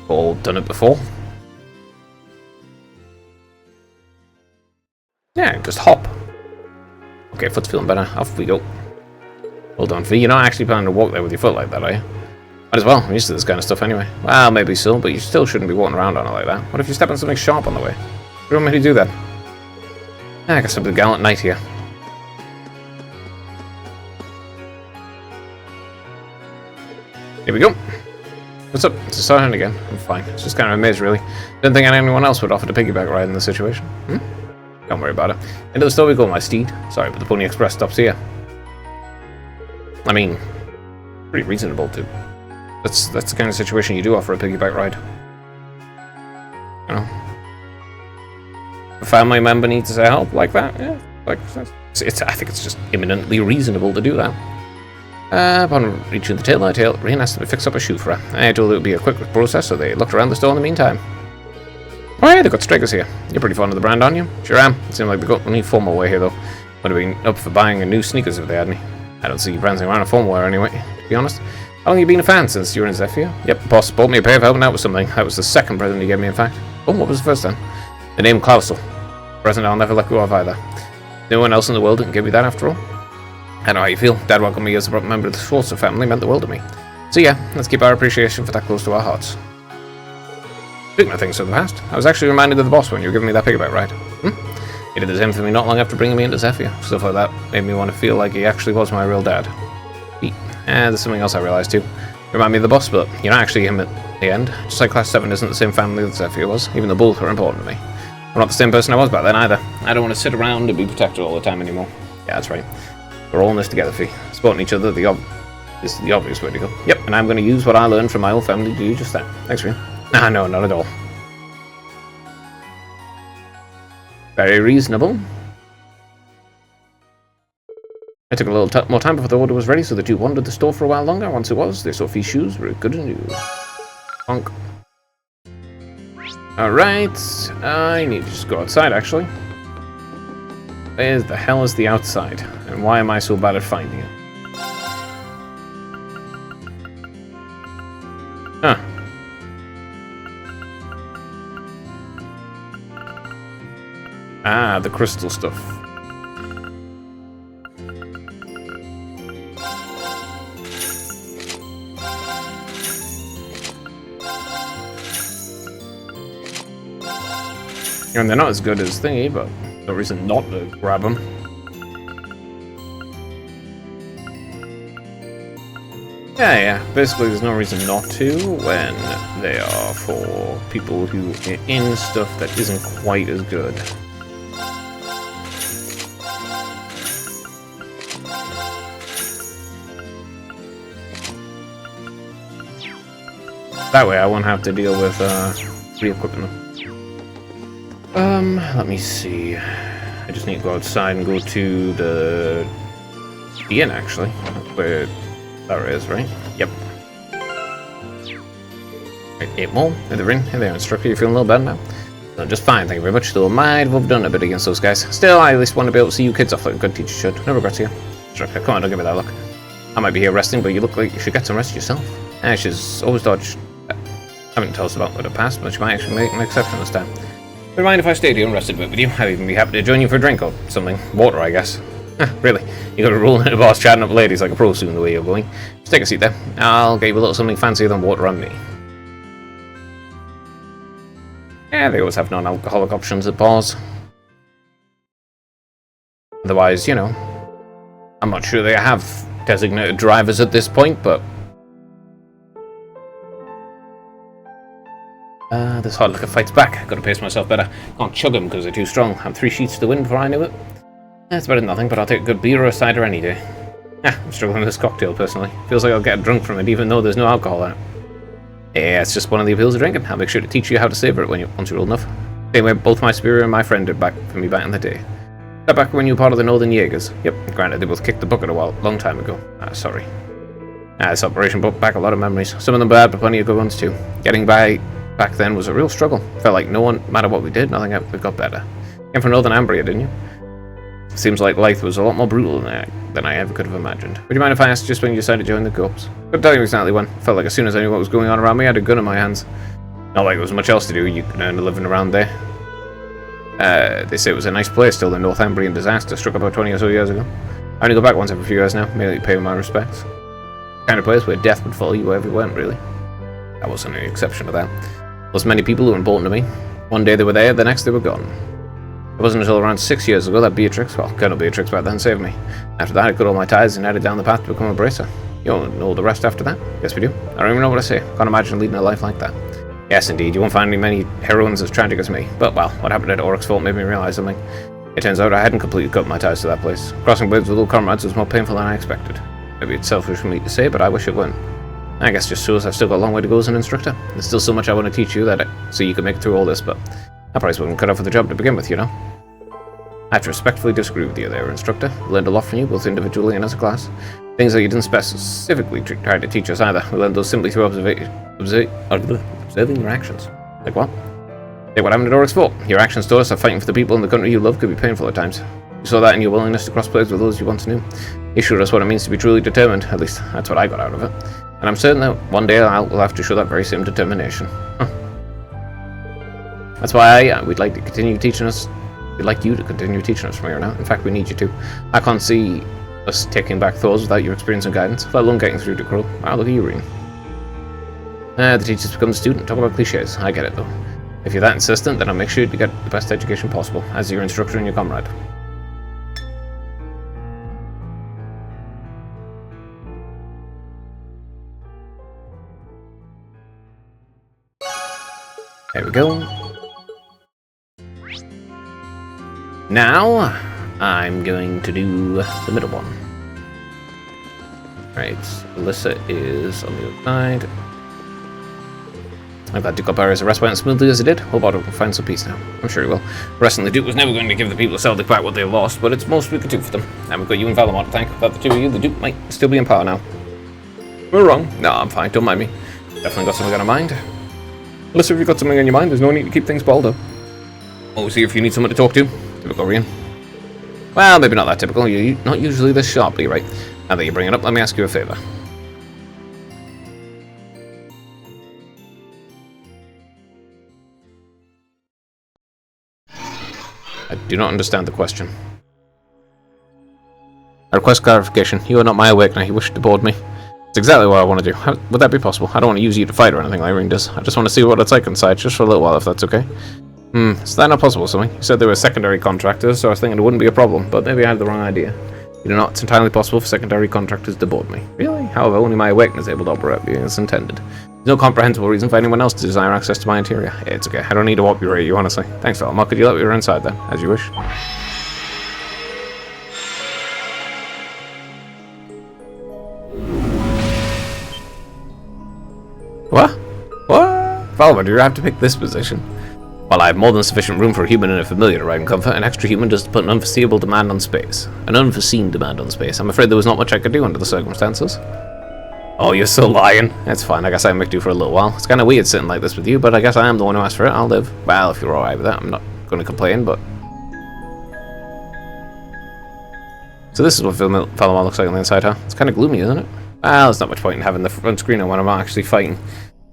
All done it before. Yeah, just hop. Okay, foot's feeling better. Off we go. Hold on, V. You're not actually planning to walk there with your foot like that, are you? Might as well. I'm used to this kind of stuff anyway. Well, maybe so, but you still shouldn't be walking around on it like that. What if you step on something sharp on the way? do you want me to do then? I guess I'll be the gallant knight here. Here we go. What's up? It's a Sergeant again. I'm fine. It's just kind of a maze, really. Didn't think anyone else would offer to piggyback ride in this situation. Don't worry about it. Into the store we go, my steed. Sorry, but the Pony Express stops here. I mean, pretty reasonable to. That's the kind of situation you do offer a piggyback ride. You know, a family member needs help like that. Yeah, like I think it's just imminently reasonable to do that. Upon reaching the taillight, Rain asked them to fix up a shoe for her. I told her it would be a quick process, so they looked around the store in the meantime. Oh yeah, they've got Strikers here. You're pretty fond of the brand, aren't you? Sure am. It seemed like they got only formal wear here, though. Would have been up for buying a new sneakers if they had any. I don't see you prancing around in formal wear anyway, to be honest. How long have you been a fan since you were in Zephyr? Yep, the boss bought me a pair of helping out with something. That was the second present he gave me, in fact. Oh, what was the first then? The name Klausel. Present I'll never let go of either. No one else in the world can give me that after all. I know how you feel. Dad welcomed me as a member of the Schwarzer family, meant the world to me. So yeah, let's keep our appreciation for that close to our hearts. Speaking of things from the past, I was actually reminded of the boss when you were giving me that piggyback ride. He did the same for me not long after bringing me into Zephyr. Stuff like that made me want to feel like he actually was my real dad. There's something else I realized too. You remind me of the boss, but you're not actually him at the end. Just like Class 7 isn't the same family that Zephyr was, even though both were important to me. I'm not the same person I was back then either. I don't want to sit around and be protected all the time anymore. Yeah, that's right. We're all in this together, Fee. Supporting each other this is the obvious way to go. Yep, and I'm going to use what I learned from my old family to do just that. Thanks, Fee. Ah, no, not at all. Very reasonable. I took a little more time before the order was ready, so the two wandered the store for a while longer. Once it was, they saw Fee's shoes were good and new. Bonk. Alright, I need to just go outside, actually. Where the hell is the outside? And why am I so bad at finding it? Huh. Ah, the crystal stuff. And they're not as good as thingy, but no reason not to grab them. Yeah, basically there's no reason not to when they are for people who are in stuff that isn't quite as good. That way I won't have to deal with re-equipping them. Let me see. I just need to go outside and go to the inn, actually. Where that is, right? Yep. Right, 8 more. Hey there, Rin. Hey there, Instructor. You feeling a little better now? No, just fine, thank you very much. Though I might have overdone a bit against those guys. Still, I at least want to be able to see you kids off like a good teacher should. No regrets here. Instructor, come on, don't give me that look. I might be here resting, but you look like you should get some rest yourself. She's always dodged. Haven't told us about what her past, but she might actually make an exception this time. Don't mind if I stayed here and rested a bit with you. I'd even be happy to join you for a drink or something. Water, I guess. Really? You got a rule in the boss chatting up ladies like a pro soon the way you're going. Just take a seat there. I'll get you a little something fancier than water on me. Yeah, they always have non-alcoholic options at bars. Otherwise, you know, I'm not sure they have designated drivers at this point, but this hard liquor fights back. Gotta pace myself better. Can't chug them because they're too strong. I'm 3 sheets to the wind before I knew it. That's better than nothing, but I'll take a good beer or a cider any day. I'm struggling with this cocktail, personally. Feels like I'll get drunk from it, even though there's no alcohol in it. Yeah, it's just one of the appeals of drinking. I'll make sure to teach you how to savor it once you're old enough. Same way both my superior and my friend did for me back in the day. That back when you were part of the Northern Jaegers. Yep, granted, they both kicked the bucket a long time ago. Sorry. This operation brought back a lot of memories. Some of them bad, but plenty of good ones too. Getting by back then was a real struggle. Felt like no matter what we did, nothing ever got better. Came from Northern Ambria, didn't you? Seems like life was a lot more brutal than I ever could have imagined. Would you mind if I asked just when you decided to join the Corps? Couldn't tell you exactly when. Felt like as soon as I knew what was going on around me, I had a gun in my hands. Not like there was much else to do. You could earn a living around there. They say it was a nice place till the Northumbrian disaster struck about 20 or so years ago. I only go back once every few years now, merely to pay my respects. Kind of place where death would follow you wherever you went, really. I wasn't any exception to that. Plus many people who were important to me. One day they were there, the next they were gone. It wasn't until around 6 years ago that Beatrix, well, Colonel Beatrix back then, saved me. After that, I cut all my ties and headed down the path to become a bracer. You don't know the rest after that? Yes, we do. I don't even know what to say. Can't imagine leading a life like that. Yes, indeed, you won't find many heroines as tragic as me. But, well, what happened at Oryx's Fault made me realize something. It turns out I hadn't completely cut my ties to that place. Crossing blades with old comrades was more painful than I expected. Maybe it's selfish for me to say, but I wish it weren't. I guess just shows I've still got a long way to go as an instructor. There's still so much I want to teach you so you can make it through all this, but I probably wasn't cut out for the job to begin with, you know? I have to respectfully disagree with you there, instructor. We learned a lot from you, both individually and as a class. Things that you didn't specifically try to teach us either. We learned those simply through observing your actions. Like what? Take what happened at Oryx's Fault. Your actions taught us that fighting for the people in the country you love could be painful at times. You saw that in your willingness to cross blades with those you once knew. You showed us what it means to be truly determined. At least, that's what I got out of it. And I'm certain that one day we'll have to show that very same determination. Huh. That's why we'd like to continue teaching us. We'd like you to continue teaching us from here now. In fact, we need you to. I can't see us taking back Thors without your experience and guidance, let alone getting through to Crow. Wow, look at you, Reen. The teacher's become the student. Talk about cliches. I get it, though. If you're that insistent, then I'll make sure you get the best education possible, as your instructor and your comrade. There we go. Now, I'm going to do the middle one. Right, Alyssa is on the other side. I'm glad Duke Alpara's arrest went as smoothly as it did. Hope Otto will find some peace now. I'm sure he will. Arresting the Duke was never going to give the people of Celtic back what they lost, but it's most we could do for them. And we've got you and Valamar to thank. Without the two of you, the Duke might still be in power now. We're wrong. No, I'm fine. Don't mind me. Definitely got something on my mind. Alyssa, if you've got something on your mind, there's no need to keep things balled up. Always here if you need someone to talk to. Typical Rian. Well, maybe not that typical. You're not usually this sharp, but you're right. Now that you bring it up, let me ask you a favor. I do not understand the question. I request clarification. You are not my awakener. You wish to board me. It's exactly what I want to do. How would that be possible? I don't want to use you to fight or anything like Ring does. I just want to see what it's like inside, just for a little while, if that's okay. Is that not possible, something? You said they were secondary contractors, so I was thinking it wouldn't be a problem, but maybe I had the wrong idea. You know not, it's entirely possible for secondary contractors to board me. Really? However, only my awakener is able to operate as intended. There's no comprehensible reason for anyone else to desire access to my interior. Yeah, it's okay. I don't need to warp you, honestly. Thanks, Valamar. Could you let me inside then, as you wish? What? What? Valamar, do you have to pick this position? While I have more than sufficient room for a human and a familiar to ride in comfort, an extra human does put an unforeseeable demand on space. An unforeseen demand on space. I'm afraid there was not much I could do under the circumstances. Oh, you're so lying. That's fine. I guess I can make do for a little while. It's kind of weird sitting like this with you, but I guess I am the one who asked for it. I'll live. Well, if you're alright with that, I'm not going to complain, but... So this is what Valamar looks like on the inside, huh? It's kind of gloomy, isn't it? Well, there's not much point in having the front screen on when I'm not actually fighting.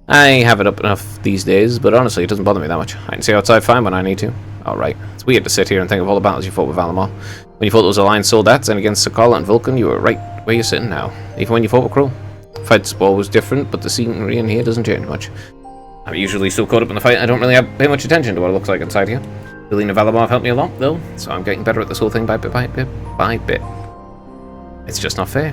I have it up enough these days, but honestly, it doesn't bother me that much. I can see outside fine when I need to. Alright. It's weird to sit here and think of all the battles you fought with Valamar. When you fought those Alliance Soldats and against Sakala and Vulcan, you were right where you're sitting now. Even when you fought with Crow. The fight sport was different, but the scenery in here doesn't change much. I'm usually so caught up in the fight, I don't really pay much attention to what it looks like inside here. Helena Valamar have helped me a lot, though, so I'm getting better at this whole thing by bit by bit by bit. It's just not fair.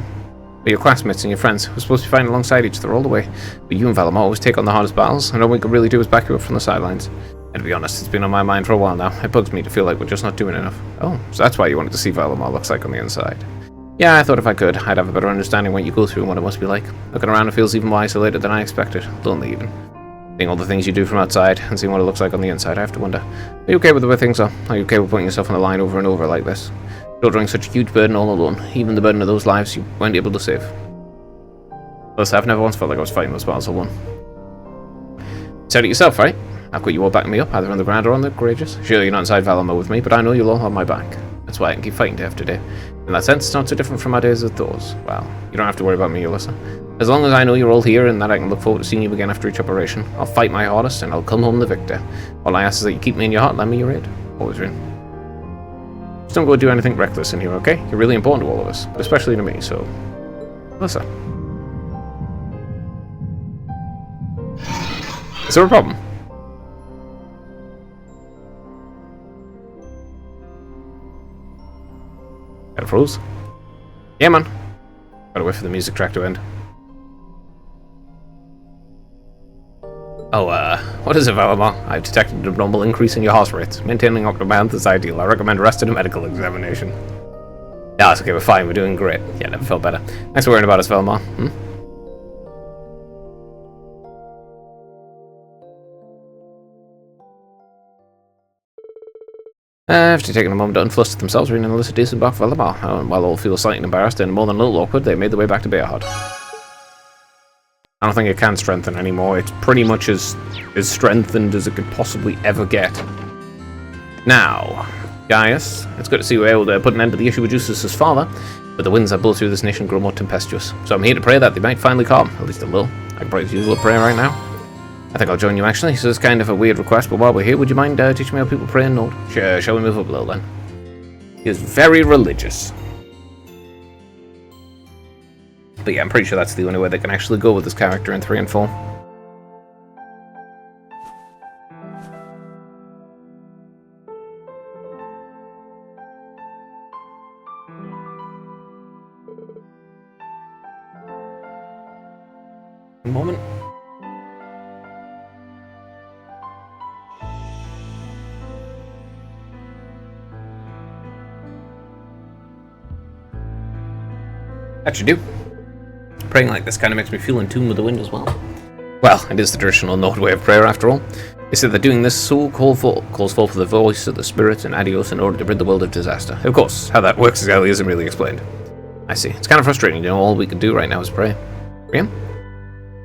But your classmates and your friends were supposed to be fighting alongside each other all the way, but you and Valamar always take on the hardest battles, and all we can really do is back you up from the sidelines. And to be honest, it's been on my mind for a while now. It bugs me to feel like we're just not doing enough. Oh, so that's why you wanted to see what Valamar looks like on the inside. Yeah, I thought if I could, I'd have a better understanding what you go through and what it must be like. Looking around, it feels even more isolated than I expected. Lonely even. Seeing all the things you do from outside, and seeing what it looks like on the inside, I have to wonder. Are you okay with the way things are? Are you okay with putting yourself on the line over and over like this? Shouldering such a huge burden all alone, even the burden of those lives you weren't able to save. Plus, I've never once felt like I was fighting those battles alone. You said it yourself, right? I've got you all backing me up, either on the ground or on the courageous. Surely you're not inside Valamar with me, but I know you'll all have my back. That's why I can keep fighting day after day. In that sense, it's not so different from my days at Thors. Well, you don't have to worry about me, Alyssa. As long as I know you're all here and that I can look forward to seeing you again after each operation, I'll fight my hardest and I'll come home the victor. All I ask is that you keep me in your heart, lend me your aid. Always, Rin. Just don't go do anything reckless in here, okay? You're really important to all of us, but especially to me, so... Alyssa. Is there a problem? Got it froze. Yeah, man. Gotta wait for the music track to end. Oh, what is it, Valamar? I've detected an abnormal increase in your heart rate. Maintaining optimal health is ideal. I recommend rest and a medical examination. No, it's okay, we're fine. We're doing great. Yeah, never felt better. Thanks for worrying about us, Valamar. After taking a moment to unfluster themselves, reading a list of decent back for Valamar. And while all feel slightly embarrassed and more than a little awkward, they made their way back to Bearheart. I don't think it can strengthen anymore. It's pretty much as strengthened as it could possibly ever get. Now, Gaius, it's good to see we're able to put an end to the issue with Justus' father, but the winds that blow through this nation grow more tempestuous. So I'm here to pray that they might finally calm, at least a little. I can probably use a little prayer right now. I think I'll join you actually, so it's kind of a weird request, but while we're here, would you mind teaching me how people pray in Nord? Sure, shall we move up a little then? He is very religious. But yeah, I'm pretty sure that's the only way they can actually go with this character in 3 and 4. A moment. That should do. Praying like this kind of makes me feel in tune with the wind as well. Well, it is the traditional Nord way of prayer after all. They said that doing this so calls forth the voice of the spirit and Adios in order to rid the world of disaster. Of course, how that works exactly isn't really explained. I see. It's kind of frustrating, all we can do right now is pray. Yeah?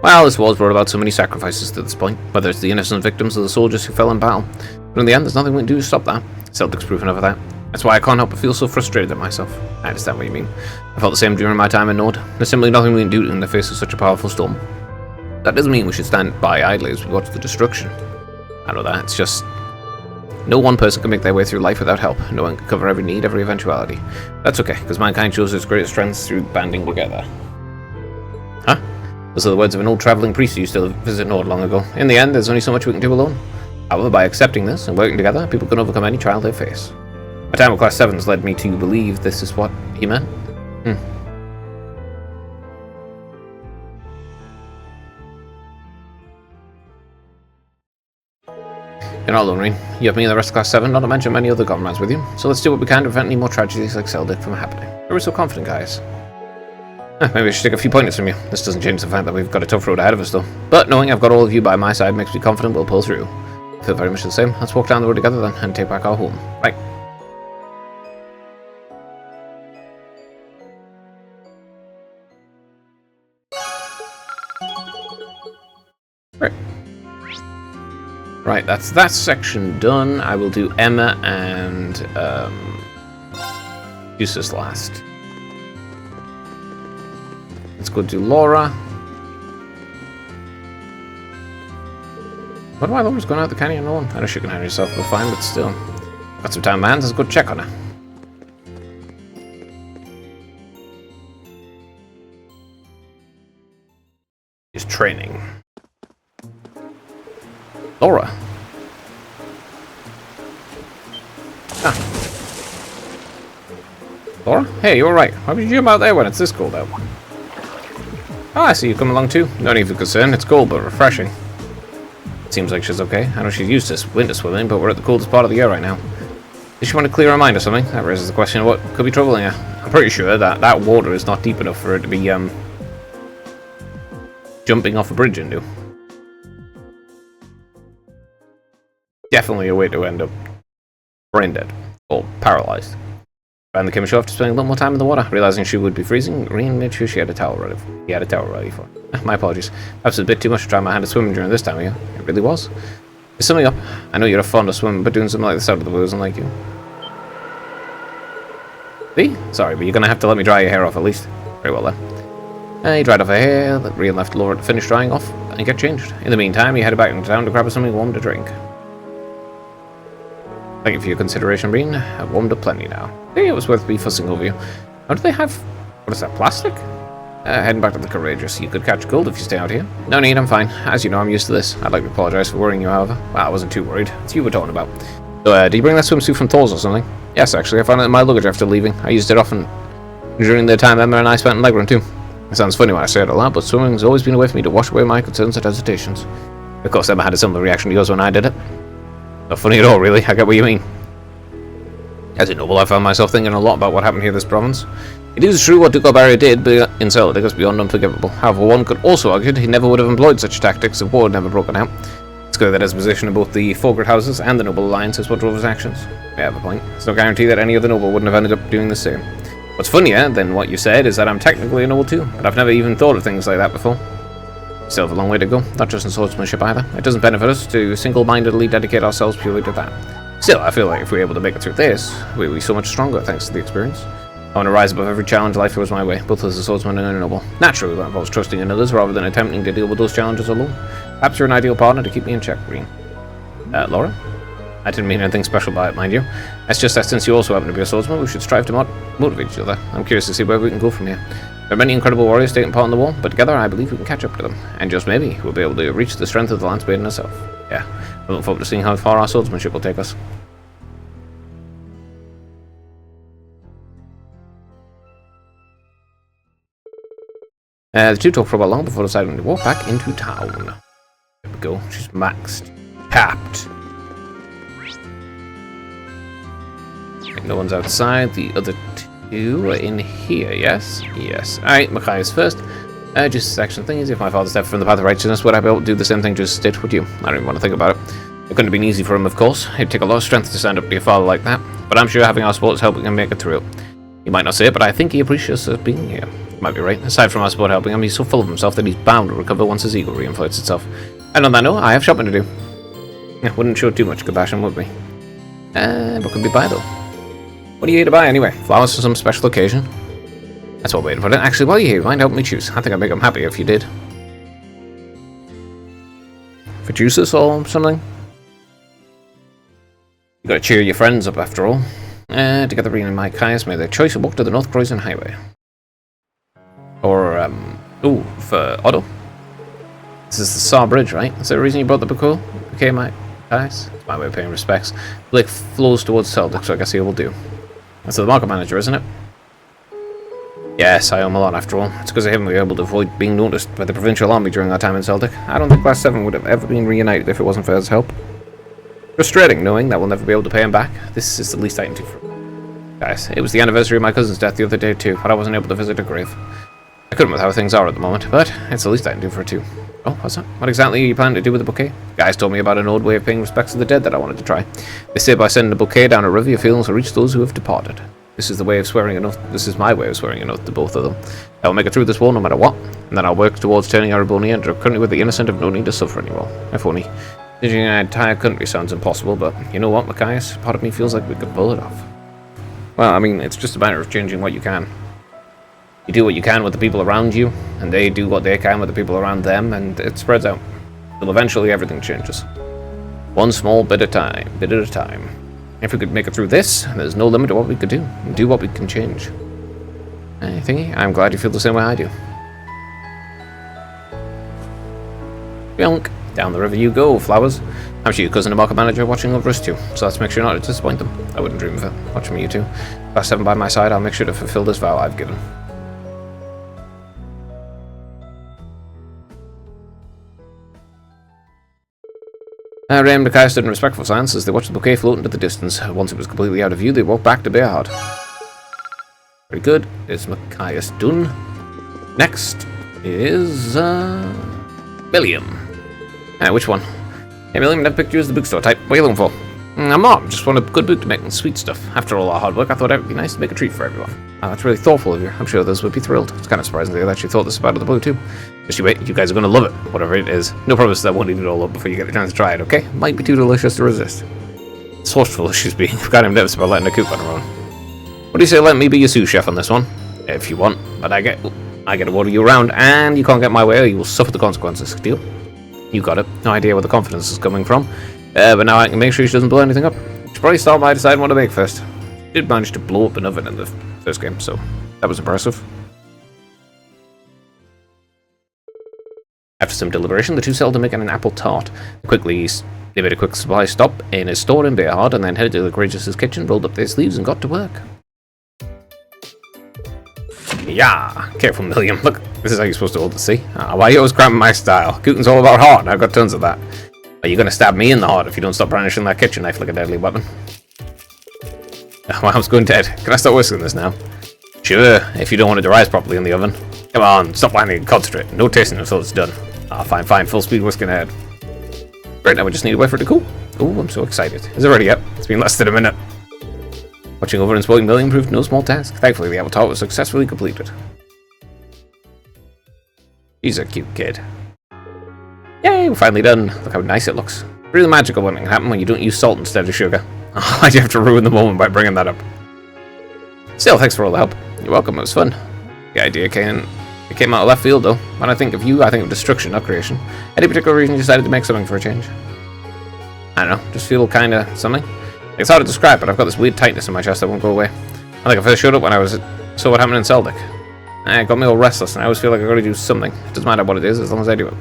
Well, this war's brought about so many sacrifices to this point, whether it's the innocent victims or the soldiers who fell in battle. But in the end, there's nothing we can do to stop that. Celtic's proof enough of that. That's why I can't help but feel so frustrated at myself. I understand what you mean. I felt the same during my time in Nord. There's simply nothing we can do in the face of such a powerful storm. That doesn't mean we should stand by idly as we watch the destruction. I know that, it's just... No one person can make their way through life without help. No one can cover every need, every eventuality. That's okay, because mankind shows its greatest strengths through banding together. Huh? Those are the words of an old travelling priest who used to visit Nord long ago. In the end, there's only so much we can do alone. However, by accepting this and working together, people can overcome any trial they face. My time at Class 7's led me to believe this is what he meant. You're not alone, Rean. You have me and the rest of Class 7, not to mention many other comrades with you. So let's do what we can to prevent any more tragedies like Celtic from happening. We're so confident, guys. Maybe I should take a few pointers from you. This doesn't change the fact that we've got a tough road ahead of us, though. But knowing I've got all of you by my side makes me confident we'll pull through. I feel very much the same. Let's walk down the road together then, and take back our home. Right. Right, that's that section done. I will do Emma and Justus last. Let's go do Laura. Wonder why Laura's going out the canyon alone. I know she can handle herself, but fine, but still. Got some time, man. Let's go check on her. She's training. Laura. Laura? Hey, you're right. Why would you jump out there when it's this cold out? Oh, I see you come along too. No need for concern. It's cold, but refreshing. Seems like she's okay. I know she's used to winter swimming, but we're at the coldest part of the year right now. Does she want to clear her mind or something? That raises the question of what could be troubling her. I'm pretty sure that that water is not deep enough for her to be, jumping off a bridge into. Definitely a way to end up brain dead or paralyzed. Finally came ashore after spending a little more time in the water. Realizing she would be freezing, Reen made sure she had a towel ready. He had a towel ready for her. My apologies. Perhaps it was a bit too much to try my hand at swimming during this time of year. It really was. There's something up. I know you're fond of swimming, but doing something like this out of the blue isn't like you. See? Sorry, but you're gonna have to let me dry your hair off at least. Very well then. He dried off her hair, Reen left Laura to finish drying off and get changed. In the meantime, he headed back into town to grab her something warm to drink. Thank you for your consideration, Reen. I've warmed up plenty now. Hey, it was worth me fussing over you. How do they have... What is that, plastic? Heading back to the Courageous. You could catch cold if you stay out here. No need, I'm fine. As you know, I'm used to this. I'd like to apologize for worrying you, however. Well, I wasn't too worried. It's you we're talking about. So, do you bring that swimsuit from Thor's or something? Yes, actually, I found it in my luggage after leaving. I used it often during the time Emma and I spent in Leghorn too. It sounds funny when I say it a lot, but swimming's always been a way for me to wash away my concerns and hesitations. Of course, Emma had a similar reaction to yours when I did it. Not funny at all, really. I get what you mean. As a noble, I found myself thinking a lot about what happened here in this province. It is true what Duke Barrier did in Celtic is beyond unforgivable. However, one could also argue that he never would have employed such tactics if war had never broken out. It's clear that his position in both the Fogert houses and the Noble Alliance is what drove his actions. I have a point. There's no guarantee that any other noble wouldn't have ended up doing the same. What's funnier than what you said is that I'm technically a noble too, but I've never even thought of things like that before. Still have a long way to go, not just in swordsmanship either. It doesn't benefit us to single-mindedly dedicate ourselves purely to that. Still, I feel like if we're able to make it through this, we'll be so much stronger thanks to the experience. I want to rise above every challenge life throws my way, both as a swordsman and a noble. Naturally, that involves trusting in others rather than attempting to deal with those challenges alone. Perhaps you're an ideal partner to keep me in check, Green. Laura? I didn't mean anything special by it, mind you. It's just that since you also happen to be a swordsman, we should strive to motivate each other. I'm curious to see where we can go from here. There are many incredible warriors taking part in the war, but together I believe we can catch up to them. And just maybe, we'll be able to reach the strength of the Lance Maiden herself. Yeah, I look forward to seeing how far our swordsmanship will take us. The two talk for a while long before deciding to walk back into town. There we go, she's maxed. Capped. No one's outside, the other two are in here, yes? Yes. Alright, Machias first. Just a section thing is, if my father stepped from the path of righteousness, would I be able to do the same thing just it, would you? I don't even want to think about it. It couldn't have been easy for him, of course. It'd take a lot of strength to stand up to your father like that, but I'm sure having our support is helping him make it through. He might not say it, but I think he appreciates us being here. You might be right. Aside from our support helping him, he's so full of himself that he's bound to recover once his ego reinflates itself. And on that note, I have shopping to do. Yeah, wouldn't show too much compassion, would we? What could we buy, though? What are you here to buy, anyway? Flowers for some special occasion? That's what we're waiting for. Actually, while you're here, mind help me choose. I think I'd make him happy if you did. For juices or something? You gotta cheer your friends up, after all. Together, Reen and Machias made their choice and walked to the North Croydon Highway. Or, for Otto. This is the Saw Bridge, right? Is that the reason you brought the bouquet? Okay, Machias? It's my way of paying respects. The lake flows towards Celtic, so I guess he will do. That's the market manager, isn't it? Yes, I owe him a lot after all. It's because of him we were able to avoid being noticed by the provincial army during our time in Celtic. I don't think Class 7 would have ever been reunited if it wasn't for his help. Frustrating knowing that we'll never be able to pay him back. This is the least I can do for him. Guys, it was the anniversary of my cousin's death the other day too, but I wasn't able to visit her grave. I couldn't with how things are at the moment, but it's the least I can do for her too. Oh, what's that? What exactly are you planning to do with the bouquet? Guys told me about an old way of paying respects to the dead that I wanted to try. They say by sending a bouquet down a river, your feelings will reach those who have departed. This is the way of swearing an oath. This is my way of swearing an oath to both of them. I will make it through this war no matter what, and then I'll work towards turning Arabonia into a country where the innocent have no need to suffer anymore. If only. Changing an entire country sounds impossible, but you know what, Machias? Part of me feels like we could pull it off. Well, I mean, it's just a matter of changing what you can. You do what you can with the people around you, and they do what they can with the people around them, and it spreads out. Till eventually everything changes. One small bit at a time. If we could make it through this, there's no limit to what we could do. Do what we can change. Thingy, I'm glad you feel the same way I do. Yonk. Down the river you go, flowers. I'm sure your cousin and market manager are watching over us too, so let's make sure not to disappoint them. I wouldn't dream of it. Watching me, you two. Class 7 by my side, I'll make sure to fulfill this vow I've given. Ray and Machias stood in respectful silence as they watched the bouquet float into the distance. Once it was completely out of view, they walked back to Bearheart. Very good. Is Machias done? Next is William. Which one? Hey, William, never picked you as the bookstore type. What are you looking for? I'm not. Just want a good book to make sweet stuff. After all our hard work, I thought it would be nice to make a treat for everyone. That's really thoughtful of you. I'm sure others would be thrilled. It's kind of surprising they actually thought this about the blue too. Just you wait, you guys are going to love it, whatever it is. No promise that I won't eat it all up before you get a chance to try it, okay? Might be too delicious to resist. Thoughtful she's being. I've got him nervous about letting her cook on her own. What do you say, let me be your sous chef on this one? If you want, but I get to order you around, and you can't get my way or you will suffer the consequences. Deal? You got it. No idea where the confidence is coming from. But now I can make sure she doesn't blow anything up. She should probably start by deciding what to make first. She did manage to blow up an oven in the first game, so that was impressive. After some deliberation, the two settled on making an apple tart. They made a quick supply stop in a store in Bearhard and then headed to the Courageous' kitchen, rolled up their sleeves, and got to work. Yeah, careful, Milliam. Look, this is how you're supposed to hold the sea. Why are you always cramping my style? Cooting's all about heart, and I've got tons of that. Are you going to stab me in the heart if you don't stop brandishing that kitchen knife like a deadly weapon? My arm's going dead. Can I start whisking this now? Sure, if you don't want it to rise properly in the oven. Come on, stop whining and concentrate. No tasting until it's done. Fine, full speed whisking ahead. Right, now we just need to wait for it to cool. Oh, I'm so excited. Is it ready yet? It's been less than a minute. Watching over and spoiling Milliam proved no small task. Thankfully, the apple tart was successfully completed. She's a cute kid. Yay, we're finally done. Look how nice it looks. Really magical when it can happen when you don't use salt instead of sugar. Why'd you have to ruin the moment by bringing that up? Still, thanks for all the help. You're welcome, it was fun. The idea came out of left field, though. When I think of you, I think of destruction, not creation. Any particular reason you decided to make something for a change? I don't know, just feel kinda something. It's hard to describe, but I've got this weird tightness in my chest that won't go away. I think I first showed up when I saw what happened in Seldic. It got me all restless, and I always feel like I've got to do something. It doesn't matter what it is, as long as I do it.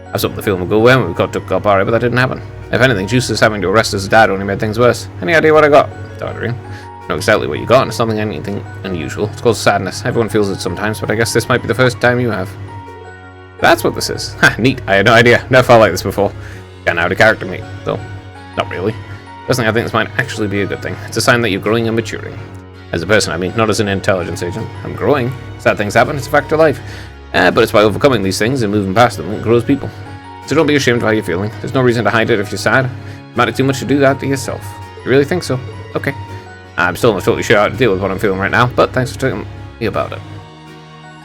I was hoping the film would go away when we got to Galbaria, but that didn't happen. If anything, Juice's having to arrest his dad only made things worse. Any idea what I got? Don't worry. I know exactly what you got, and it's nothing anything unusual. It's called sadness. Everyone feels it sometimes, but I guess this might be the first time you have. That's what this is. Ha, neat. I had no idea. Never felt like this before. Kinda out of character, mate, though. Not really. Personally, I think this might actually be a good thing. It's a sign that you're growing and maturing. As a person, I mean, not as an intelligence agent. I'm growing. Sad things happen, it's a fact of life. But it's by overcoming these things and moving past them that grows people. So don't be ashamed of how you're feeling. There's no reason to hide it if you're sad. It matters too much to do that to yourself. You really think so? Okay. I'm still not totally sure how to deal with what I'm feeling right now, but thanks for telling me about it.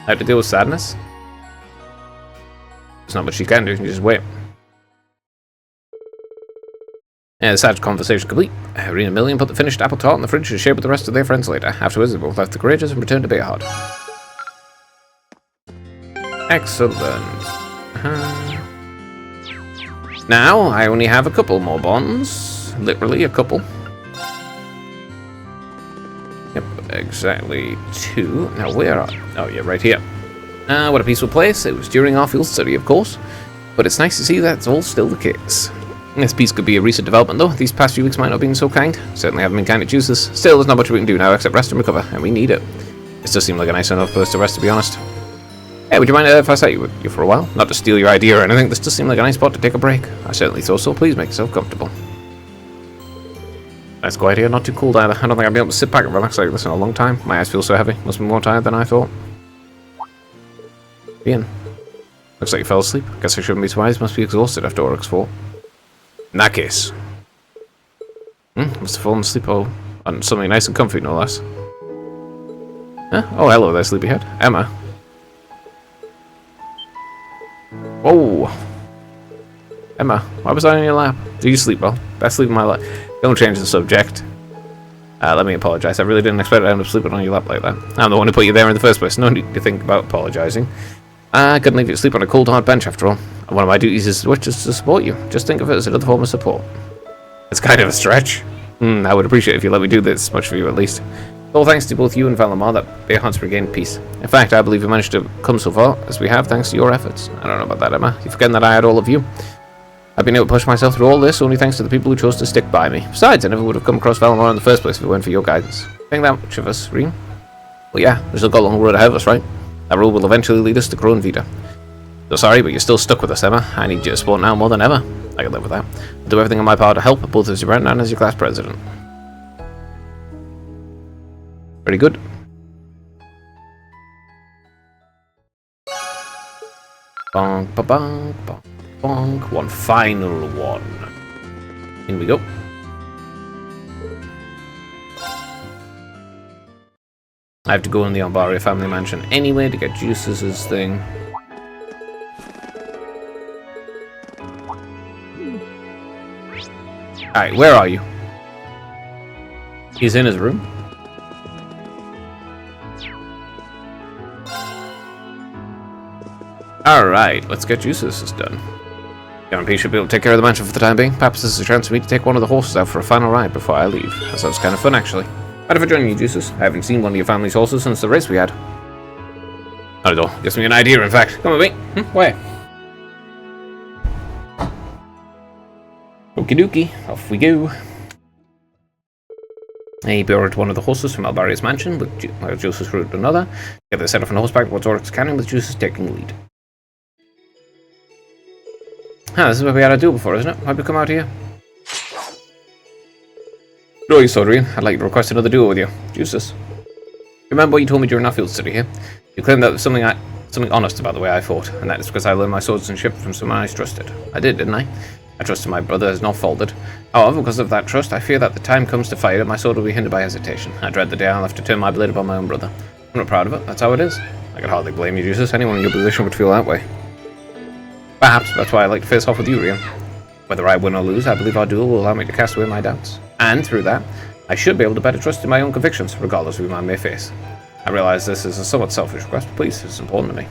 How to deal with sadness? There's not much you can do, you can just wait. The sad conversation complete. Rena and Milliam put the finished apple tart in the fridge to share with the rest of their friends later. Afterwards, they both left the Courageous and returned to Bearhard. Excellent. Now, I only have a couple more bonds. Literally a couple. Yep, exactly 2. Now, where are... Oh, yeah, right here. What a peaceful place. It was during our field study, of course. But it's nice to see that's all still the case. This piece could be a recent development, though. These past few weeks might not have been so kind. Certainly haven't been kind to Juices. Still, there's not much we can do now except rest and recover, and we need it. This does seem like a nice enough place to rest, to be honest. Hey, would you mind if I sat you for a while? Not to steal your idea or anything, this does seem like a nice spot to take a break. I certainly thought so. Please make yourself comfortable. Nice quiet here, not too cold either. I don't think I'll be able to sit back and relax like this in a long time. My eyes feel so heavy. Must be more tired than I thought. Ian. Looks like you fell asleep. Guess I shouldn't be surprised. Must be exhausted after Oryx fought. In that case. Must have fallen asleep on something nice and comfy, no less. Huh? Oh, hello there, sleepyhead. Emma. Whoa. Emma, why was I on your lap? Do you sleep well? Best sleep in my life. Don't change the subject. Let me apologize. I really didn't expect to end up sleeping on your lap like that. I'm the one who put you there in the first place. No need to think about apologizing. I couldn't leave you to sleep on a cold, hard bench after all. One of my duties is to support you. Just think of it as another form of support. It's kind of a stretch. I would appreciate it if you let me do this much for you at least. All thanks to both you and Valamar that Bearhard's regained peace. In fact, I believe we managed to come so far as we have thanks to your efforts. I don't know about that, Emma. You're forgetting that I had all of you. I've been able to push myself through all this only thanks to the people who chose to stick by me. Besides, I never would have come across Valamar in the first place if it weren't for your guidance. Think that much of us, Reen? Well, yeah, we've still got a long road ahead of us, right? That road will eventually lead us to Crone Vita. So sorry, but you're still stuck with us, Emma. I need you to support now more than ever. I can live with that. I'll do everything in my power to help, both as your friend and as your class president. Very good. Bonk, bonk, bonk, bonk. One final one. In we go. I have to go in the Galbaria family mansion anyway to get Juices' thing. Alright, where are you? He's in his room. Alright, let's get Juices done. P should be able to take care of the mansion for the time being. Perhaps this is a chance for me to take one of the horses out for a final ride before I leave. That sounds kind of fun, actually. How for joining you, Juices? I haven't seen one of your family's horses since the race we had. Not at all. Gives me an idea, in fact. Come with me. Where? Okie dokie, off we go. He borrowed one of the horses from Albarius Mansion, with Jusis rode another. Together set off on horseback towards Oryx Canyon, with Jusis taking the lead. Ah, this is what we had to do before, isn't it? Why'd we come out here? No, Sodrian. I'd like to request another duel with you. Jusis. Remember what you told me during our field study here? You claimed that there was something honest about the way I fought, and that is because I learned my swordsmanship from someone I trusted. I did, didn't I? I trusted my brother has not faltered. However, because of that trust, I fear that the time comes to fight, and my sword will be hindered by hesitation. I dread the day I'll have to turn my blade upon my own brother. I'm not proud of it, that's how it is. I could hardly blame you, Jusis. Anyone in your position would feel that way. Perhaps that's why I like to face off with you, Rian. Whether I win or lose, I believe our duel will allow me to cast away my doubts. And through that, I should be able to better trust in my own convictions, regardless of whom I may face. I realize this is a somewhat selfish request, but please, it's important to me.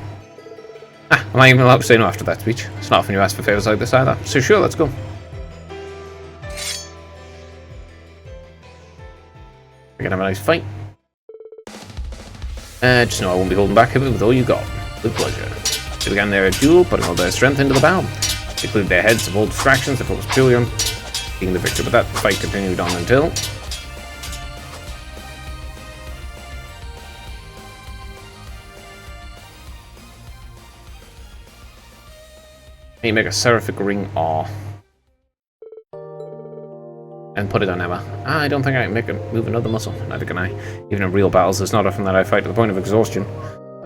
Am I even allowed to say no after that speech? It's not often you ask for favors like this either. So sure, let's go. We're gonna have a nice fight. Just know I won't be holding back with all you got. With pleasure. They began their duel, putting all their strength into the battle. They cleared their heads of all distractions to focus purely on being the victor, but that fight continued on until... You make a seraphic ring R. And put it on Emma. I don't think I can move another muscle. Neither can I. Even in real battles, it's not often that I fight to the point of exhaustion.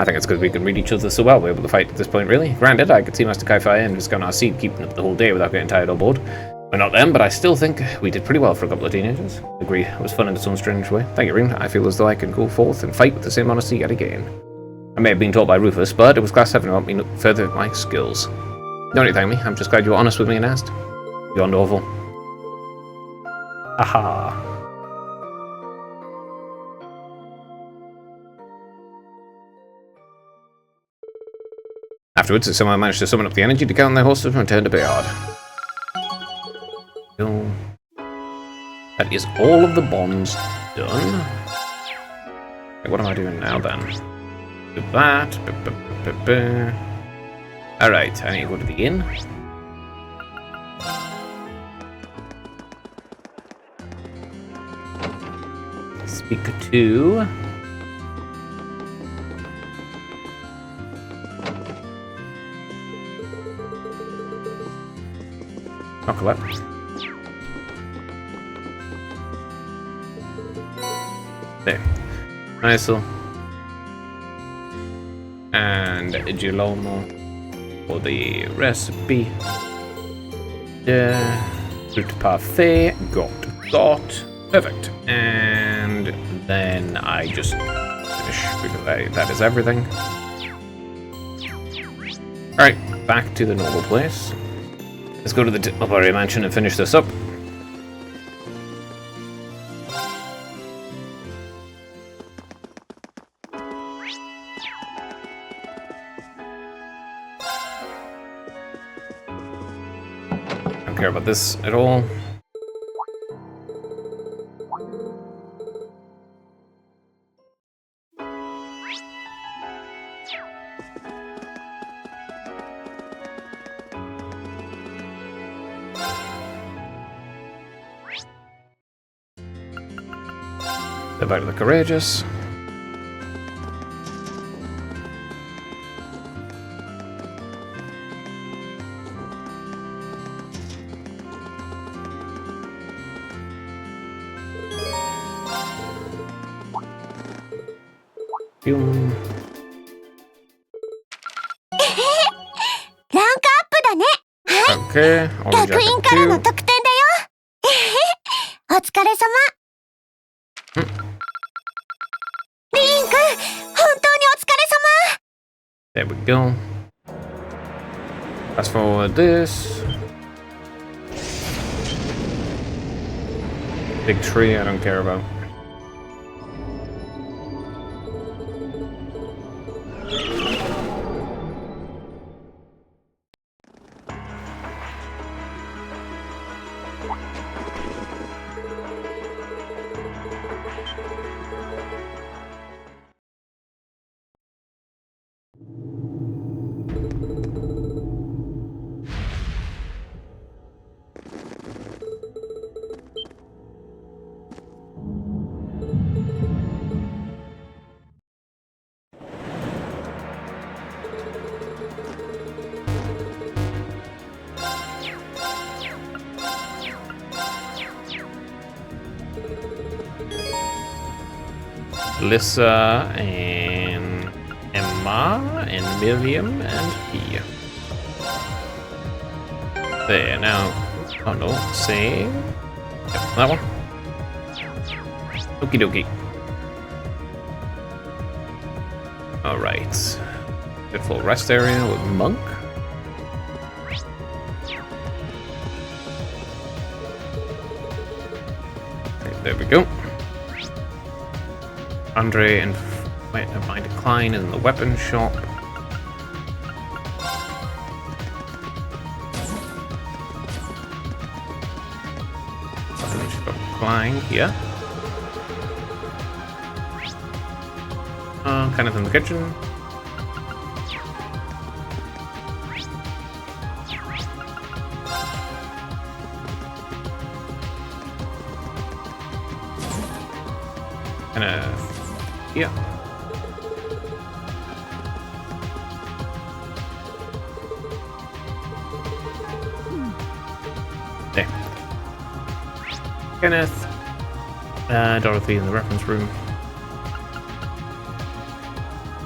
I think it's because we can read each other so well, we're able to fight at this point, really. Granted, I could see Master Kai-Fi and just go on our seat, keeping up the whole day without getting tired or bored. We're not them, but I still think we did pretty well for a couple of teenagers. I agree, it was fun in its own strange way. Thank you, Rin. I feel as though I can go forth and fight with the same honesty yet again. I may have been taught by Rufus, but it was Class 7 who helped me further my skills. Don't need to thank me, I'm just glad you were honest with me and asked. Beyond awful. Aha. Afterwards, someone managed to summon up the energy to count their horses and return to Bayard. So, that is all of the bonds done. Okay, what am I doing now then? Do that. Alright, I need to go to the inn. Speak to... Chocolate. There. Nice. And Gilomo for the recipe. Fruit parfait. Got. Perfect. And then I just finish because that is everything. Alright, back to the normal place. Let's go to the Albarius Mansion and finish this up. Don't care about this at all. Back to the Courageous. Boom. ランクアップだね。 Okay, 学院からの特典だよ。お疲れ様。リン君、本当にお疲れ様。 There we go. Fast forward this. Big tree, I don't care about. Alyssa and Emma and Miriam and Pia. There, now. Oh no, same. Yep, that one. Okie dokie. Alright. Beautiful rest area with Monk. Right, there we go. Andre and my decline in the weapon shop. Decline here. Kind of in the kitchen. Kind of, yeah. There. Kenneth. Dorothy in the reference room.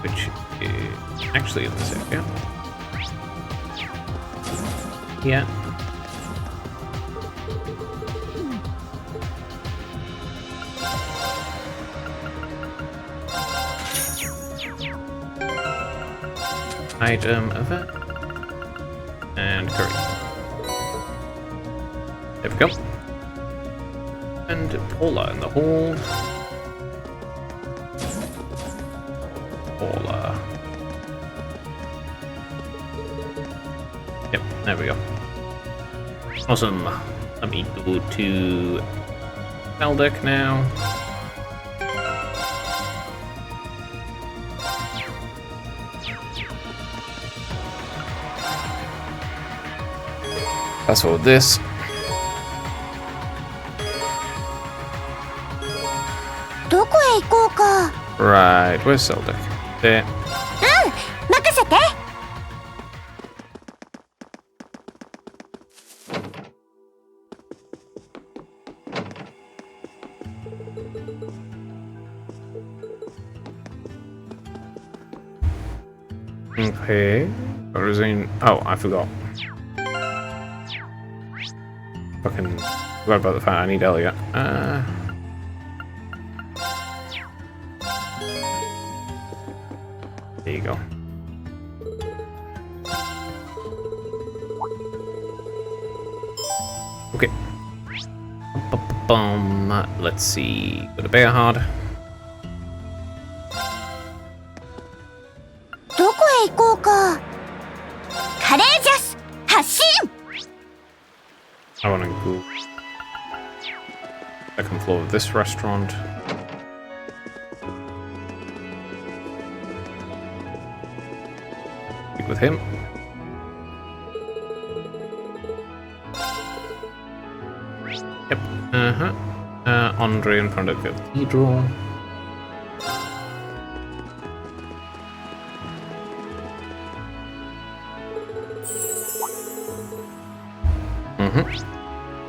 Which is actually in this area. Yeah. Item of it. And curry. There we go. And Paula in the hold. Paula. Yep, there we go. Awesome. Let me go to Feldek now. Fast forward this. Right, where's Feldek? There. Okay. Oh, I forgot. Fucking forgot about the fact I need Elliot. There you go. Okay. Let's see. Go to Bearhard. I want to go second floor of this restaurant. Speak with him. Yep. Andre in front of the cathedral.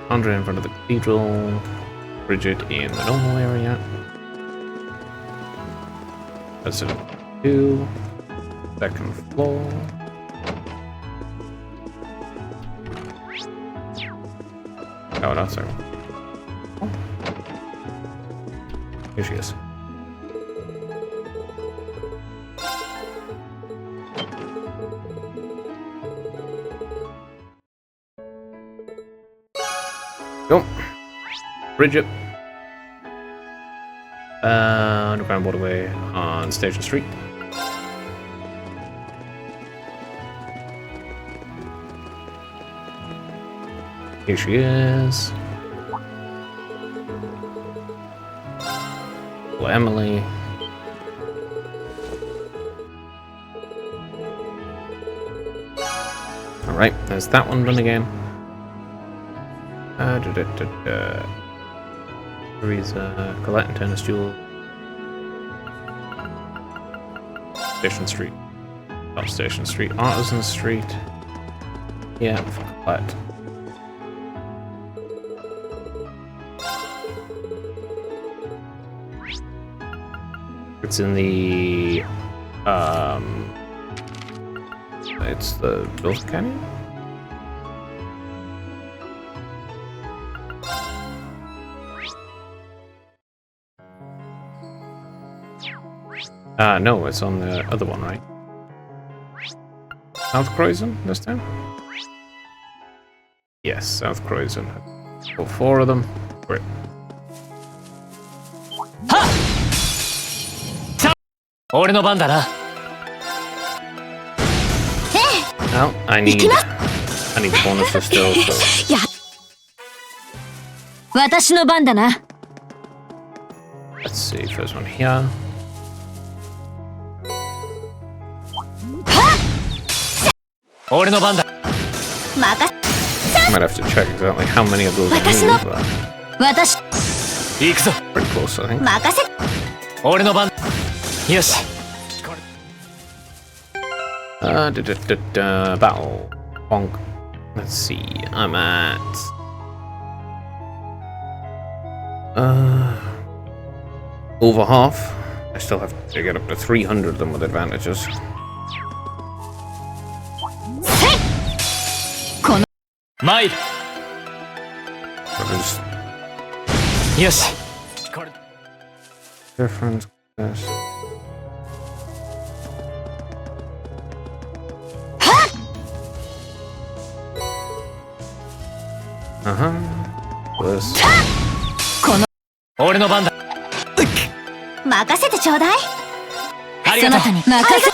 Andre in front of the cathedral. Bridget in the normal area. That's it. 2. Second floor. Oh, no, sorry. Here she is. Go. Bridget. Underground waterway on Station Street. Here she is. Hello, Emily. Alright, there's that one done again. Teresa, Colette and Tennis Jewel. Station Street. Up Station Street. Artisan Street. Yeah, for Colette. It's in the it's the Bills Canyon? No, it's on the other one, right? South Croydon this time? Yes, South Croydon. Got 4 of them. Great. Well, I need bonuses still, so 私の番だな。 let's see, first one here. Might have to check exactly how many of those I need, but 私、 pretty close, I think. 任せ。 Battle. Bonk. Let's see, I'm at... over half. I still have to get up to 300 of them with advantages. But there's different. Yes. This. 任せてちょうだい。そなたに任せ。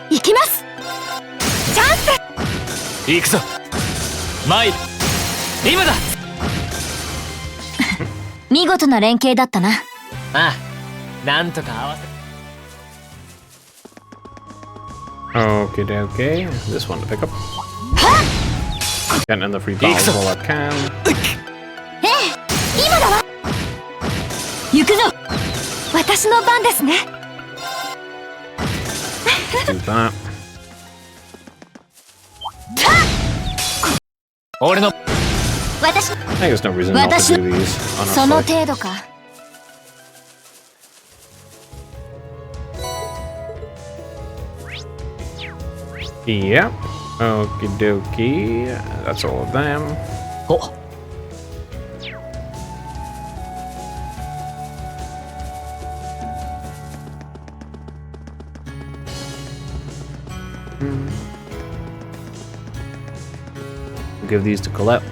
行きます。チャンス。行くぞ。参る。今だ。見事な連携だったな。ああ、なんとか合わせ。 Okay, okay. This one to pick up. Getting in the free battles while I can. 今だわ。行くぞ。私の番ですね。Do that. 俺の。私。 I think there's no reason not to do these. その Honestly. 程度か。 Yeah. Okie dokie. That's all of them. お Give these to Colette.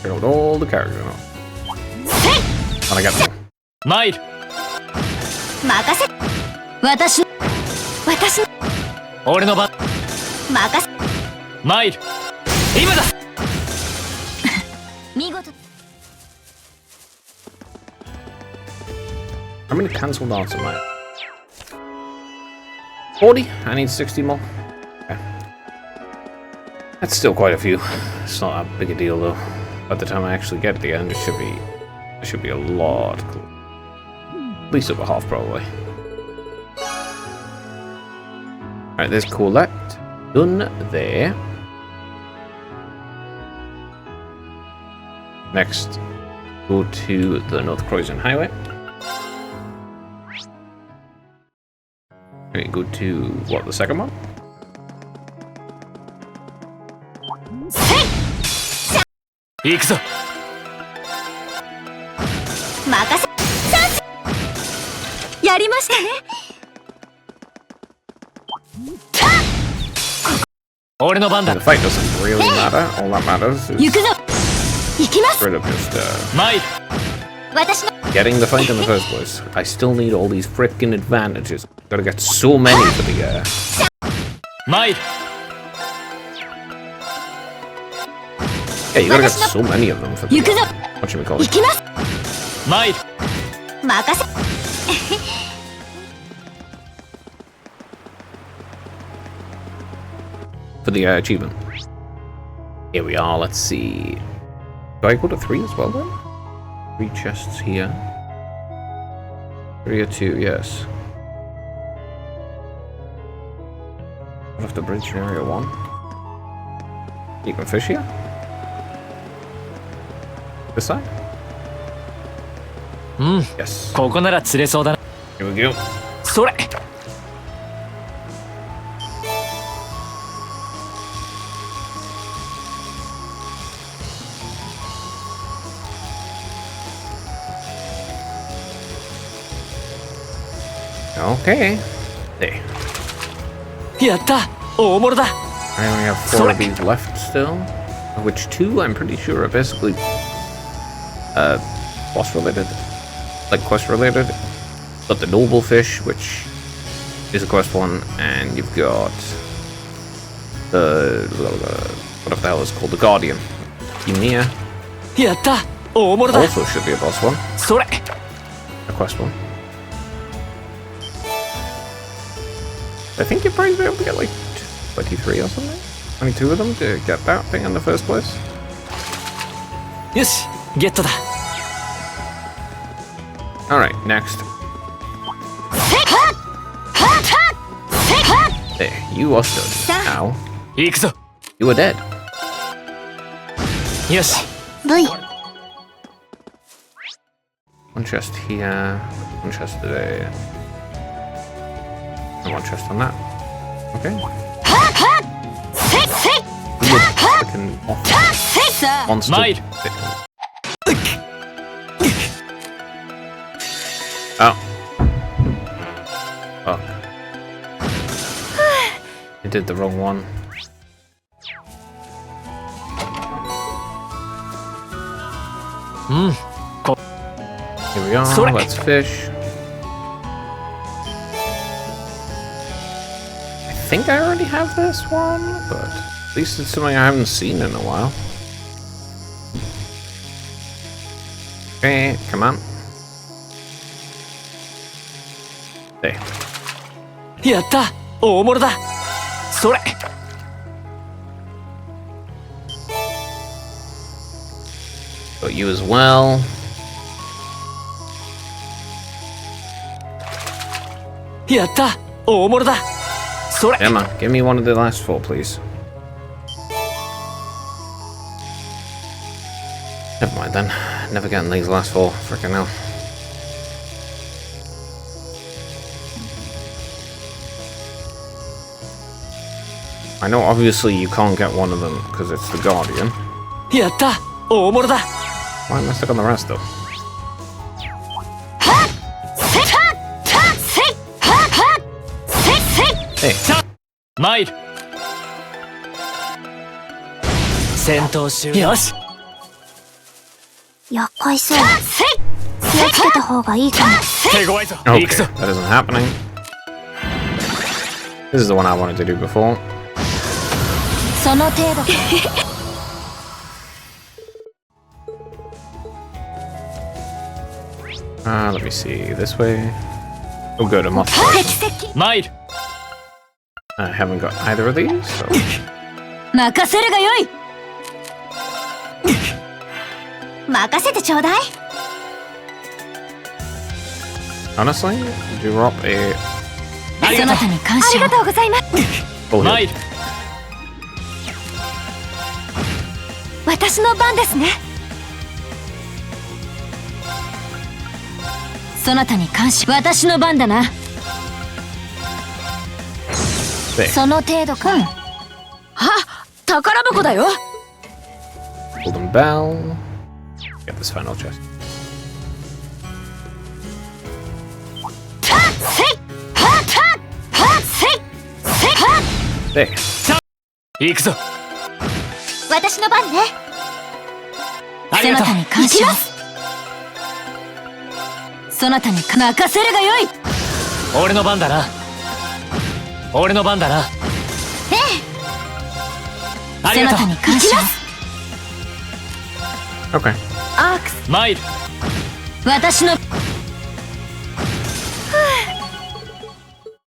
Check out all the characters now. And I got them. 参る。任せ。私。俺の番。任せ。参る。今だ。見事。 How many cancelled arts am I at? 40? I need 60 more. Okay. That's still quite a few. It's not that big a deal though. By the time I actually get to the end, it should be a lot cool. At least over half probably. Alright, there's Colette. Done there. Next, go to the North Croydon Highway. Okay, go to, what, the second one? 行くぞ。任せ。チャンス。やりましたね。俺の番だ。 The fight doesn't really matter. All that matters 行 is くぞ。行きます。 rid of just 参る。私の。 getting the fight in the first place. I still need all these freaking advantages. Gotta get so many for the 参る。 yeah, you gotta get so many of them for the 行くぞ。 what should we call 行 it? きます。参る。任せ。 For the achievement. Here we are, let's see. Do I go to 3 as well then? 3 chests here. 3 or 2, yes. Off the bridge in area 1. You can fish here? This side? Yes. ここなら釣れそうだな。 Here we go. それ。 Okay. There. やった、大物だ。 I only have 4 of these left still, of which 2 I'm pretty sure are basically boss related, like quest related. Got the noble fish, which is a quest one, and you've got the whatever the hell is called, the guardian, Kimia. やった、大物だ。 Also should be a boss one, それ。 a quest one. I think you'd probably be able to get like 23 or something, 22 of them to get that thing in the first place. よし、ゲットだ。 Alright, next. There, you are stood. Ow. 行くぞ。 You are dead. よし。 V One chest here, one chest there, and one chest on that. Okay. You fucking awful monster. Mate. Oh. Fuck. I did the wrong one. Here we are, Sorry. let's fish. I think I already have this one, but at least it's something I haven't seen in a while. Okay, come on. There. やった、大物だ。それ。 Got you as well. やった、大物だ。それ。 Come on, give me one of the last 4, please. Never mind then. Never getting these last 4. Frickin' hell. I know obviously you can't get one of them because it's the Guardian. やった、大物だ。 Why am I stuck on the rest though? Hey, 参る。戦闘終了。よし。厄介そう気をつけた方がいいかも手強いぞ。 okay, 行くぞ。 that isn't happening. This is the one I wanted to do before. その程度か Let me see, this way. Oh good, I'm off. 参る。 I haven't got either of these, so... 任せるがよい任せてちょうだい Honestly, drop a... ありがとう。に感謝ありがとうございます Oh, 参る。私の番ですねそなたに感謝私の番だな there. その程度か宝箱だよ Golden bell. Get this final chest. There. 行くぞ。私の番ねありがとう。に感謝そなたに任せるがよい俺の番だな。俺の番だな。ええありがとう。に感謝 Okay. アークス参る。私の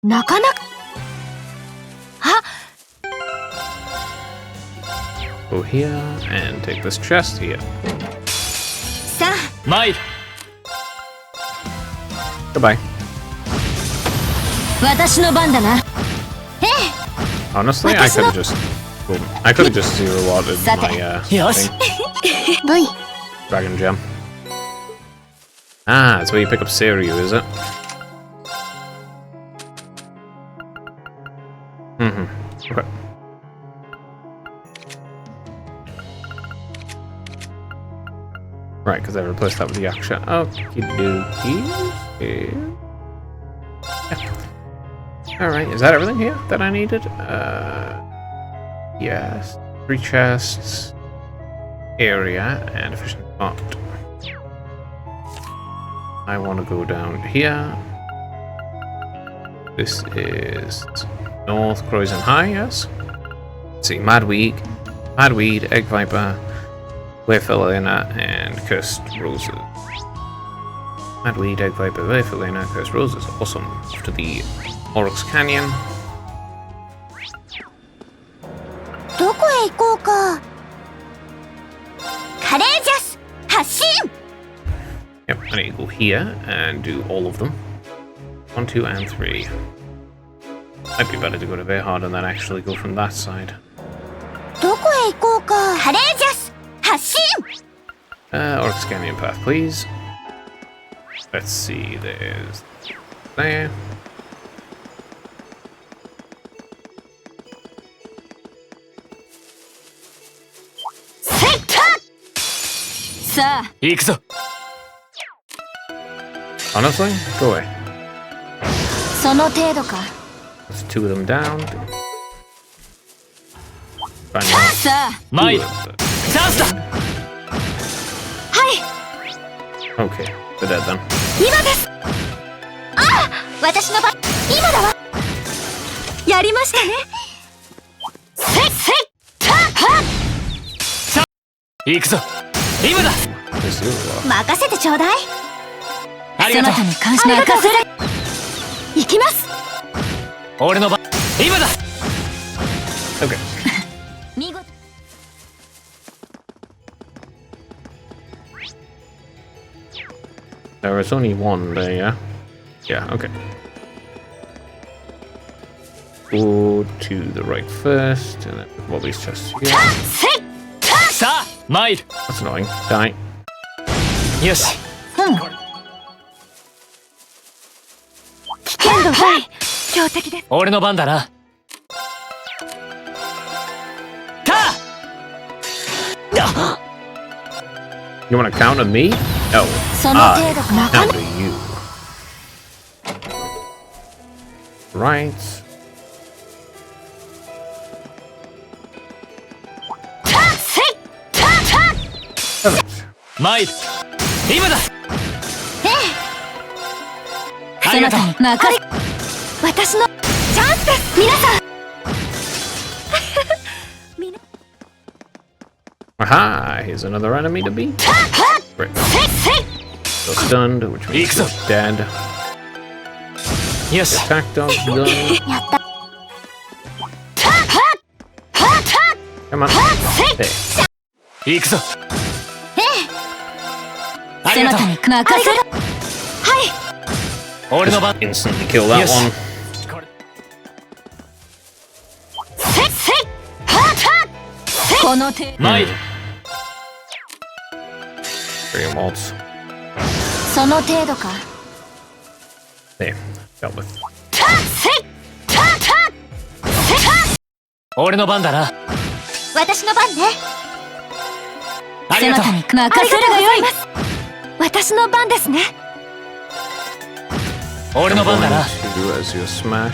なかなか Go here and take this chest here. さあ参る。 Goodbye. 私の番だな Honestly, I could have just... Well, I could have just zero-wadded my Yes. thing. V Dragon gem. Ah, that's where you pick up Seiryu, is it? Okay. Right, because I replaced that with the Yaksha. Okie dokie. Yeah. Alright, is that everything here that I needed? Yes. 3 chests, area, and efficient spot. I want to go down here. This is North Croydon High, yes? Let's see, Madweed, Egg Viper, Wayfelina, and Cursed Roses. Madweed, Egg Viper, Wayfelina, Cursed Roses. Awesome. Off to the Oryx Canyon. どこへ行こうか。カレージャス発進。 Yep, I need to go here and do all of them. 1, 2, and 3. Might be better to go to Vehard and then actually go from that side. どこへ行こうか。カレージャス発進。 Oryx Canyon path, please. Let's see, there's there. さあ、行くぞ。 Honestly, go away. その程度か。 There's 2 of them down. Bang さあ、 参る。 them. チャンスだ。はい、 Okay, they're dead then. 今です。ああ、私の番。今だわ。やりましたね。せいせい。たは。行くぞ。今だ。 This is 任せてちょうだい。ありがとう。に感謝任せる。行きます。俺の番。今だ。 okay. 見事。 There is only 1 there, yeah? Yeah, okay. Go to the right first, and then put all these chests here. せい。さあ、参る。 That's annoying. Die. よし。危険度はい。強敵です。俺の番だな。You want to counter me? No. その程度かな。 Counter you. Right. せい。Perfect. 参る。今だ。あそなりがとう。たに任せ。私のチャンスです。皆さん。みな。 Aha! Here's another enemy to beat. Great. せいせい。 So stunned, which means Ikso. he's dead. よし。 Attack dog's done. やった。 Come on. せい。 There. 行くぞ。ありがとう。そなたに任せる。はい。俺の番。 Instantly kill that Yes. one. せいせい。この手。参る。 Brilliant waltz. その程度か。 There. Dealt with. せい。俺の番だな。私の番ね。ありがとう。に任せるがよい。私の番ですね。俺の番だな。 To Azure Smash.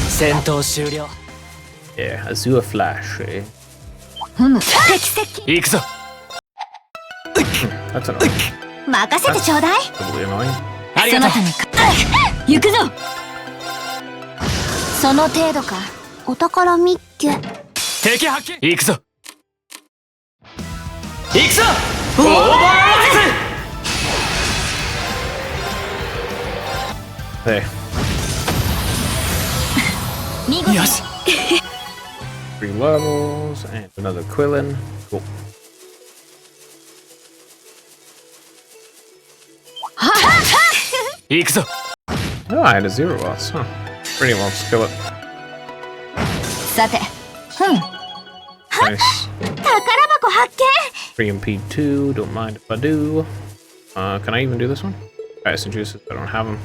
戦闘終了。 Yeah, Azure Flash, eh? 適切。行くぞ。 That's annoying. 任せてちょうだい。 Totally annoying. ありがとう。行くぞ。その程度か。お宝ミッキュ。敵発見。行くぞ。行くぞ。オーバーライズ。 There. 見事。よし。 3 levels and another Quillin. Cool. 行くぞ。 Oh, I had a 0 loss, huh? Pretty well, skill it. さて。Nice. 宝箱発見。 3 MP2, don't mind if I do. Can I even do this one? Machias and Juices. I don't have them.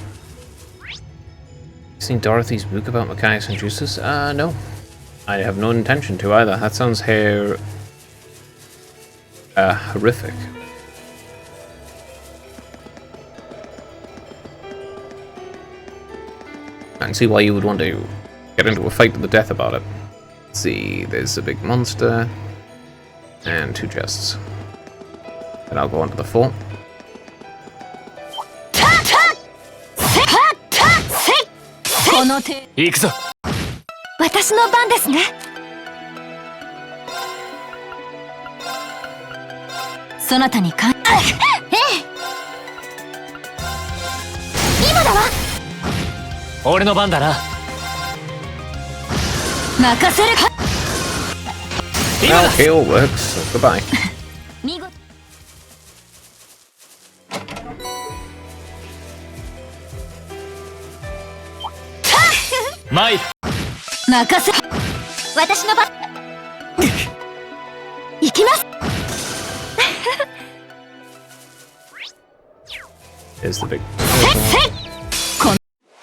You seen Dorothy's book about Machias and Juices? No. I have no intention to either. That sounds horrific. I can see why you would want to get into a fight to the death about it. Let's see, there's a big monster and 2 chests. And I'll go onto the fort. この手行くぞ。私の番ですね。そなたにかんええ今だわ。俺の番だな。任せるか。今だ。 Okay, all works, so goodbye. 見事参る。任せ私の番行きます。 Here's the big...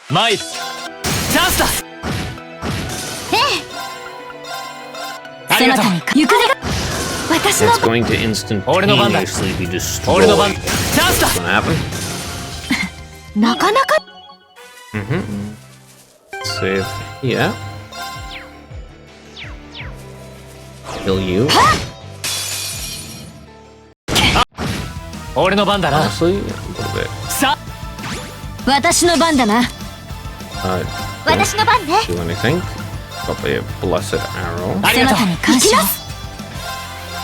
参る。チャンスだ。あそなりがとう。たにか行くぜ。私の It's going to instantaneously be destroyed. 俺の番。チャンスだ。 What's gonna happen? なかなか Save here. Kill you. 俺の番だな。 Honestly, a little bit. さあ。私の番だな。 Don't 私の番ね。 do anything. Got the blessed arrow. ありがとう。そなたに感謝。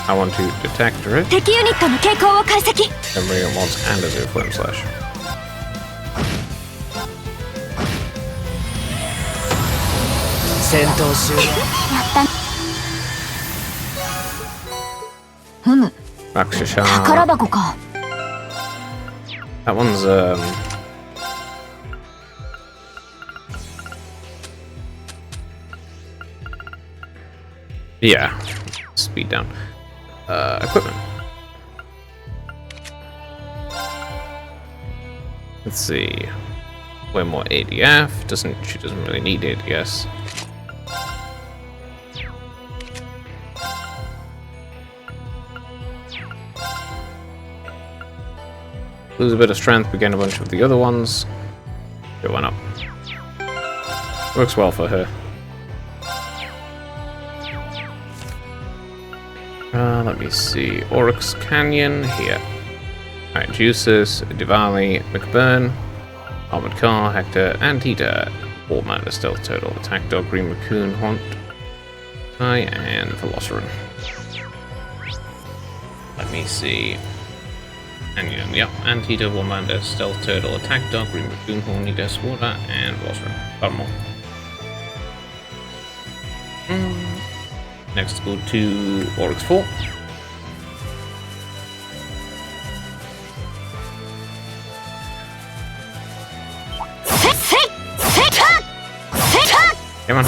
I want to detect it. 敵ユニットの傾向を解析。 Memory mods and as a flame slash. 戦闘終了。やった。ふむ、 Rakshasha. 宝箱か。 That one's yeah. Speed down. Equipment. Let's see. Way more ADF. She doesn't really need ADS. Lose a bit of strength, we gain a bunch of the other ones. It went up. Works well for her. Let me see. Oryx Canyon here. Alright, Juices, Diwali, McBurn, Armored Car, Hector, Antita, Wallman, Stealth Turtle, Attack Dog, Green Raccoon, Haunt, and Velociran. Let me see. Canyon, yep, Antita, Wallman, Stealth Turtle, Attack Dog, Green Raccoon, Horny, Death Water, and Velociran. Got them all. Next, go to Oryx Fort. Come on.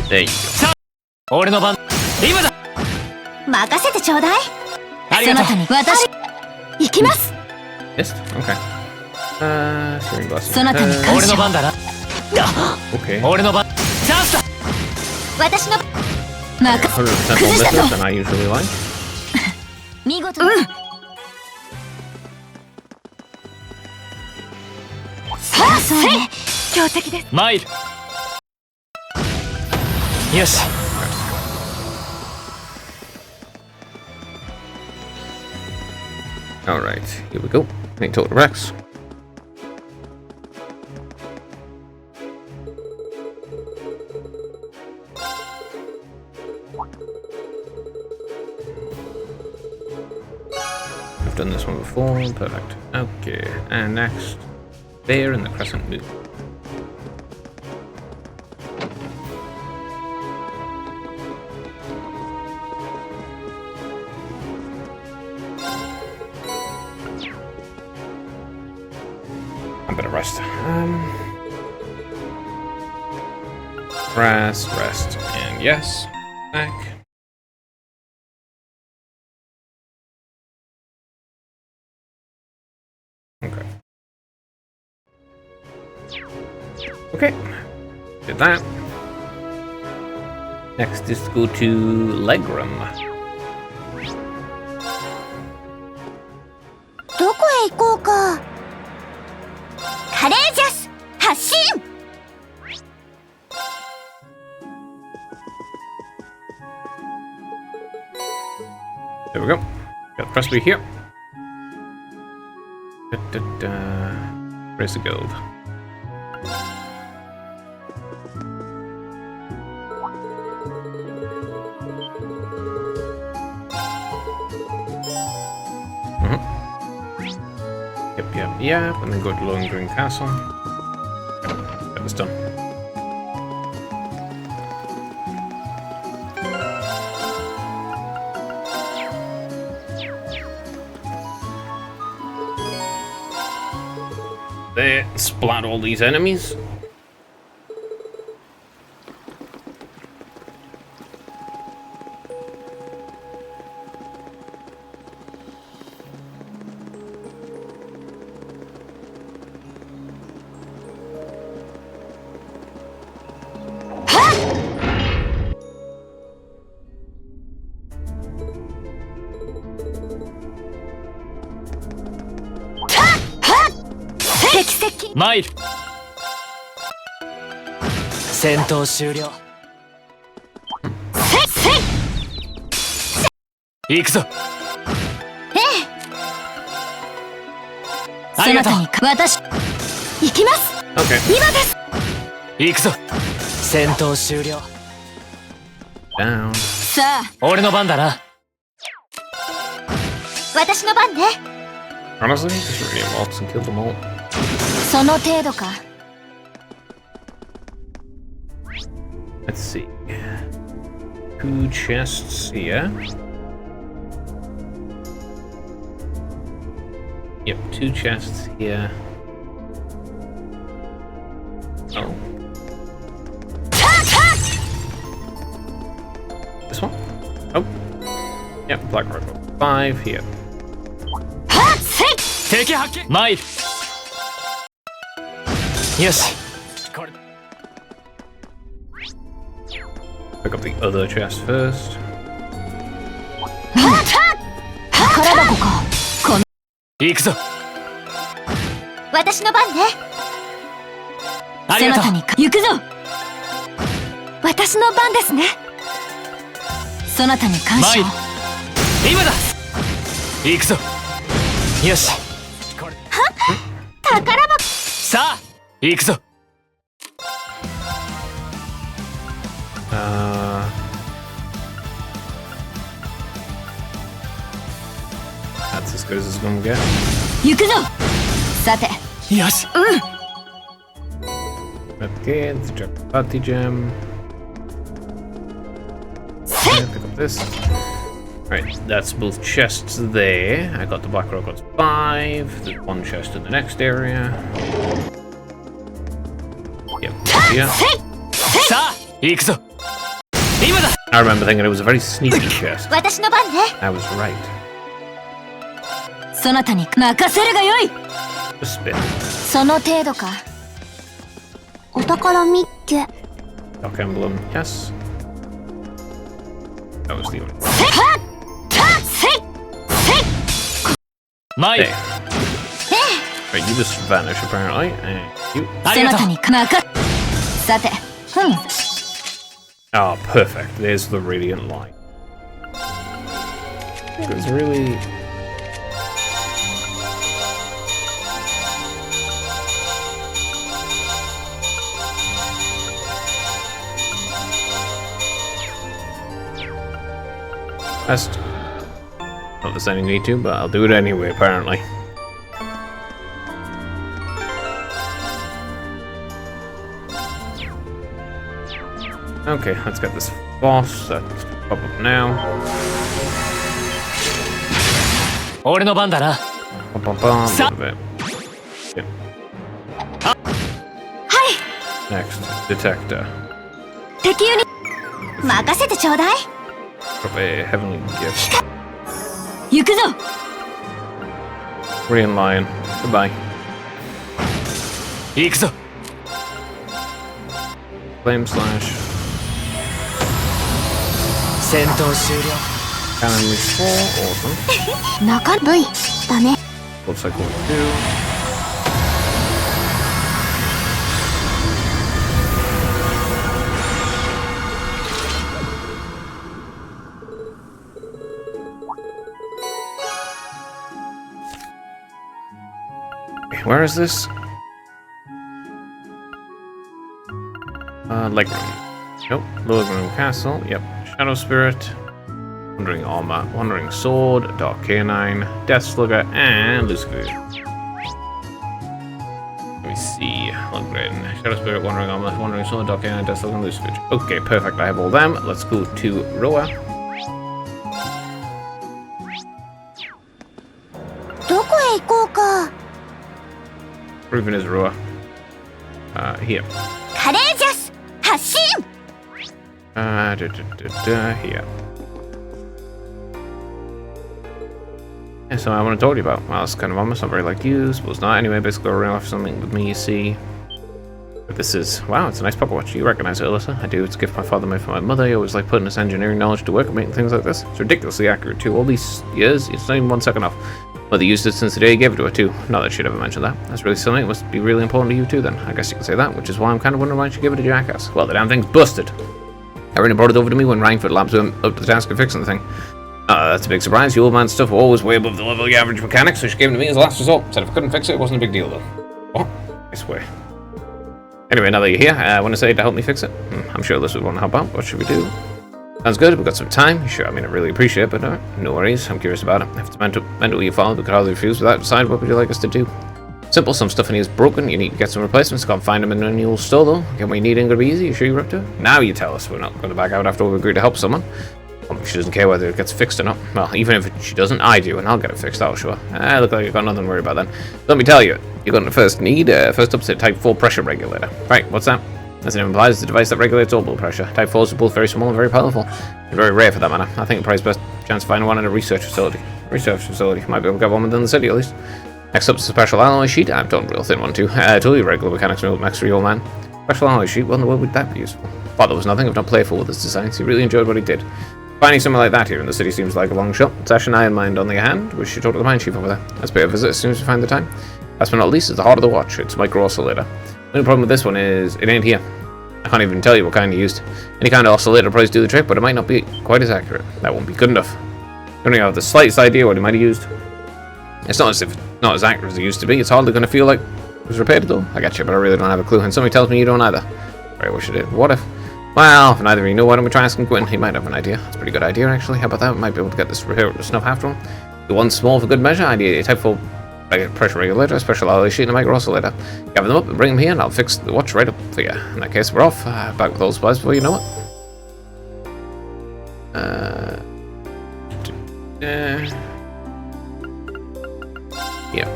There you go. 俺の番。今だ。任せてちょうだい。ありがとう。そなたに私行きます。 Missed? Okay. Searing Blessing. そなたに感謝。俺の番だな。 Okay. 俺の番。チャンスだ。私の 100% more misses than I usually like. 見事。そうね。強敵です。参る。よし。 Alright, here we go. Make total Rex. I've done this one before, perfect. Okay, and next, Bear in the Crescent Moon. A bit of rest. Rest, and yes, back. Okay. Okay. Did that. Next is to go to Legram. どこへ行こうか。カレージャス発進。 There we go. Got the recipe here. Where's the gold? Yep, and then go to Lohengrin Castle. Get this done. There, splat all these enemies. Tekiseki. 参る。戦闘終了。行くぞ。ありがとう。そなたに私行きます。 Okay. 今です。行くぞ。戦闘終了。 Down. さあ、俺の番だな。私の番ね。 Honestly, just really waltz and kill them all. その程度か。 Let's see. 2 chests here. Yep, 2 chests here. Oh. This one? Oh. Yep, Black Rock. 5 here. 敵発見。参る。よし。これ。 Pick up the other chest first. 宝箱か。行くぞ。私の番ね。ありがとう。そなたに行くぞ。私の番ですね。そなたに感謝。参る。今だ。行くぞ。よし。これ。宝箱。さあ、行くぞ。That's as good as it's gonna get. 行くぞ。さて。よし。Okay, let's check the party gem. Okay, pick up this. Right, that's both chests there. I got the Black Rock ones 5. There's 1 chest in the next area. Yep, yeah. さあ、行くぞ。今だ。 I remember thinking it was a very sneaky chest. 私の番ね。 I was right. そなたに任せるがよい。 Just spin. その程度か。お宝ミッケ。 Dock emblem, yes. That was the only one. 参る。 There. Right, you just vanish apparently. And you. ありがとう。そなたにさて。Oh, perfect. There's the radiant light. It was really. That's not the same need to, but I'll do it anyway, apparently. Okay, let's get this boss. Let's pop up now. 俺の番だな。 Bum, bum, bum, a little bit. Yep. はい。 Next, detector. 敵ユニ任せてちょうだい。 Drop a heavenly gift. 行くぞ。 Green lion. Goodbye. 行くぞ Flame slash. 戦闘終了 Cannon moves 4. Awesome. 中 V だね。 Looks like what we do. Where is this? Leg room. Nope. Lower room castle. Yep. Shadow Spirit. Wandering Armor. Wandering Sword. Dark Canine. Death Slugger. And Lucifer. Let me see. Lundgren. Shadow Spirit. Wandering Armor. Wandering Sword. Dark Canine. Death Slugger. And Lucifer. Okay, perfect. I have all them. Let's go to Roa. どこへ行こうか。 Proven is Roa. Here. カレージャス発進。 Here. Yeah, so I want to talk to you about. Well, it's kind of almost not very like you, suppose not. Anyway, basically, we're running off something with me, you see. But this is, wow, it's a nice pocket watch. You recognize it, Alyssa? I do. It's a gift my father made for my mother. He always liked putting his engineering knowledge to work and making things like this. It's ridiculously accurate, too. All these years, it's not even 1 second off. Mother used it since the day he gave it to her, too. Not that she'd ever mentioned that. That's really something. It must be really important to you, too, then. I guess you could say that, which is why I'm kind of wondering why she gave it to Jackass. Well, the damn thing's busted. Erin brought it over to me when Reinford Labs went up to the task of fixing the thing. That's a big surprise. The old man's stuff was always way above the level of the average mechanic, so she gave it to me as a last resort. Said if I couldn't fix it, it wasn't a big deal, though. Oh, I swear. Anyway, now that you're here, I want to say to help me fix it. I'm sure Alyssa would want to help out. What should we do? Sounds good. We've got some time. Sure, I mean, I really appreciate it, but no worries. I'm curious about it. If it's meant to be followed, we could hardly refuse without decide what would you like us to do. Simple. Some stuff in here is broken. You need to get some replacements. Can't find them in any old store, though. Can we need ain't gonna be easy? You sure you're up to it? Now you tell us. We're not going to back out after we agree to help someone. She doesn't care whether it gets fixed or not. Well, even if she doesn't, I do, and I'll get it fixed, I'll sure. Look like you've got nothing to worry about then. Let me tell you, you're going to first need first up to Type 4 pressure regulator. Right, what's that? As the name implies, it's a device that regulates all blood pressure. Type 4s are both very small and very powerful. They're very rare for that matter. I think probably best chance to find one in a research facility. Might be able to get one within the city at least. Next up is a special alloy sheet. I've done a real thin one too. Totally regular mechanics max for your man. Special alloy sheet, what in the world would that be useful? Father was nothing if not playful with his designs. He really enjoyed what he did. Finding something like that here in the city seems like a long shot. Sash and I in mind on the hand. We should talk to the mine chief over there. Let's pay a visit as soon as we find the time. Last but not least is the heart of the watch. It's micro oscillator. The only problem with this one is it ain't here. I can't even tell you what kind he used. Any kind of oscillator will probably do the trick, but it might not be quite as accurate. That won't be good enough. I don't even have the slightest idea what he might have used. It's not as if it's not as accurate as it used to be. It's hardly going to feel like it was repaired though. I get you, but I really don't have a clue. And somebody tells me you don't either. Right, what should I do? What if? Well, if neither of you know, why don't we try asking Gwyn? He might have an idea. It's a pretty good idea, actually. How about that? We might be able to get this snuff after all. The one small for good measure. Idea Type 4 pressure regulator, special alloy sheet, and a micro oscillator. Gather them up and bring them here, and I'll fix the watch right up for you. In that case, we're off. Back with all the supplies before you know it. Yeah.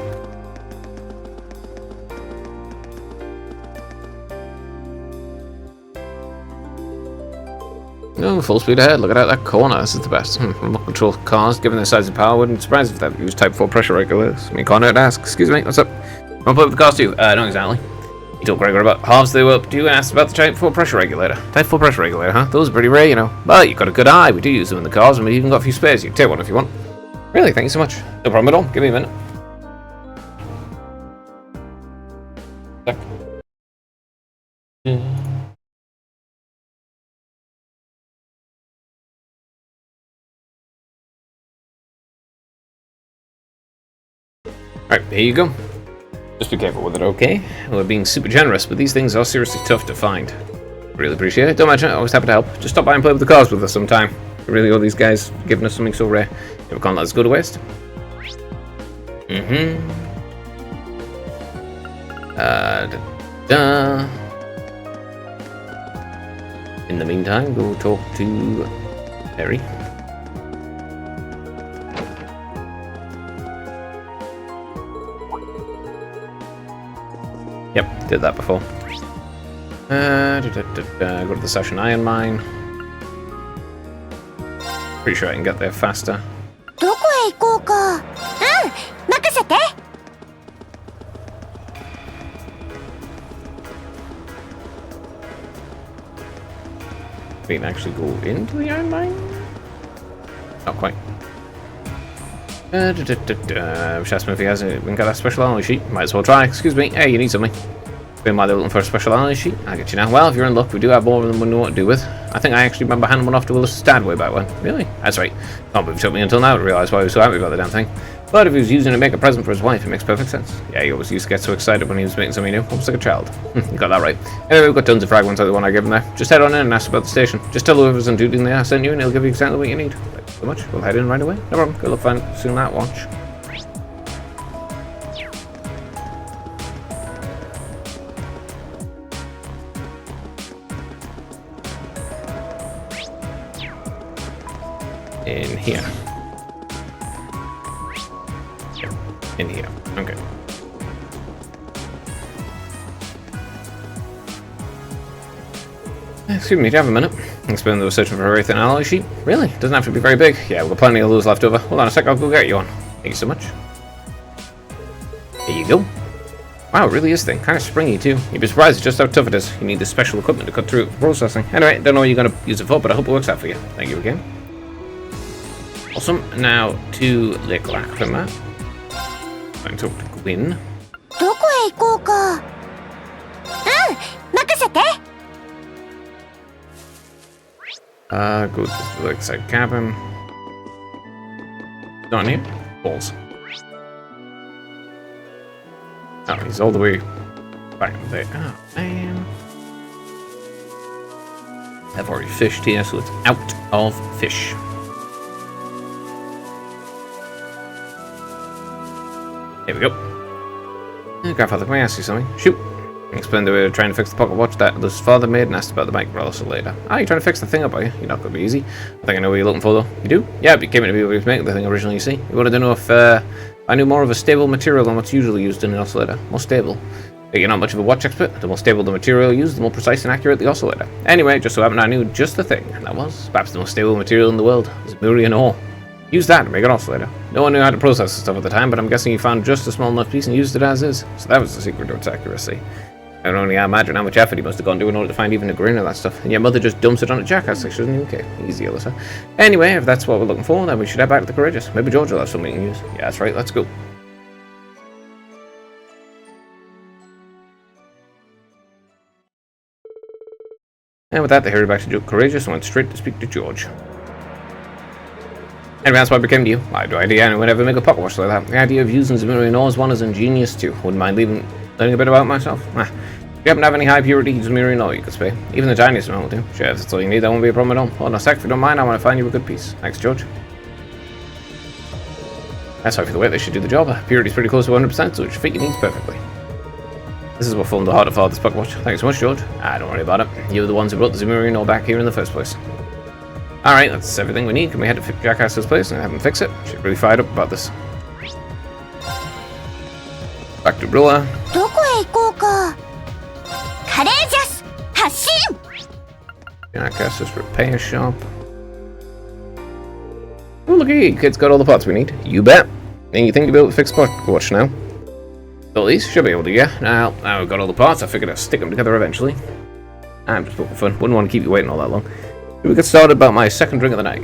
No, full speed ahead. Look at that corner. This is the best. Remote control cars, given their size and power, wouldn't surprise if they used Type 4 pressure regulators. I mean, can't hurt to ask. Excuse me, what's up? Want to play with the cars too? Not exactly. You told Gregor about halves they were up to and asked about the Type 4 pressure regulator. Type 4 pressure regulator, huh? Those are pretty rare, you know. But you've got a good eye. We do use them in the cars, and we've even got a few spares. You can take one if you want. Really, thank you so much. No problem at all. Give me a minute. Alright, here you go. Just be careful with it, okay? We're being super generous, but these things are seriously tough to find. Really appreciate it. Don't mention it, always happy to help. Just stop by and play with the cars with us sometime. We really owe these guys giving us something so rare. Never can't let us go to waste. In the meantime, go talk to Perry. Yep, did that before. Go to the Session Iron Mine. Pretty sure I can get there faster. どこへ行こうか。任せて。We can actually go into the iron mine? Not quite. Just asking if he hasn't got a special alloy sheet. Might as well try. Excuse me. Hey, you need something. Been while they're looking for a special alloy sheet. I'll get you now. Well, if you're in luck, we do have more than we know what to do with. I think I actually remember handing one off to Willis Stad way back when. Really? That's right. Not that it took me until now to realise why he was so happy about the damn thing. But if he was using it to make a present for his wife, it makes perfect sense. Yeah, he always used to get so excited when he was making something new. Almost like a child. You got that right. Anyway, we've got tons of fragments like the one I gave him there. Just head on in and ask about the station. Just tell whoever's on duty they sent you and he'll give you exactly what you need. Thanks so much. We'll head in right away. No problem. Good luck finding soon that watch. In here. In here. Okay. Excuse me, do you have a minute? Explain they were searching for a very thin alloy sheet. Really? Doesn't have to be very big. Yeah, we've got plenty of those left over. Hold on a sec, I'll go get you one. Thank you so much. There you go. Wow, it really is thin. Kind of springy too. You'd be surprised at just how tough it is. You need this special equipment to cut through it for processing. Anyway, don't know what you're going to use it for, but I hope it works out for you. Thank you again. Awesome. Now to Lake Lacrima. I'm talking to Gwyn. どこへ行こうか。うん、任せて。Go to the lakeside cabin. Not here. Balls. Oh, he's all the way back there. Oh, man. I've already fished here, so it's out of fish. Here we go. Grandfather, can I ask you something? Shoot. Explain the way to trying to fix the pocket watch that his father made and asked about the microprocessor later. Ah, you're trying to fix the thing up, are you? You're not going to be easy. I think I know what you're looking for, though. You do? Yeah, it came in to be able to make the thing originally, you see. You wanted to know if I knew more of a stable material than what's usually used in an oscillator. More stable. But you're not much of a watch expert. The more stable the material used, the more precise and accurate the oscillator. Anyway, just so happened I knew just the thing, and that was perhaps the most stable material in the world. Zemurian ore. Use that to make an oscillator. No one knew how to process the stuff at the time, but I'm guessing you found just a small enough piece and used it as is. So that was the secret to its accuracy. I can only imagine how much effort he must have gone to in order to find even a grain of that stuff. And your mother just dumps it on a jackass like she doesn't even care. Easy, Alyssa. Anyway, if that's what we're looking for, then we should head back to the Courageous. Maybe George will have something we can use. Yeah, that's right. Let's go. And with that, they hurried back to Courageous and went straight to speak to George. Anyway, that's why I came to you. I had no idea anyone would ever make a pocket watch like that. The idea of using Zemurian ore is one is ingenious too. Wouldn't mind learning a bit about myself. If you happen to have any high purity Zemurian ore you could spare, even the tiniest amount will do. Sure, if that's all you need, that won't be a problem at all. Hold on a sec, if you don't mind, I want to find you a good piece. Thanks, George. That's how for the weight they should do the job. Purity's pretty close to 100%, so it should fit your needs perfectly. This is what formed the heart of Father's pocket watch. Thanks so much, George. Don't worry about it. You were the ones who brought the Zemurian ore back here in the first place. Alright, that's everything we need. Can we head to Jackass's place and have him fix it? She's really fired up about this. Back to Brilla. どこへ行こうか。カレージャス発進。 Jackass's repair shop. Oh, look at you. Kid's got all the parts we need. You bet. And you think you'll be able to fix pocket watch now? Well, at least should be able to, yeah. Now we've got all the parts, I figured I'd stick them together eventually. I'm just poking fun. Wouldn't want to keep you waiting all that long. We get started about my second drink of the night.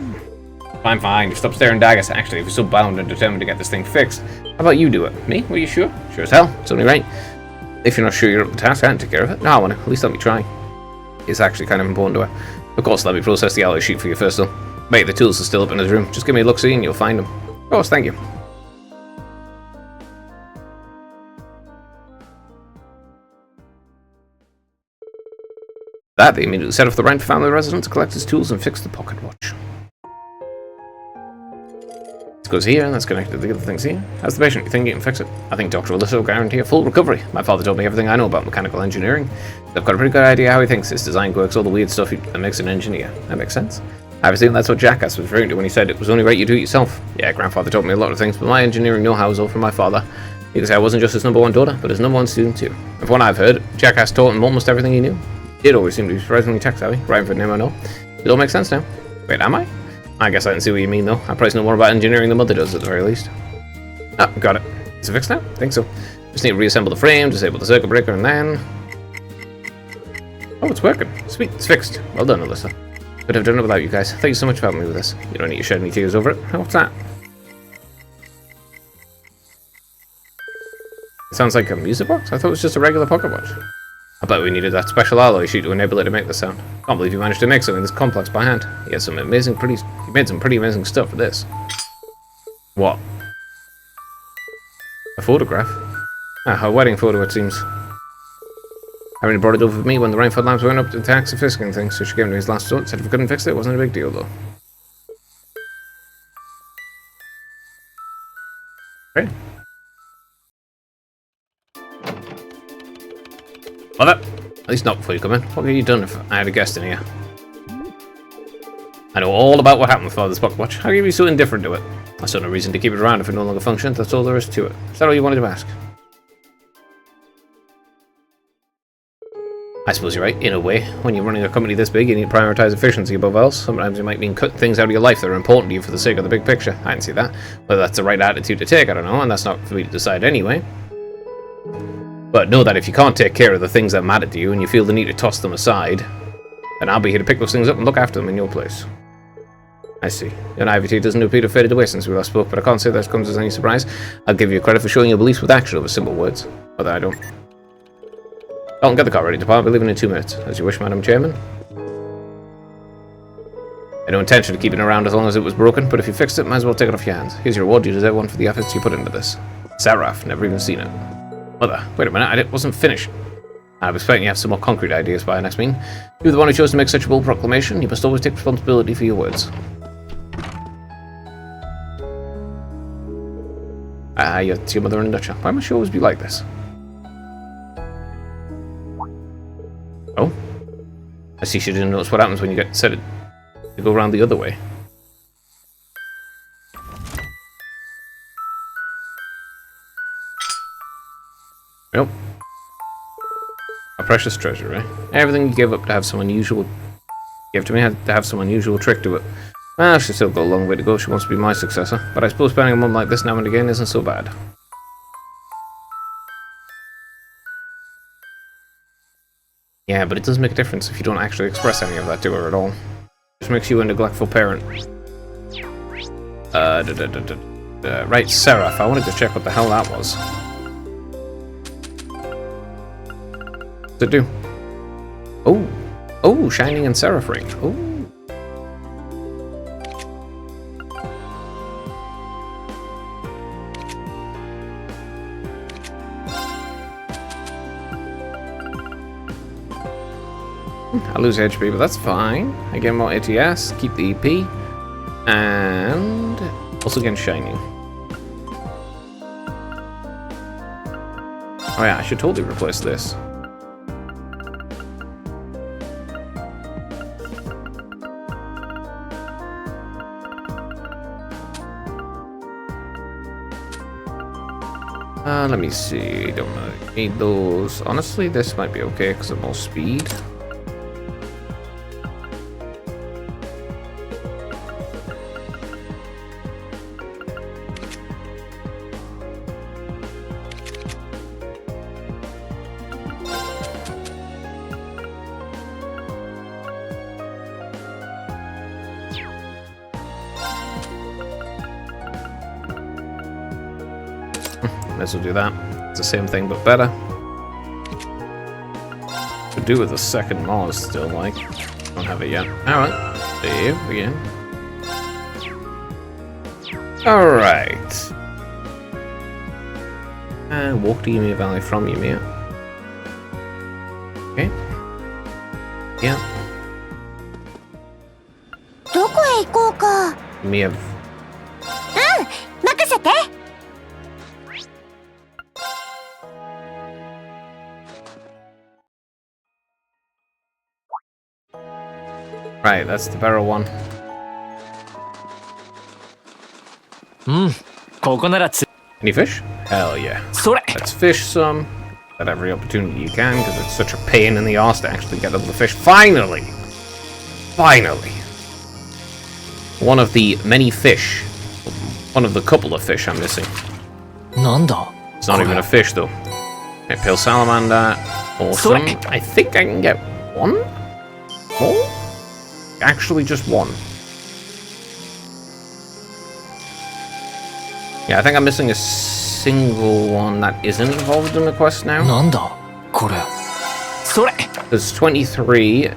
Fine. Just stop staring daggers. Actually, if you're so bound and determined to get this thing fixed, how about you do it? Me? Were you sure? Sure as hell. It's only right. If you're not sure you're up to the task, I can take care of it. No, I want to. At least let me try. It's actually kind of important to her. Of course, let me process the alloy sheet for you first, though. Mate, the tools are still up in his room. Just give me a look-see and you'll find them. Of course, thank you. They immediately set off the Rent family residence to collect his tools and fix the pocket watch. This goes here, and that's connected to the other things here. How's the patient? You think you can fix it? I think Dr. Alyssa will guarantee a full recovery. My father told me everything I know about mechanical engineering. I've got a pretty good idea how he thinks his design works, all the weird stuff that makes an engineer. That makes sense. I presume that's what Jackass was referring to when he said it was only right you do it yourself. Yeah, Grandfather taught me a lot of things, but my engineering know-how was all from my father. You can say I wasn't just his #1 daughter, but his #1 student too. From what I've heard, Jackass taught him almost everything he knew. He did always seem to be surprisingly tech-savvy, right for him I know. It all makes sense now. Wait, am I? I guess I didn't see what you mean though. I probably know more about engineering than Mother does at the very least. Ah, got it. Is it fixed now? Think so. Just need to reassemble the frame, disable the circuit breaker, and then... Oh, it's working. Sweet, it's fixed. Well done, Alyssa. Could have done it without you guys. Thank you so much for helping me with this. You don't need to shed any tears over it. What's that? It sounds like a music box? I thought it was just a regular pocket watch. I bet we needed that special alloy sheet to enable it to make the sound. Can't believe you managed to make something this complex by hand. You made some pretty amazing stuff for this. What? A photograph? Ah, her wedding photo, it seems. Harry brought it over with me when the rainfall lamps went up to tax the fisking thing, so she gave me his last note. Said if we couldn't fix it, it wasn't a big deal, though. Okay. Mother! At least not before you come in. What would you done if I had a guest in here? I know all about what happened with Father's pocket watch. How can you be so indifferent to it? I saw no reason to keep it around if it no longer functions. That's all there is to it. Is that all you wanted to ask? I suppose you're right, in a way. When you're running a company this big, you need to prioritize efficiency above else. Sometimes you might mean cut things out of your life that are important to you for the sake of the big picture. I can see that. Whether that's the right attitude to take, I don't know, and that's not for me to decide anyway. But know that if you can't take care of the things that matter to you and you feel the need to toss them aside, then I'll be here to pick those things up and look after them in your place. I see. Your naivety doesn't appear to have faded away since we last spoke, but I can't say that comes as any surprise. I'll give you credit for showing your beliefs with action over simple words. Although I don't. Dalton, get the car ready to depart. We're leaving in 2 minutes. As you wish, Madam Chairman. I had no intention of keeping it around as long as it was broken, but if you fixed it, might as well take it off your hands. Here's your reward. You deserve one for the efforts you put into this. Seraph, never even seen it. Mother, wait a minute, I wasn't finished. I was expecting you to have some more concrete ideas by our next meeting. You're the one who chose to make such a bold proclamation. You must always take responsibility for your words. It's your mother in a nutshell. Why must she always be like this? Oh? I see she didn't notice what happens when you get set it to go around the other way. Nope. A precious treasure, eh? Everything you gave up to have some unusual... Gave to me had to have some unusual trick to it. Well, she's still got a long way to go. She wants to be my successor. But I suppose spending a month like this now and again isn't so bad. Yeah, but it does make a difference if you don't actually express any of that to her at all. It just makes you a neglectful parent. Right, Seraph. I wanted to check what the hell that was. What's it do? Oh! Oh, Shining and Seraph Ring. Oh! I lose HP, but that's fine. I get more ATS, keep the EP, and also get Shining. Oh yeah, I should totally replace this. Let me see. Don't really need those. Honestly, this might be okay because of more speed. This will do that. It's the same thing but better. Could do with a second Mars still, like. Don't have it yet. Alright. Save again. Alright. And walk to Ymir Valley from Ymir. Okay. Yeah. Ymir. Right, that's the barrel one. ここならつ Any fish? Hell yeah. それ Let's fish some at every opportunity you can, because it's such a pain in the arse to actually get all the fish. Finally! Finally! One of the many fish. One of the couple of fish I'm missing. なんだ It's not even a fish, though. Okay, pale salamander. Awesome. I think I can get one more? Actually, just one. Yeah, I think I'm missing a single one that isn't involved in the quest now. なんだこれ。それ。 Because 23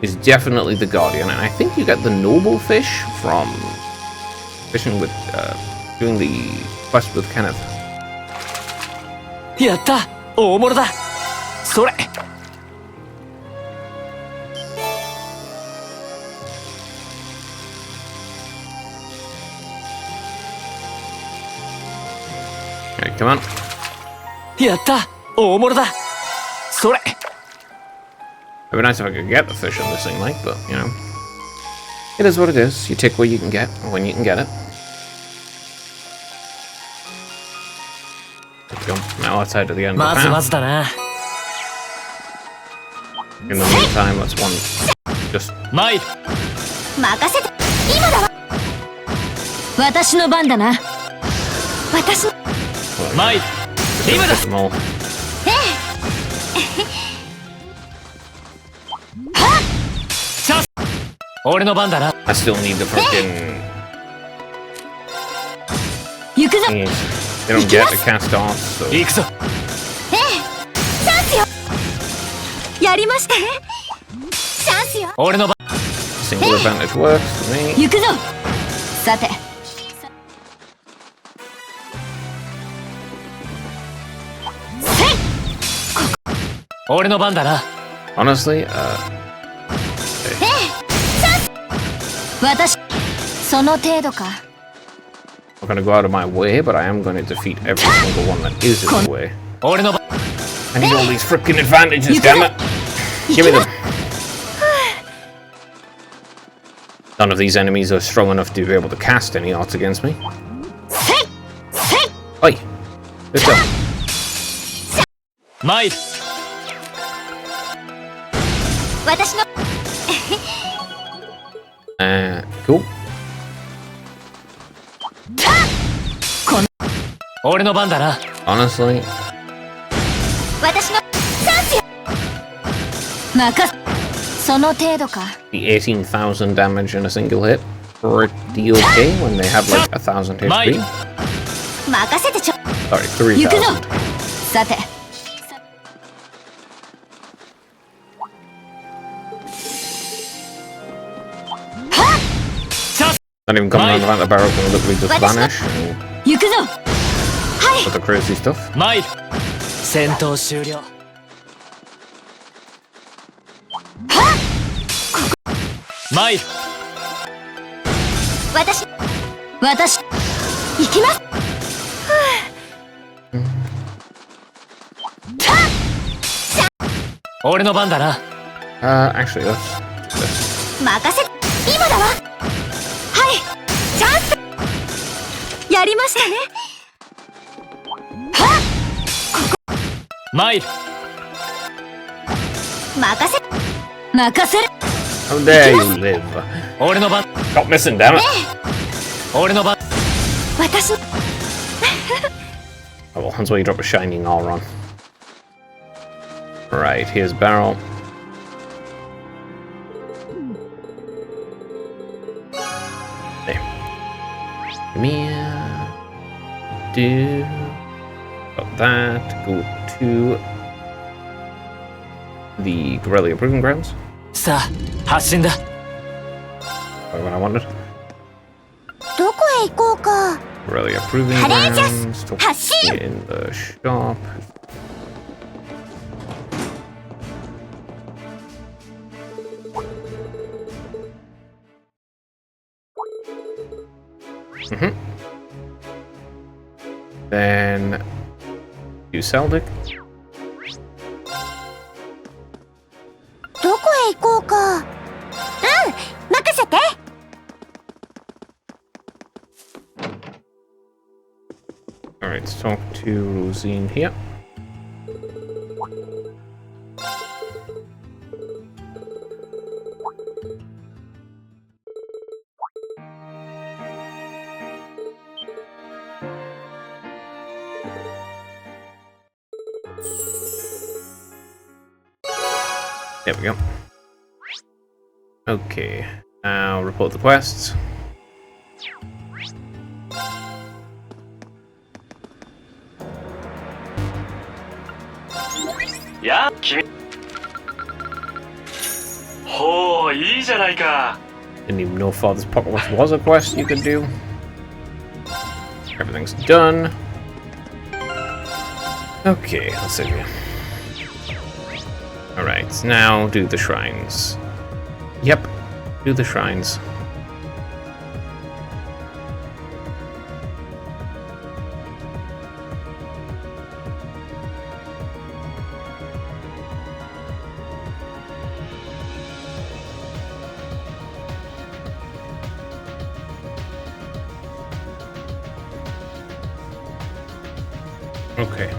is definitely the Guardian, and I think you get the Noble Fish from fishing with, doing the quest with Kenneth. やった、大物だ。それ。 Alright, come on. やった、大物だ。それ。 It'd be nice if I could get the fish in this thing, like, but, you know. It is what it is. You take what you can get, when you can get it. There we go. Now let's head to the end of ま the ずま path. ずだな。 In the meantime, let's just 参る。任せて。今だわ。私の番だな。私の。参る。今だ。 hit them all. チャンス。俺の番だな。 I still need the freaking 行くぞ。 thingies. They don't get the cast off, so 行くぞ。チャンスよ。やりましたね。チャンスよ。俺の番。 single advantage works for me. 行くぞ。さて。 俺の番だな。 Honestly, 私。その程度か。 I'm gonna go out of my way, but I am gonna defeat every single one that is in the way. 俺の番。 I need all these freaking advantages, damn it! Give me them. None of these enemies are strong enough to be able to cast any arts against me. Oi! Let's go. 参る。私の。 Cool. 俺の番だな。 Honestly, 私の。チャンスよ。任せ。その程度か。 the 18,000 damage in a single hit. Pretty okay when they have like 1,000 HP. 任せてちょ。 Sorry, 行くぞ。 3,000. さて。 Not even coming around the barrel can literally just vanish and 行くぞ。はい。 with the crazy stuff. 参る。戦闘終了。参る。私。行きます。俺の番だな。 Actually, let's do this. 任せ。今だわ。はい。チャンス。やりましたね。参る。任せ。任せる。 How dare you live? 俺の番。 Stop missing, damn it! 俺の番。私の。 Oh well, that's why you drop a shining Auron. Right, here's Barrel. There. Come here. Do. Got that. Go to the Corellia Proving Grounds. さあ、発進だ。 Probably what I wanted. どこへ行こうか。 Corellia Proving Courageous! Grounds. Hashin! In the shop. Then do Seldic. どこへ行こうか。うん、任せて。 Alright, let's talk to Rosine here. There we go. Okay, now report the quests. や君ほういいじゃないか Didn't even know Father's Pocket Watch was a quest you could do. Everything's done. Okay, let's see here. Alright, now do the shrines. Yep, do the shrines. Okay.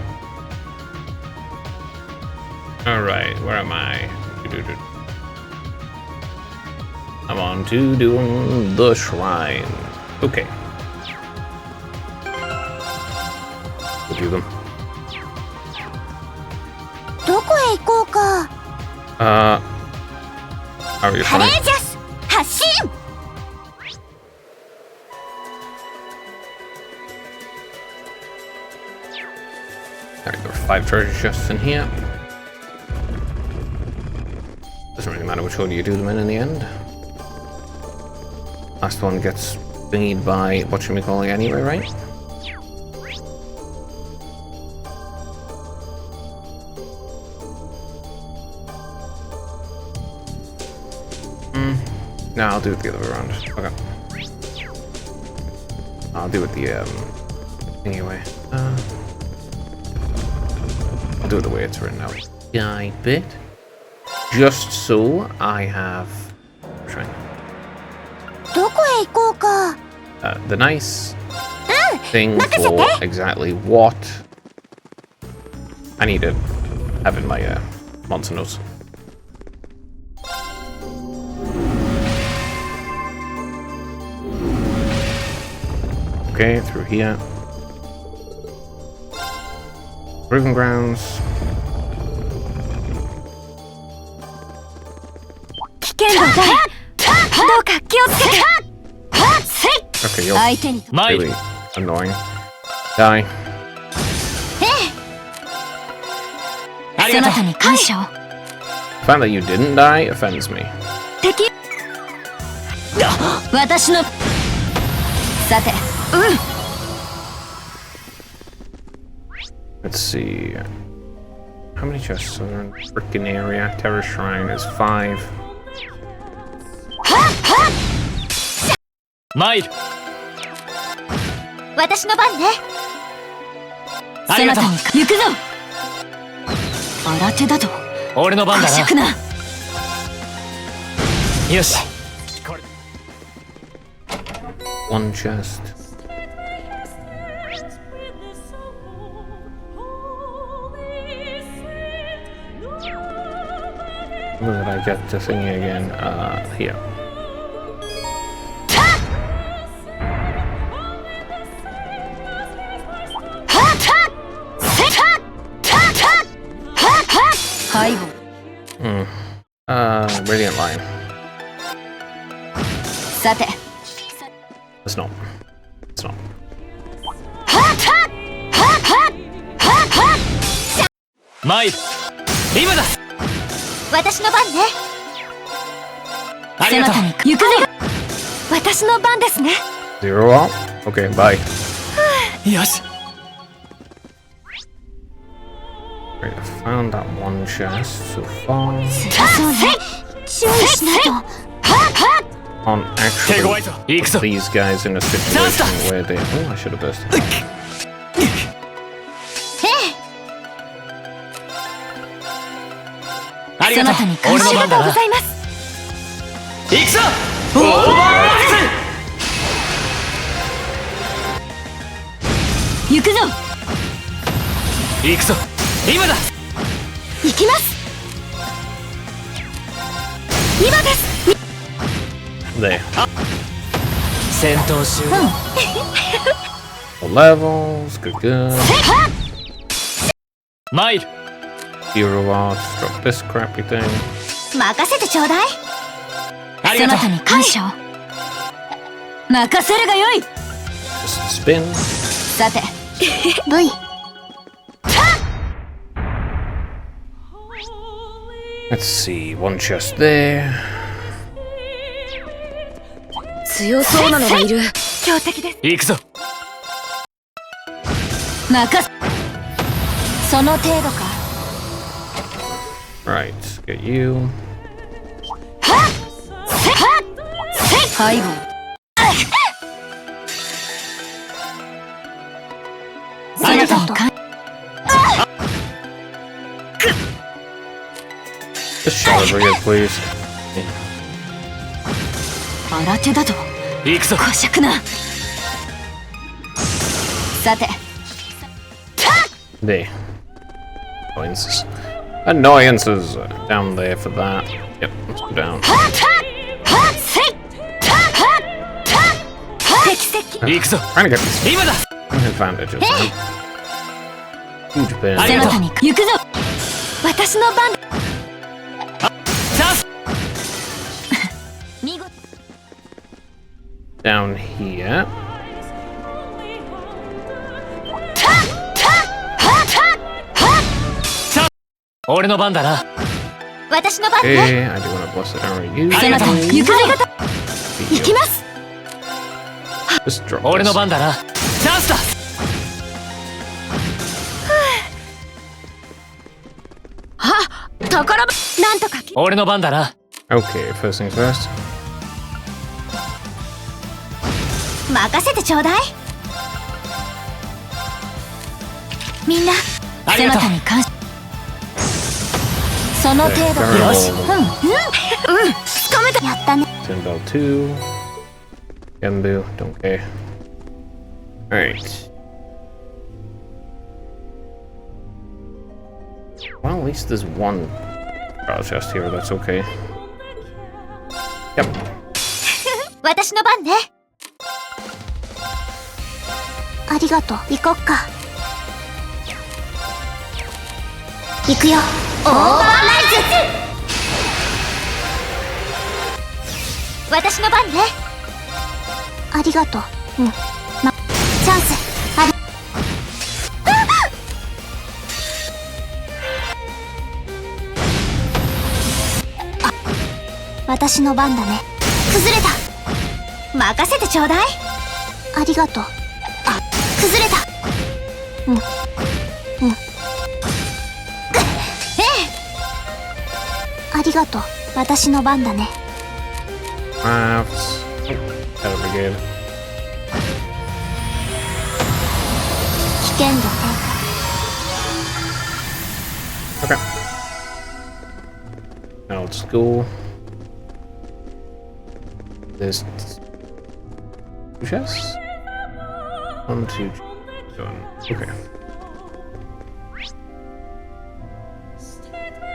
Alright, where am I? I'm on to doing the shrine. Okay. We'll do them. どこへ行こうか。 How are you カレ fine? ージャス発進。 Alright, there are 5 treasure chests in here. Doesn't really matter which order you do them in the end. Last one gets thingied by whatchamacallit anyway, right? No, I'll do it the other way around. Okay. I'll do it the anyway. I'll do it the way it's written out. Guide bit. Just so I have trying. どこへ行こうか。 The nice thing for exactly what I need to have in my monster notes. Okay, through here. Proving grounds. 危険度大。どうか気をつけて。 Okay, you're 相手に。 参 really る annoying. Die. ありがとうそなたに感謝を。 The fact that you didn't die offends me. 敵。私の。さて。Let's see. How many chests are in the freaking area? Terror Shrine is 5. 参る私の番ね。ありがとうそなたに行くぞ。新手だと。俺の番だ呵責な。なよし 1 chest. Where did I get the thingy again? Here. Radiant Line. さて。 It's not. It's not. 参る今だ私の番ね。ありがとうそなたに行くぞ。私の番ですね。 Zero out? Okay, bye. よし Right, I found that 1 chest so far. 辛そうね。注意しないと。 On 手 actually 強いぞ行くぞ these guys in a situation where they... Oh, I should have burst. ありがとうそなたに感俺の謝ありがとう番だなございます。行くぞオーバー行くぞ。行くぞ今だ行きます。今です。 There. 戦闘終了 All levels, good, good. 参る Hero arts, drop this crappy thing. 任せてちょうだい。ありがとうそなたに感謝を、任せるがよい。 Just spin. さて V Let's see. One chest there. 強そうなのがいる。強敵です。行くぞ。任せ、その程度か。 Right. Get you. ハイボー。そなたに感 Just shove it, brigade, please. 新手だと行くぞ。こしゃくな。さて There. Annoyances. Annoyances down there for that. Yep, let's go down. 適席。行くぞ。 Trying to get these 今だ。 advantages, man. Huge あ benefit. りがとうそなたに行くぞ。私の番だ。チャンス。見事。 Down here. 俺の番だな。私の番ね。 I do want to bless it on you. そなたに行くぞ。行きます。 Just drop 俺の this. 番だな。チャンスだ。宝場なんとか俺の番だな。 Okay, first things first. 任せてちょうだい。みんなそなありがとうたに感謝。その程度。 Very よし。 well. つかめた。やったね。 Sendbell 2. Genbu, don't care. Alright. Well, at least there's one trial chest here, that's okay. Yep. 私の番ね。ありがとう。行こっか。行くよ。オーバーライズ。私の番ね。ありがとう。チャンス。あり。あ、私の番だね。崩れた。任せてちょうだい。ありがとう。あ、崩れた。ありがとう。私の番だね。 Rafts. Got a brigade. 危険度低 Okay. Now let's go. There's two chests? 1, 2, 1. Okay.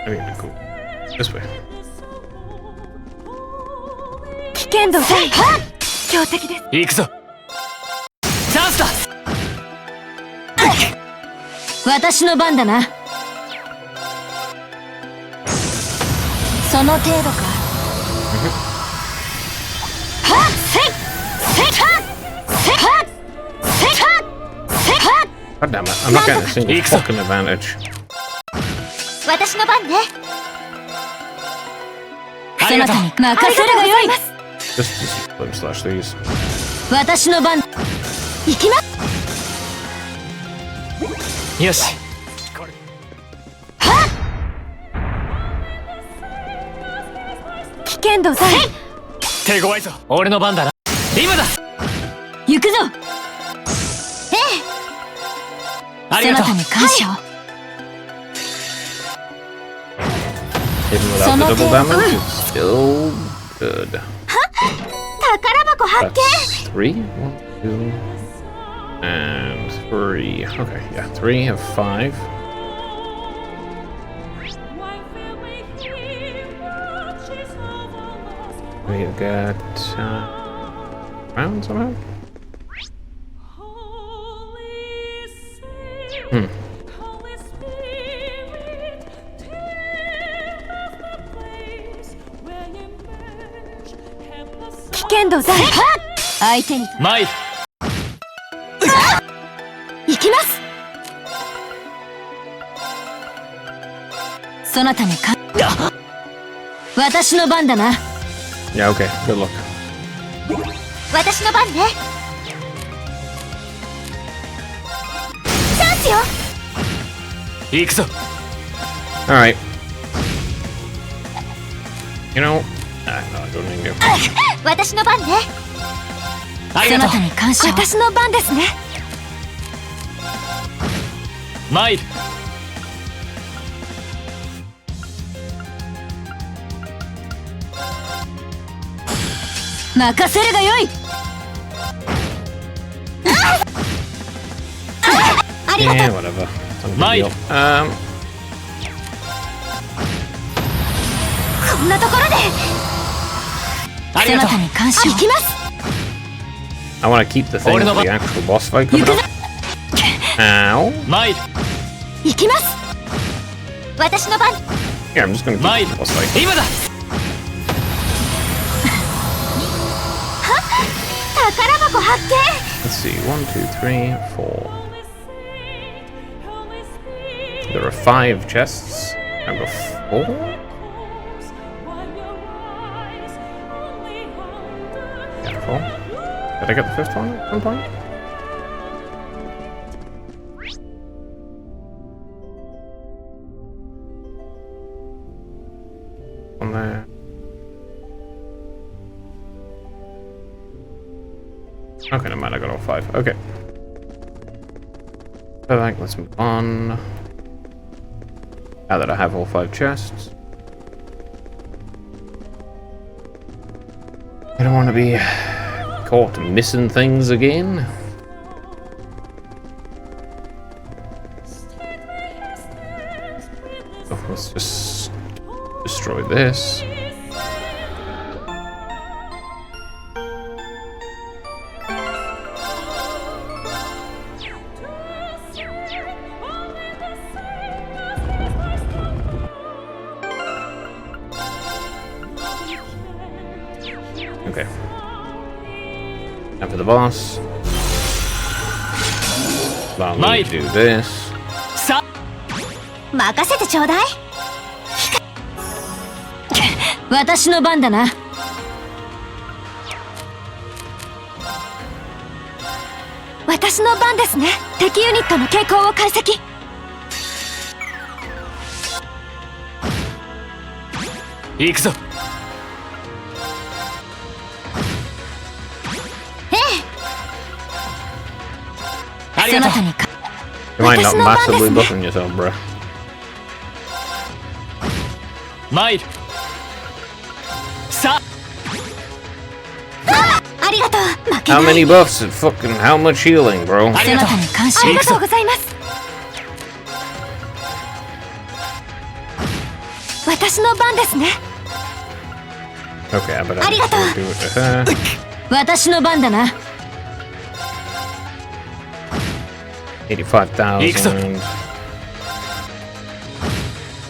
I need to go this way. 危険度低強敵です。行くぞ。チャンスだ。私の番だな。その程度か。God damn it, I'm not getting a single fucking advantage. 私の番ね。ありがとう。任せるがよい。 Just flip slash these. 私の番。行きます。よし。危険度低手強いぞ。俺の番だな。今だ。行くぞ。ありがとう。そなたに感謝を。 Even without the double damage, it's still good. 宝箱発見。 That's 3. 1, 2, and 3. Okay, yeah, 3 of 5. We got round somehow. 剣道大相手に参る行きます。そなたにか私の番だな。 Yeah, okay. Good luck. 私の番ね。チャンスよ。行くぞ Alright. You know... no, I don't need to. 私の番ね。そありがとなたに感謝。私の番ですね。う参る任せるがよい。ありがと Yeah, う。 whatever. It's not a big Mate. deal. こんなところで。そなありがとうたに感謝。行きます。 I want to keep the thing for the actual boss fight coming up. Ow. 参る行きます。私の番。 Yeah, I'm just gonna keep Mate. the boss fight. 今だ宝箱発見。 Let's see. 1, 2, 3, 4. There are 5 chests. I've got 4? Careful. Did I get the 5th one at some point? On there. Okay, never mind, I got all 5. Okay. Perfect, let's move on. Now that I have all 5 chests. I don't want to be caught missing things again. So let's just destroy this. Okay. Now for the boss. Allow me to do this. さ任せてちょうだい。私の番だな。私の番ですね。敵ユニットの傾向を解析。行くぞありがとうそなたにか You might not 私の番です massively ね。 buffing yourself, bro. 参るさありがとう。負け How ない。 many buffs? Fucking how much healing, bro? ありがとうそなたに感謝。ありがとうございます。私の番ですね。 Okay, but I Arigato. have to do it to her. 私の番だな。 85,000.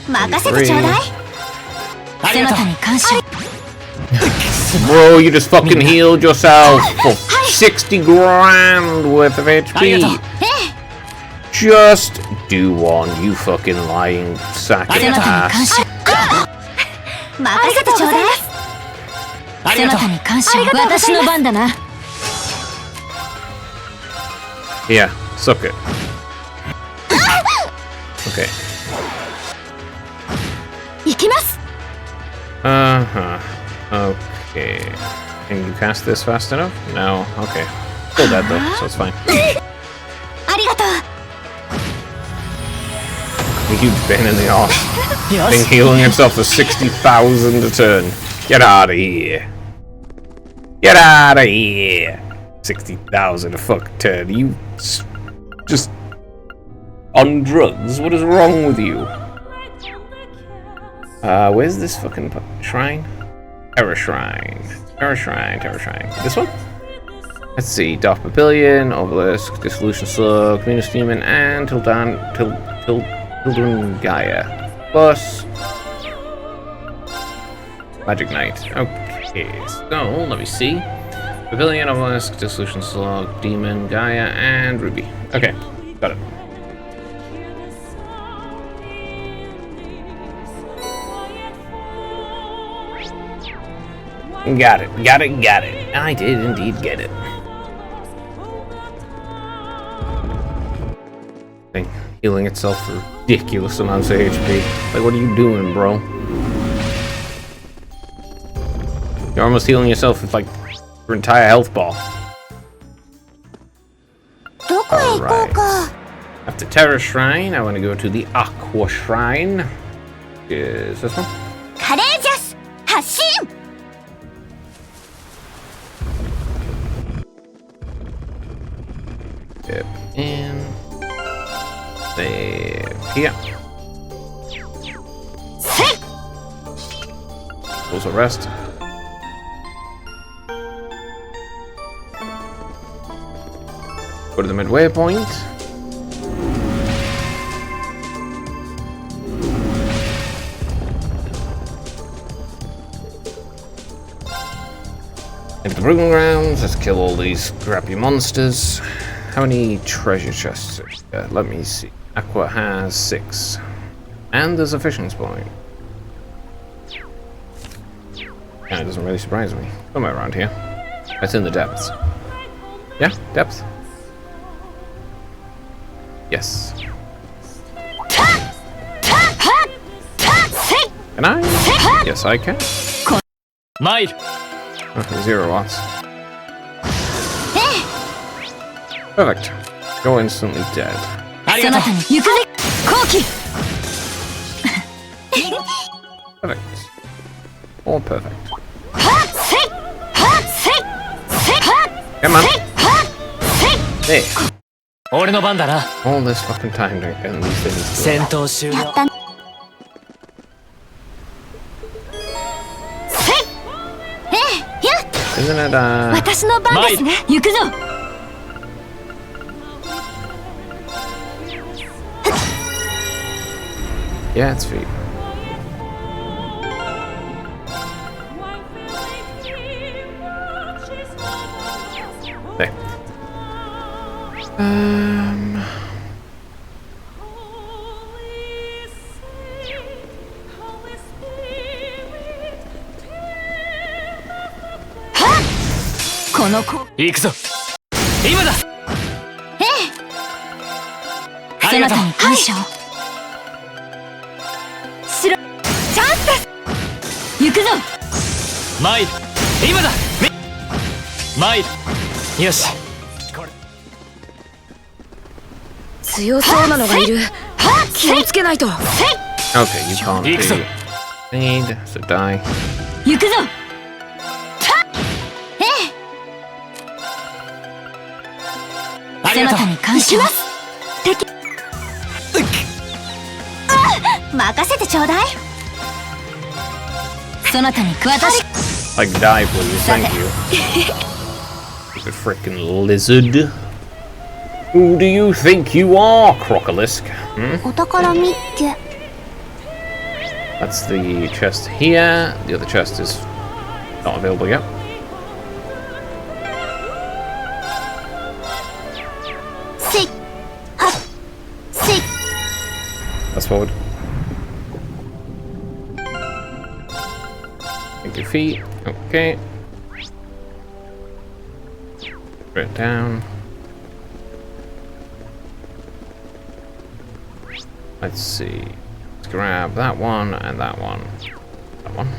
任せてちょうだい。そなありがとうたに感謝。 Bro, you just fucking healed yourself for 60 grand worth of ありがとう HP. Just do one, you fucking lying sack of そなたに感 ass. 謝。任せてちょうだい。そなありがとうたに感謝。私の番だな。 Yeah, suck it. Okay. 行きます。 Uh-huh. Okay. Can you cast this fast enough? No. Okay. Still dead though, so it's fine. ありがとう。 A huge pain in the arse. よ Thing し healing itself for 60,000 a turn. Get out of here. Get out of here. 60,000 a fuck turn. You just on drugs? What is wrong with you? Where's this fucking shrine? Terror Shrine. Terror Shrine, Terror Shrine. This one? Let's see. Dark Pavilion, Obelisk, Dissolution Slug, Venus Demon, and Tildan Gaia. Plus Magic Knight. Okay, so let me see. Pavilion, Obelisk, Dissolution Slug, Demon, Gaia, and Ruby. Okay, got it. Got it. I did indeed get it. Okay, healing itself for ridiculous amounts of HP. Like, what are you doing, bro? You're almost healing yourself with, like, your entire health bar. どこへ行こうか。 After Terra Shrine, I want to go to the Aqua Shrine. Is this one? カレージャス発進。 Dip in. Save here. せい。 Also rest. Go to the midway point. Into the Proving Grounds. Let's kill all these crappy monsters. How many treasure chests? Let me see. Aqua has 6. And there's a fishing point. Yeah, it doesn't really surprise me. Somewhere around here. It's in the depths. Yeah, depth. Yes. Can I? Yes, I can. 参る Okay, 0 watts. Perfect. You're instantly dead. ありがとうそなたに行くぜ後期。 Perfect. All perfect. はっせいはっせいせいはっ Come on. せい Hey. 俺の番だな All this fucking time to get these things. 戦闘終了やったね。せい。やっ。 Isn't it, 私の番ですね。行くぞ。 Yeah, it's feet. There. Um... この子。行くぞ今だええ。そなありがとうたに感謝を。しろ。チャンスです。行くぞ。参る今だ参るよしこれ強そうなのがいる。気をつけないと。 Okay, you can't Geeks. do need, so die. 行くぞ。ええ。そなありがとうたに感謝を。敵。任せてちょうだい。そなたに私。 Like, die, please, thank you. The frickin' lizard. Who do you think you are, Crocolisk? Hmm? お宝見っけ。 That's the chest here. The other chest is not available yet. Sick. Sick. Fast forward. Take your feet. Okay. Put it down. Let's see. Let's grab that one and that one. That one.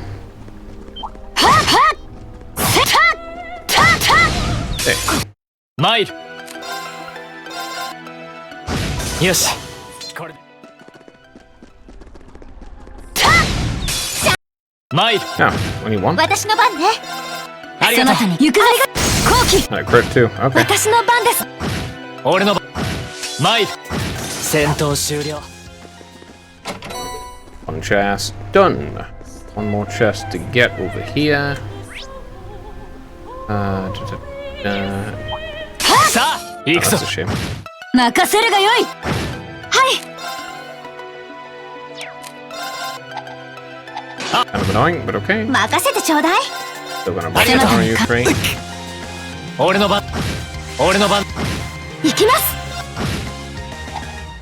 There. 参るよしこれで参る Oh, only one? 私の番ね。ありがとうそなたに行くぞ。後期。 No, crit too. Okay. 私の番です。俺の番参る戦闘終了 One chest done. One more chest to get over here. Oh, さあ行くぞ that's a shame. 任せるがよい。はい。 Kind of annoying, but okay. 任せてちょうだい。 Still gonna break down you three. 俺の番俺の番行きます。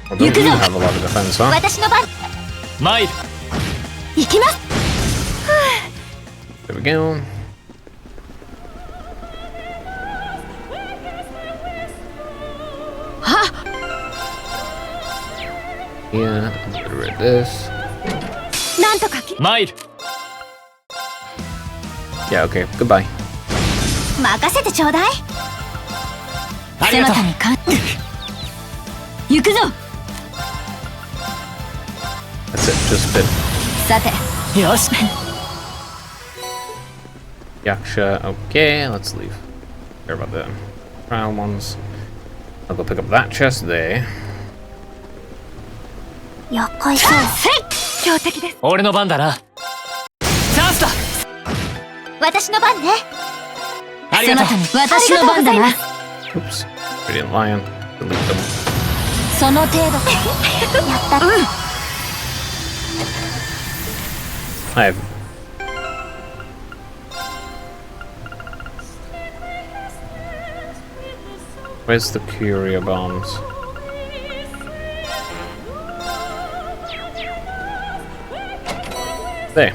Although you have a lot of defense, huh? 私の番。参る行きます。 There we go. Yeah, let's get rid of this. なんとか参る Yeah, okay, goodbye. 任せてちょうだい。ありがとうにか行くぞ。 That's it, just spin. さて、よし Yaksha, okay, let's leave. Care about the trial ones. I'll go pick up that chest there. よっこいしょ。強敵です。俺の番だなチャンスだ私の番ね。ありがとう私の番だな。 Oops. Radiant Lion. Delete them. その程度。やった。I have. Where's the Curia bombs? There.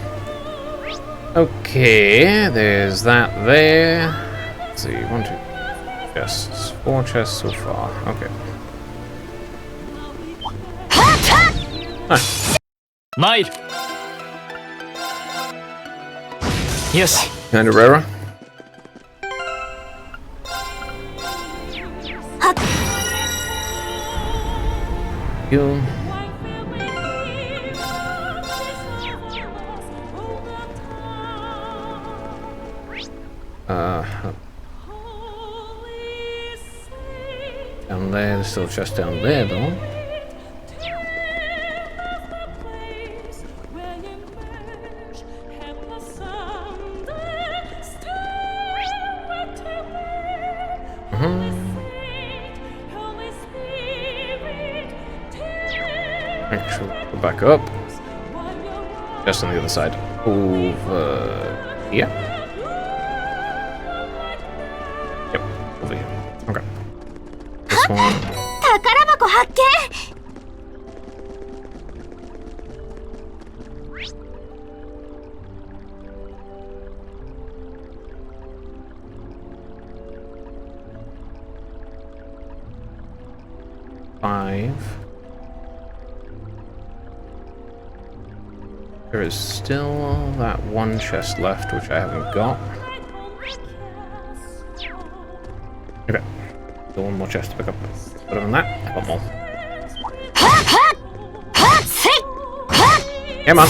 Okay, there's that there. Let's see, 1, 2 chests. 4 chests so far. Okay. Nice. 参るよし Kind of rarer. You. Down there, there's still a chest down there though. Actually, go back up. Just on the other side. Over here. Yep, over here. Okay. This one. 宝箱発見。 5. There is still that one chest left, which I haven't got. Okay. Still one more chest to pick up. Other than that, I got more. Come on.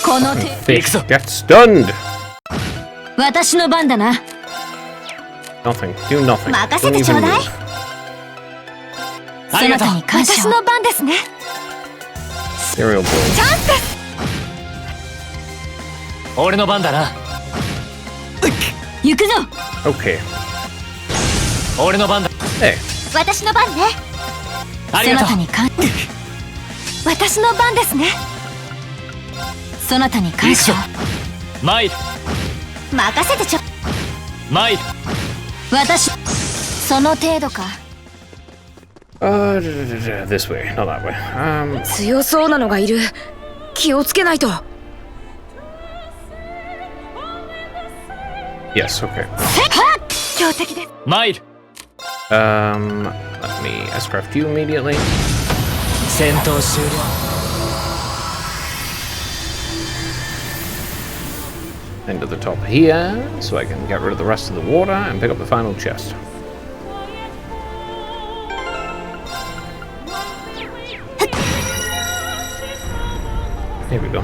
この手。 Fish, get stunned! 私の番だな。 Nothing. Do nothing. 任せ Don't てちょ even うだい。 move. ありがとう私の番ですね。 Serial boy. チャンスです。俺の番だな行くぞ。 Okay. 俺の番だ Hey. 私の番ね。ありがとうに感私の番ですね。そなたに感謝。参る任せてちょ。参る私その程度か。 This way, not that way. 強そうなのがいる。気をつけないと。 Yes, okay. 強敵です。参る Let me S-craft you immediately. 戦闘終了 Into the top here, so I can get rid of the rest of the water and pick up the final chest. Here we go.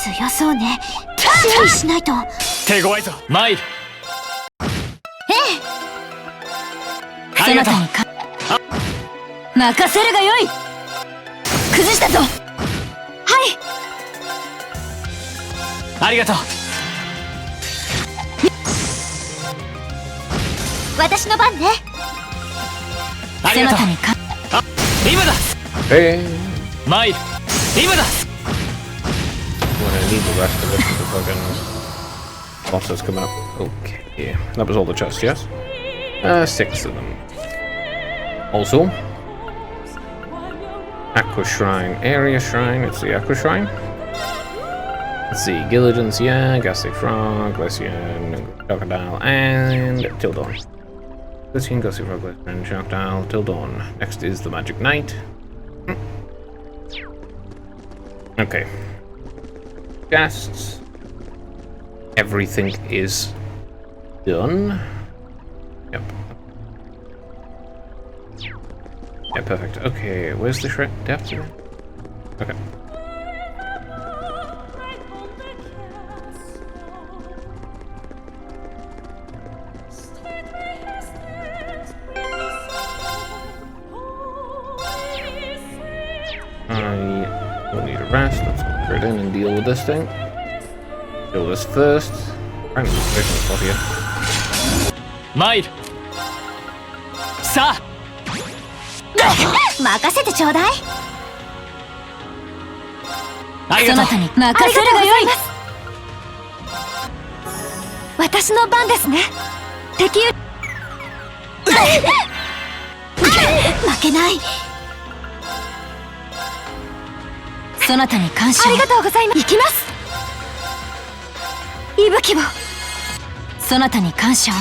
強そうね。注意しないと。手強いぞ参るあそりがとうなたにか任せるがよい。崩したぞ。はい。ありがとう私の番ね。ありがとう。あ、今だ。 Hey, 参る。今だ。 when I need the rest of it, the fucking bosses coming up. Okay, yeah, that was all the chests, yes? 6 of them. Also, Aqua Shrine, Area Shrine, it's the Aqua Shrine. Let's see, Gilligan's, yeah, Ghastly Frog, Glacian, Crocodile, and Till Dawn. Glacian, Ghastly Frog, Glacian, Crocodile, Till Dawn. Next is the Magic Knight. Okay. Chests. Everything is done. Yep. Yeah, perfect. Okay, where's the shred depth again? Okay. I will need a rest. Let's go straight in and deal with this thing. Kill this first. Trying to position spot here. 参る。さあ。任せてちょうだい。ありがとう。任せるがよい。私の番ですね。敵負けない。そなたに感謝。ありがとうございます。行きます。息吹を。そなたに感謝。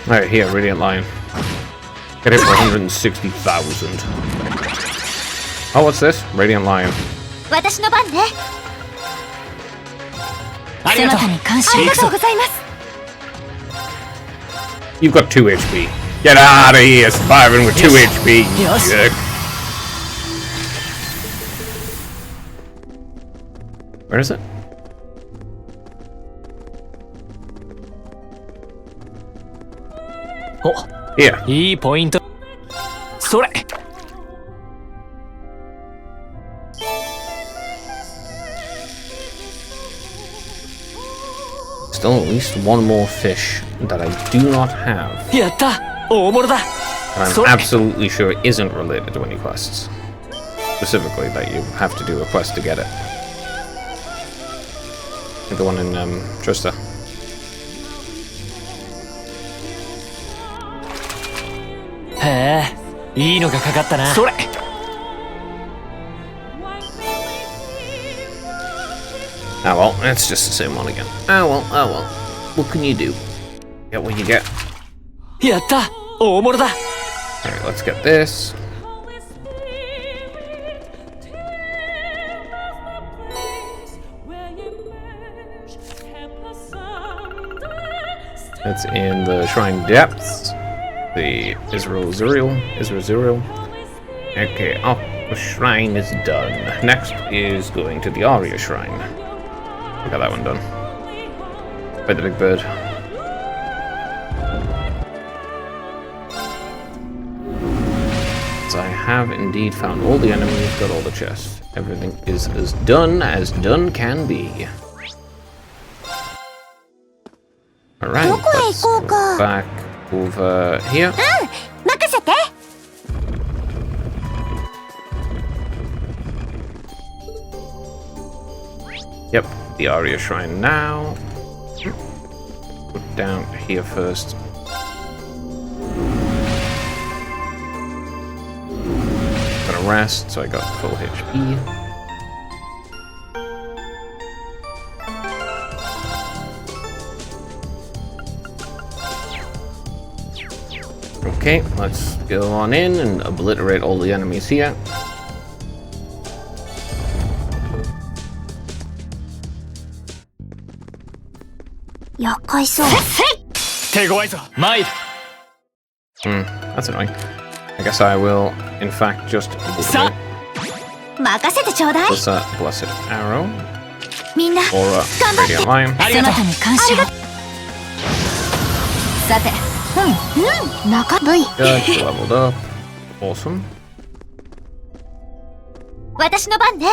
Alright, here, Radiant Lion. Get it for 160,000. Oh, what's this? Radiant Lion. 私の番ね。ありがとう。ありがとうございます。 You've got 2 HP. Get out of here, surviving with 2 HP. you Yes. jerk. Where is it? Here. いいポイント。それ。 Still at least one more fish that I do not have. やった。大物だ。 And そ I'm れ。 absolutely sure it isn't related to any quests. Specifically, that you have to do a quest to get it. Like the one in Trista. へえ、いいのがかかったな。それ。 Ah well, it's just the same one again. Ah well, ah well. What can you do? Get what you get. やった。大物だ。 Alright, let's get this. It's in the Shrine Depths. The Israel. Okay, oh, the shrine is done. Next is going to the Aria Shrine. We got that one done. By the big bird. So I have indeed found all the enemies, got all the chests. Everything is as done can be. Alright, let's go back over here. 任せて。 Yep, the Aria Shrine now. Put down here first. Gonna rest, so I got full HP. Okay, let's go on in and obliterate all the enemies here. That's annoying. I guess I will, in fact, just obliterate. 任せてちょうだい。 What's that? Blessed Arrow. みんな Or Radiant Lion. そなたに感謝。さて、中 V。 Good, leveled up. Awesome. 私の番ね。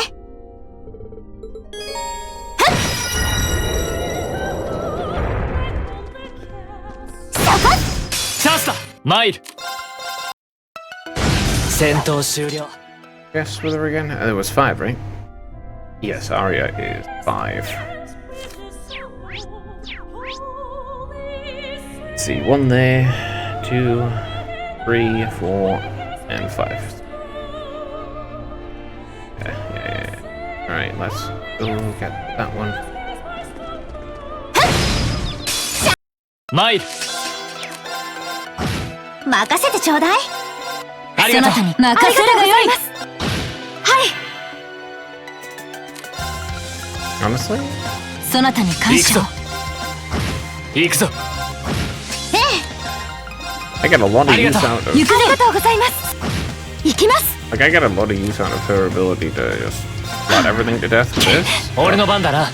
そこ。参る。戦闘終了。 Guess with her again? It was 5, right? Yes, Arya is 5. Let's see, 1 there, 2, 3, 4, and 5. Yeah. Alright, let's go get that one. 参る。任せてちょうだい。ありがとう。任せるがよい。はい。 Honestly? そなたに感謝を。行くぞ。 I get a lot of use out of ありがとうございます。行きます。 like I get a lot of use out of her ability to just slot everything to death with this. 俺の番だな。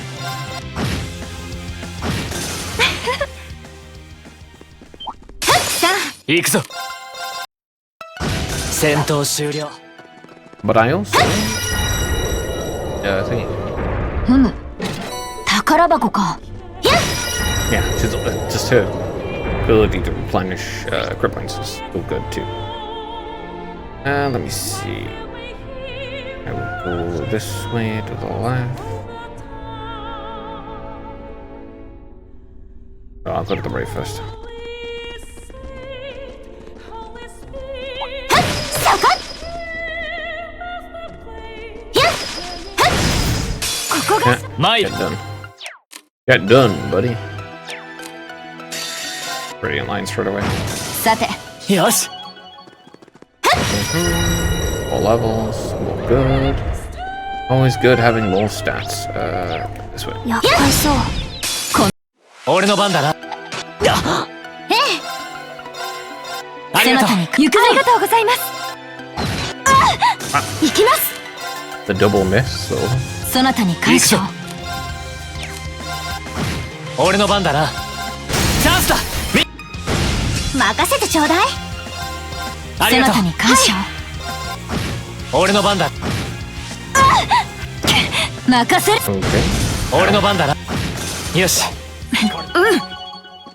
さあ、行くぞ。戦闘終了。 But I also I think ふむ。宝箱か。 yeah, just her ability to replenish crit points is still good too. Let me see. I will go this way to the left. Oh, I'll go to the right first. そこ。ここが。 Yeah, 参 get る。 done. Get done, buddy. Brilliant line straight away. さて。よし。 More levels, more good. Always good having more stats. This way. やっぱりそう。俺の番だな。ええ。ありがとう。行くぞ。ありがとうございます。行きます。 The double miss, so そなたに感謝を。俺の番だな。チャンスだ。任せてちょうだい。そなありがとたに感謝を。う。俺の番だ。任せる。 okay. 俺の番だな。よし。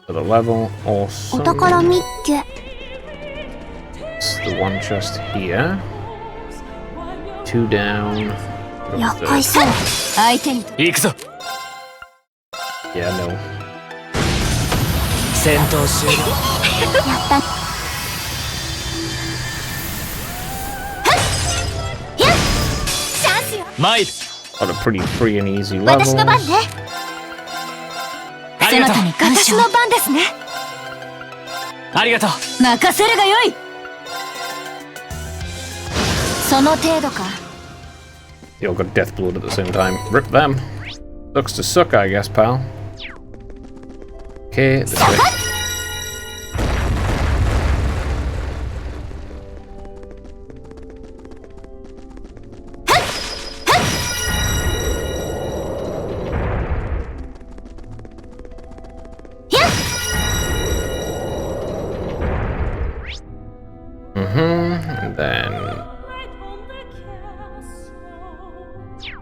For the level, awesome. お宝見っけ。 It's the one chest here. 2 down. やっぱりそう。相手に。行くぞ。 Yeah, no. 戦闘終了。やった。チャンスよ。参る。 Got a pretty free and easy 私 levels. の番ね。ありがとう。私の番ですね。ありがとう。任せるがよい。その程度か。 They all got death blood at the same time. Rip them. Sucks to suck, I guess, pal. Okay, this way. And then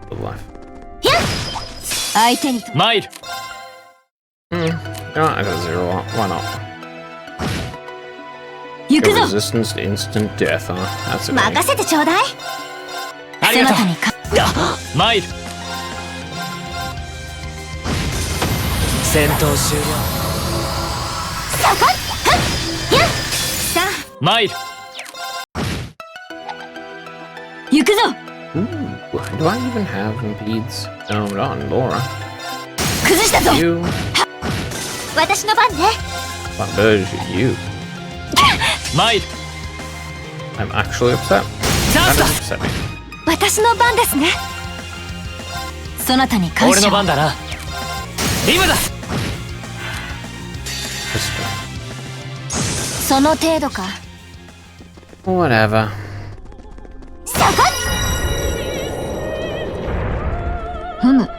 the left. 相手に。参る。 Oh, I got a 0. Why not? 行く Your ぞ。 resistance to instant death, huh? That's it. 任せてちょうだい。ありがとう。そなたにか。参る。戦闘終了。そこ。やっ。さあ。参る。行くぞ。 Ooh, do I even have impedes? No, not on Laura. 崩したぞ。 You. 私の番ね。That does you. 参る。 I'm actually upset. チャン That スだ。 is upsetting. 私の番ですね。そなたに感俺の謝を。番だな。今だ。 This way. その程度か。 Whatever. そこ。ふむ。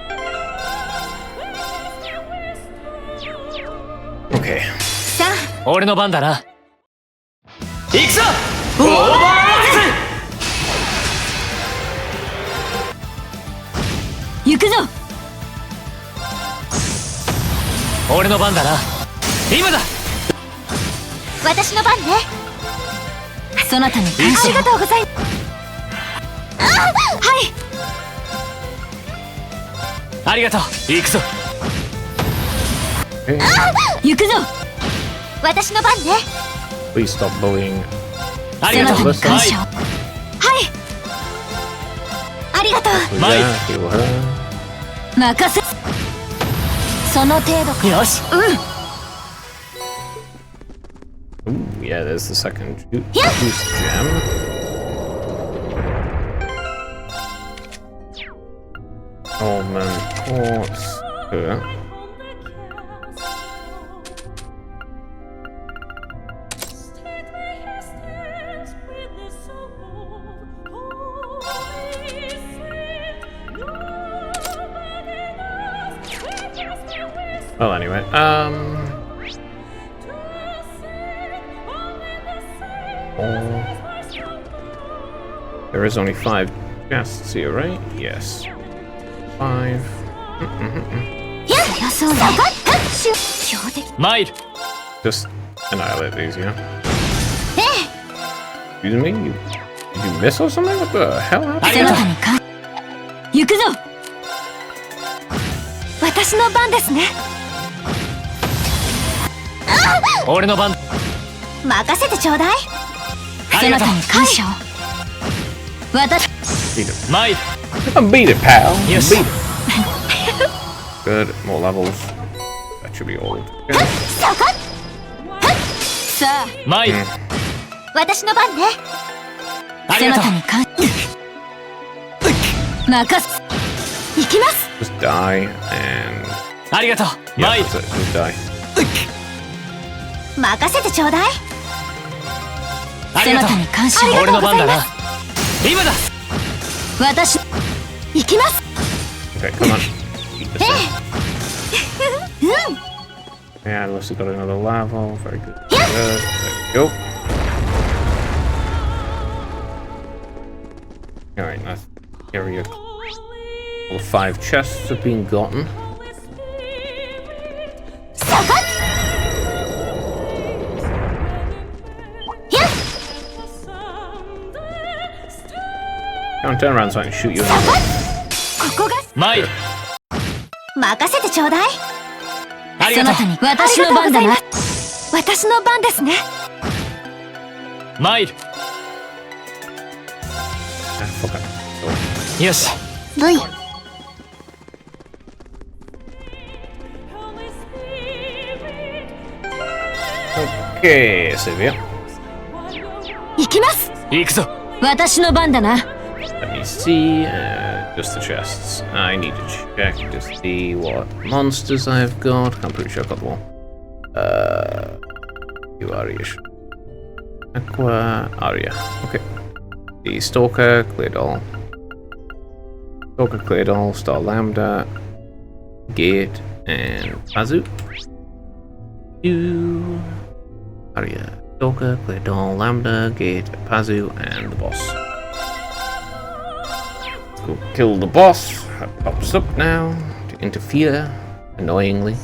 Okay. さあ。俺の番だな。行くぞ。オーバーア行くぞ。俺の番だな。今だ。私の番ね。そなたに感謝。ありがとうございます。はい。ありがとう。行くぞ。行くぞ。私の番ね。 Please stop bullying. ありがとう。そなたに感謝。はい。ありがとう。 Mike. Yeah, heal her. 任せ。その程度か。よし。Ooh, yeah, there's the second juice gem. Almond quartz. Well, anyway, there is only 5 chests here, right? Yes. 5. 予想だ。標的。マイル。 Just annihilate these, yeah? Excuse me? Did you miss or something? What the hell happened? ありがとう。行くぞ。私の番ですね。俺の番。任せてちょうだい。ありがとう。感謝を。私。 Beat it. マイル。 Beat it, pal! Yes. Beat it! Good, more levels. That should be all. Okay. そこ。さあ。マイル。私の番ね。ありがとう。任す。行きます。 Just die and. ありがとう。 Yeah, マイル。 that's it. Just die. 任せてちょうだい。ありがとう。感謝。俺の番だな。今だ。私。行きます。 Okay, come on. Eat this thing. Yeah, unless we got another level. Very good. Good. There we go. Alright, nice area. All 5 chests have been gotten. そこ。Come on, turn around so I can shoot you in the ここが。マイル。任せてちょうだい。ありがとう。私の番だな。私の番ですね。マイル。 Ah, fuck it. よし。 V。 Okay, Sylvia. 行きます。行くぞ。私の番だな。 Let me see. Just the chests. I need to check to see what monsters I've got. I'm pretty sure I've got them all. You Arya. Aqua Arya. Okay. The Stalker, Claydol. Stalker, Claydol, Star Lambda, Gate, and Pazu. You Arya. Stalker, Claydol, Lambda, Gate, Pazu, and the boss. Go kill the boss. That pops up now to interfere, annoyingly.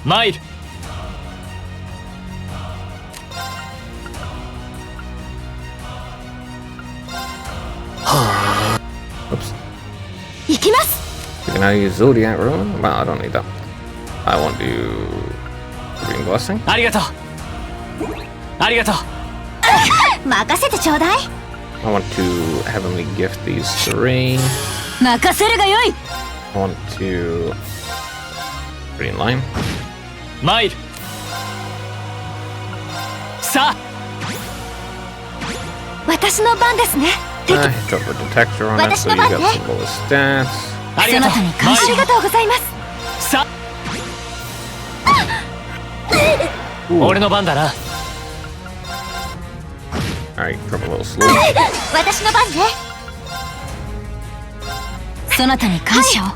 Mate! Oops. 行きます。 You can now use Zodiac Rune. Well, I don't need that. I want to do Green Blessing. ありがとうありがとう任せてちょうだい。 I want to Heavenly Gift these 3. 任せるがよい。 I want to Green Line. マイルさあ私の番ですね。 Drop a Detector on it so you get some lower stats. ありがとうありがとうございます。さ俺の番だな Alright, drop a little slow. 私の番ね。そなたに感謝を。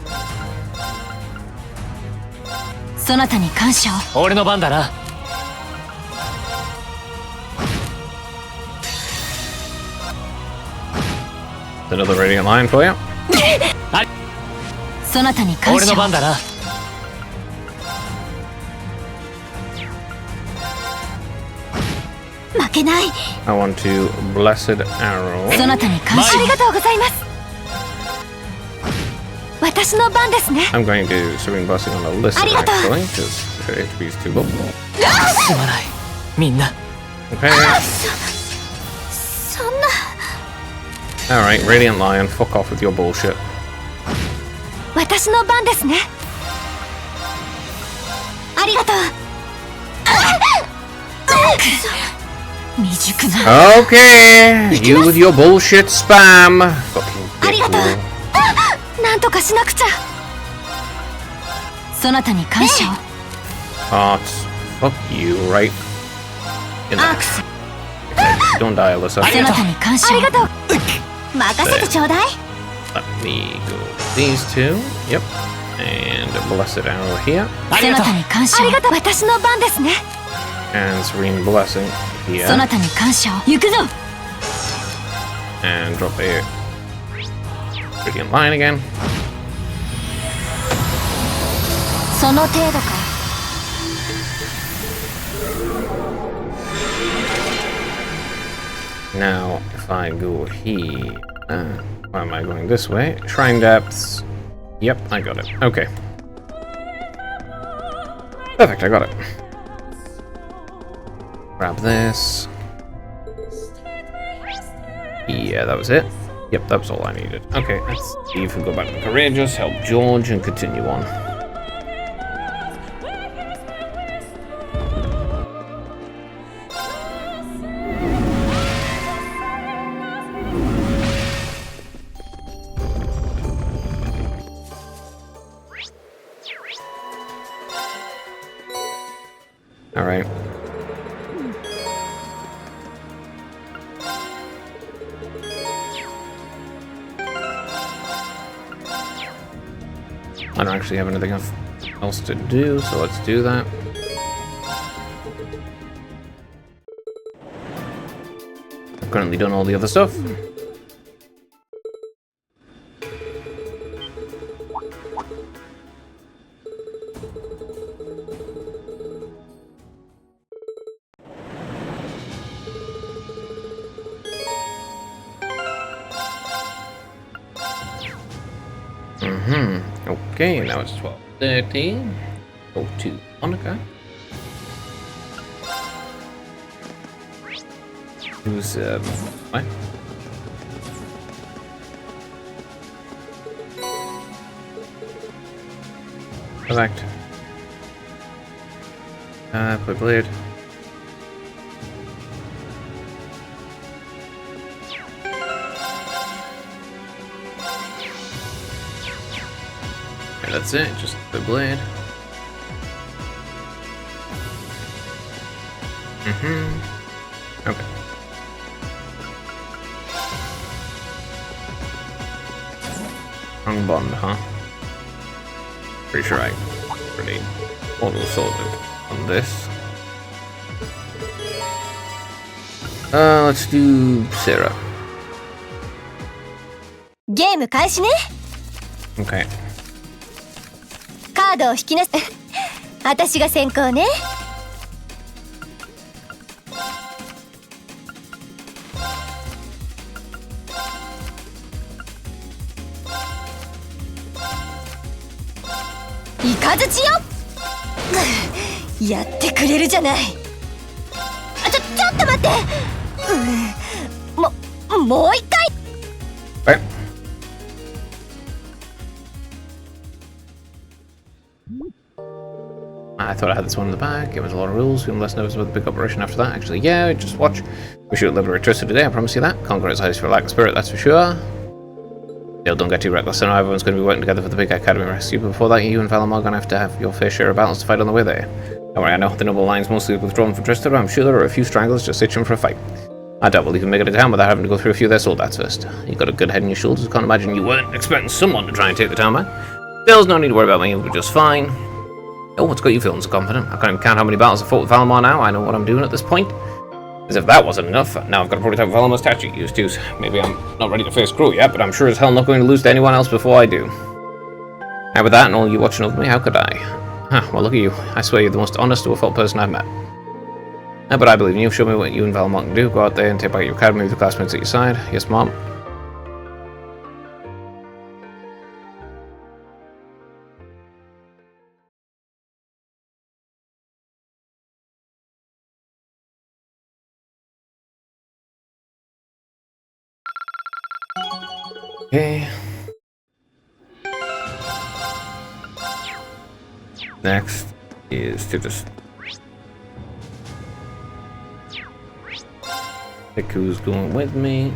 そなたに感謝を。俺の番だな。Another Radiant Lion for you. そなたに感俺謝を。の番だな。負けない。 I want to Blessed Arrow. そなたに感謝。ありがとうございます。私の番ですね。 I'm going to Serene Blessing on the list Arigato. actually, because her HP is too low. すまないみんな。 Okay. そんな。 Alright, Radiant Lion, fuck off with your bullshit. 私の番ですね。ありがとう。未熟な。 Okay, you with your bullshit spam. Fucking ありがと dickwall. う。なんとかしなくちゃ。そなたに感謝を。 Hearts, fuck you right in the アークス。 Don't die, Alyssa. そなたに感謝を。ありがとう。任せてちょうだい。 Let me go with these two. Yep. And a Blessed Arrow here. そなたに感謝を。ありがとう。私の番ですね。 And Serene Blessing そ here. なたに感謝を。行くぞ。 And drop a Radiant Lion again. その程度か。 Now, if I go here, why am I going this way? Shrine depths. Yep, I got it. Okay. Perfect, I got it. Grab this. Yeah, that was it. Yep, that was all I needed. Okay, let's see if we go back to the Courageous, help George, and continue on. Alright. I don't actually have anything else to do, so let's do that. I've currently done all the other stuff. Okay, now it's 12:30. Go to Monica. Who's what? Perfect. Play Blade. Okay, that's it, just the blade. Okay. Wrong bond, huh? Pretty sure I already auto-sorted on this. Let's do Sarah. ゲーム開始ね。 Okay. カードを引きなさい。私が先行ね。イカズチよ。やってくれるじゃない。ちょっと待って。もう一回。 Right. I thought I had this one in the bag. It was a lot of rules. Feeling less nervous about the big operation after that. Actually, yeah, just watch. We shoot a little bit twisted today, I promise you that. Can't go outside for lack of spirit, that's for sure. Still, don't get too reckless. I know everyone's going to be working together for the big academy rescue, but before that, you and Valamar are going to have your fair share of battles to fight on the way there. Don't worry, I know the noble line's mostly withdrawn from Tristan, but I'm sure there are a few stranglers just itching for a fight. I doubt we'll even make it to town without having to go through a few of their soldats first. You've got a good head on your shoulders. Can't imagine you weren't expecting someone to try and take the town back. There's no need to worry about me, we'll be just fine. Oh, what's got you feeling so confident? I can't even count how many battles I've fought with Valimar now. I know what I'm doing at this point. As if that wasn't enough, now I've got a prototype of Valamar's statue to use too. Maybe I'm not ready to face Crew yet, but I'm sure as hell not going to lose to anyone else before I do. And with that and all you watching over me, how could I? Huh, well look at you. I swear you're the most honest to a fault person I've met. But I believe in you. Show me what you and Valimar can do. Go out there and take back your academy with the classmates at your side. Yes, Mom. Okay. Next is to just pick who's going with me.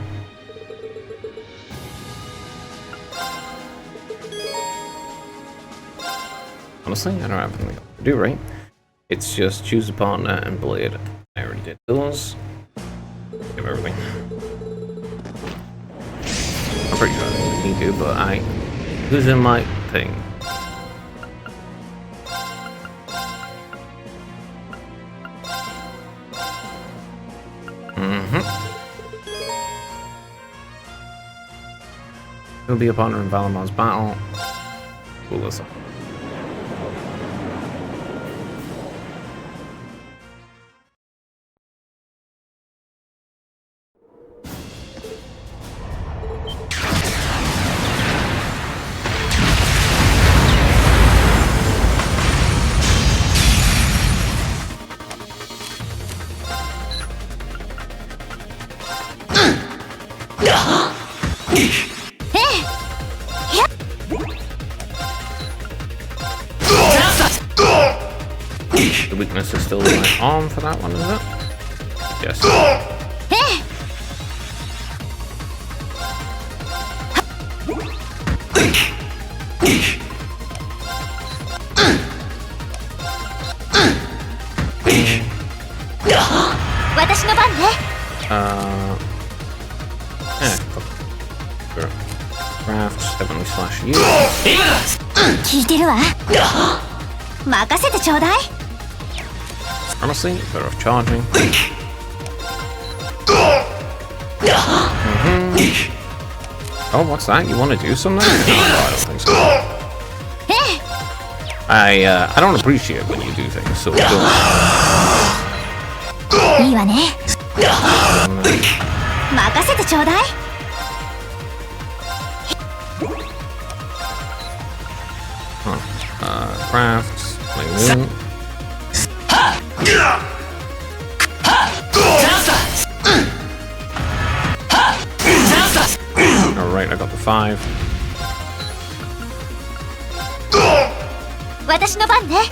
Honestly, I don't have anything to do, right? It's just choose a partner and blade. I already did those. Give everything. I'm pretty sure I don't need to, but who's in my thing? He'll be a partner in Valamar's battle. Cool, listen. The weakness is still in my arm for that one, is it? Yes. Sure. Crafts, Heavenly Slash you. 聞いてるわ。任せてちょうだい。 Honestly, better off charging. Oh, what's that? You want to do something? No, I don't think so. I don't appreciate when you do things, so don't. いいわね。任せてちょうだい。 Crafts, my moon. Alright, I got the 5. 私の番ね。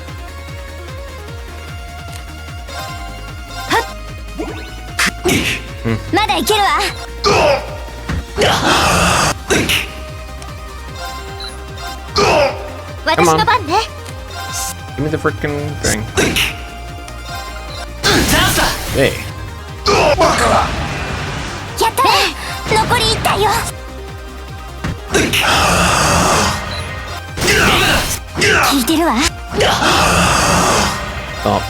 まだいけるわ。私の番ね。 Give me the frickin' thing. Hey. やったね。残り1体よ。 聞いてるわ。 Stop.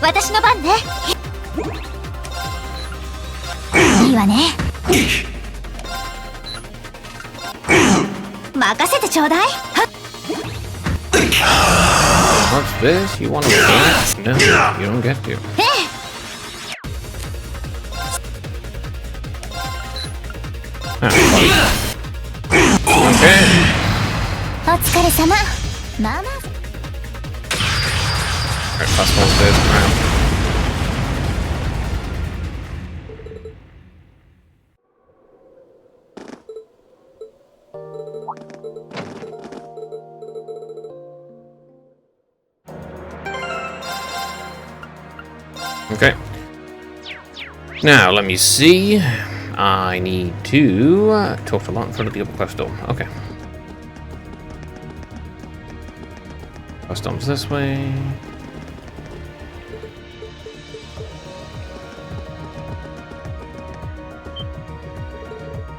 私の番ね。いいわね。任せてちょうだい。 What's this? You want to win? No, you don't get to. Okay. お疲れ様。まあまあ。 Alright, fast forward this round. Okay. Now, let me see. I need to talk to Lot in front of the upper class dome. Okay. Class dome's this way.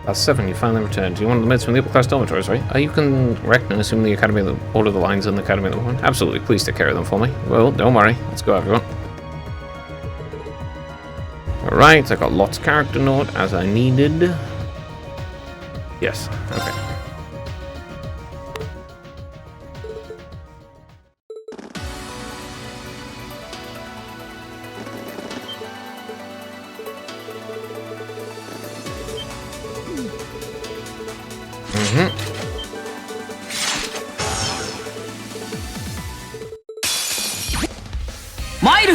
Class 7, you finally returned. You're one of the mates from the upper class dormitories, right? You can wreck and assume the Academy, order the lines in the Academy of the One. Absolutely, please take care of them for me. Well, don't worry. Let's go, everyone. Alright, I got Lot's character note as I needed. Yes, okay.マイル。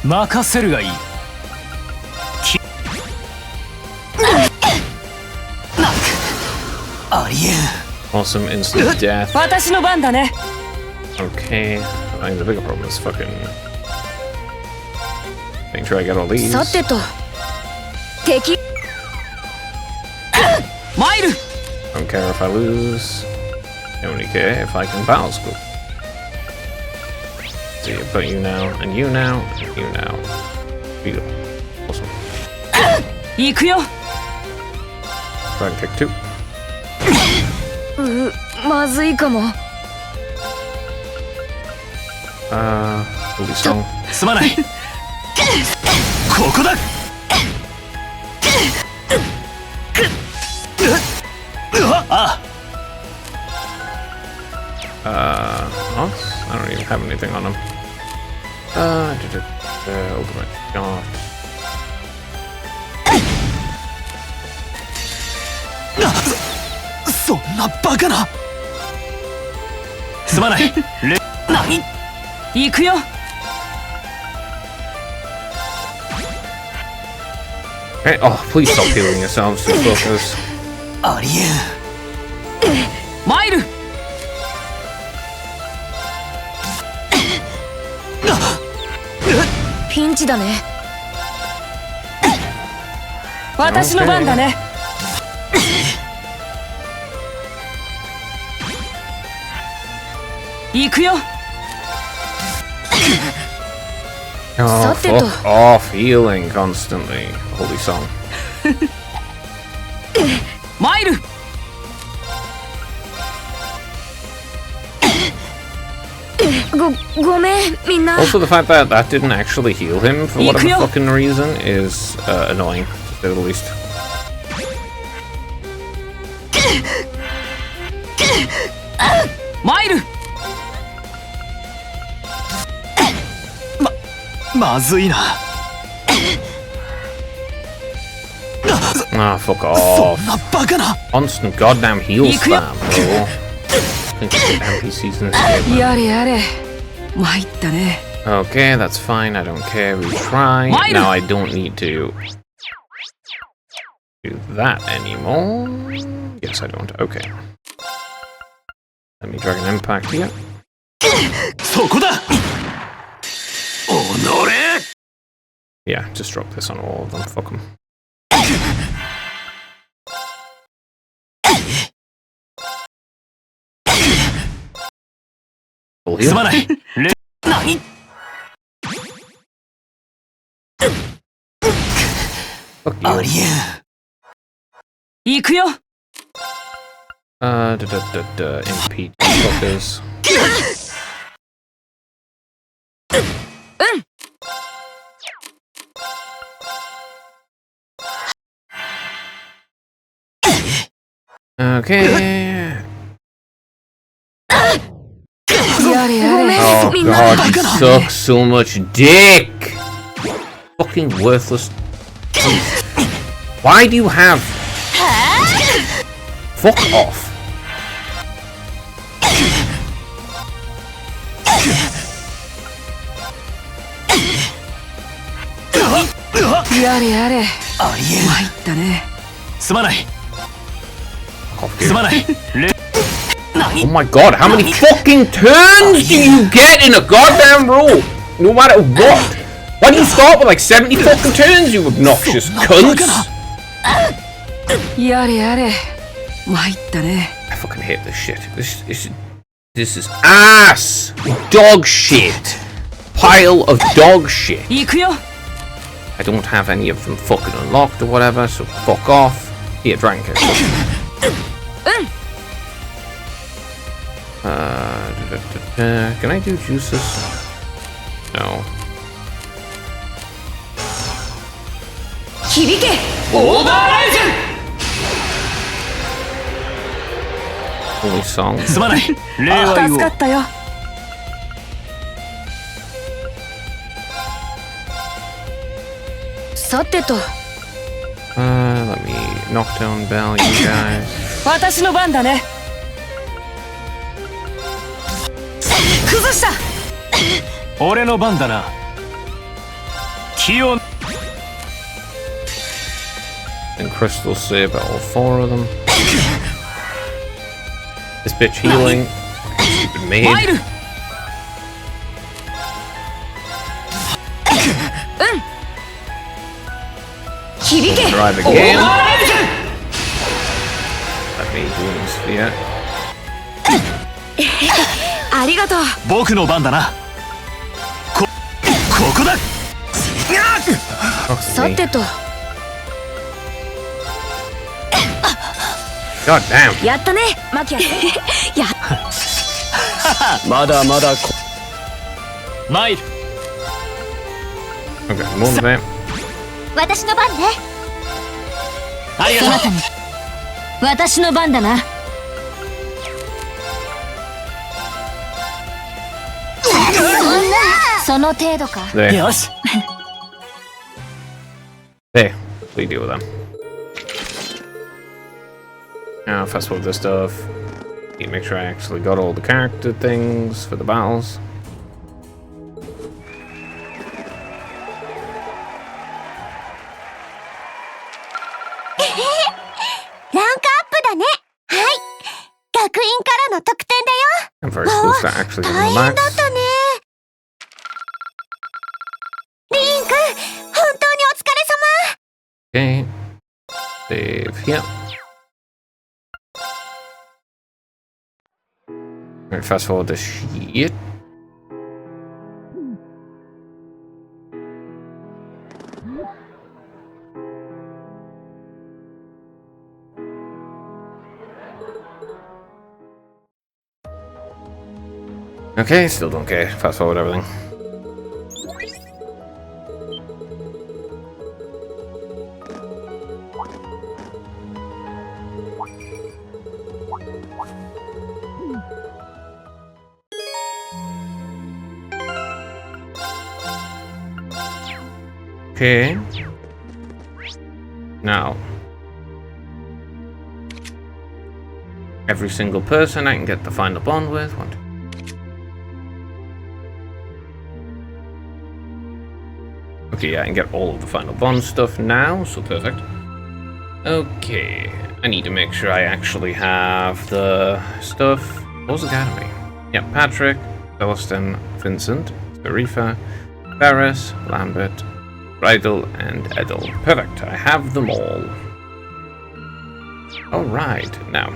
任せるがいい。ありえん。 Awesome instant death. 私の番だね。 Okay. I think the bigger problem is fucking making sure I get all these. さてと敵マイル。 Don't care if I lose. I only care if I can battle school. So you put you now, and you now, and you now. Beautiful. Awesome. 行くよ。 Dragon kick 2. まずいかも。 Holy song. すまない。ここだ。Ox? I don't even have anything on him. Ultimate shot. そんなバカな。すまない。何？行くよ。 Hey, oh, please stop healing yourselves, you fuckers. ありえん。マイル。 ピンチだね。私の番だね。行くよ。 Oh, Satteto. fuck off healing constantly. Holy song. マイル。 ごめんみんな。 Also, the fact that that didn't actually heal him for whatever Ikuyo. fucking reason is annoying, to say the least. マイル。 まずいな。 Ah, fuck そ off. んなバカな。 Constant goddamn heal Ikuyo. spam, bro. Think of the NPCs in this game, man. やれやれ。参ったね。 Okay, that's fine. I don't care. We try. Mine. Now I don't need to do that anymore. Yes, I don't. Okay. Let me drag an impact here. そこだ。おのれ。 Yeah, just drop this on all of them. Fuck them. Full す heal. まない。何？ Fuck あ you. りえん。行くよ。 Impeach fuckers. Okay. やれやれ。 Oh god, you suck so much dick! Fucking worthless. Why do you have... Fuck off. やれやれ。ありえん。参ったね。すまない。 Fuck す you. まない。何？ Oh my god, how many fucking turns do you get in a goddamn row? No matter what. Why do you start with like 70 fucking turns, you obnoxious cunts? やれやれ。参ったね。 I fucking hate this shit. This is This is ass! Dog shit! Pile of dog shit! 行くよ I don't have any of them fucking unlocked or whatever, so fuck off. Here, drank it. Can I do juices? No. 響け Only song. すまない礼は言おう助かったよさてと Let me knock down bell, you guys. 私の番だね崩した俺の番だな気を And crystal saber all 4 of them. This bitch healing. Stupid 入 maid. る 響け Drive again. Let me do this sphere. ありがとう僕の番だなここだ Fuck さ me. てと God damn. やったねマキアやまだまだこ参る Okay, move that. 私の番ねありがとうそなたに私の番だなその程度か There. よし There. We deal with them. Now, fast forward this stuff. Need to make sure I actually got all the character things for the battles. I'm very close to actually getting the max. リンくん本当にお疲れ様 Okay. Save here. Alright, fast forward this shit. Okay, still don't care. Fast forward everything. Okay. Now, every single person I can get the final bond with. 1, 2. Okay, yeah, I can get all of the final bond stuff now, so perfect. Okay, I need to make sure I actually have the stuff. Rose Academy. Yeah, Patrick, Celestin, Vincent, Tarifa, Barris, Lambert, Rydell, and Edel. Perfect, I have them all. Alright, now.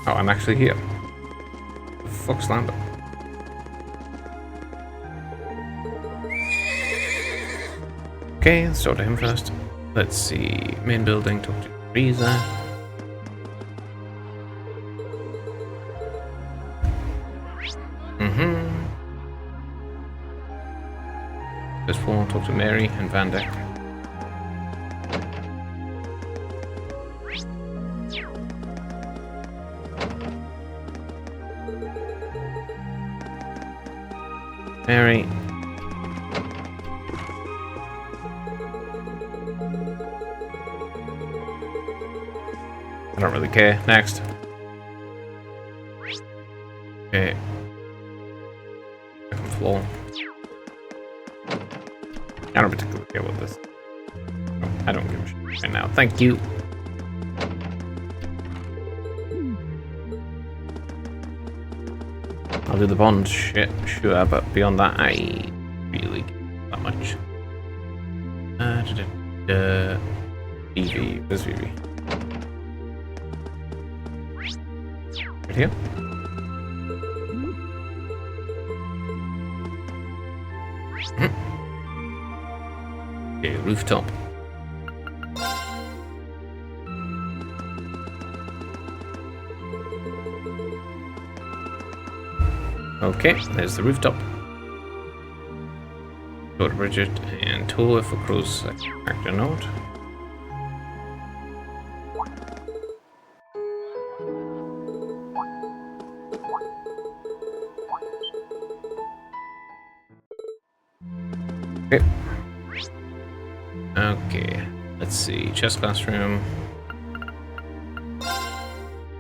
Oh, I'm actually here. The fuck's Lambert? Okay, let's talk to him first. Let's see. Main building, talk to Teresa. First floor, talk to Mary and Van Dyck. Mary. I don't really care. Next. Okay. Second floor. I don't particularly care about this. Oh, I don't give a shit right now. Thank you. I'll do the bond shit, sure, but beyond that, I really care that much. VV. Where's VV? here. Okay, rooftop. Okay, there's the rooftop. Go to Bridget and Toa for Crow's character note. Okay. Okay, let's see. Chess classroom.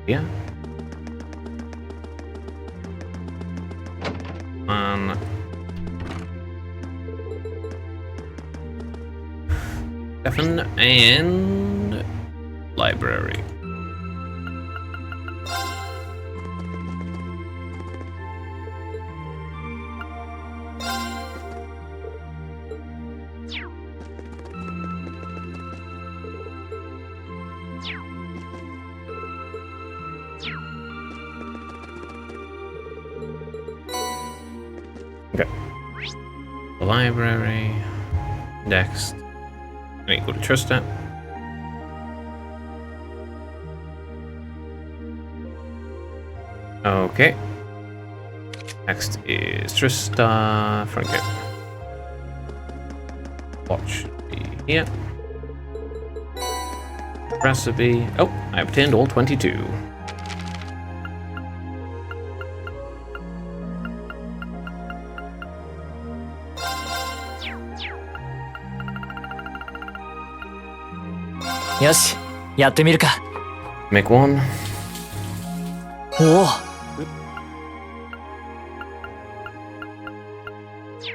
Yeah. Stefan and library. Okay. The library. Next. I need to go to Trista. Okay. Next is Trista. Front gate. Watch be here. Recipe. Oh, I obtained all 22.よし、やってみるか。 Make one. おお、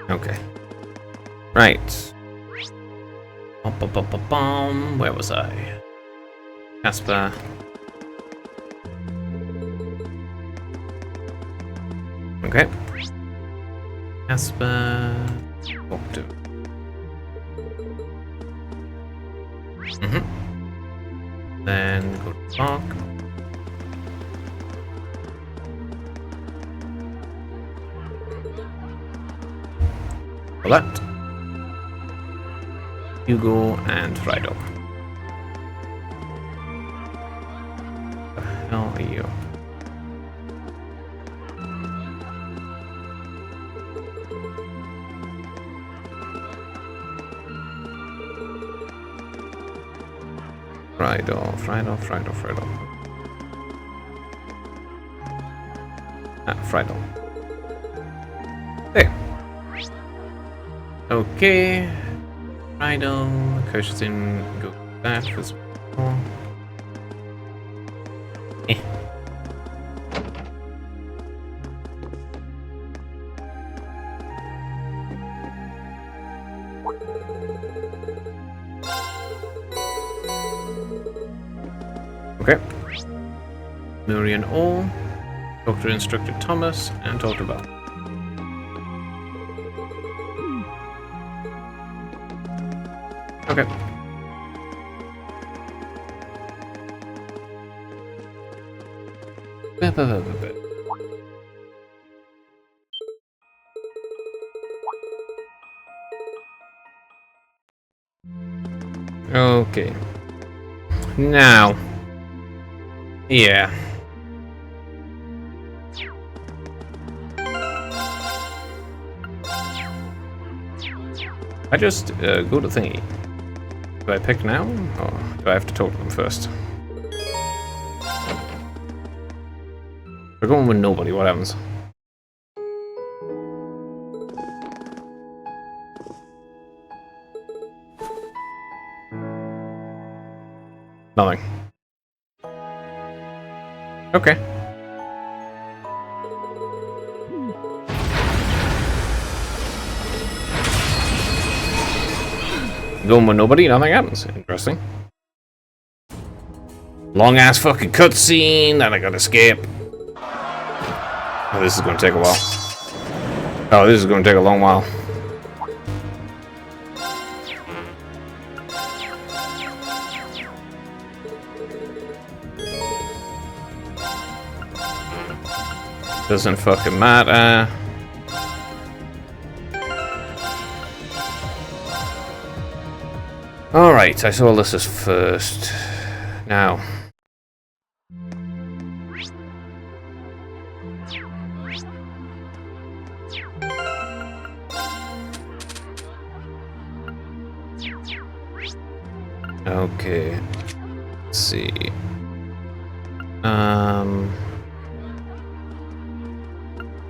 Okay. Right. Where was I? Casper. Okay. Casper. Talk to. Then go to Park. Colette, Hugo, and Frido. The hell are you? Frido. Frido. There. Okay. Frido. Kirsten, go with that for some more. Okay. Murian All. Talk to Instructor Thomas and talk to Bell. Okay. Okay. Now. Yeah. I just go to thingy. Do I pick now, or do I have to talk to them first? We're going with nobody, what happens? Nothing. Okay. Going with nobody, nothing happens. Interesting. Long ass fucking cutscene, then I gotta escape. Oh, this is gonna take a while. Oh, this is gonna take a long while. Doesn't fucking matter. Alright, I saw this as first. Now. Okay. Let's see.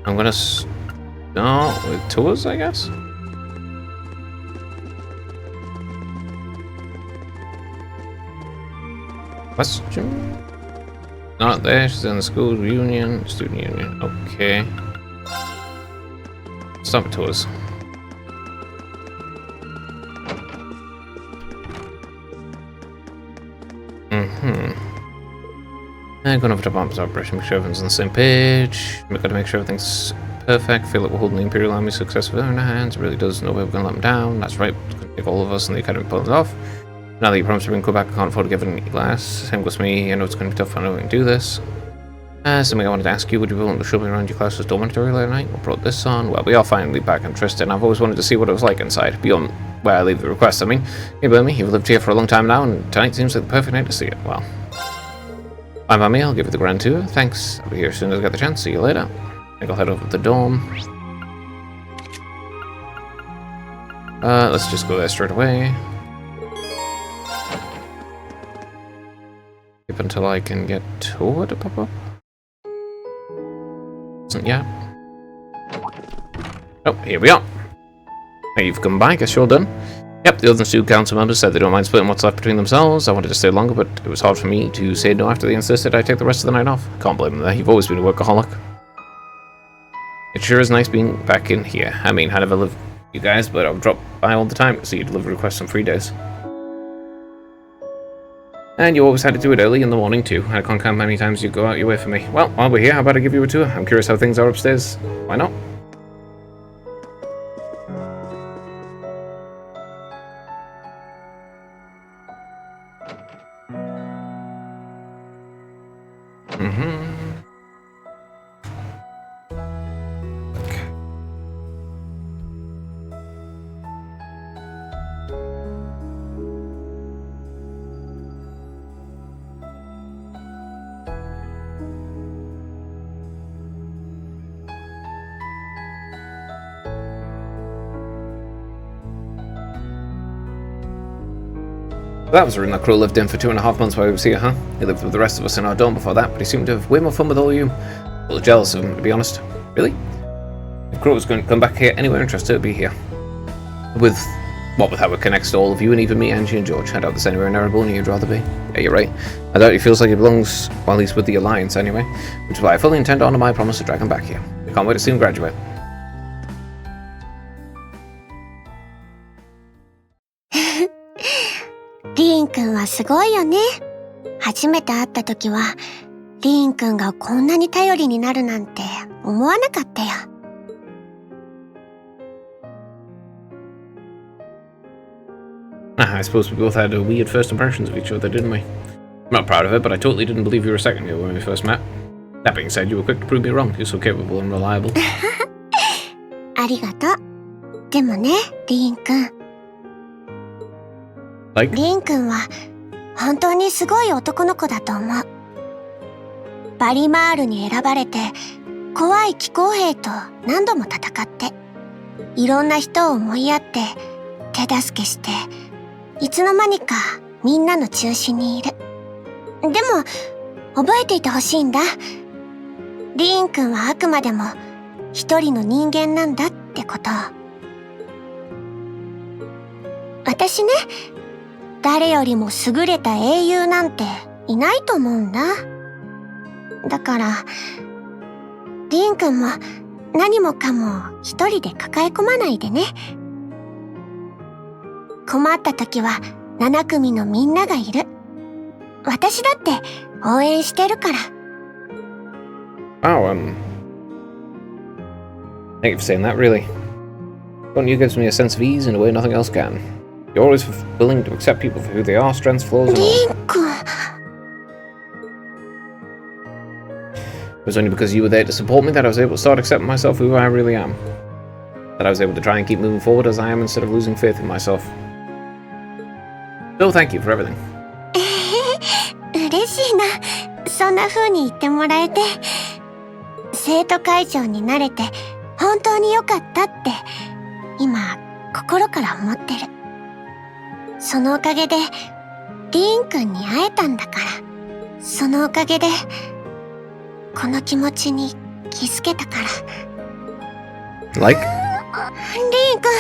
I'm gonna start with tours, I guess. Question? Not there. She's in the school union, student union. Okay. Start with tours. I'm gonna have to bump up, make sure everyone's on the same page. We've got to make sure everything's perfect. Feel like we're holding the Imperial Army successfully in our hands. It really does know we're gonna let them down. That's right. It's gonna take all of us in the academy pull it off. Now that you promised to bring back, I can't afford to give it any less. Same goes to me. I know it's gonna be tough. I know we can do this. Something I wanted to ask you. Would you be willing to show me around your class's dormitory later night? What brought this on? Well, we are finally back in Tristan. I've always wanted to see what it was like inside, beyond where I leave the request. I mean, you blame me. You've lived here for a long time now, and tonight seems like the perfect night to see it. Well, I'm on me. I'll give you the grand tour. Thanks. I'll be here as soon as I get the chance. See you later. I think I'll head over to the dorm. Let's just go there straight away. Keep until I can get tour to pop up. Isn't yet. Oh, here we are. Hey, you've come by. Guess you're done. Yep, the other two council members said they don't mind splitting what's left between themselves. I wanted to stay longer, but it was hard for me to say no after they insisted I take the rest of the night off. Can't blame them there. You've always been a workaholic. It sure is nice being back in here. I mean, I never live with you guys, but I'll drop by all the time to see you deliver requests on free days. And you always had to do it early in the morning too. I can't count how many times you go out your way for me. Well, while we're here, how about I give you a tour? I'm curious how things are upstairs. Why not? That was a room that Crow lived in for 2.5 months while he was here, huh? He lived with the rest of us in our dorm before that, but he seemed to have way more fun with all of you. A little jealous of him, to be honest. Really? If Crow was going to come back here anywhere interested, it'd be here. With how it connects to all of you, and even me, Angie, and George. I doubt there's anywhere in Erebor you'd rather be. Yeah, you're right. I doubt he feels like he belongs, while he's with the Alliance anyway. Which is why I fully intend to honor my promise to drag him back here. I can't wait to see him graduate. Lee 君はすごいよね。初めて会った時は、Lee 君がこんなに頼りになるなんて思わなかったよ。I suppose we both had weird first impressions of each other, didn't we? I'm not proud of it, but I totally didn't believe you were a second year when we first met. That being said, you were quick to prove me wrong. You're so capable and reliable. ありがとう。でもね、Lee 君。Like? Lee 君は本当にすごい男の子だと思う。バリマールに選ばれて、怖い気候兵と何度も戦って、いろんな人を思いやって手助けして、いつの間にかみんなの中心にいる。でも覚えていてほしいんだ。Lee 君はあくまでも一人の人間なんだってことを。私ね、誰よりも優れた英雄なんていないと思うんだ。だから、Lee 君も何もかも一人で抱え込まないでね。困った時は7組のみんながいる。私だって応援してるから。Oh, thank you for saying that, really. One you gives me a sense of ease in a way nothing else can. You're always willing to accept people for who they are, strengths, flaws, and all. Lee 君。It was only because you were there to support me that I was able to start accepting myself for who I really am. That I was able to try and keep moving forward as I am instead of losing faith in myself. So thank you for everything. 嬉しいな。そんな風に言ってもらえて。生徒会長になれて本当に良かったって今心から思ってる。そのおかげでディーン君に会えたんだから。そのおかげでこの気持ちに気づけたから。Like? ディーン君、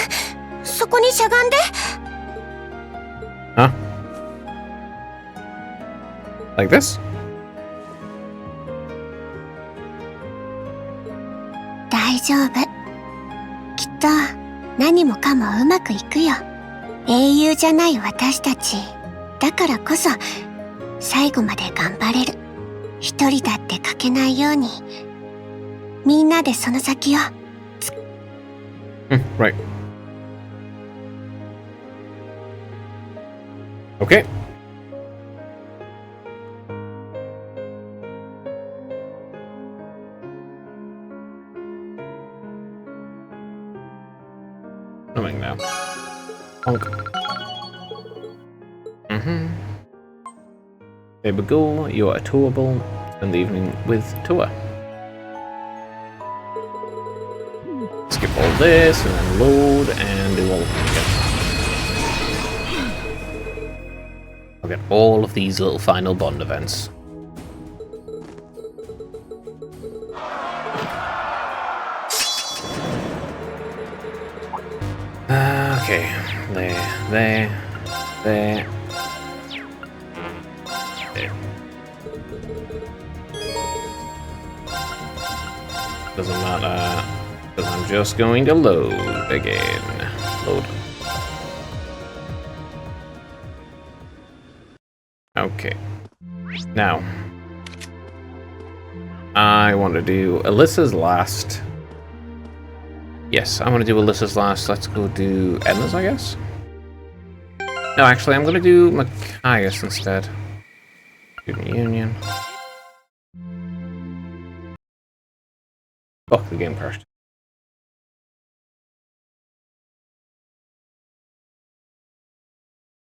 そこにしゃがんで。Huh? Like this? 大丈夫。きっと何もかもうまくいくよ。英雄じゃない私たちだからこそ最後まで頑張れる。一人だって欠けないようにみんなでその先を。Right. Okay. Coming now. Honk. There we go. You are tourable. Spend the evening with Tour. Skip all this and then load and do all of them again. I'll get all of these little final Bond events. Okay, there. Doesn't matter, because I'm just going to load again. Load. Okay. Now, I want to do Alyssa's last. Yes, I want to do Alyssa's last. Let's go do Emma's, I guess. No, actually, I'm going to do Machias instead. Student Union. Oh, the game crashed.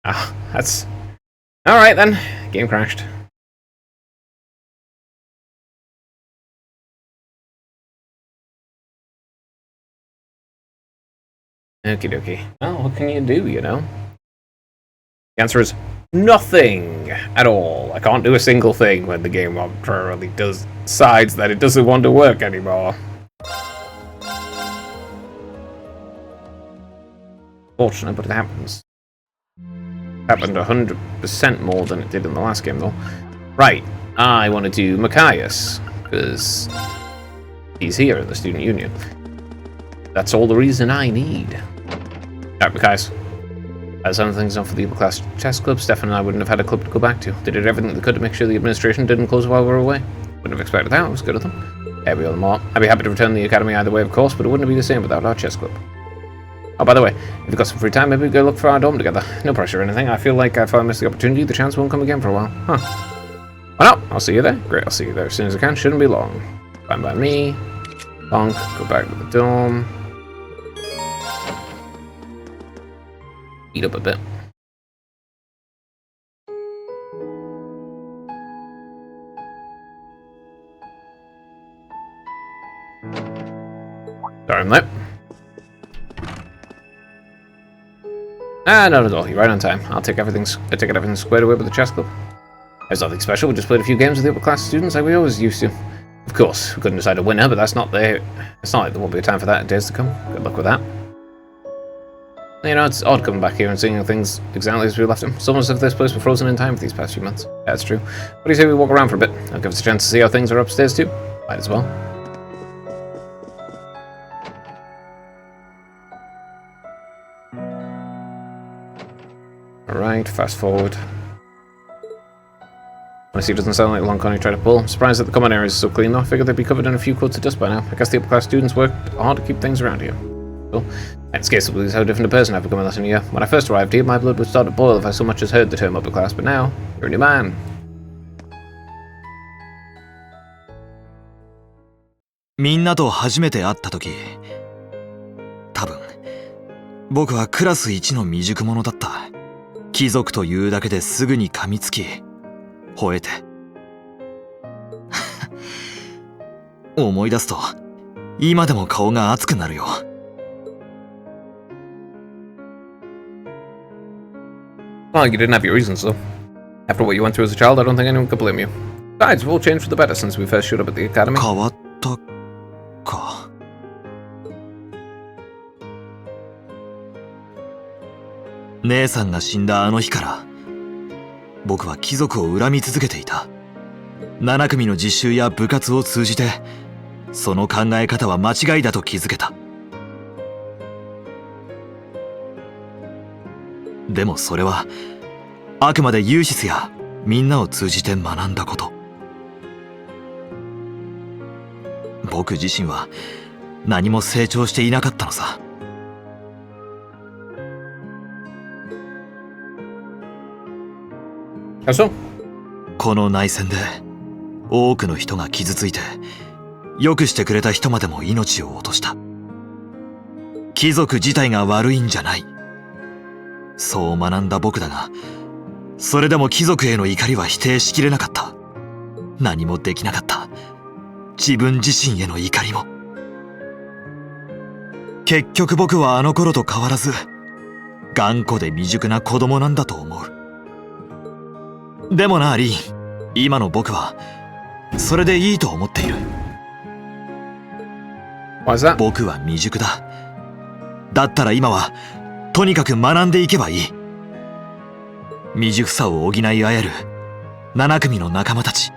Ah, that's... Alright then, game crashed. Okie dokie. Well, what can you do, you know? The answer is nothing at all. I can't do a single thing when the game arbitrarily decides that it doesn't want to work anymore. Fortunate, but it happens. It happened 100% more than it did in the last game, though. Right, I want to do Machias, because he's here in the Student Union. That's all the reason I need. Alright, Machias. As other things done for the upper class chess club, Stefan and I wouldn't have had a club to go back to. They did everything they could to make sure the administration didn't close while we were away. Wouldn't have expected that, it was good of them. Yeah, we owe them all. I'd be happy to return to the academy either way, of course, but it wouldn't be the same without our chess club. Oh, by the way, if you've got some free time, maybe we go look for our dorm together. No pressure or anything. I feel like if I miss the opportunity, the chance won't come again for a while. Huh. Why not? I'll see you there. Great, I'll see you there as soon as I can. Shouldn't be long. Fine by me. Bonk. Go back to the dorm. Eat up a bit. Sorry, I'm late. Ah, not at all. You're right on time. I'll take everything squared away with the chess club. There's nothing special. We just played a few games with the upper class students like we always used to. Of course, we couldn't decide a winner, but that's not there. It's not like there won't be a time for that in days to come. Good luck with that. You know, it's odd coming back here and seeing things exactly as we left them. It's almost as if this place was frozen in time for these past few months. Yeah, that's true. What do you say we walk around for a bit? That'll give us a chance to see how things are upstairs too. Might as well. Alright, fast forward. Honestly, it doesn't sound like the long con you tried to pull. I'm surprised that the common areas are so clean though. I figured they'd be covered in a few coats of dust by now. I guess the upper class students worked hard to keep things around here. Cool. It's case to believe how different a person I've become in less than a year. When I first arrived here, my blood would start to boil if I so much as heard the term upper class, but now, you're a new man. みんなと初めて会った時、多分僕はクラス一の未熟者だった。貴族というだけですぐに噛みつき吠えて思い出すと今でも顔が熱くなるよ。Well, you didn't have your reasons, though. After what you went through as a child, I don't think anyone could blame you. Besides, we've all changed for the better since we first showed up at the academy. 変わったか。姉さんが死んだあの日から僕は貴族を恨み続けていた。7組の実習や部活を通じてその考え方は間違いだと気づけた。でもそれはあくまでユーシスやみんなを通じて学んだこと。僕自身は何も成長していなかったのさ。How so? この内戦で多くの人が傷ついて、よくしてくれた人までも命を落とした。貴族自体が悪いんじゃない、そう学んだ僕だが、それでも貴族への怒りは否定しきれなかった。何もできなかった。自分自身への怒りも。結局僕はあの頃と変わらず頑固で未熟な子供なんだと思う。でもなリーン、今の僕はそれでいいと思っている。 Why is that? 僕は未熟だ。だったら今はとにかく学んでいけばいい。未熟さを補い合える7組の仲間たち、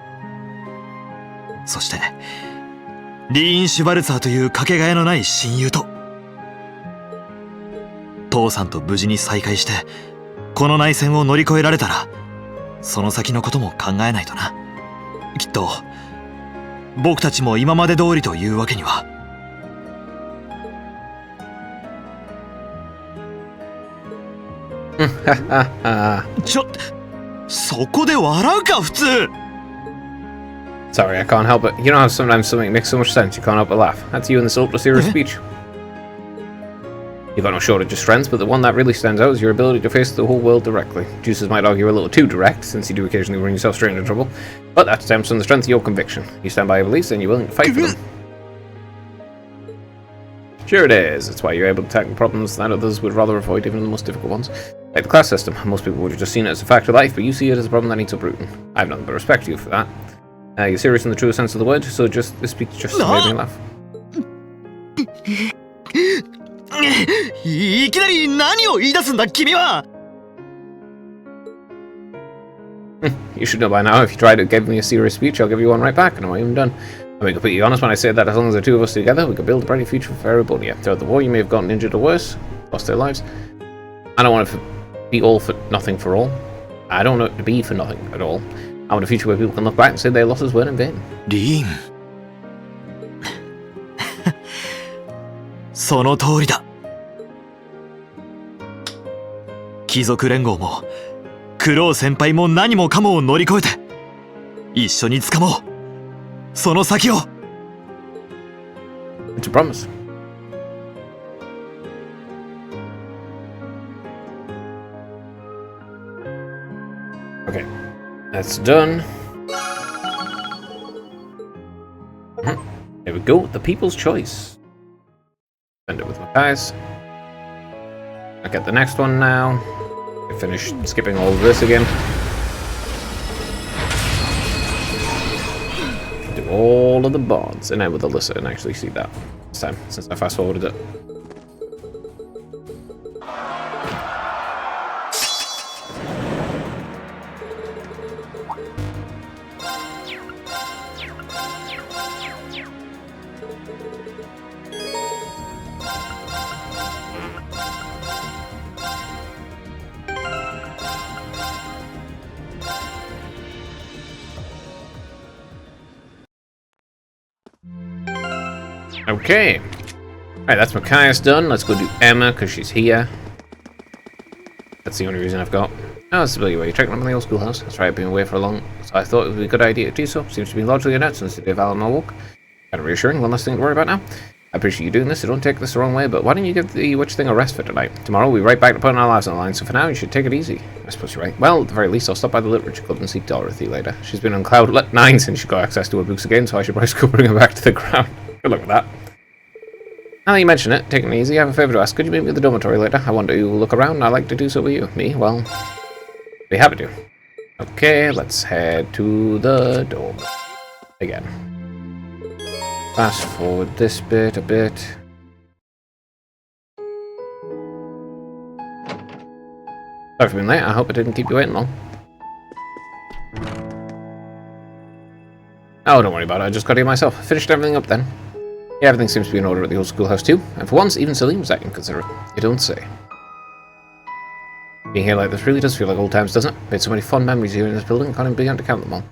そしてリーン・シュバルツァーというかけがえのない親友と、父さんと無事に再会してこの内戦を乗り越えられたら、その先のことも考えないとな。きっと僕たちも今まで通りというわけには。そこで笑うか普通。 Sorry, I can't help it. You know how sometimes something makes so much sense you can't help but laugh. That's you in this ultra serious speech. You've got no shortage of strengths, but the one that really stands out is your ability to face the whole world directly. Juices might argue you're a little too direct, since you do occasionally run yourself straight into trouble, but that stems from the strength of your conviction. You stand by your beliefs and you're willing to fight for them. Sure it is. That's why you're able to tackle problems that others would rather avoid, even the most difficult ones. Like the class system, most people would have just seen it as a fact of life, but you see it as a problem that needs uprooting. I have nothing but respect to you for that. You're serious in the truest sense of the word, so this speech just made me laugh. いきなり何を言い出すんだ君は。 You should know by now, if you try to give me a serious speech, I'll give you one right back, and I'm not even done. I'll be completely honest when I say that as long as the two of us together, we could build a brighter future for Faribonia. Throughout the war, you may have gotten injured or worse, lost their lives. I don't want it to be all for nothing for all. I don't want it to be for nothing at all. I want a future where people can look back and say their losses weren't in vain. リーンその通りだ。貴族連合もクロウ先輩も何もかもを乗り越えて一緒に掴もう、その先を。 It's a promise. Okay, that's done. There we go, the people's choice. Send it with Matthias. I'll get the next one now. I finished skipping all of this again. Do all of the bonds, and then with Alyssa, and actually see that this time, since I fast forwarded it. Okay. Alright, that's Machias done. Let's go do Emma, because she's here. That's the only reason I've got. Oh, that's the way you're checking up on the old schoolhouse. That's right, I've been away for a long, so I thought it would be a good idea to do so. Seems to be largely a net since the day of Alan Walk. Kind of reassuring, one less thing to worry about now. I appreciate you doing this, so don't take this the wrong way, but why don't you give the witch thing a rest for tonight? Tomorrow we'll be right back to putting our lives on the line, so for now you should take it easy. I suppose you're right. Well, at the very least, I'll stop by the Literature Club and seek Dorothy later. She's been on cloud 9 since she got access to her books again, so I should probably go bring her back to the ground. Good luck with that. Now that you mention it, taking it easy, I have a favour to ask. Could you meet me at the dormitory later? I want to look around, and I'd like to do so with you. Me? Well, be happy to. Okay, let's head to the dorm. Again. Fast forward this bit a bit. Sorry for being late, I hope I didn't keep you waiting long. Oh, don't worry about it, I just got here myself. Finished everything up then. Yeah, everything seems to be in order at the old schoolhouse too. And for once, even Salim was acting considerate. You don't say. Being here like this really does feel like old times, doesn't it? Made so many fun memories here in this building, can't even begin to count them all.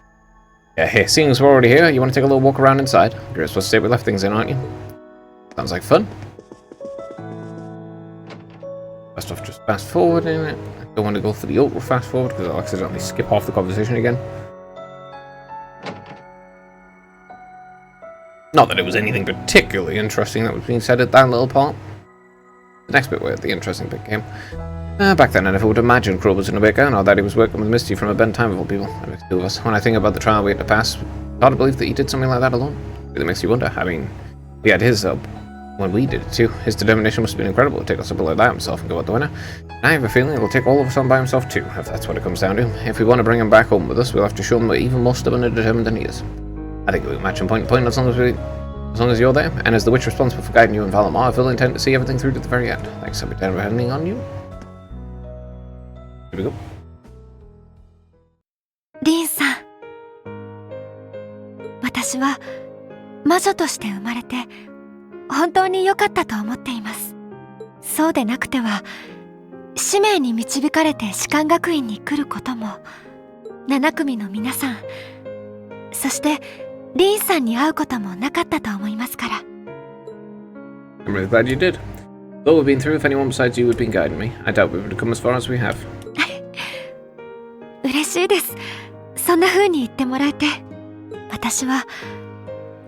Yeah, hey, seeing as we're already here, you want to take a little walk around inside? You're supposed to stay we left things in, aren't you? Sounds like fun. First off, just fast forward in it. I don't want to go for the ultra fast forward because I'll accidentally skip off the conversation again. Not that it was anything particularly interesting that was being said at that little part. The next bit where the interesting bit came. Back then I never would have imagined Crow was in a baker, nor that he was working with Misty from a bent time of all people. That makes two of us. When I think about the trial we had to pass, it's hard to believe that he did something like that alone. It really makes you wonder. I mean, he had his help when we did it too. His determination must have been incredible to take on something like that himself and go out the winner. And I have a feeling it'll take all of us on by himself too, if that's what it comes down to. If we want to bring him back home with us, we'll have to show him we're even more stubborn and determined than he is. I think we'll match him point to point as long as you're there. And as the witch responsible for guiding you in Valamar, I fully intend to see everything through to the very end. Thanks so much for handing on you. Here we go. リンさん、私は魔女として生まれて本当に良かったと思っています。そうでなくては使命に導かれて士官学院に来ることも、7組の皆さん、そしてリンさんに会うこともなかったと思いますから。I'm really glad you did. Though we've been through, if anyone besides you had been guiding me, I doubt we would have come as far as we have. 嬉しいです。そんな風に言ってもらえて。私は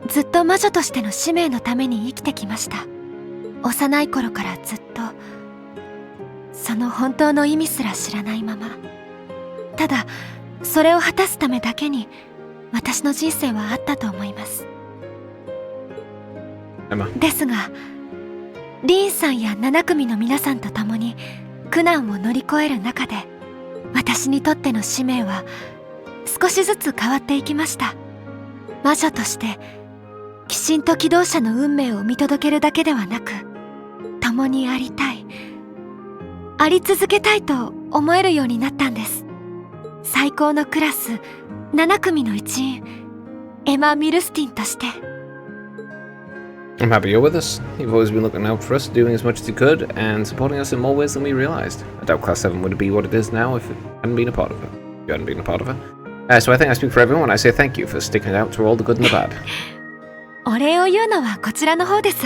ずっと魔女としての使命のために生きてきました。幼い頃からずっとその本当の意味すら知らないまま。ただそれを果たすためだけに私の人生はあったと思います。ですがリンさんや7組の皆さんと共に苦難を乗り越える中で、私にとっての使命は少しずつ変わっていきました。魔女として鬼神と機動者の運命を見届けるだけではなく、共にありたい、あり続けたいと思えるようになったんです。最高のクラス7組の一員、エマ・ミルスティンとして。I'm happy you're with us. You've always been looking out for us, doing as much as you could, and supporting us in more ways than we realized. I doubt Class 7 would be what it is now if it hadn't been a part of it. If you hadn't been a part of it. So I think I speak for everyone when I say thank you for sticking it out through all the good and the bad. お礼を言うのはこちらの方です。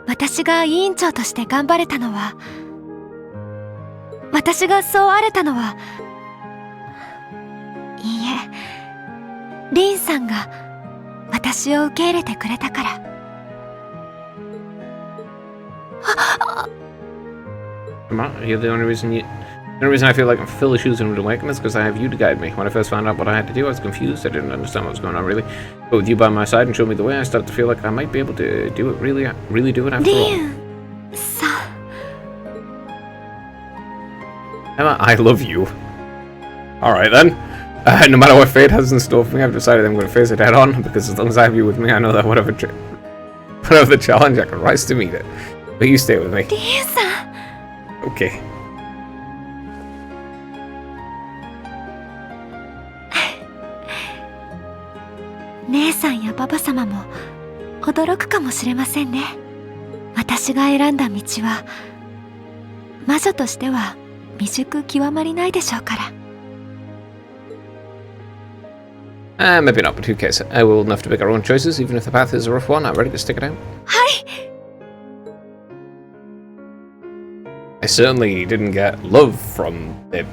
私が委員長として頑張れたのは、私がそうあれたのは、いいえ、リンさんが私を受け入れてくれたから。You're the only reason I feel like I'm fully shoes in Awaken is because I have you to guide me. When I first found out what I had to do, I was confused. I didn't understand what was going on really. But with you by my side and showing me the way, I started to feel like I might be able to do it really do it after all. リンさん。Emma, I love you. Alright then. No matter what fate has in store for me, I've decided I'm going to face it head on, because as long as I have you with me, I know that whatever the challenge, I can rise to meet it. But you stay with me. リンさん。Okay. 姉さんやパパ様も驚くかもしれませんね。私が選んだ道は魔女としては未熟極まりないでしょうから。Maybe not, but who cares? We're old enough to make our own choices, even if the path is a rough one. I'm ready to stick it out. はい。I certainly didn't get love from the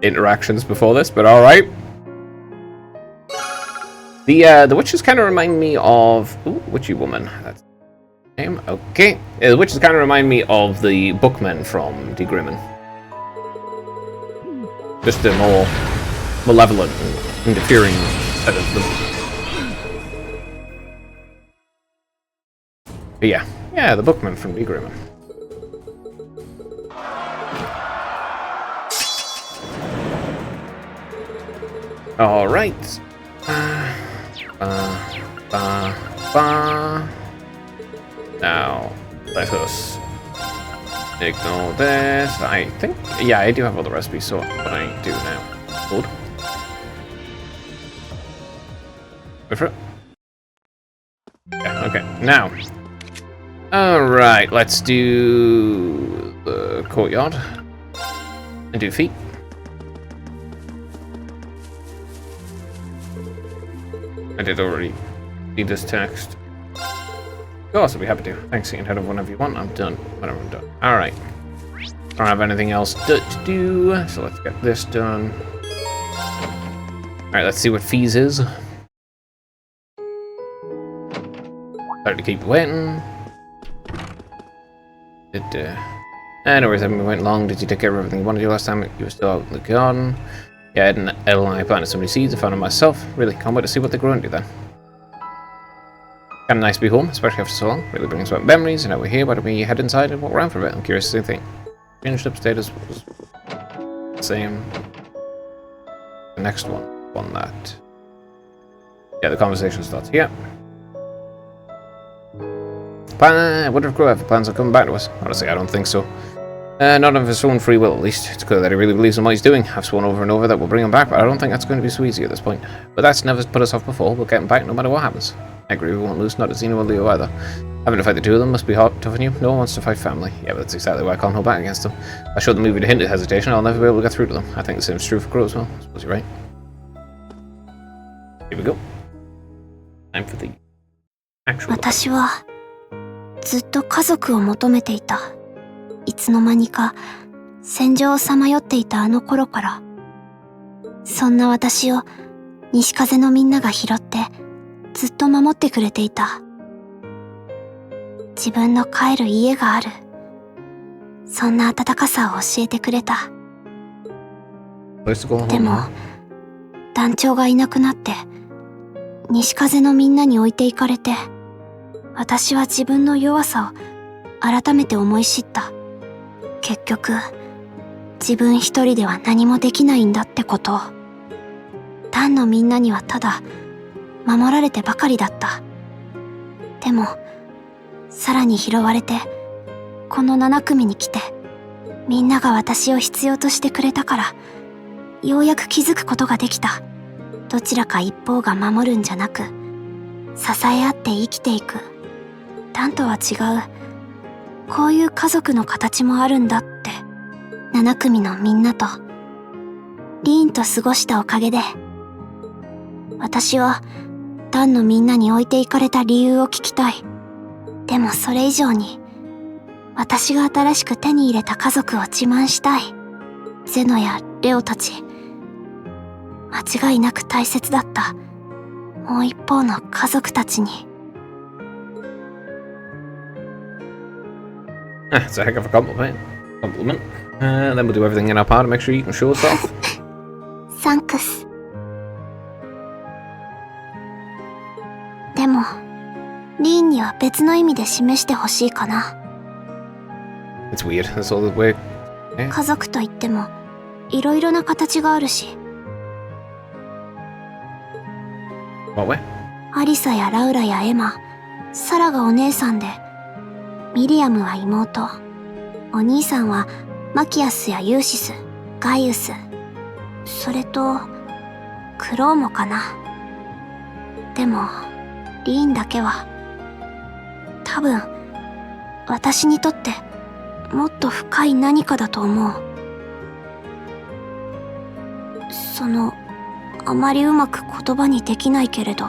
interactions before this, but alright. The witches kind of remind me of... Ooh, witchy woman. That's the name. Okay. The witches kind of remind me of the bookmen from D. Grimmen. Just a more malevolent and interfering set of them. But yeah, the bookmen from D. Grimmen. All right. Now, let us ignore this. I think, yeah, I do have all the recipes, so what I do now. Good. Go for it. Yeah, okay, now. Alright, let's do the courtyard. And do feet. I did already read this text. Of course, I'll be happy to. Thanks, you can head over whenever you want. I'm done. Whenever I'm done. Alright. Don't have anything else to do, so let's get this done. Alright, let's see what fees is. Sorry to keep you waiting. Anyways, I went long. Did you take care of everything you wanted to do last time? You were still out in the garden. Yeah, I had an L and I planted so many seeds. I found them myself. Really, can't wait to see what they grow into then. Kinda nice to be home, especially after so long. Really brings back memories, and now we're here. Why don't we head inside and walk around for a bit? I'm curious to think. Changed up status was the same. The next one that. Yeah, the conversation starts here. I wonder if Crow ever plans on coming back to us. Honestly, I don't think so. Not of his own free will, at least. It's clear that he really believes in what he's doing. I've sworn over and over that we'll bring him back, but I don't think that's going to be so easy at this point. But that's never put us off before. We'll get him back no matter what happens. I agree, we won't lose, not to Xeno or Leo either. Having to fight the two of them must be hard, tough on you. No one wants to fight family. Yeah, but that's exactly why I can't hold back against them. I showed them even a hint of hesitation, I'll never be able to get through to them. I think the same is true for Crow as well. I suppose you're right. Here we go. Time for the actual... 私はずっと家族を求めていた。いつの間にか戦場をさまよっていたあの頃から。そんな私を西風のみんなが拾ってずっと守ってくれていた。自分の帰る家がある。そんな温かさを教えてくれた。でも、団長がいなくなって、西風のみんなに置いていかれて、私は自分の弱さを改めて思い知った。結局、自分一人では何もできないんだってことを。団のみんなにはただ、守られてばかりだった。でも、さらに拾われて、この7組に来て、みんなが私を必要としてくれたから、ようやく気づくことができた。どちらか一方が守るんじゃなく、支え合って生きていく。団とは違う。こういう家族の形もあるんだって。7組のみんなと、リーンと過ごしたおかげで、私は、団のみんなに置いていかれた理由を聞きたい。でもそれ以上に、私が新しく手に入れた家族を自慢したい。ゼノやレオたち、間違いなく大切だった。もう一方の家族たちに。That's a heck of a compliment. Then we'll do everything in our power to make sure you can show us off. サンクス。でも、リーンには別の意味で示してほしいかな。It's weird. That's all the way. 家族といっても、いろいろな形があるし。What way? アリサやラウラやエマ、サラがお姉さんで、ミリアムは妹。お兄さんはマキアスやユーシス、ガイウス。それと、クローモかな。でも、リーンだけは、多分、私にとって、もっと深い何かだと思う。あまりうまく言葉にできないけれど。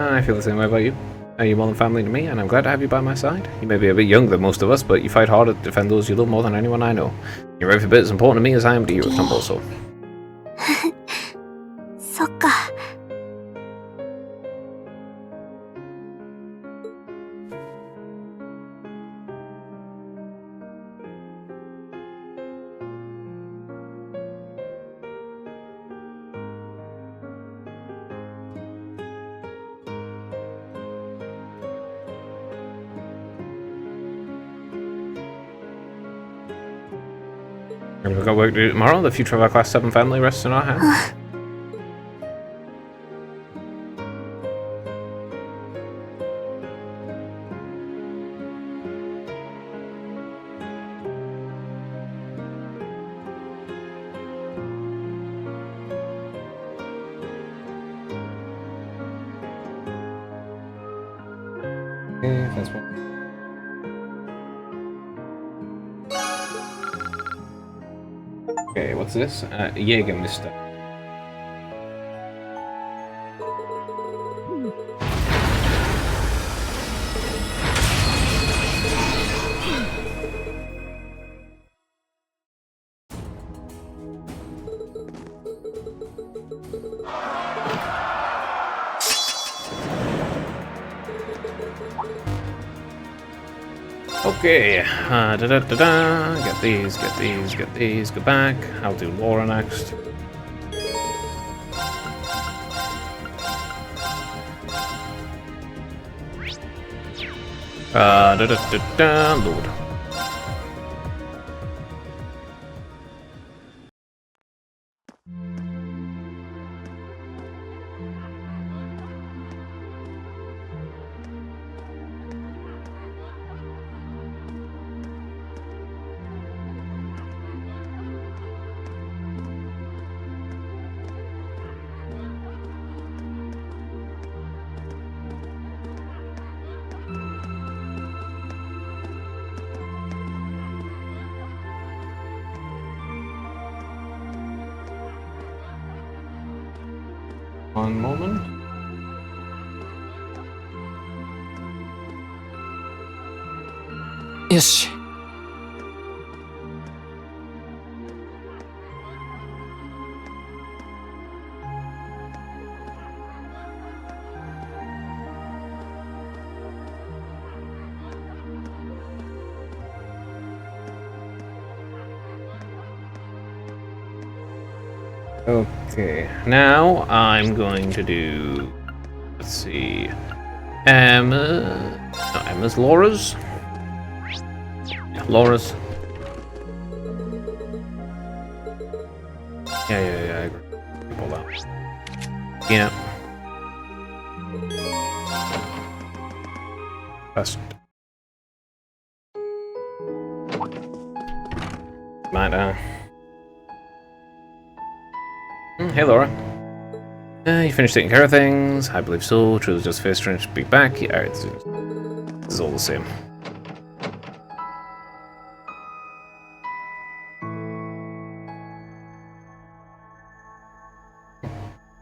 I feel the same way about you. You're more than family to me, and I'm glad to have you by my side. You may be a bit younger than most of us, but you fight hard to defend those you love more than anyone I know. You're every bit as important to me as I am to you, also. そっか。We've got work to do tomorrow. The future of our Class 7 family rests in our hands. Okay, that's one. Okay, what's this? Jägermeister. Okay, get these, go back. I'll do Laura next. Lord. One moment. Yoshi. Okay, now I'm going to do, let's see, Emma's, Laura's? Yeah, Laura's. Yeah, I agree. Pull that. Yeah. Best. Might, Hey Laura. You finished taking care of things? I believe so. Truly just first trying to speak back. Yeah, this is all the same.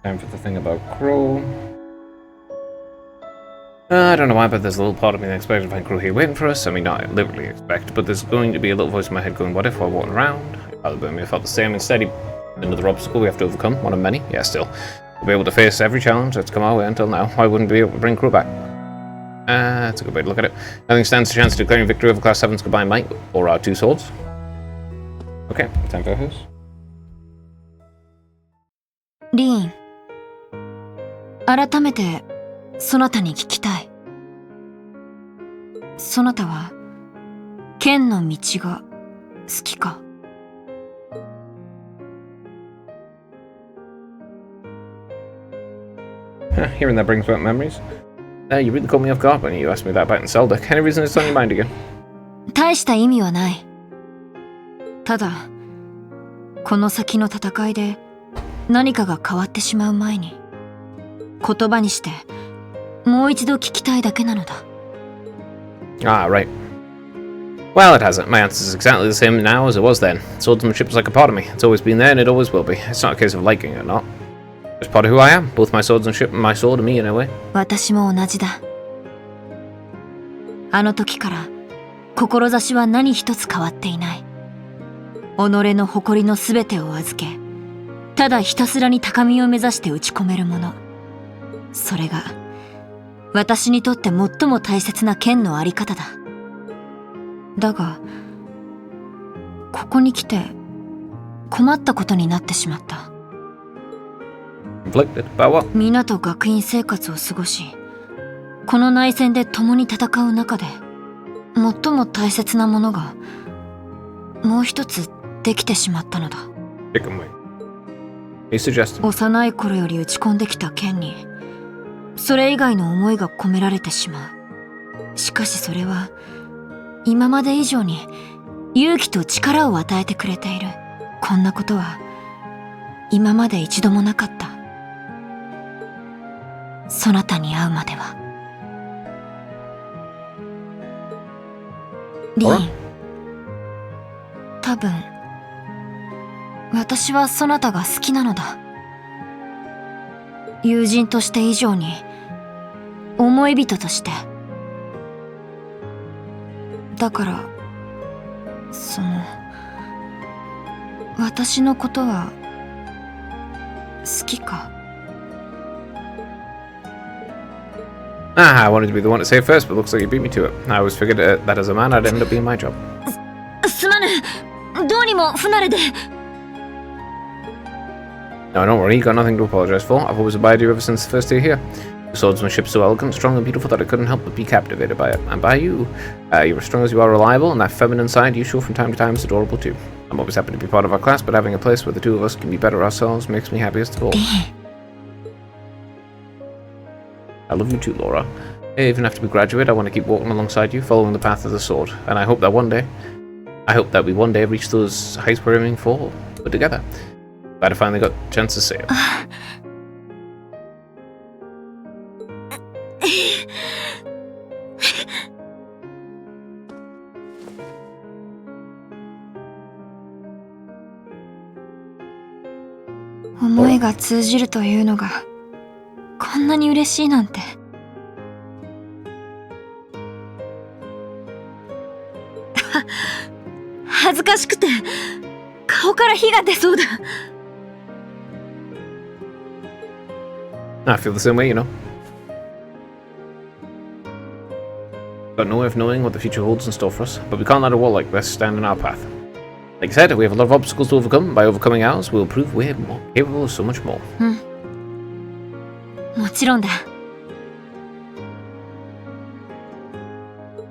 Time for the thing about Crow. I don't know why, but there's a little part of me that expected to find Crow here waiting for us. I mean, not literally expect, but there's going to be a little voice in my head going, what if while walking around? Other me, I felt the same. Instead, another obstacle we have to overcome, one of many. Yeah, still. We'll be able to face every challenge that's come our way until now. Why wouldn't we be able to bring Crow back? That's a good way to look at it. Nothing stands a chance to declaring victory over Class 7's combined might, or our two swords. Okay, time for who's? リーン、改めてそなたに聞きたい。そなたは剣の道が好きか？ Hearing that brings back memories. You really caught me off guard when you asked me that back in Zelda. Any reason it's on your mind again? 大した意味はない。ただ、この先の戦いで何かが変わってしまう前に、言葉にしてもう一度聞きたいだけなのだ。Ah, right. Well, it hasn't. My answer is exactly the same now as it was then. Swordsmanship is like a part of me. It's always been there and it always will be. It's not a case of liking it or not. It's part of who I am. Both my sword and me in a way. 私も同じだ。あの時から志は何一つ変わっていない。己の誇りのすべてを預け、ただひたすらに高みを目指して打ち込めるもの。それが私にとって最も大切な剣のあり方だ。だが、ここに来て困ったことになってしまった。Conflicted about what? 皆と学院生活を過ごし、この内戦で共に戦う中で最も大切なものがもう一つできてしまったのだ。Chicken wing. He suggested. 幼い頃より打ち込んできた剣にそれ以外の思いが込められてしまう。しかしそれは今まで以上に勇気と力を与えてくれている。こんなことは今まで一度もなかった。そなたに会うまでは。リーン、多分私はそなたが好きなのだ。友人として以上に思い人として。だから私のことは好きか。I wanted to be the one to say it first, but looks like you beat me to it. I always figured that as a man, I'd end up being my job. すまぬ。どうにも不慣れで。No, don't worry, you got nothing to apologize for. I've always admired you ever since the first day here. Your swordsmanship's so elegant, strong, and beautiful that I couldn't help but be captivated by it. And by you. You're as strong as you are reliable, and that feminine side you show from time to time is adorable too. I'm always happy to be part of our class, but having a place where the two of us can be better ourselves makes me happiest of all. I love you too, Laura. Even after we graduate, I want to keep walking alongside you, following the path of the sword. And I hope that we one day reach those heights we're aiming for, but together. Glad I finally got a chance to say it. 思いが通じるというのがこんなに嬉しいなんて。恥ずかしくて顔から火が出そうだ。I feel the same way, you know. Got no way of knowing what the future holds in store for us, but we can't let a wall like this stand in our path. Like I said, we have a lot of obstacles to overcome. By overcoming ours, we'll prove we're more capable of so much more. もちろんだ。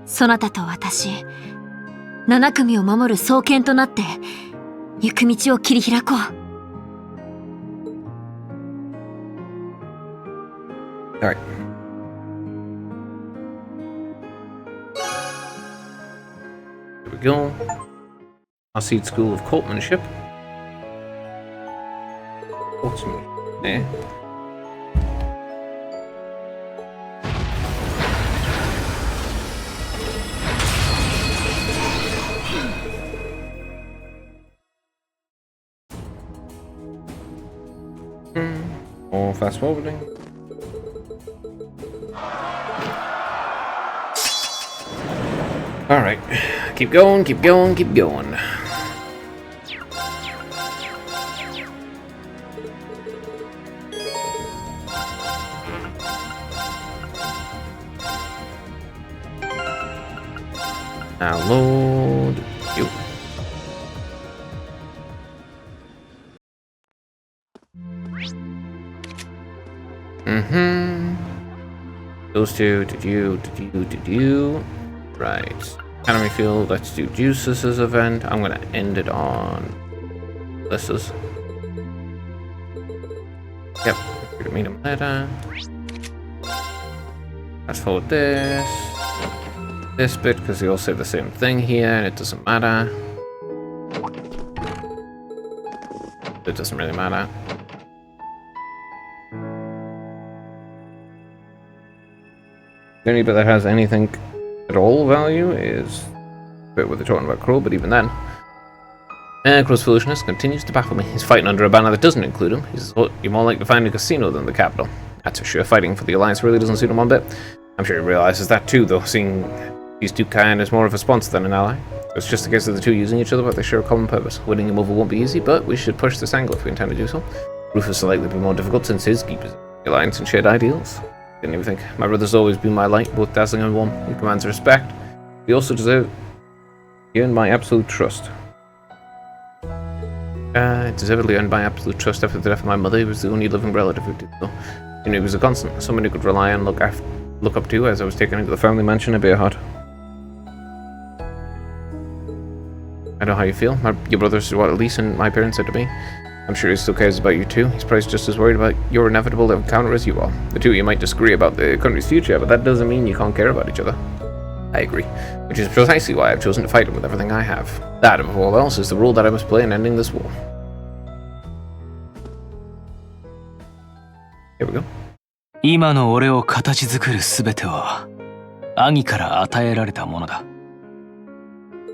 そなたと私、7組を守る双剣となって行く道を切り開こう。All right. Here we go. Hasid School of Courtmanship. Yeah. More fast forwarding. Alright. Keep going, keep going, keep going. Now load you. Those two, did you? Right. Academy Field, let's do Juice's event. I'm gonna end it on Alyssa's. Yep, we're gonna meet him later. Fast forward this bit because they all say the same thing here and it doesn't matter. It doesn't really matter. The only bit that has anything at all value is the bit where they're talking about Crow, but even then. Crow's foolishness continues to baffle me. He's fighting under a banner that doesn't include him. You're more likely to find a casino than the capital. That's for sure. Fighting for the Alliance really doesn't suit him one bit. I'm sure he realizes that too, though, seeing these two kind as more of a sponsor than an ally. It's just a case of the two using each other, but they share a common purpose. Winning him over won't be easy, but we should push this angle if we intend to do so. Rufus will likely be more difficult since his keepers the Alliance and shared ideals. Didn't even think. My brother's always been my light, both dazzling and warm. He commands respect. He also deserves he earned my absolute trust. Deservedly earned my absolute trust after the death of my mother. He was the only living relative who did so. You know, he was a constant, someone who could rely on, look up to as I was taken into the family mansion at Bearheart. I know how you feel. Your brother's what Elise and my parents said to me. I'm sure he still cares about you too. He's probably just as worried about your inevitable encounter as you are. The two of you might disagree about the country's future, but that doesn't mean you can't care about each other. I agree, which is precisely why I've chosen to fight him with everything I have. That, above all else, is the role that I must play in ending this war. Here we go. 今の俺を形作るすべてはアギから与えられたものだ。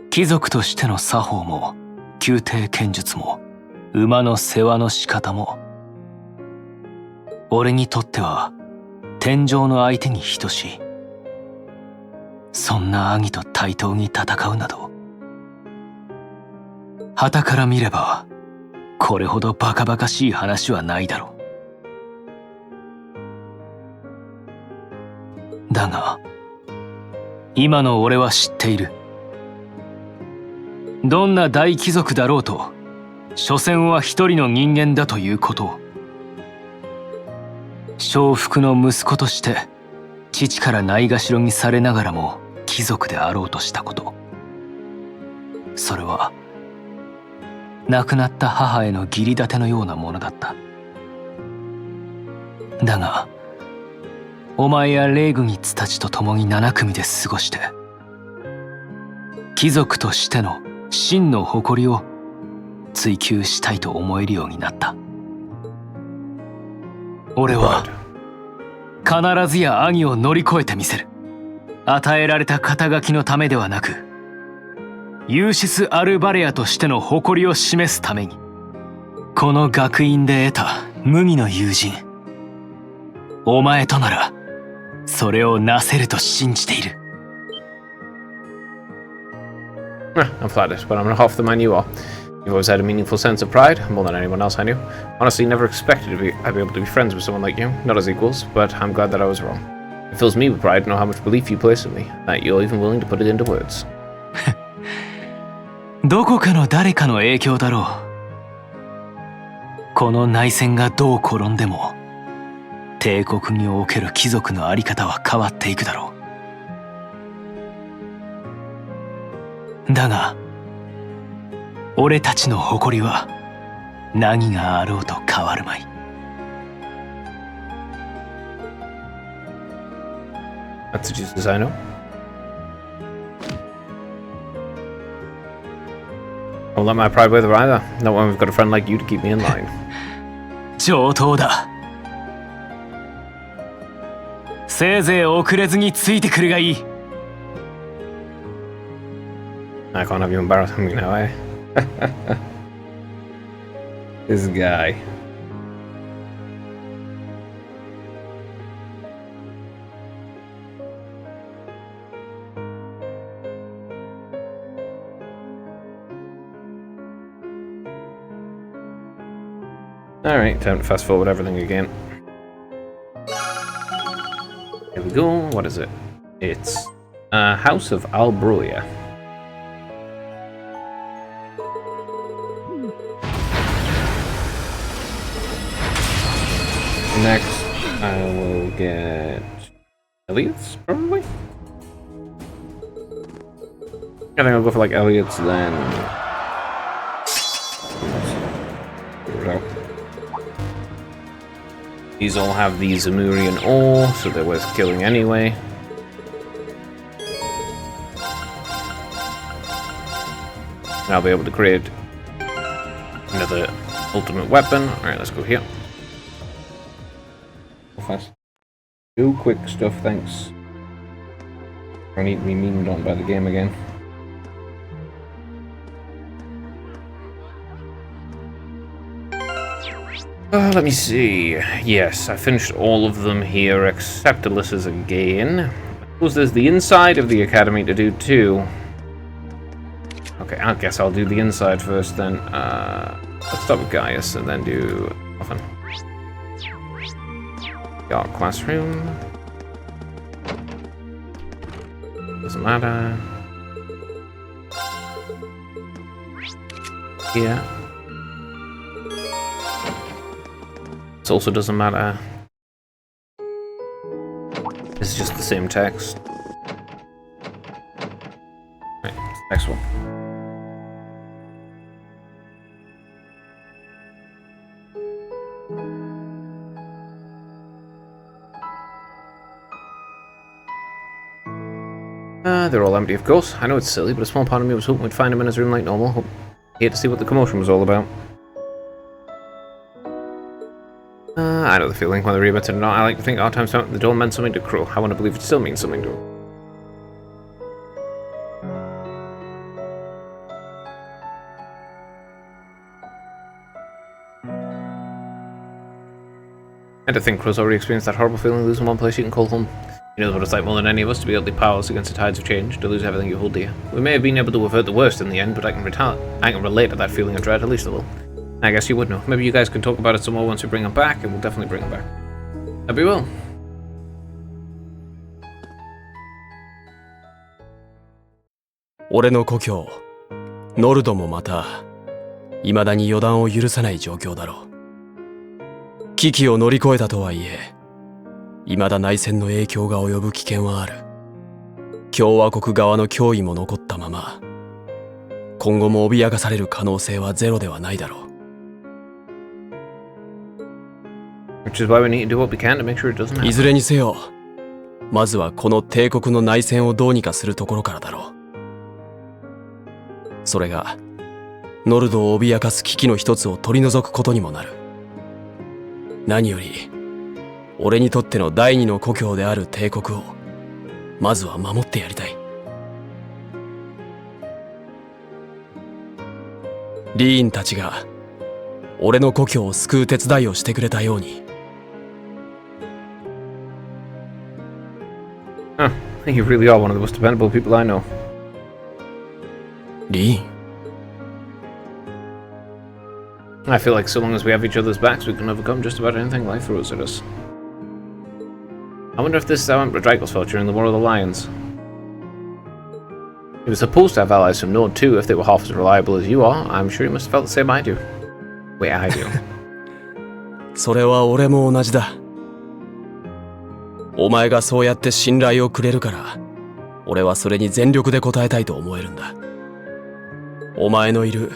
貴族としての作法も宮廷剣術も馬の世話の仕方も俺にとっては天上の相手に等しい。そんなアギと対等に戦うなど傍から見ればこれほどバカバカしい話はないだろう。だが今の俺は知っている。どんな大貴族だろうと所詮は一人の人間だということを。娼服の息子として父からないがしろにされながらも貴族であろうとしたこと、それは亡くなった母への義理立てのようなものだった。だがお前やレイグニッツたちと共に7組で過ごして貴族としての真の誇りを追求したいと思えるようになった。俺は必ずやアギを乗り越えてみせる。与えられた肩書きのためではなくユーシス・アルバレアとしての誇りを示すために。この学院で得た無二の友人、お前とならそれをなせると信じている。I'm flattered, but I'm not half the man you are. You've always had a meaningful sense of pride, more than anyone else I knew. Honestly, never expected I'd be able to be friends with someone like you, not as equals, but I'm glad that I was wrong. It fills me with pride to know how much belief you place in me, that you're even willing to put it into words. どこかの誰かの影響だろう。この内戦がどう転んでも、帝国における貴族のあり方は変わっていくだろう。だが、俺たちの誇りは何があろうと変わるまい。That's just as I know. Won't let my pride wither either. Not when we've got a friend like you to keep me in line. 上等だ。せいぜい遅れずについてくるがいい。I can't have you embarrass me now, eh? This guy. Alright, time to fast forward everything again. Here we go. What is it? It's House of Albroia. Next, I will get Elliot's, probably? I think I'll go for like Elliot's, then... Here we go. These all have the Zemurian ore, so they're worth killing anyway. And I'll be able to create another ultimate weapon. Alright, let's go here. Fast. Do quick stuff, thanks. I need to be memed on by the game again. Let me see. Yes, I finished all of them here except Alyssa's again. I suppose there's the inside of the academy to do too. Okay, I guess I'll do the inside first then. Let's start with Gaius and then do Alphen. Got classroom. Doesn't matter. Here. This also doesn't matter. This is just the same text. Right, next one. They're all empty, of course. I know it's silly, but a small part of me was hoping we'd find him in his room like normal. Here to see what the commotion was all about. I know the feeling, whether you're better or not. I like to think our time spent at the door meant something to Crow. I want to believe it still means something to him. And to think Crow's already experienced that horrible feeling of losing one place you can call home. He knows what it's like more than any of us to be utterly powerless against the tides of change, to lose everything you hold dear. We may have been able to avert the worst in the end, but I can relate to that feeling of dread, at least a little. I guess you would know. Maybe you guys can talk about it some more once we bring him back, and we'll definitely bring him back. Hope you will. 俺の故郷ノルドもまた未だに予断を許さない状況だろう。危機を乗り越えたとはいえ未だ内戦の影響が及ぶ危険はある。共和国側の脅威も残ったまま今後も脅かされる可能性はゼロではないだろう。 Which is why we need to do what we can to make sure it doesn't happen. いずれにせよまずはこの帝国の内戦をどうにかするところからだろう。それがノルドを脅かす危機の一つを取り除くことにもなる。何より俺にとっての第二の故郷である帝国をまずは守ってやりたい。リーンたちが俺の故郷を救う手伝いをしてくれたように。Huh, you really are one of the most dependable people I know. リーン I feel like so long as we have each other's backs, we can overcome just about anything life throws at us. I wonder if this is how Emperor Dracos felt during the War of the Lions. He was supposed to have allies from Nord too, if they were half as reliable as you are. I'm sure he must have felt the same I do. Wait, I do. それは俺も同じだ。お前がそうやって信頼をくれるから俺はそれに全力で応えたいと思えるんだ。お前のいる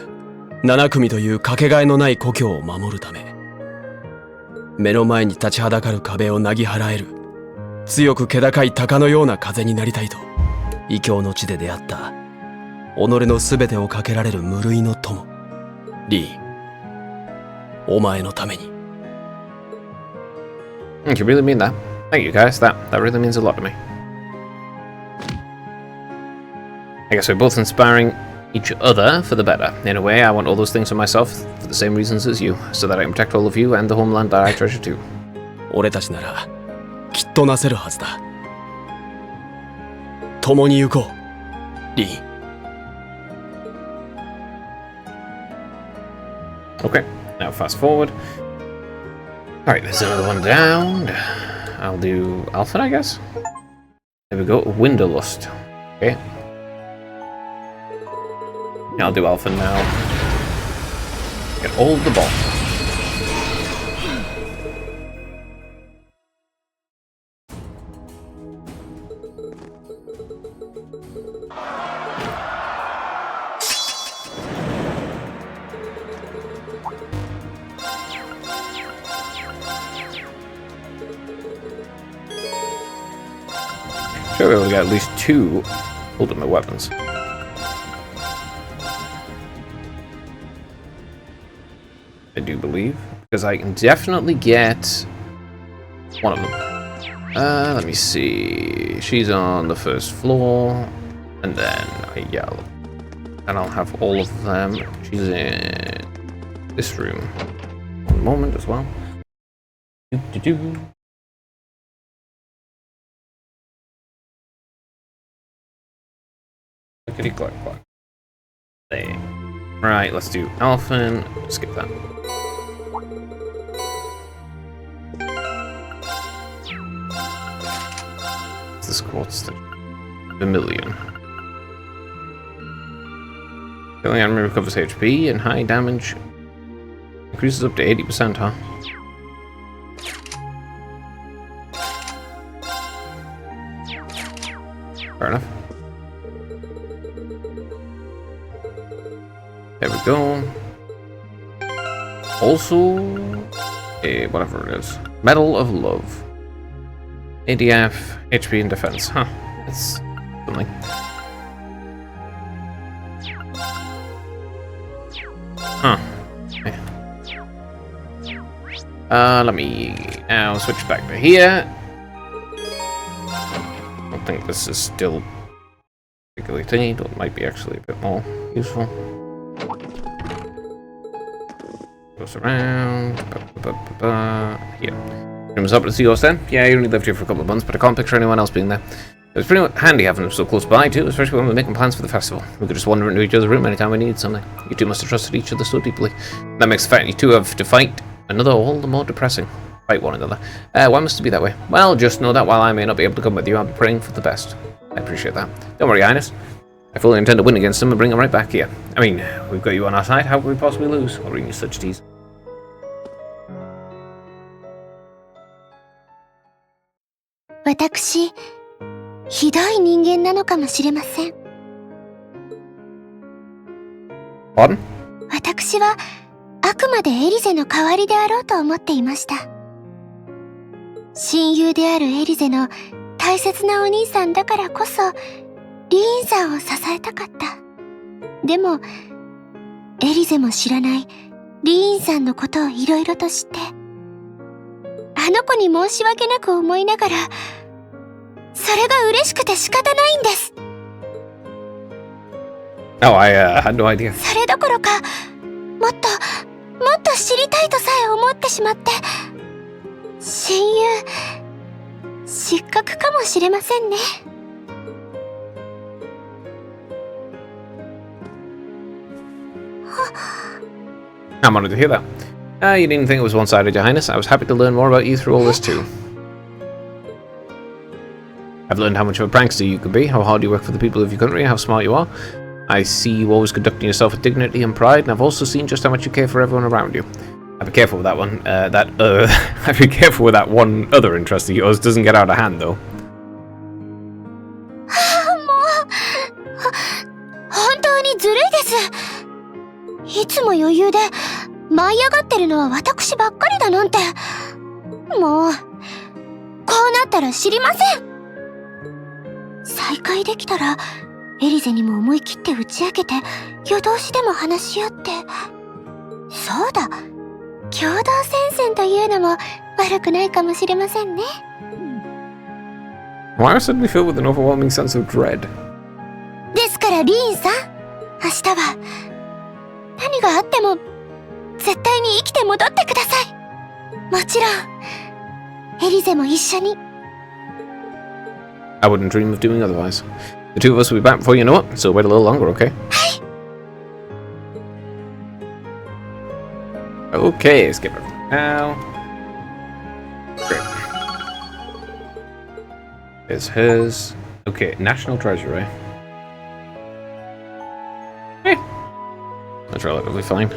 7組というかけがえのない故郷を守るため目の前に立ちはだかる壁をなぎ払える強く気高い鷹のような風になりたいと異教の地で出会った己の全てをかけられる無類の友リーお前のために。 You really mean that? Thank you guys, that really means a lot to me. I guess we're both inspiring each other for the better. In a way, I want all those things for myself for the same reasons as you, so that I can protect all of you and the homeland that I treasure too. 俺たちならきっとなせるはずだ。共に行こう、リーン。Okay, now fast forward. Alright, there's another one down. I'll do Alphen, I guess. There we go, Windowlust. Okay. I'll do Alphen now. Get all the ball. Sure, we got at least 2 ultimate weapons. I do believe, because I can definitely get one of them. Let me see. She's on the first floor, and then a yellow. And I'll have all of them. She's in this room. in a moment as well. Do-do-do. Clickety-clack-clack. There. Right, let's do Alphen. Skip that. What's this quartz thing? Vermilion. Killing enemy recovers HP and high damage. Increases up to 80%, huh? Fair enough. There we go. Also, whatever it is. Medal of Love. ADF, HP and defense. Huh. That's something. Huh. Okay. Let me now switch back to here. I don't think this is still particularly thingy, but it might be actually a bit more useful. Goes around. Here. Comes up to see us then. Yeah, you only lived here for a couple of months, but I can't picture anyone else being there. It was pretty handy having them so close by too, especially when we were making plans for the festival. We could just wander into each other's room anytime we needed something. You two must have trusted each other so deeply. That makes the fact you two have to fight another all the more depressing. Fight one another. Why must it be that way? Well, just know that while I may not be able to come with you, I'm praying for the best. I appreciate that. Don't worry, Highness. I fully intend to win against them and bring them right back here. I mean, we've got you on our side. How could we possibly lose? I'll bring you such tease. Watakushi, ひどい人間なのかもしれません。Pardon? 私はあくまでエリゼの代わりであろうと思っていました。親友であるエリゼの大切なお兄さんだからこそ、リーンさんを支えたかった。でも、エリゼも知らないリーンさんのことをいろいろと知って、あの子に申し訳なく思いながら、それが嬉しくて仕方ないんです。Oh, I had no idea. それどころか、もっと知りたいとさえ思ってしまって、親友、失格かもしれませんね。I'm honored to hear that. You didn't think it was one-sided, Your Highness. I was happy to learn more about you through all this too. I've learned how much of a prankster you can be, how hard you work for the people of your country, how smart you are. I see you always conducting yourself with dignity and pride, and I've also seen just how much you care for everyone around you. I'd be careful with that one. I'd be careful with that one other interest of yours. Doesn't get out of hand, though. 本当にずるいです。いつも余裕で舞い上がってるのは私ばっかりだなんて。もう、こうなったら知りません。再会できたら、エリゼにも思い切って打ち明けて、夜通しでも話し合って。そうだ、共同戦線というのも悪くないかもしれませんね。Why are suddenly filled with an overwhelming sense of dread? ですからリーンさん、明日は何があっても絶対に生きて戻ってください。もちろんエリゼも一緒に。I wouldn't dream of doing otherwise. The two of us will be back before you know it, so wait a little longer, okay? はい。 Okay, skip it now. Great. There's hers. Okay, National Treasury. That's relatively fine.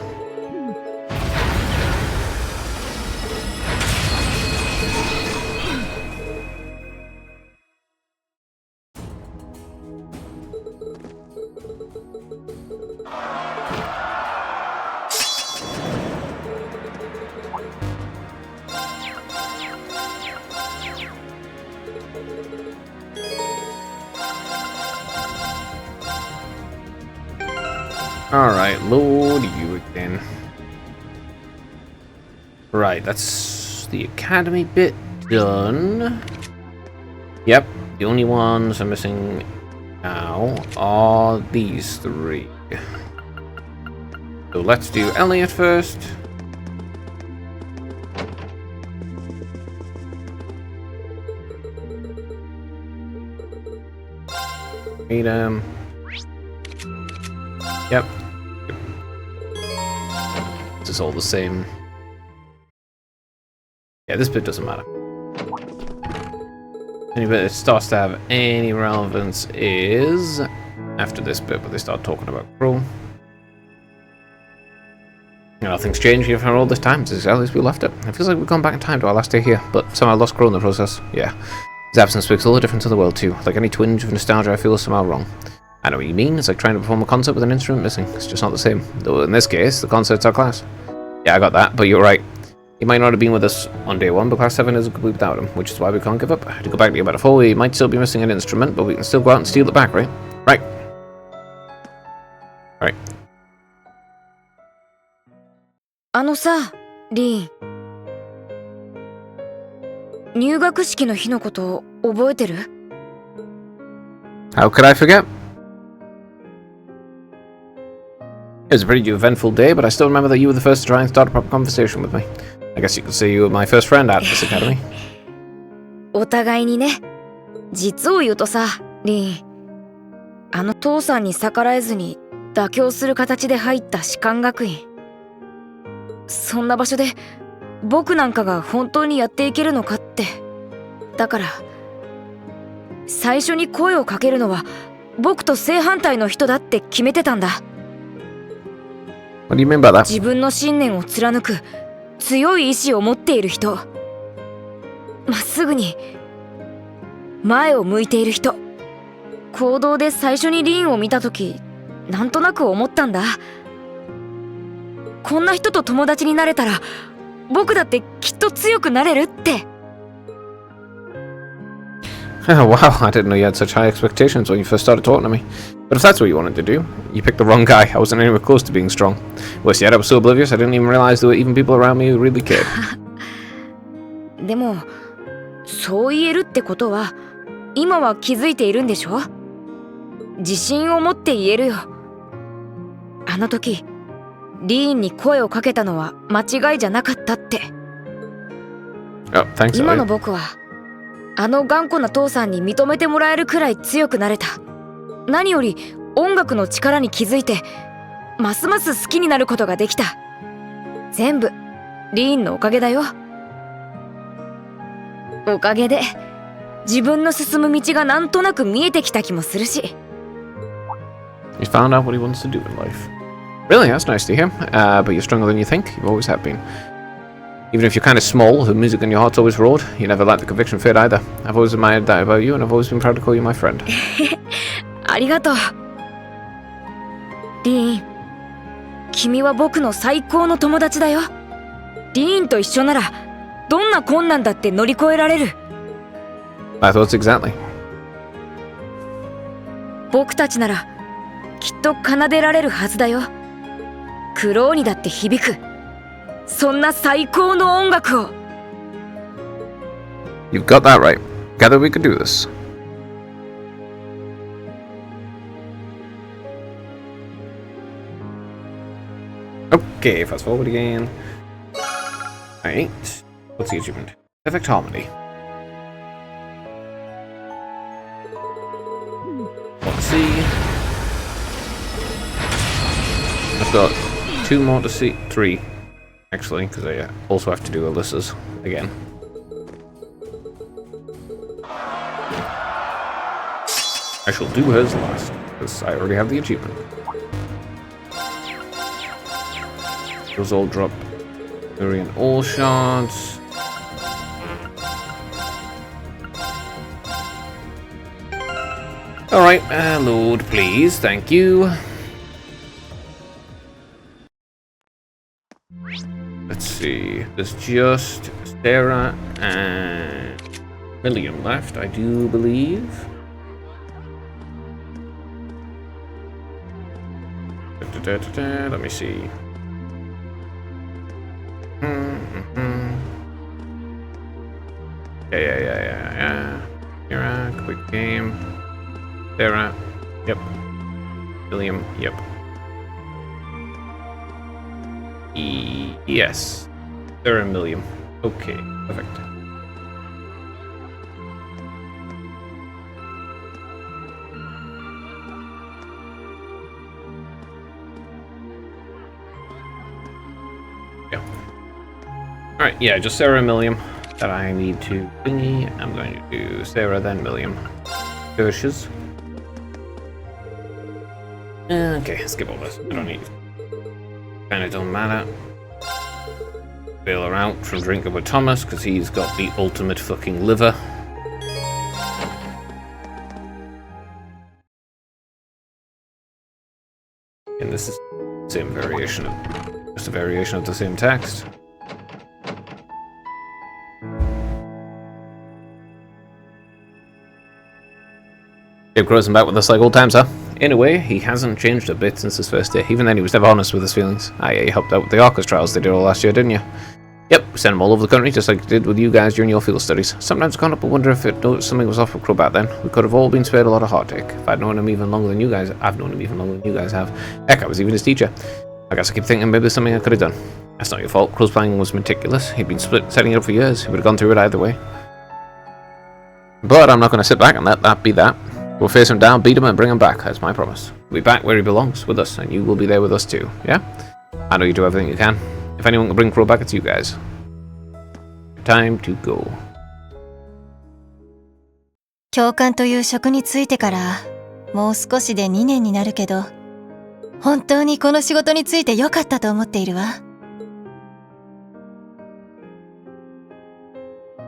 Alright, load you again. Right, that's the academy bit done. Yep, the only ones I'm missing now are these three. So let's do Elliot first. Meet Yep. This is all the same. Yeah, this bit doesn't matter. Any bit that starts to have any relevance is after this bit, where they start talking about Kroll. Nothing's changed here for all this time. It's exactly as we left it. It feels like we've gone back in time to our last day here, but somehow lost Kroll in the process. Yeah. His absence makes all the difference in the world too. Like any twinge of nostalgia, I feel is somehow wrong. I know what you mean. It's like trying to perform a concert with an instrument missing. It's just not the same. Though in this case, the concert's our class. Yeah, I got that, but you're right. He might not have been with us on day 1, but Class 7 isn't complete without him, which is why we can't give up. To go back to your metaphor, we might still be missing an instrument, but we can still go out and steal it back, right? Right. Right. さ、リーン。入学式の日のこと覚えてる？ How could I forget? It was a pretty eventful day, but I still remember that you were the first to try and start a proper conversation with me. I guess you could say you were my first friend at this academy. お互いにね。実を言うとさ、リン。父さんに逆らえずに妥協する形で入った士官学院。そんな場所で僕なんかが本当にやっていけるのかって。だから最初に声をかけるのは僕と正反対の人だって決めてたんだ。What do you mean by that? 自分の信念を貫く強い意志を持っている人、まっすぐに前を向いている人。行動で最初にリンを見た時、なんとなく思ったんだ。こんな人と友達になれたら僕だってきっと強くなれるって。Wow, I didn't know you had such high expectations when you first started talking to me. But if that's what you wanted to do, you picked the wrong guy. I wasn't anywhere close to being strong. Worse yet, I was so oblivious I didn't even realize there were even people around me who really cared. でもそう言えるってことは今は気づいているんでしょ？自信を持って言えるよ。あの時リーンに声をかけたのは間違いじゃなかったって。Oh, thanks, 今の僕は頑固な父さんに認めてもらえるくらい強くなれた。何より音楽の力に気づいてますます好きになることができた。全部リーンのおかげだよ。おかげで自分の進む道がなんとなく見えてきた気もするし。 He's found out what he wants to do in life. Really, that's nice to hear. But you're stronger than you think. You always have been. Even if you're kind of small, the music in your heart's always roared. You never let the conviction fade either. I've always admired that about you, and I've always been proud to call you my friend. ありがとう。リーン、君は僕の最高の友達だよ。リーンと一緒ならどんな困難だって乗り越えられる。My thoughts exactly. 僕たちならきっと奏でられるはずだよ。クローにだって響くそんな最高の音楽を。 You've got that right. Together we could do this. Okay, fast forward again. Alright. What's the achievement? Perfect harmony. Let's see. I've got 2 more to see. 3, actually, because I also have to do Alyssa's again. I shall do hers last, because I already have the achievement. Those all drop Uri and all shots. Alright, load please, thank you. Let's see, there's just Sarah and Milliam left, I do believe. Let me see. Yeah. Sarah, quick game. Sarah, yep. William, yep. Yes. Sarah and William. Okay, perfect. Yeah. Alright, yeah, just Sarah and Milliam that I need to thingy. I'm going to do Sarah, then Milliam. Gershes. Okay, skip all this. I don't need. Kinda don't matter. Bail her out from drinking with Thomas because he's got the ultimate fucking liver. And this is the same variation of, just a variation of the same text. Dave Grossman back with us like old times, huh? In a way, he hasn't changed a bit since his first day. Even then, he was never honest with his feelings. Ah, yeah, you helped out with the Arcus trials they did all last year, didn't you? Yep, we sent them all over the country, just like we did with you guys during your field studies. Sometimes I can't help but wonder if something was off with Crow back then. We could have all been spared a lot of heartache. If I'd known him even longer than you guys, I've known him even longer than you guys have. Heck, I was even his teacher. I guess I keep thinking maybe there's something I could have done. That's not your fault. Crow's planning was meticulous. He'd been setting it up for years. He would have gone through it either way. But I'm not going to sit back and let that be that. We'll face him down, beat him, and bring him back. That's my promise. We'll be back where he belongs, with us, and you will be there with us too, yeah? I know you do everything you can. If anyone can bring Crow back, it's you guys. Time to go. 教官という職に就いてからもう少しで2年になるけど、本当にこの仕事に就いてよかったと思っているわ。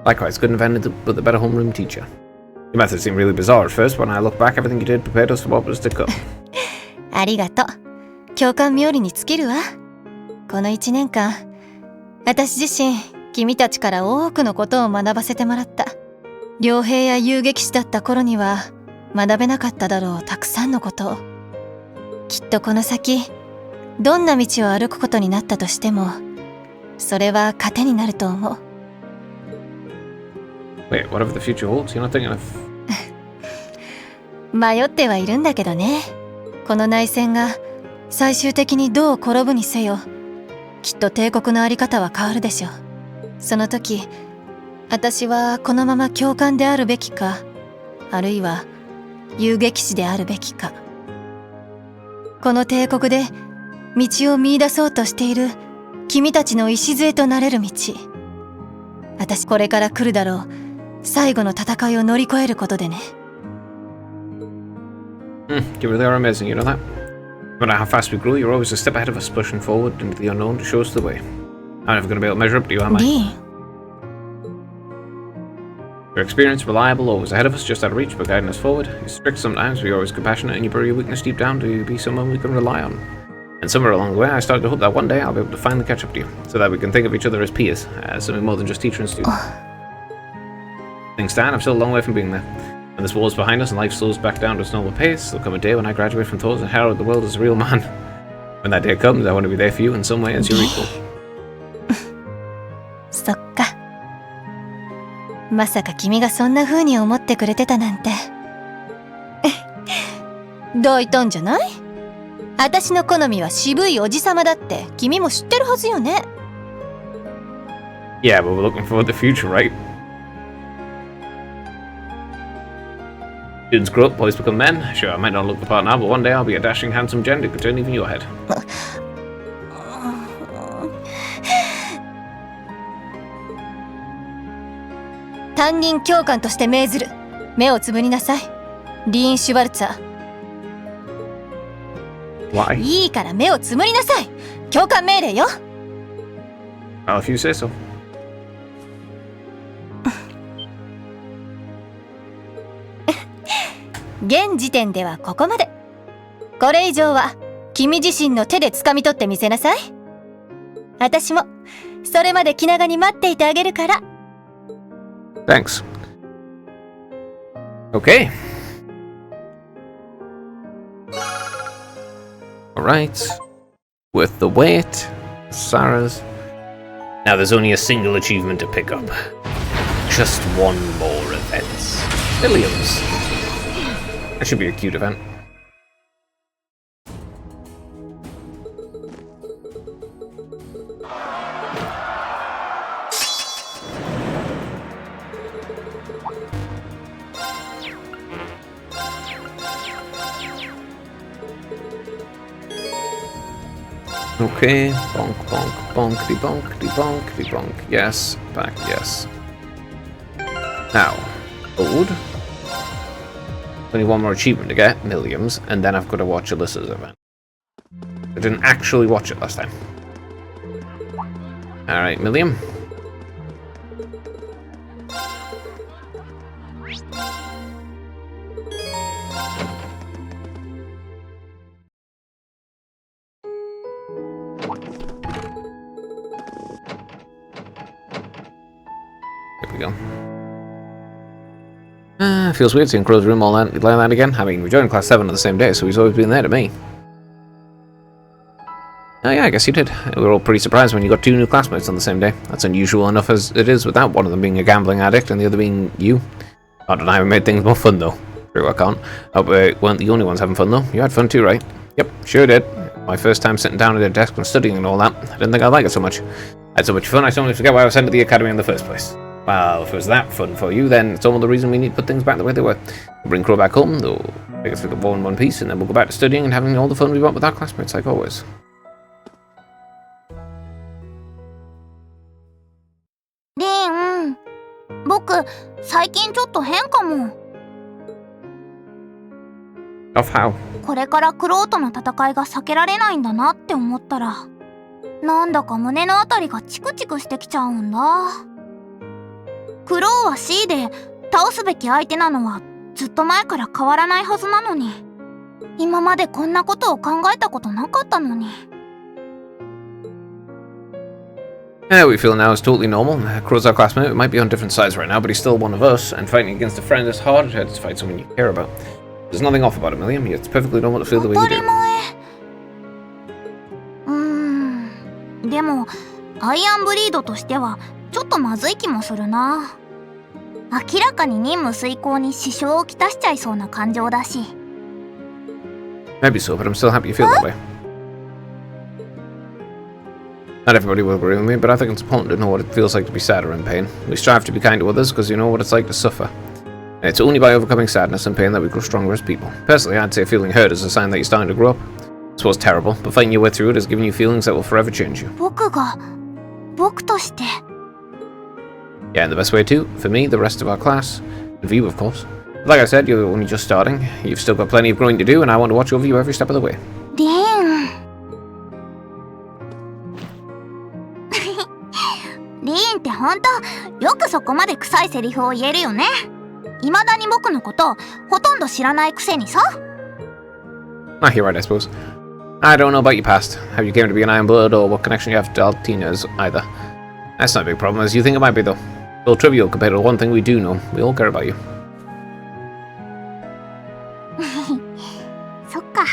Likewise, couldn't have ended with a better homeroom teacher. Your method seemed really bizarre at first, but when I look back, everything you did prepared us for what was to come. ありがとう。教官冥利に尽きるわ。この1年間、私自身、君たちから多くのことを学ばせてもらった。傭兵や遊撃士だった頃には、学べなかっただろうたくさんのことを。きっとこの先、どんな道を歩くことになったとしても、それは糧になると思う。Wait, whatever the future holds, you're not thinking of... 迷ってはいるんだけどね。この内戦が最終的にどう転ぶにせよ、きっと帝国のあり方は変わるでしょう。その時、私はこのまま教官であるべきか、あるいは遊撃士であるべきか。この帝国で道を見出そうとしている君たちの礎となれる道。私これから来るだろう最後の戦いを乗り越えることでね。You really are amazing, you know that? No matter how fast we grow, you're always a step ahead of us, pushing forward into the unknown to show us the way. I'm never going to be able to measure up to you, am I? リン。Your experience, reliable, always ahead of us, just out of reach, but guiding us forward. You're strict sometimes, but you're always compassionate, and you bury your weakness deep down to be someone we can rely on. And somewhere along the way, I started to hope that one day I'll be able to finally catch up to you, so that we can think of each other as peers, as something more than just teacher and student. Things stand, I'm still a long way from being there. When this wall's behind us and life slows back down to its normal pace, there'll come a day when I graduate from Thors and herald the world as a real man. When that day comes, I want to be there for you in some way as your equal. そっか。まさか君がそんな風に思ってくれてたなんて。大胆じゃない？私の好みは渋いおじさまだって君も知ってるはずよね。Yeah, but we're looking forward to the future, right? Students grow up, boys become men. Sure, I might not look the part now, but one day I'll be a dashing, handsome gent who could turn even your head. 担任教官として命ずる。目をつぶりなさい。リーン・シュバルツァー。Why? いいから目をつむりなさい。教官命令よ。Well, if you say so. 現時点ではここまで。これ以上は君自身の手で掴み取ってみせなさい。私もそれまで気長に待っていてあげるから。Thanks. Okay. Alright. Worth the wait. Sarah's. Now there's only a single achievement to pick up. Just one more event. Williams. That should be a cute event. Okay, bonk, bonk, bonkity, bonkity, bonkity, bonk. Yes, back, yes. Now, gold. Only one more achievement to get, Milliams, and then I've got to watch Alyssa's event. I didn't actually watch it last time. Alright, Milliam. Here we go. Feels weird seeing Crow's room all like that again. I mean, we joined class 7 on the same day, so he's always been there to me. Oh yeah, I guess you did. We were all pretty surprised when you got 2 new classmates on the same day. That's unusual enough as it is without one of them being a gambling addict and the other being you. Not that I haven't made things more fun though. True, I can't. Hope we weren't the only ones having fun though. You had fun too, right? Yep, sure did. My first time sitting down at a desk and studying and all that. I didn't think I'd like it so much. I had so much fun I suddenly forget why I was sent to the academy in the first place. Well, if it was that fun for you, then it's all the reason we need to put things back the way they were. We'll bring Crow back home, though. Take us through the war in one piece, and then we'll go back to studying and having all the fun we want with our classmates, like always. Rin, 僕、最近ちょっと変かも。Of how? これからクロウとの戦いが避けられないんだなって思ったら、なんだか胸のあたりがチクチクしてきちゃうんだ。クロウは C で倒すべき相手なのはずっと前から変わらないはずなのに、今までこんなことを考えたことなかったのに。Yeah, we feel now is totally normal. Crow's our classmate. We might be on different sides right now, but he's still one of us, and fighting against a friend is harder to fight someone you care about. There's nothing off about it, Milliam. It's perfectly normal to feel the way you do. でもアイアンブリードとしてはちょっとまずい気もするな。明らかに任務遂行に支障をきたしちゃいそうな感情だし。Maybe so, but I'm still happy you feel that way. Not everybody will agree with me, but I think it's important to know what it feels like to be sad or in pain. We strive to be kind to others because you know what it's like to suffer. And it's only by overcoming sadness and pain that we grow stronger as people. Personally, I'd say feeling hurt is a sign that you're starting to grow up. I suppose terrible, but fighting your way through it has given you feelings that will forever change you. 僕として。Yeah, and the best way too, for me, the rest of our class, and for you, of course. But like I said, you're only just starting. You've still got plenty of growing to do, and I want to watch over you every step of the way. リンってほんとよくそこまで臭いセリフを言えるよね。未だに僕のことほとんど知らないくせにさ。Ah, you're right, I suppose. I don't know about your past, how you came to be an Iron Blood, or what connection you have to Altina's either. That's not a big problem as you think it might be, though. It's all trivial compared to the one thing we do know. We all care about you. そっか。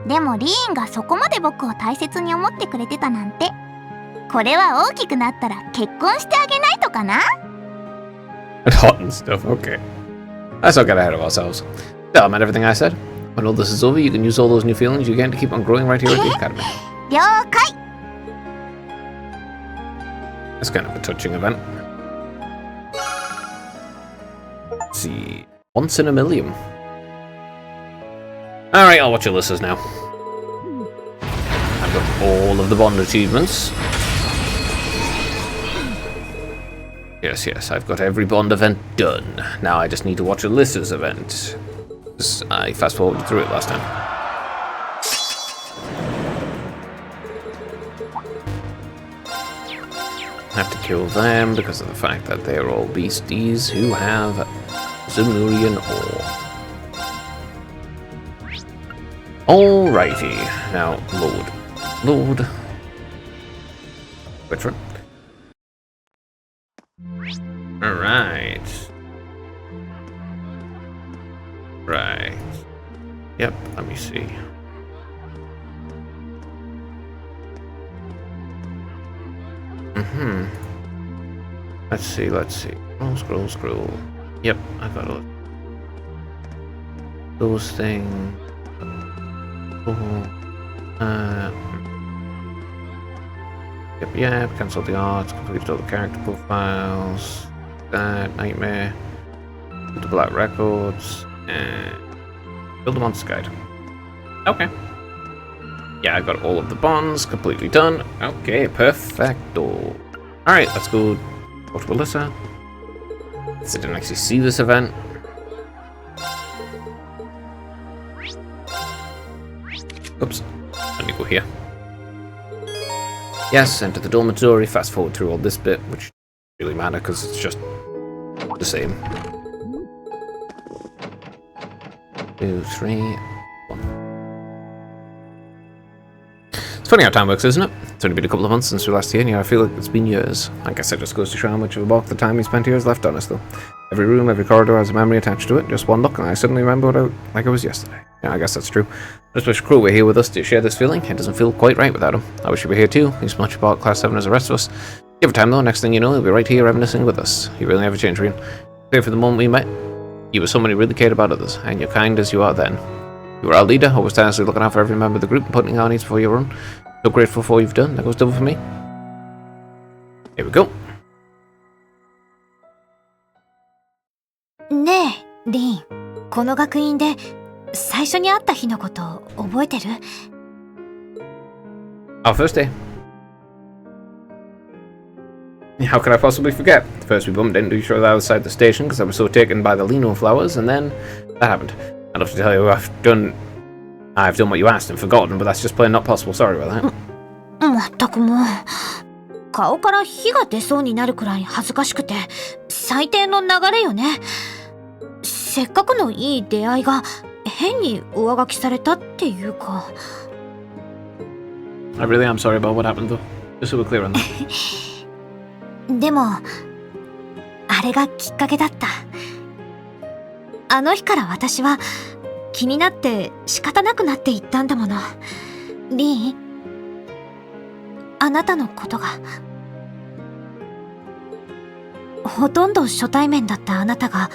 でもリーンがそこまで僕を大切に思ってくれてたなんて。これは大きくなったら結婚してあげないとかな。Hot and stuff, okay. Let's not get ahead of ourselves. Tell them everything I said. When all this is over, you can use all those new feelings you gain to keep on growing right here at the academy. 了解。That's kind of a touching event. Let's see. Once in a million. Alright, I'll watch Alyssa's now. I've got all of the Bond achievements. Yes, I've got every Bond event done. Now I just need to watch Alyssa's event. I fast forwarded through it last time. I have to kill them because of the fact that they're all beasties who have Zemurian ore. Alrighty, now Lord. Wait for it. Right. Yep, let me see. Let's see. Scroll. Yep, I got it. Those things. Yep, cancel the arts, completed all the character profiles. That nightmare. The black records. And build a monster guide. Okay. Yeah, I got all of the bonds completely done. Okay, perfecto. Alright, let's go talk to Alyssa. I didn't actually see this event. Oops, let me go here. Yes, enter the dormitory, fast forward through all this bit, which doesn't really matter because it's just the same. 2, 3, 1. It's funny how time works, isn't it? It's only been a couple of months since we last here, and yeah, I feel like it's been years. I guess it just goes to show how much of a bulk the time we spent here has left on us, though. Every room, every corridor has a memory attached to it. Just one look, and I suddenly remember what like it was yesterday. Yeah, I guess that's true. I just wish Crow were here with us to share this feeling. It doesn't feel quite right without him. I wish he were here too. He's much about Class 7 as the rest of us. Give it time, though. Next thing you know, he'll be right here reminiscing with us. He really never changed, Rian. Clear for the moment we met. You were someone who really cared about others, and you're kind as you are then. You were our leader, always tirelessly looking out for every member of the group and putting our needs before your own. So grateful for all you've done. That goes double for me. Here we go. ねえ、リン。この学院で最初に会った日のこと覚えてる？ Our first day. How could I possibly forget? First we bumped into each other outside the station because I was so taken by the Lino flowers, and then that happened. I'd love to tell you I've done what you asked and forgotten, but that's just plain not possible. Sorry about that. まったくもう。顔から火が出そうになるくらい恥ずかしくて最低の流れよね。せっかくのいい出会いが変に上書きされたっていうか。I really am sorry about what happened though. Just so we're clear on that. でもあれがきっかけだった。あの日から私は気になって仕方なくなっていったんだもの。リン、あなたのことが。ほとんど初対面だったあなたが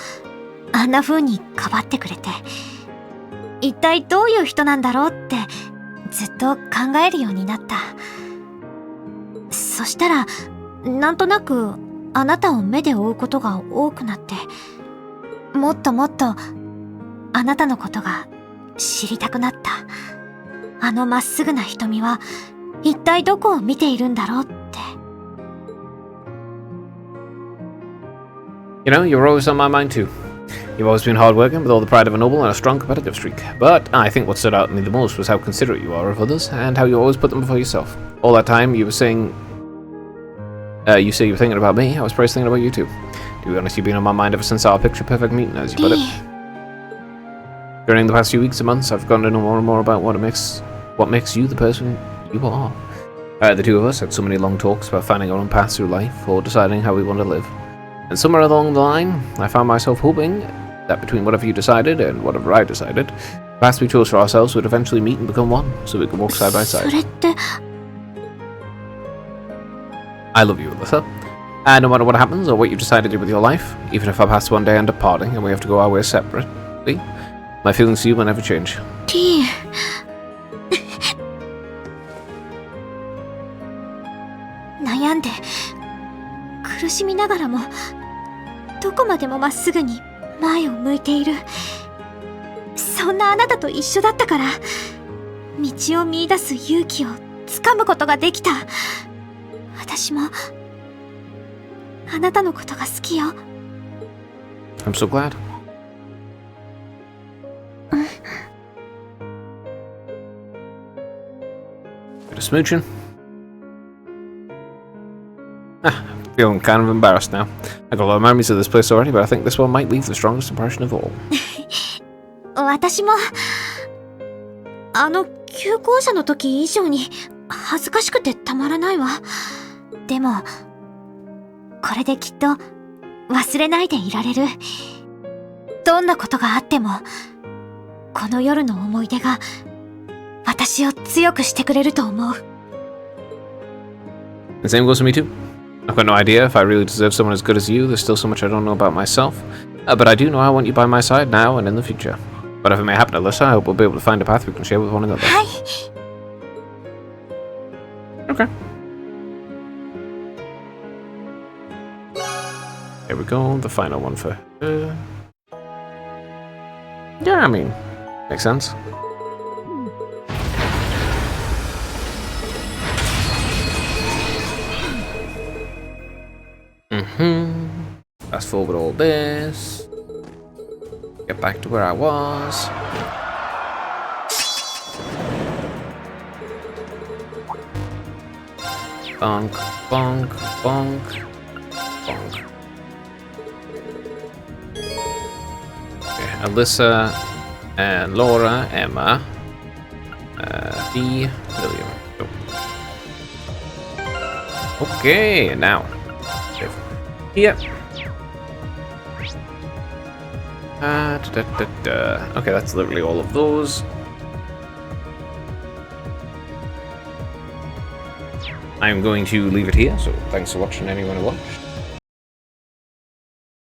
あんな風にかばってくれて、一体どういう人なんだろうってずっと考えるようになった。そしたらなんとなくあなたを目で追うことが多くなって、もっともっとあなたのことが知りたくなった。あのまっすぐな瞳は一体どこを見ているんだろうって。You know, you were always on my mind too. You've always been hardworking with all the pride of a noble and a strong competitive streak. But I think what stood out to me the most was how considerate you are of others and how you always put them before yourself. All that time you were saying... you say you were thinking about me, I was probably thinking about you too. To be honest, you've been on my mind ever since our picture-perfect meeting, as you put it. During the past few weeks and months, I've gotten to know more and more about what makes you the person you are. The two of us had so many long talks about finding our own paths through life or deciding how we want to live. And somewhere along the line, I found myself hoping that between whatever you decided and whatever I decided, the paths we chose for ourselves would eventually meet and become one, so we could walk side by side. I love you, Alyssa. And no matter what happens or what you decide to do with your life, even if our paths one day end up parting and we have to go our ways separately, my feelings to you will never change. T. 悩んで苦しみながらもどこまでもまっすぐに前を向いている。そんなあなたと一緒だったから道を見出す勇気をつかむことができた。私もあなたのことが好きよ。 I'm so glad. Bit of smooching. Feeling kind of embarrassed now. I got a lot of memories of this place already, but I think this one might leave the strongest impression of all. 私もあの旧校舎の時以上に恥ずかしくてたまらないわ。でもこれできっと忘れないでいられる。どんなことがあってもこの夜の思い出が私を強くしてくれると思う。 The same goes for me too. I've got no idea if I really deserve someone as good as you. There's still so much I don't know about myself. But I do know I want you by my side now and in the future. Whatever may happen, Alyssa, I hope we'll be able to find a path we can share with one another. Okay. Here we go, the final one for her. Yeah, I mean, makes sense. fast forward all this. Get back to where I was. Bonk, bonk, bonk, bonk. Okay, Alyssa and Laura, Emma, B, William. Oh. Okay, now. Yep. Okay, that's literally all of those. I'm going to leave it here, so thanks for watching anyone who watched.